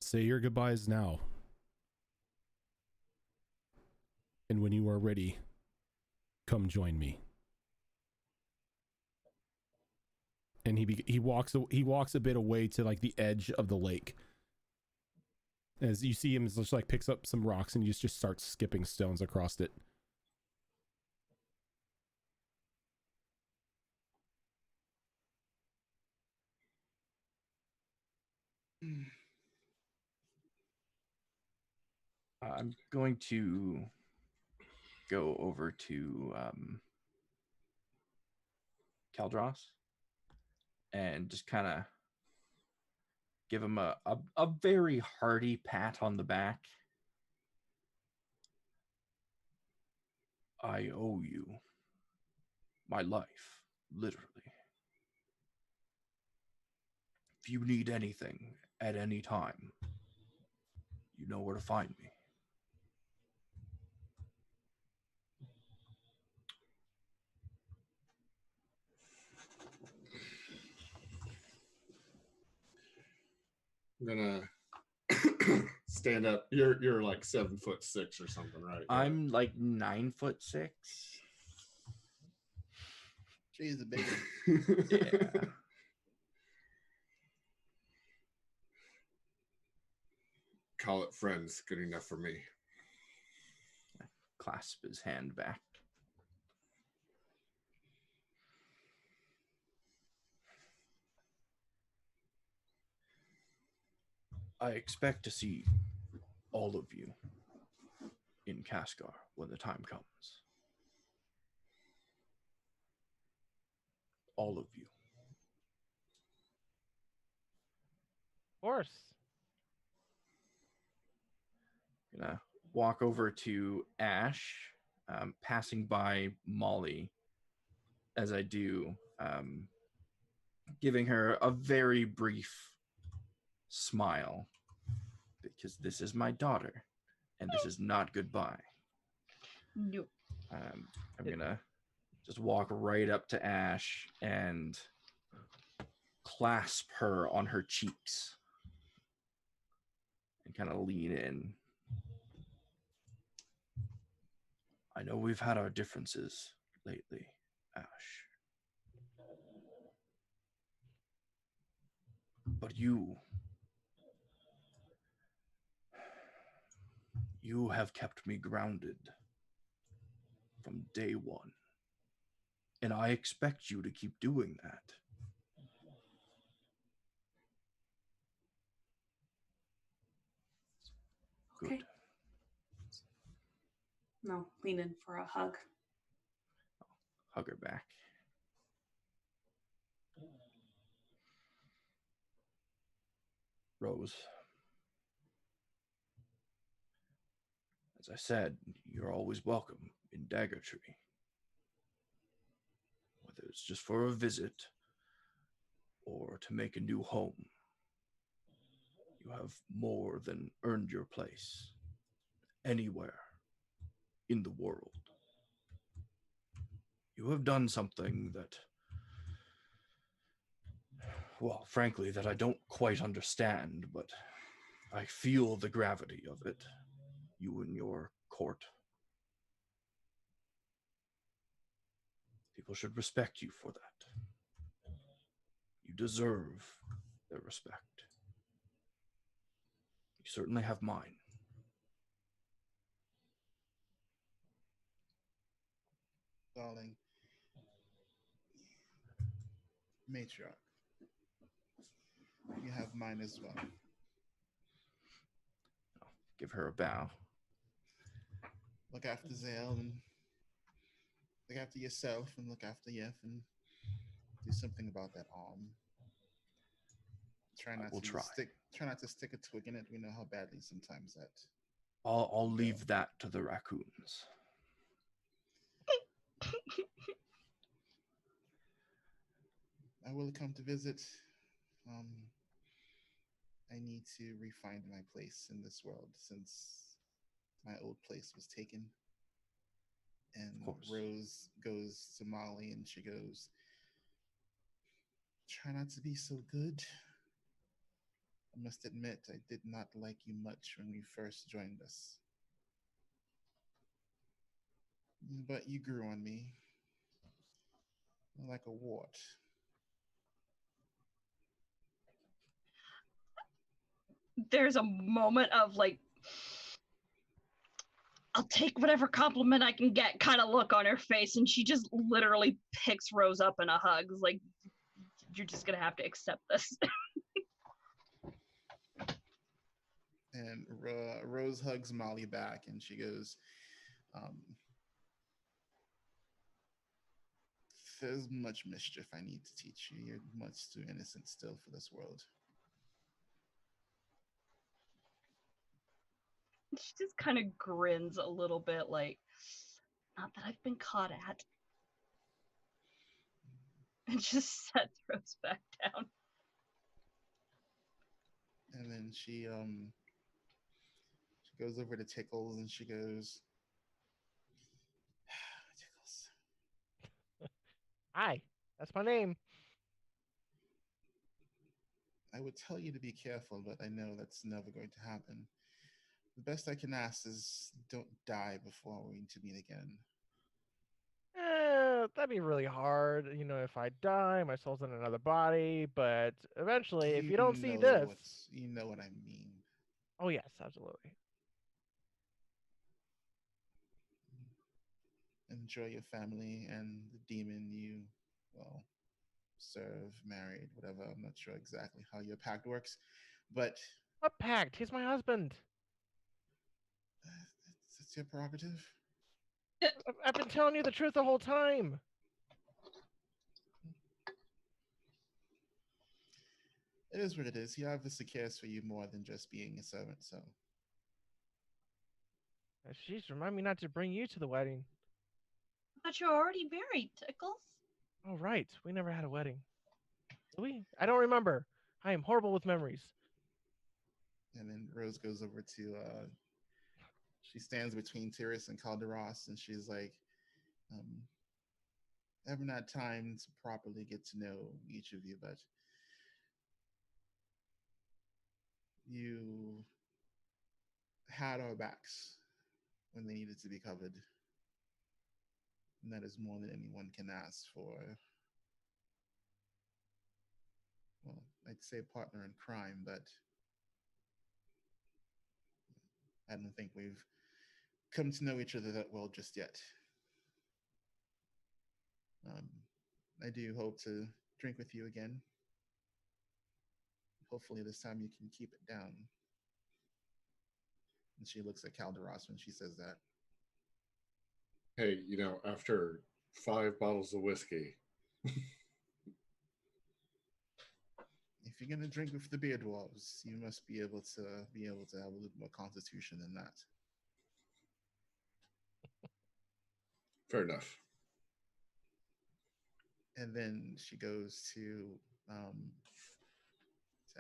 Say your goodbyes now. And when you are ready, come join me. And he walks a bit away to like the edge of the lake. As you see him, just like picks up some rocks and he just starts skipping stones across it. I'm going to go over to Caldros and just kind of give him a very hearty pat on the back. I owe you my life, literally. If you need anything at any time, you know where to find me. I'm gonna stand up. You're like 7'6" or something, right? I'm like 9'6". She's a baby. Yeah. Call it friends. Good enough for me. Clasp his hand back. I expect to see all of you in Kaskar when the time comes. All of you. Of course. Gonna walk over to Ash, passing by Molly as I do, giving her a very brief smile, because this is my daughter, and this is not goodbye. No. I'm gonna just walk right up to Ash and clasp her on her cheeks and kind of lean in. I know we've had our differences lately, Ash. But you have kept me grounded from day one. And I expect you to keep doing that. Okay. Good. No, lean in for a hug. Hug her back. Rose. As I said, you're always welcome in Daggertree. Whether it's just for a visit or to make a new home, you have more than earned your place anywhere in the world. You have done something that, well, frankly, that I don't quite understand, but I feel the gravity of it. You and your court. People should respect you for that. You deserve their respect. You certainly have mine. Darling. Matriarch. You have mine as well. I'll give her a bow. Look after Zale and look after yourself and look after Yef and do something about that arm. Try not to stick a twig in it. We know how badly sometimes that. I'll leave that to the raccoons. I will come to visit. I need to refine my place in this world since my old place was taken. And Rose goes to Molly and she goes, try not to be so good. I must admit, I did not like you much when we first joined us. But you grew on me like a wart. There's a moment of like, I'll take whatever compliment I can get kind of look on her face, and she just literally picks Rose up in a hug. It's like, you're just gonna have to accept this. And Rose hugs Molly back and she goes, there's much mischief I need to teach you. You're much too innocent still for this world. She just kind of grins a little bit, like, not that I've been caught at. And just sets Rose back down. And then she goes over to Tickles and she goes, Tickles. Hi, that's my name. I would tell you to be careful, but I know that's never going to happen. The best I can ask is don't die before we need to meet again. That'd be really hard. You know, if I die, my soul's in another body. But eventually, if you don't see this, you know what I mean. Oh yes, absolutely. Enjoy your family and the demon you, well, serve, married, whatever. I'm not sure exactly how your pact works, but What pact? He's my husband. it's your prerogative. I've been telling you the truth the whole time. It is what it is. He obviously cares for you more than just being a servant, so. Jeez, remind me not to bring you to the wedding. I thought you were already married, Tickles. Oh, right. We never had a wedding. Did we? I don't remember. I am horrible with memories. And then Rose goes over to, she stands between TUES and Calderos, and she's like, I haven't had time to properly get to know each of you, but you had our backs when they needed to be covered. And that is more than anyone can ask for. Well, I'd say partner in crime, but I don't think we've come to know each other that well just yet. I do hope to drink with you again. Hopefully this time you can keep it down. And she looks at Calderos when she says that. Hey, after 5 bottles of whiskey. If you're gonna drink with the beer dwarves, you must be able to have a little more constitution than that. Fair enough. And then she goes to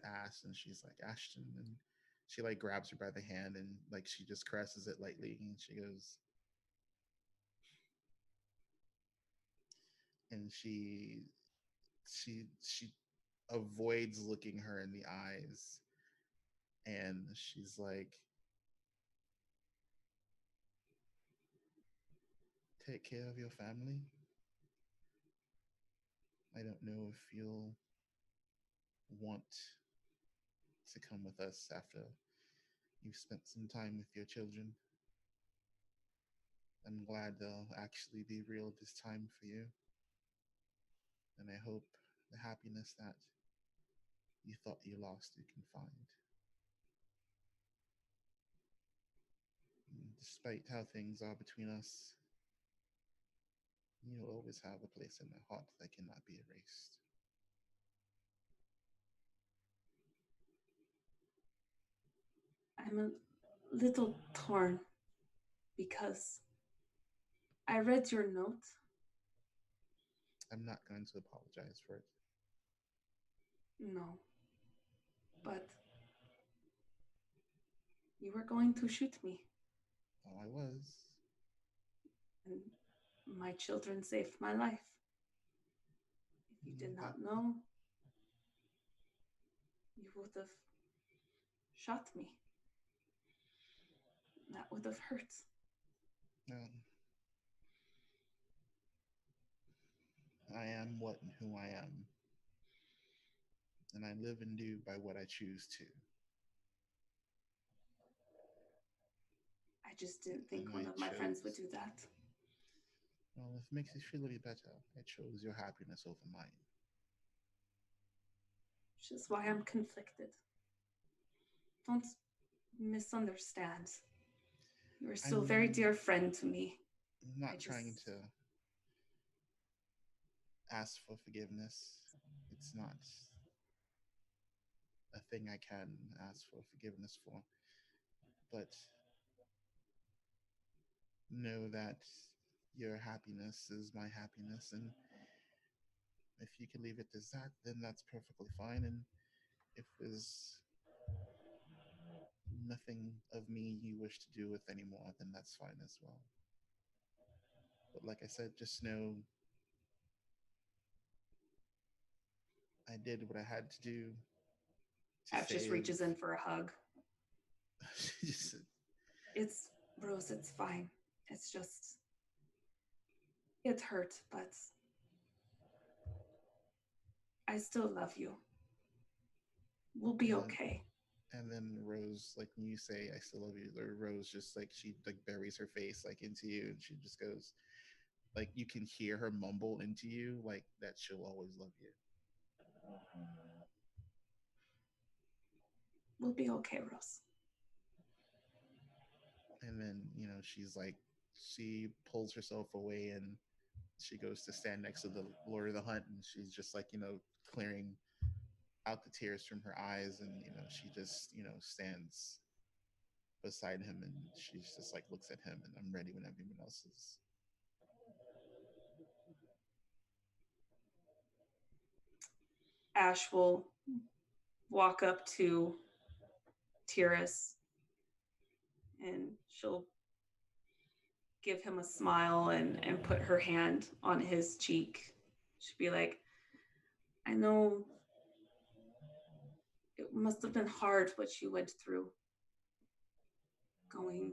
Ash, and she's like, Ashton, and she like grabs her by the hand and like she just caresses it lightly, and she goes, and she avoids looking her in the eyes, and she's like, take care of your family. I don't know if you'll want to come with us after you've spent some time with your children. I'm glad they'll actually be real this time for you. And I hope the happiness that you thought you lost, you can find. And despite how things are between us, you'll always have a place in my heart that cannot be erased. I'm a little torn because I read your note. I'm not going to apologize for it. No. But you were going to shoot me. Oh, I was. And my children saved my life. If you did not know, you would have shot me. That would have hurt. I am what and who I am. And I live and do by what I choose to. I just didn't think one of my friends would do that. Well, if it makes you feel any better, I chose your happiness over mine. Which is why I'm conflicted. Don't misunderstand. You are still a very dear friend to me. I'm not trying to ask for forgiveness. It's not a thing I can ask for forgiveness for. But know that your happiness is my happiness, and if you can leave it as that, then that's perfectly fine. And if there's nothing of me you wish to do with anymore, then that's fine as well. But like I said, just know I did what I had to do. Ash just reaches in for a hug. It's Rose, it's fine. It's just, it hurt, but I still love you. We'll be okay. And then Rose, like when you say "I still love you," Rose just like she like buries her face like into you, and she just goes, like you can hear her mumble into you, like that she'll always love you. We'll be okay, Rose. And then she's like, she pulls herself away and she goes to stand next to the Lord of the Hunt, and she's just like clearing out the tears from her eyes, and she just stands beside him, and she's just like looks at him, and I'm ready when everyone else is. Ash will walk up to TUES and she'll give him a smile and put her hand on his cheek. She'll be like, I know it must have been hard what you went through, going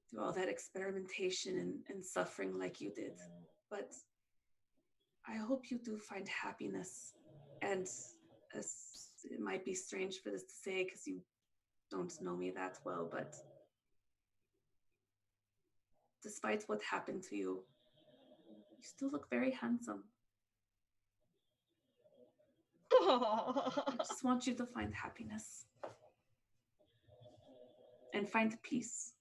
through all that experimentation and suffering like you did. But I hope you do find happiness. And it might be strange for this to say because you don't know me that well, but despite what happened to you, you still look very handsome. I just want you to find happiness and find peace.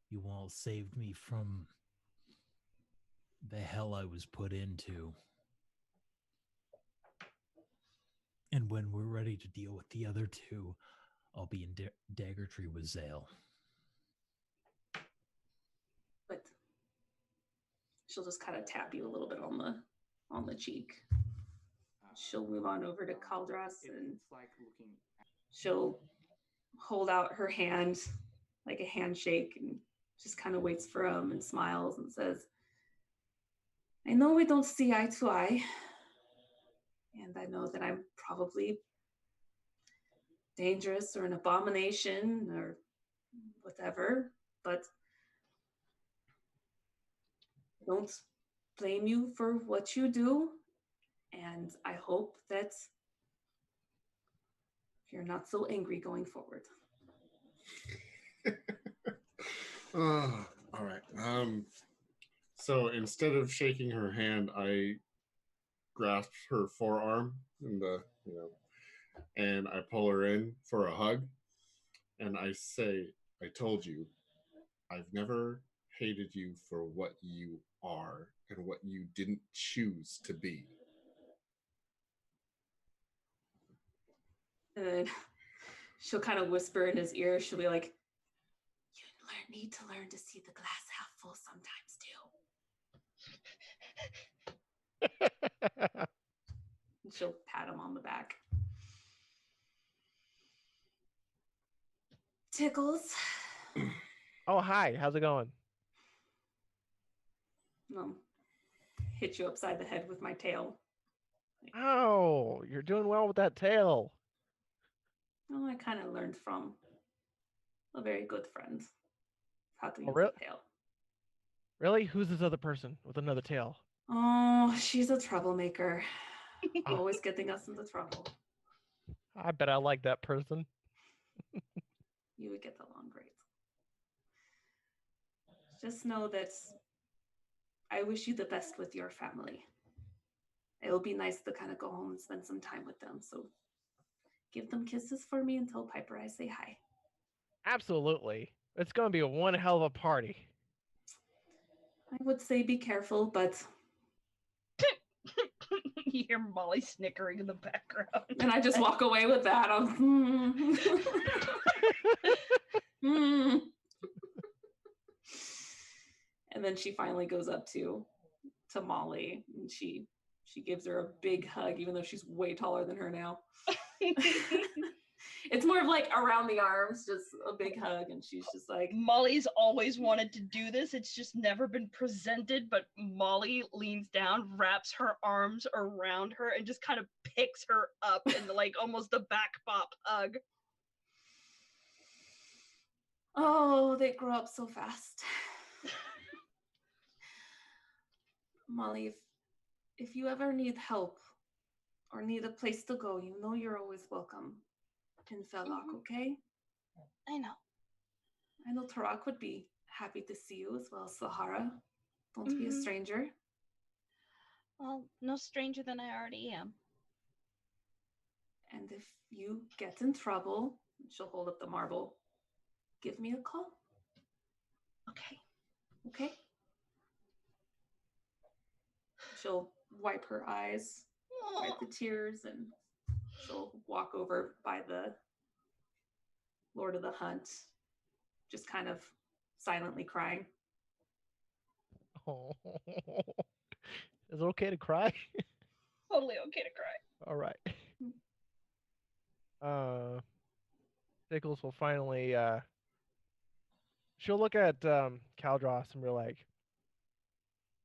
You all saved me from the hell I was put into. And when we're ready to deal with the other two, I'll be in Dagger Tree with Zale. But she'll just kind of tap you a little bit on the cheek. She'll move on over to Kaldras and she'll hold out her hand like a handshake and just kind of waits for him and smiles and says, I know we don't see eye to eye, and I know that I'm probably dangerous or an abomination or whatever, but I don't blame you for what you do, and I hope that you're not so angry going forward. All right. So instead of shaking her hand, I grasp her forearm and I pull her in for a hug, and I say, I told you, I've never hated you for what you are and what you didn't choose to be. And then she'll kind of whisper in his ear. She'll be like, you need to learn to see the glass half full sometimes too. And she'll pat him on the back. Tickles. Oh, hi. How's it going? Hit you upside the head with my tail. Oh, you're doing well with that tail. Oh, I kind of learned from a very good friend how to use a tail. Really? Who's this other person with another tail? Oh, she's a troublemaker. Always getting us into trouble. I bet I like that person. You would get along great. Just know that I wish you the best with your family. It'll be nice to kind of go home and spend some time with them. So give them kisses for me and tell Piper I say hi. Absolutely. It's going to be one hell of a party. I would say be careful, but... You hear Molly snickering in the background. And I just walk away with that. And then she finally goes up to Molly, and she gives her a big hug, even though she's way taller than her now. It's more of like around the arms, just a big hug, and she's just like... Molly's always wanted to do this. It's just never been presented, but Molly leans down, wraps her arms around her, and just kind of picks her up in like almost the back pop hug. Oh, they grow up so fast. Molly, if you ever need help or need a place to go, you know you're always welcome in Felloc, okay? I know. I know Tarak would be happy to see you as well as Sahara. Don't be a stranger. Well, no stranger than I already am. And if you get in trouble, she'll hold up the marble. Give me a call. Okay. Okay? She'll wipe her eyes, wipe the tears, and she'll walk over by the Lord of the Hunt, just kind of silently crying. Oh. Is it okay to cry? Totally okay to cry. All right. Tickles will finally she'll look at Caldross and be like,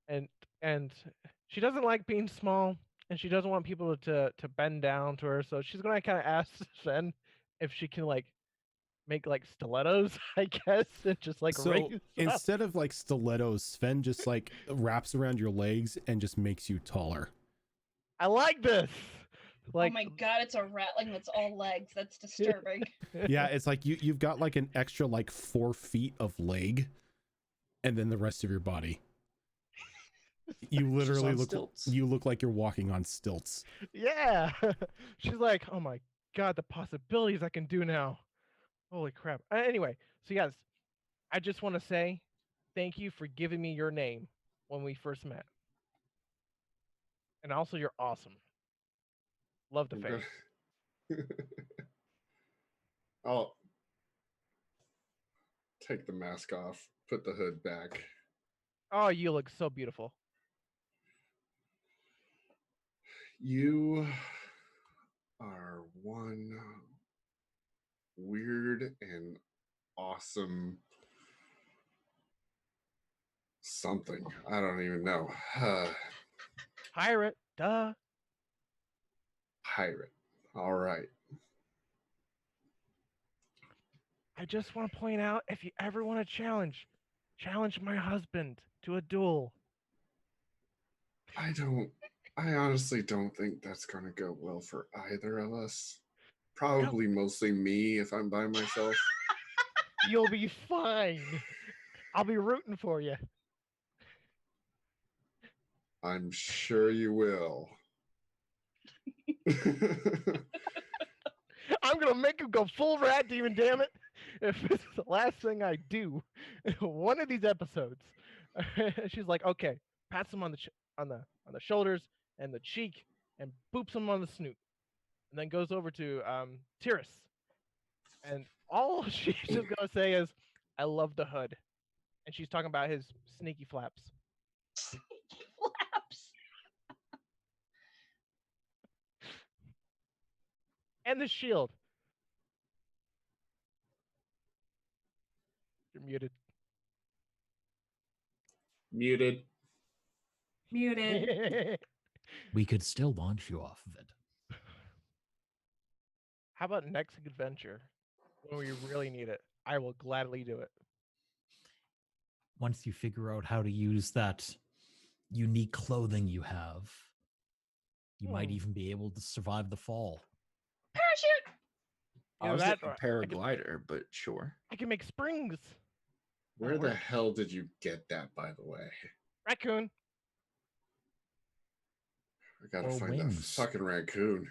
and she doesn't like being small, and she doesn't want people to bend down to her, so she's gonna kind of ask Sven if she can like make like stilettos, I guess, and just like So raise up. instead of like stilettos, Sven just like wraps around your legs and just makes you taller. I like this. Like, oh my god, it's a rattling that's all legs. That's disturbing. Yeah, it's like you've got like an extra like 4 feet of leg, and then the rest of your body. You literally look like you're walking on stilts. Yeah. She's like, oh my god, the possibilities I can do now. Holy crap. Anyway, so yes, I just want to say thank you for giving me your name when we first met. And also, you're awesome. Love the face. I'll take the mask off, put the hood back. Oh, you look so beautiful. You are one weird and awesome something. I don't even know. Pirate, duh. Pirate. All right. I just want to point out, if you ever want to challenge my husband to a duel. I honestly don't think that's going to go well for either of us. Probably mostly me if I'm by myself. You'll be fine. I'll be rooting for you. I'm sure you will. I'm going to make him go full rat demon, damn it. If this is the last thing I do one of these episodes. She's like, okay, pats him on the shoulders and the cheek and boops him on the snoot. And then goes over to Tyrus. And all she's just going to say is, I love the hood. And she's talking about his sneaky flaps. Sneaky flaps. And the shield. You're muted. Muted. Muted. We could still launch you off of it. How about next adventure when we really need it? I will gladly do it. Once you figure out how to use that unique clothing you have, you might even be able to survive the fall. Parachute! I was thinking paraglider, but sure. I can make springs. Where the hell did you get that, by the way? Raccoon. I gotta find that fucking raccoon.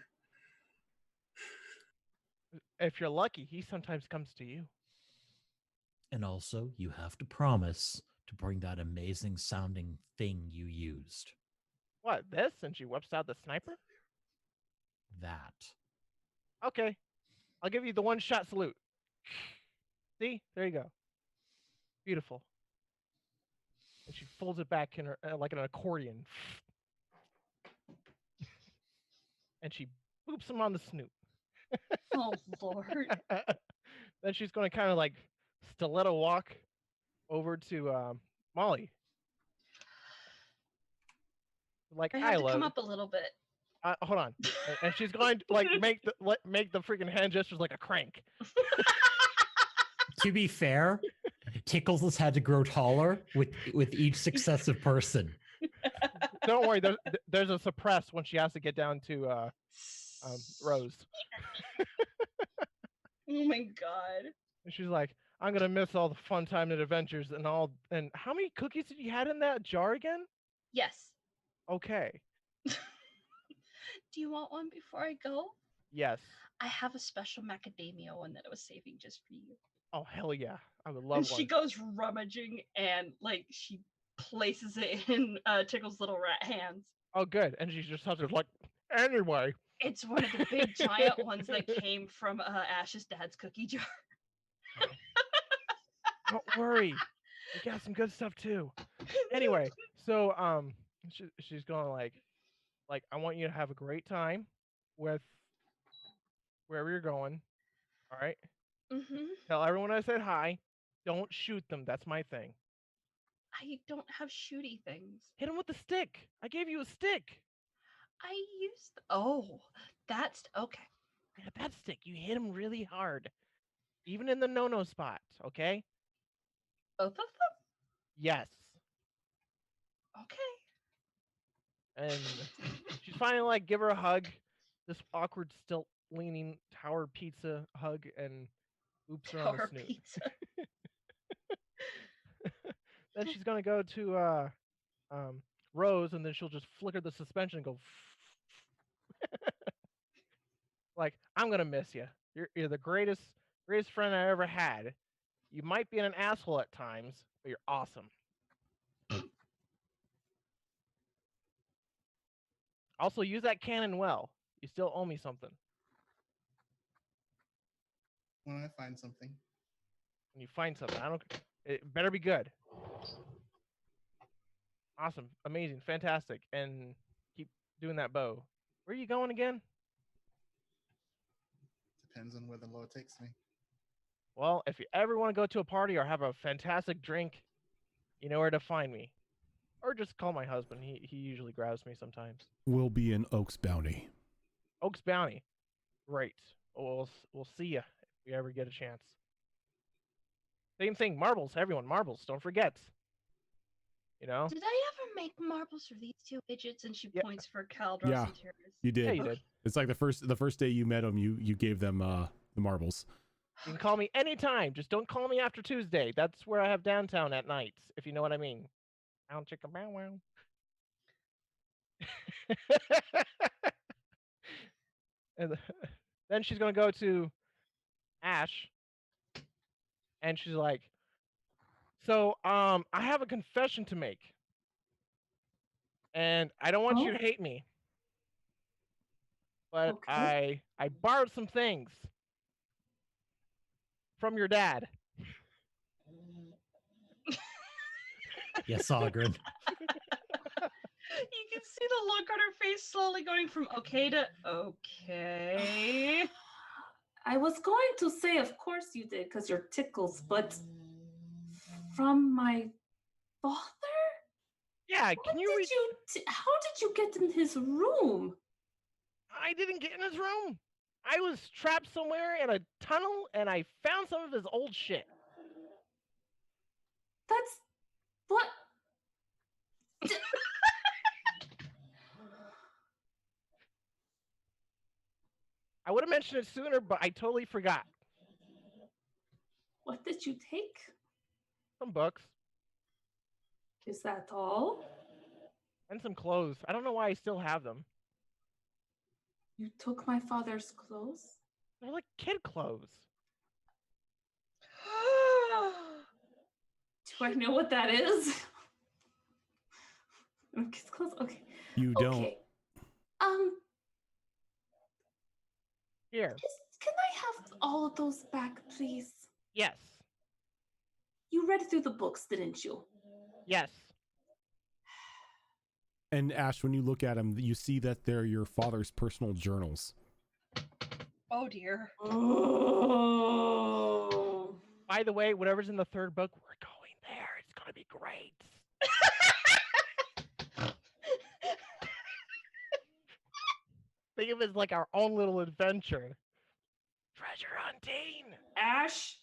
If you're lucky, he sometimes comes to you. And also, you have to promise to bring that amazing sounding thing you used. What, this? And she whips out the sniper? That. Okay. I'll give you the one-shot salute. See? There you go. Beautiful. And she folds it back in her like an accordion. And she boops him on the snoot. Oh, Lord. Then she's going to kind of like stiletto walk over to Molly. Like, I have to come up a little bit. Hold on. And she's going to like make the freaking hand gestures like a crank. To be fair, Tickles has had to grow taller with each successive person. Don't worry. There's a suppress when she has to get down to Rose. Oh my god. And she's like, I'm gonna miss all the fun time and adventures and all. And how many cookies did you had in that jar again? Yes. Okay. Do you want one before I go? Yes. I have a special macadamia one that I was saving just for you. Oh hell yeah! I would love And one. she goes rummaging and like she places it in Tickle's little rat hands. Oh good. And she's just like, anyway. It's one of the big giant ones that came from Ash's dad's cookie jar. Don't worry. We got some good stuff too. Anyway, so she's going like I want you to have a great time with wherever you're going. All right. Mm-hmm. Tell everyone I said hi. Don't shoot them. That's my thing. I don't have shooty things. Hit him with the stick. I gave you a stick. I used. Oh, that's okay. Yeah, that stick. You hit him really hard, even in the no-no spot. Okay. Both of them. Yes. Okay. And she's finally like, give her a hug. This awkward, still leaning tower pizza hug, and oops her on the Tower snoot. pizza. Then she's gonna go to Rose, and then she'll just flicker the suspension and go. Like, I'm gonna miss you. You're the greatest friend I ever had. You might be an asshole at times, but you're awesome. Also, use that cannon well. You still owe me something. When I find something. When you find something, it better be good. Awesome, amazing, fantastic, and keep doing that bow. Where are you going again? Depends on where the law takes me. Well, if you ever want to go to a party or have a fantastic drink, you know where to find me. Or just call my husband. He usually grabs me sometimes. We'll be in Oaks Bounty. Oaks Bounty. Great. We'll see you if we ever get a chance. Same thing. Marbles, everyone. Marbles. Don't forget. You know? Did I ever make marbles for these two widgets? And she points for Caldros Yeah, and Tyrus. you did. Yeah, you did. It's like the first day you met them, you gave them the marbles. You can call me anytime. Just don't call me after Tuesday. That's where I have downtown at night, if you know what I mean. Down chicka bow wow. And then she's gonna go to Ash, and she's like, "So, I have a confession to make, and I don't want you to hate me, but I borrowed some things from your dad." Yes, Ogren. You can see the look on her face slowly going from okay to okay. I was going to say, of course you did, because you're Tickles, but from my father? Yeah, can you read? How did you get in his room? I didn't get in his room. I was trapped somewhere in a tunnel, and I found some of his old shit. That's what? I would have mentioned it sooner, but I totally forgot. What did you take? Some books. Is that all? And some clothes. I don't know why I still have them. You took my father's clothes? They're like kid clothes. Do I know what that is? Kids' clothes? Okay. You don't. Okay. Here. Can I have all of those back, please? Yes. You read through the books, didn't you? Yes. And Ash, when you look at them, you see that they're your father's personal journals. Oh dear. Oh. By the way, whatever's in the third book, we're going there. It's gonna be great. Think of it as like our own little adventure. Treasure hunting. Ash,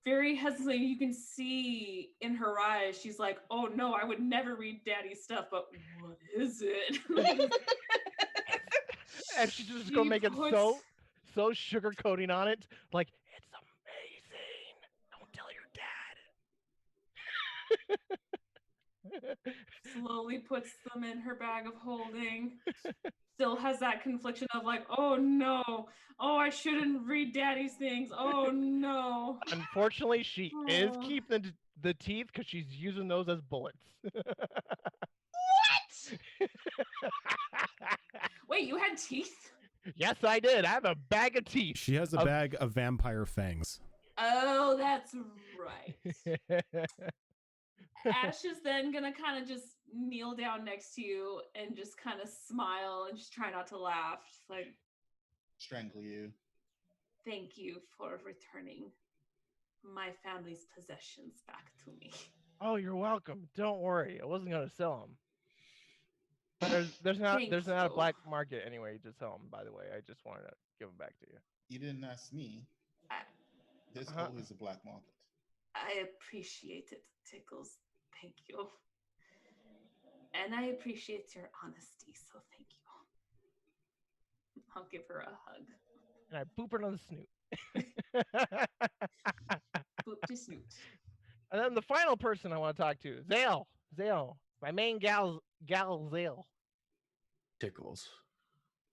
very hesitantly. You can see in her eyes, she's like, "Oh no, I would never read Daddy's stuff, but what is it?" And she's just gonna make it so sugarcoating on it, like it's amazing. Don't tell your dad. Slowly puts them in her bag of holding. Still has that confliction of like, oh no, oh I shouldn't read Daddy's things. Oh no. Unfortunately, she is keeping the teeth because she's using those as bullets. What? Wait, you had teeth? Yes, I did. I have a bag of teeth. She has a bag of vampire fangs. Oh, that's right. Ash is then gonna kind of just kneel down next to you and just kind of smile and just try not to laugh. Just like, strangle you. Thank you for returning my family's possessions back to me. Oh, you're welcome. Don't worry. I wasn't gonna sell them. But there's not a black market anyway to sell them. By the way, I just wanted to give them back to you. You didn't ask me. There's always a black market. I appreciate it, Tickles. Thank you. And I appreciate your honesty, so thank you. I'll give her a hug. And I boop her on the snoot. Boop to snoot. And then the final person I want to talk to, Zale. Zale. My main gal Zale. Tickles.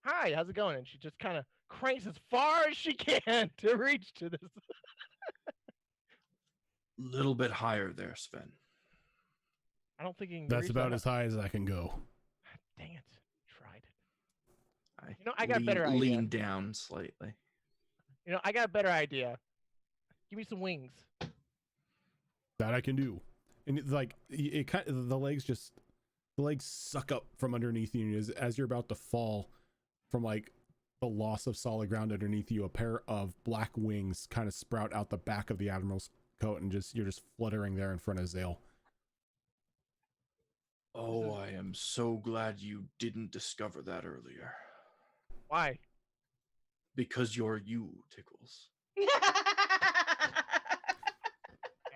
Hi, how's it going? And she just kind of cranks as far as she can to reach to this. Little bit higher there, Sven. I don't think you can. That's about as high as I can go. Dang it! Tried. I got a better idea. Lean down slightly. I got a better idea. Give me some wings. That I can do. And it's like it kind of, the legs suck up from underneath you as you're about to fall from like the loss of solid ground underneath you. A pair of black wings kind of sprout out the back of the admiral's coat, and you're just fluttering there in front of Zale. Oh, I am so glad you didn't discover that earlier. Why? Because you're you, Tickles.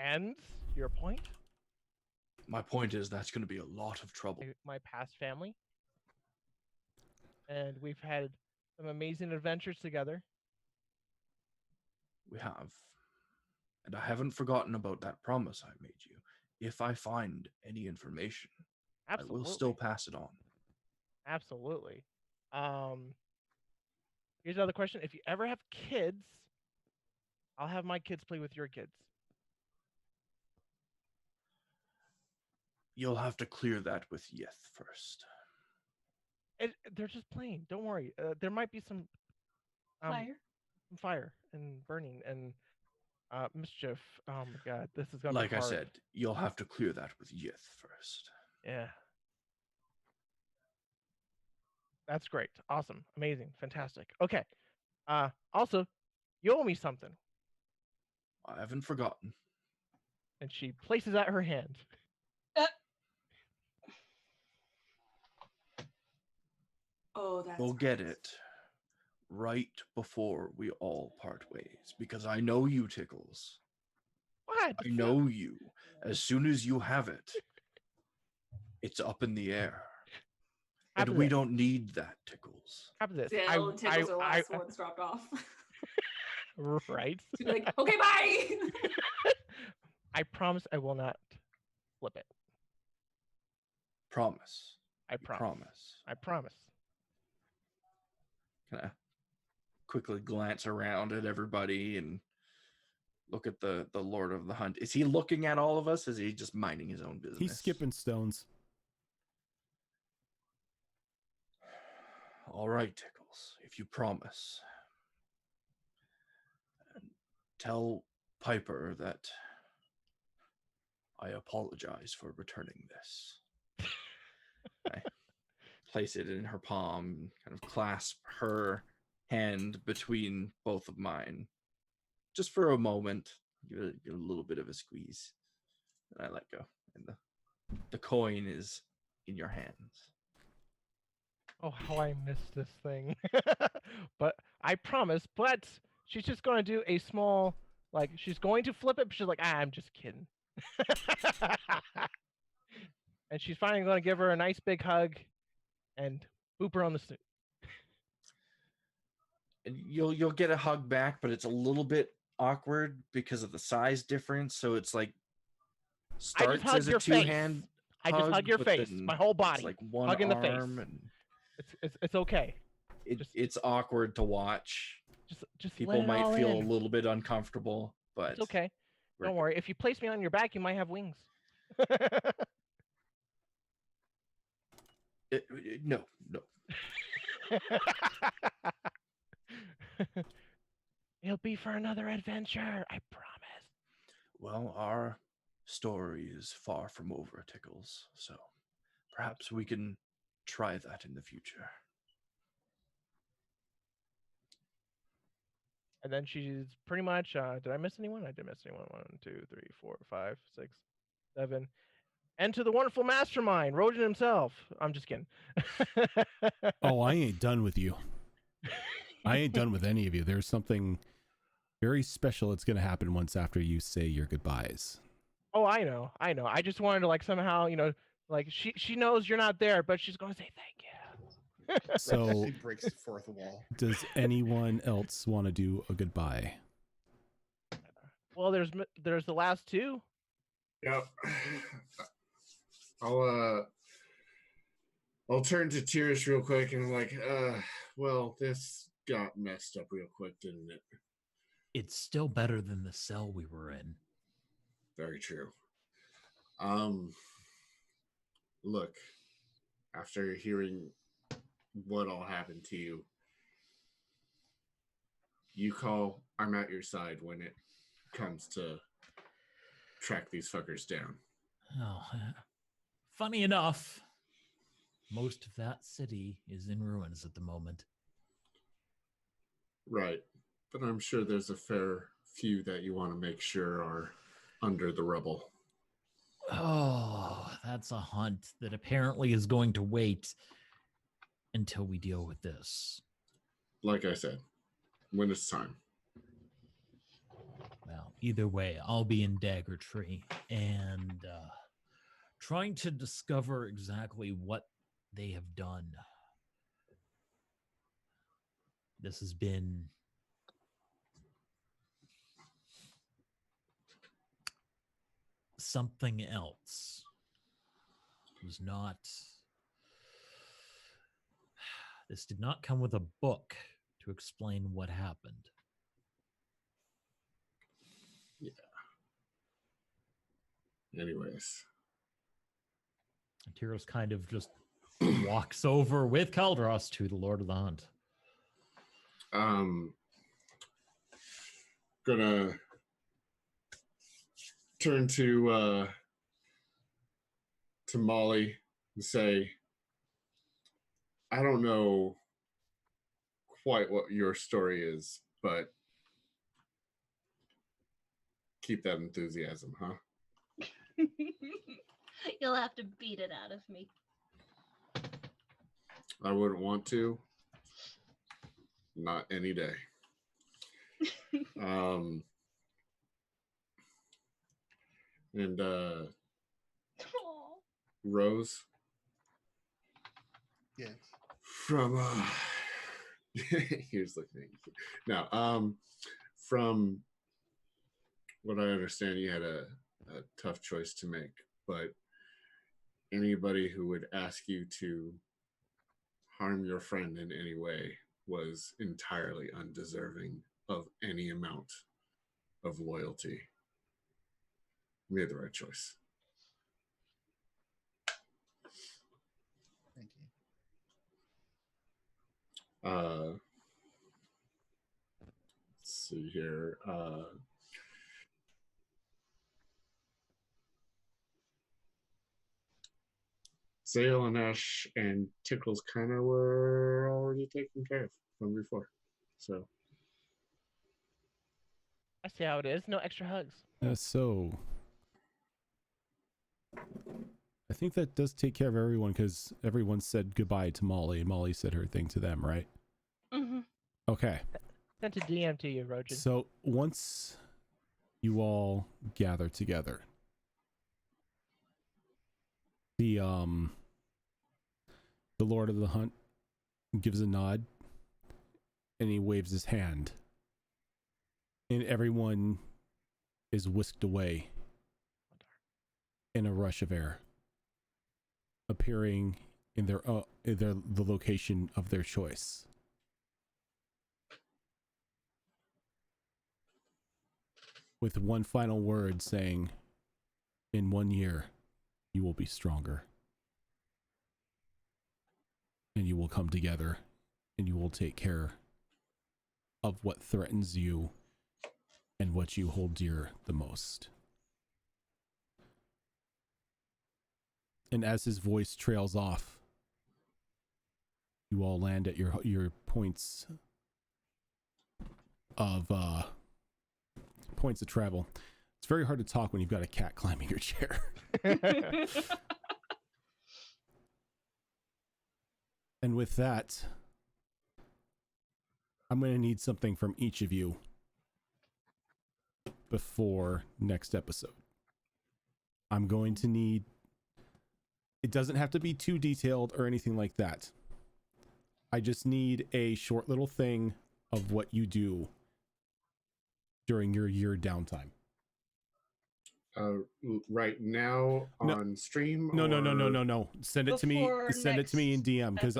And your point? My point is that's going to be a lot of trouble. My past family. And we've had some amazing adventures together. We have. And I haven't forgotten about that promise I made you. If I find any information, absolutely, I will still pass it on. Absolutely. Here's another question. If you ever have kids, I'll have my kids play with your kids. You'll have to clear that with Yith first. They're just playing. Don't worry. There might be some fire and burning and mischief. Oh my god, this is gonna like be hard. I said, you'll have to clear that with Yith first. Yeah. That's great. Awesome. Amazing. Fantastic. Okay. Also, you owe me something. I haven't forgotten. And she places out her hand. Oh, that's We'll get it right before we all part ways, because I know you, Tickles. What? I know you. As soon as you have it, it's up in the air. And we don't need that, Tickles. Have this. Zale and Tickles are the last ones dropped off. Right. So you're like, okay, bye. I promise I will not flip it. Promise. I promise. I promise. Kind of quickly glance around at everybody and look at the Lord of the Hunt. Is he looking at all of us? Is he just minding his own business? He's skipping stones. All right, Tickles, if you promise. Tell Piper that I apologize for returning this. I place it in her palm, kind of clasp her hand between both of mine. Just for a moment, give it a little bit of a squeeze. And I let go. And the coin is in your hands. Oh, how I missed this thing. But I promise, but she's just going to do a small, Like she's going to flip it, but she's like, I'm just kidding. And she's finally going to give her a nice big hug and boop her on the snoot. You'll get a hug back, but it's a little bit awkward because of the size difference. So it's like starts as a two-hand I just hug your face, my whole body, like one hug in the face. and It's okay. It's awkward to watch. Just people might feel a little bit uncomfortable, but it's okay. Don't worry. If you place me on your back, you might have wings. No. It'll be for another adventure, I promise. Well, our story is far from over, Tickles, so perhaps we can try that in the future. And then she's pretty much, did I miss anyone? I did miss anyone. 1, 2, 3, 4, 5, 6, 7. And to the wonderful mastermind, Rojan himself. I'm just kidding. Oh, I ain't done with you. I ain't done with any of you. There's something very special that's going to happen once after you say your goodbyes. Oh, I know. I just wanted to like somehow, like she knows you're not there, but she's going to say thank you. So she breaks the fourth wall. Does anyone else want to do a goodbye? Well, there's the last two. Yep. I'll turn to Tears real quick and I'm like, well, this got messed up real quick, didn't it? It's still better than the cell we were in. Very true. Look, after hearing what all happened to you, you call, I'm at your side when it comes to track these fuckers down. Oh, funny enough, most of that city is in ruins at the moment. Right. But I'm sure there's a fair few that you want to make sure are under the rubble. Oh, that's a hunt that apparently is going to wait until we deal with this. Like I said, when it's time. Well, either way, I'll be in Dagger Tree and trying to discover exactly what they have done. This has been something else. It was not. This did not come with a book to explain what happened. Yeah. Anyways. Tyros kind of just walks over with Kaldros to the Lord of the Hunt. Gonna turn to Molly and say, I don't know quite what your story is, but keep that enthusiasm, huh? You'll have to beat it out of me. I wouldn't want to. Not any day. And Rose. Yes. From here's the thing. Now, from what I understand, you had a tough choice to make, but anybody who would ask you to harm your friend in any way was entirely undeserving of any amount of loyalty. You made the right choice. Thank you. Let's see here. Zale and Ash and Tickles kind of were already taken care of from before. So I see how it is. No extra hugs. So I think that does take care of everyone because everyone said goodbye to Molly and Molly said her thing to them, right? Mm-hmm. Okay. Sent a DM to you, Rojan. So once you all gather together. The Lord of the Hunt gives a nod and he waves his hand. And everyone is whisked away in a rush of air, appearing in the location of their choice. With one final word saying, in 1 year, you will be stronger. And you will come together and you will take care of what threatens you and what you hold dear the most. And as his voice trails off, you all land at your points of travel. It's very hard to talk when you've got a cat climbing your chair. And with that, I'm going to need something from each of you before next episode. I'm going to need, it doesn't have to be too detailed or anything like that. I just need a short little thing of what you do during your year downtime. Right now on stream? No. Send it to me. Send it to me in DM because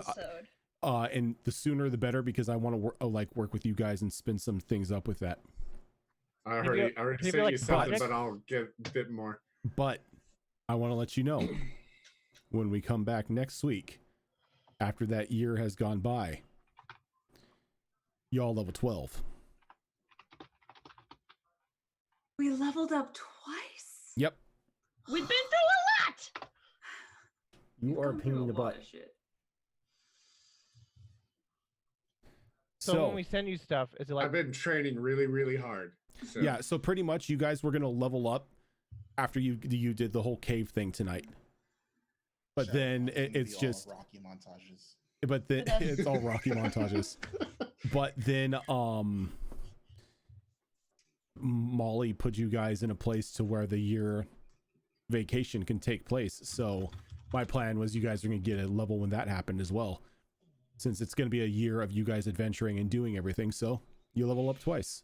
and the sooner the better because I want to work with you guys and spin some things up with that. I already sent you something, but I'll get a bit more. But I want to let you know when we come back next week, after that year has gone by, y'all level 12. We leveled up twice. Yep. We've been through a lot. You are a pain in the butt. So when we send you stuff, is it like I've been training really, really hard. So. Yeah, so pretty much you guys were gonna level up after you did the whole cave thing tonight. But then it's just Rocky montages. But then it's all Rocky montages. But then Molly put you guys in a place to where the year vacation can take place. So my plan was you guys are going to get a level when that happened as well, since it's going to be a year of you guys adventuring and doing everything. So you level up twice.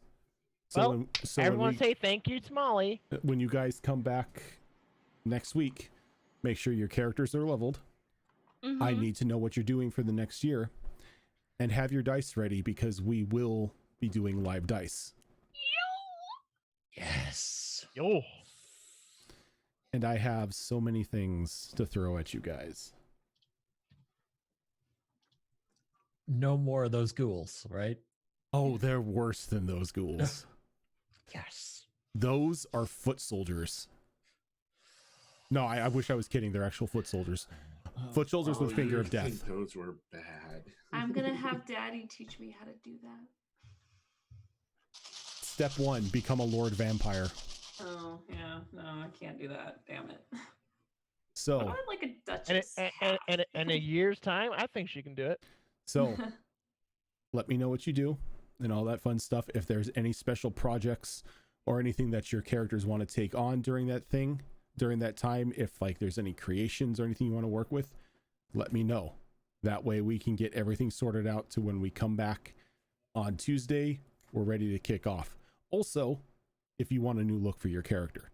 So everyone say thank you to Molly. When you guys come back next week, make sure your characters are leveled. Mm-hmm. I need to know what you're doing for the next year, and have your dice ready because we will be doing live dice. Yes. Yo. And I have so many things to throw at you guys. No more of those ghouls, right? Oh, they're worse than those ghouls. Yes. Those are foot soldiers. No, I wish I was kidding. They're actual foot soldiers. Foot soldiers with finger of death. Those were bad. I'm going to have Daddy teach me how to do that. Step 1, become a Lord Vampire. Oh, yeah. No, I can't do that. Damn it. So, I'm like a duchess. And in a year's time, I think she can do it. So, let me know what you do and all that fun stuff. If there's any special projects or anything that your characters want to take on during that time, if like there's any creations or anything you want to work with, let me know. That way we can get everything sorted out to when we come back on Tuesday, we're ready to kick off. Also, if you want a new look for your character.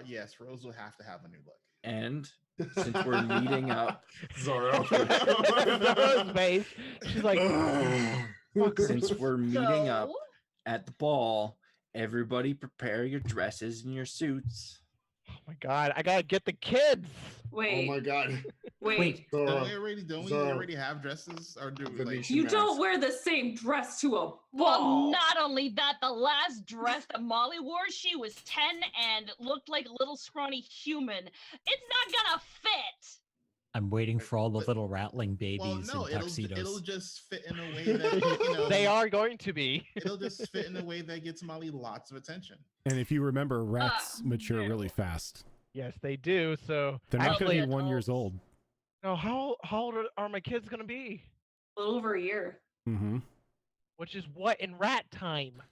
Yes, Rose will have to have a new look. And since we're meeting up, Zorro. Zorro's face. She's like, since we're meeting up at the ball, everybody prepare your dresses and your suits. oh my God, I gotta get the kids. Wait. Oh my God. Wait. Don't we already have dresses? Or do we like, you don't wear the same dress to a ball. Well, not only that, the last dress that Molly wore, she was 10 and looked like a little scrawny human. It's not gonna fit. I'm waiting for all the little rattling babies in tuxedos. It'll just fit in a way that they are going to be. It'll just fit in a way that gets Molly lots of attention. And if you remember, rats mature really fast. Yes, they do. So they're not going to be 1 year old. No, how old are my kids going to be? A little over a year. Mm-hmm. Which is what in rat time?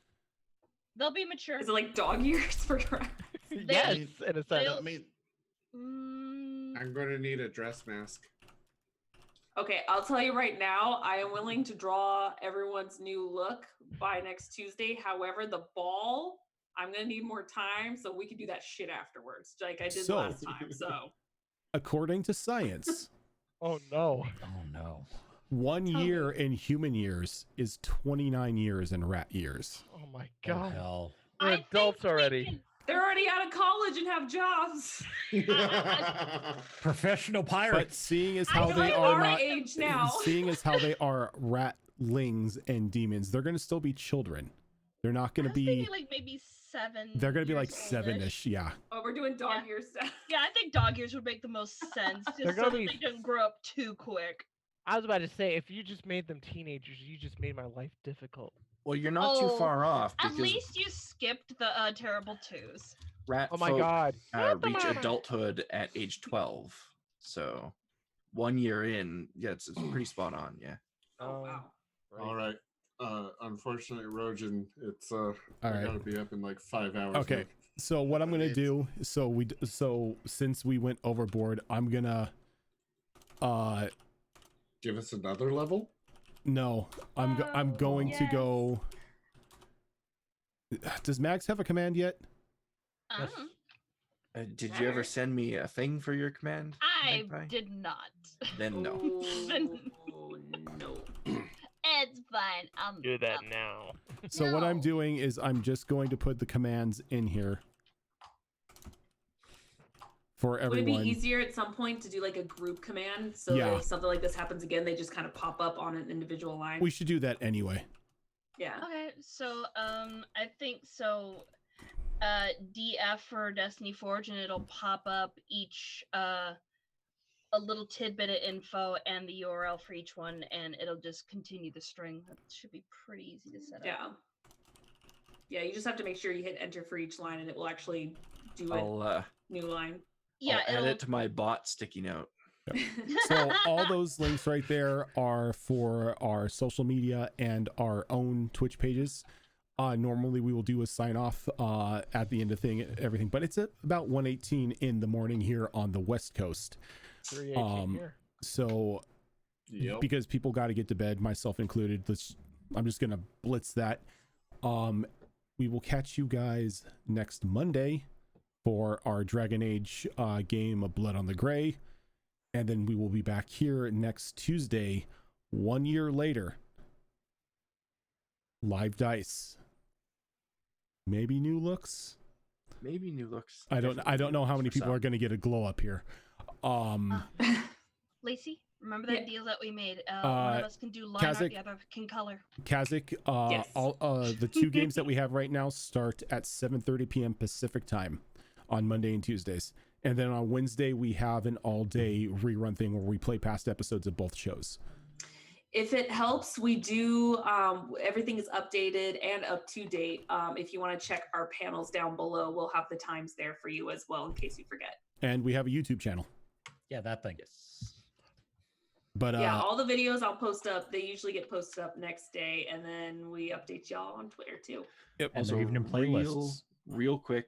They'll be mature. Is it like dog years for dragons? Yes, in a sense. I mean, I'm going to need a dress mask. Okay, I'll tell you right now, I am willing to draw everyone's new look by next Tuesday. However, the ball, I'm gonna need more time, so we can do that shit afterwards, like I did last time. So, according to science, oh no, 1 year in human years is 29 years in rat years. Oh my god, hell. We're adults already. they're already out of college and have jobs. Professional pirates. But seeing as how I they know are our not, age now. seeing as how they are ratlings and demons, they're going to still be children. They're not going to be Thinking like maybe 7. They're going to be like years oldish. 7ish, yeah. Oh, we're doing dog years stuff. Yeah, I think dog years would make the most sense, They're just so gonna that be- they don't grow up too quick. I was about to say, if you just made them teenagers, you just made my life difficult. Well, you're not too far off At because least you skipped the terrible 2s. rat Oh my folk, god. reach adulthood at age 12. So 1 year in, yeah, it's pretty spot on. Yeah. Oh wow. All right. Unfortunately, Rojan, it's I right. gotta be up in like 5 hours. Okay. now. So what I'm going to do, so since we went overboard, I'm going to Give us another level. no, I'm going to go. Does Max have a command yet? Did you ever send me a thing for your command? I Magpie? did not. Then no. Oh, no. It's fine. Do that now. So what I'm doing is I'm just going to put the commands in here for Would everyone. it be easier at some point to do like a group command so Yeah. that if something like this happens again, they just kind of pop up on an individual line? We should do that anyway. Yeah. Okay, so I think so. DF for Destiny Forge, and it'll pop up each a little tidbit of info and the URL for each one, and it'll just continue the string. That should be pretty easy to set up. Yeah. Yeah, you just have to make sure you hit enter for each line, and it will actually do I'll a new line. Yeah, I'll add it'll- it to my bot sticky note. So all those links right there are for our social media and our own Twitch pages. Normally we will do a sign off at the end of everything, but it's at about 1:18 in the morning here on the West Coast. 3:18 here. So Yep. because people got to get to bed, myself included, I'm just gonna blitz that. We will catch you guys next Monday for our Dragon Age game of Blood on the Gray, and then we will be back here next Tuesday, 1 year later. Live dice, maybe new looks. Maybe new looks. I don't know how many For people some. are going to get a glow up here. Lacey, remember that deal that we made? One of us can do line art, Kazakh- the other can color. Kazakh, Yes. all the 2 games that we have right now start at 7:30 p.m. Pacific time on Monday and Tuesdays. And then on Wednesday, we have an all-day rerun thing where we play past episodes of both shows. If it helps, we do, everything is updated and up to date. If you want to check our panels down below, we'll have the times there for you as well in case you forget. And we have a YouTube channel. Yeah, that thing. But Yeah, all the videos I'll post up. They usually get posted up next day, and then we update y'all on Twitter too. Yep. And they're even in playlists. Real quick,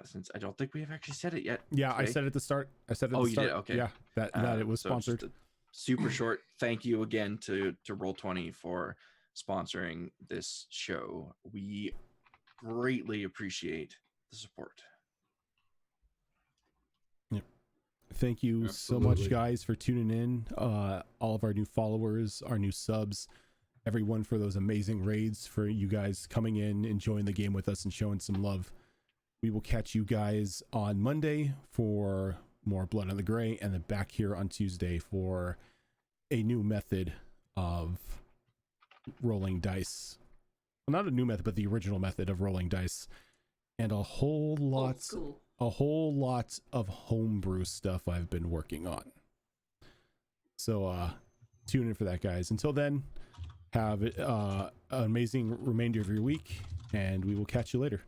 since I don't think we have actually said it yet. Yeah, I today. said at the start. I said at Oh, the you start. did? Okay. Yeah, that it was so just sponsored. a super short thank you again to Roll20 for sponsoring this show. We greatly appreciate the support. Thank you so much, Absolutely. guys, for tuning in. All of our new followers, our new subs, everyone for those amazing raids, for you guys coming in, enjoying the game with us, and showing some love. We will catch you guys on Monday for more Blood on the Gray, and then back here on Tuesday for a new method of rolling dice. Well, not a new method, but the original method of rolling dice, and a whole lot of homebrew stuff I've been working on. So tune in for that, guys. Until then, have an amazing remainder of your week, and we will catch you later.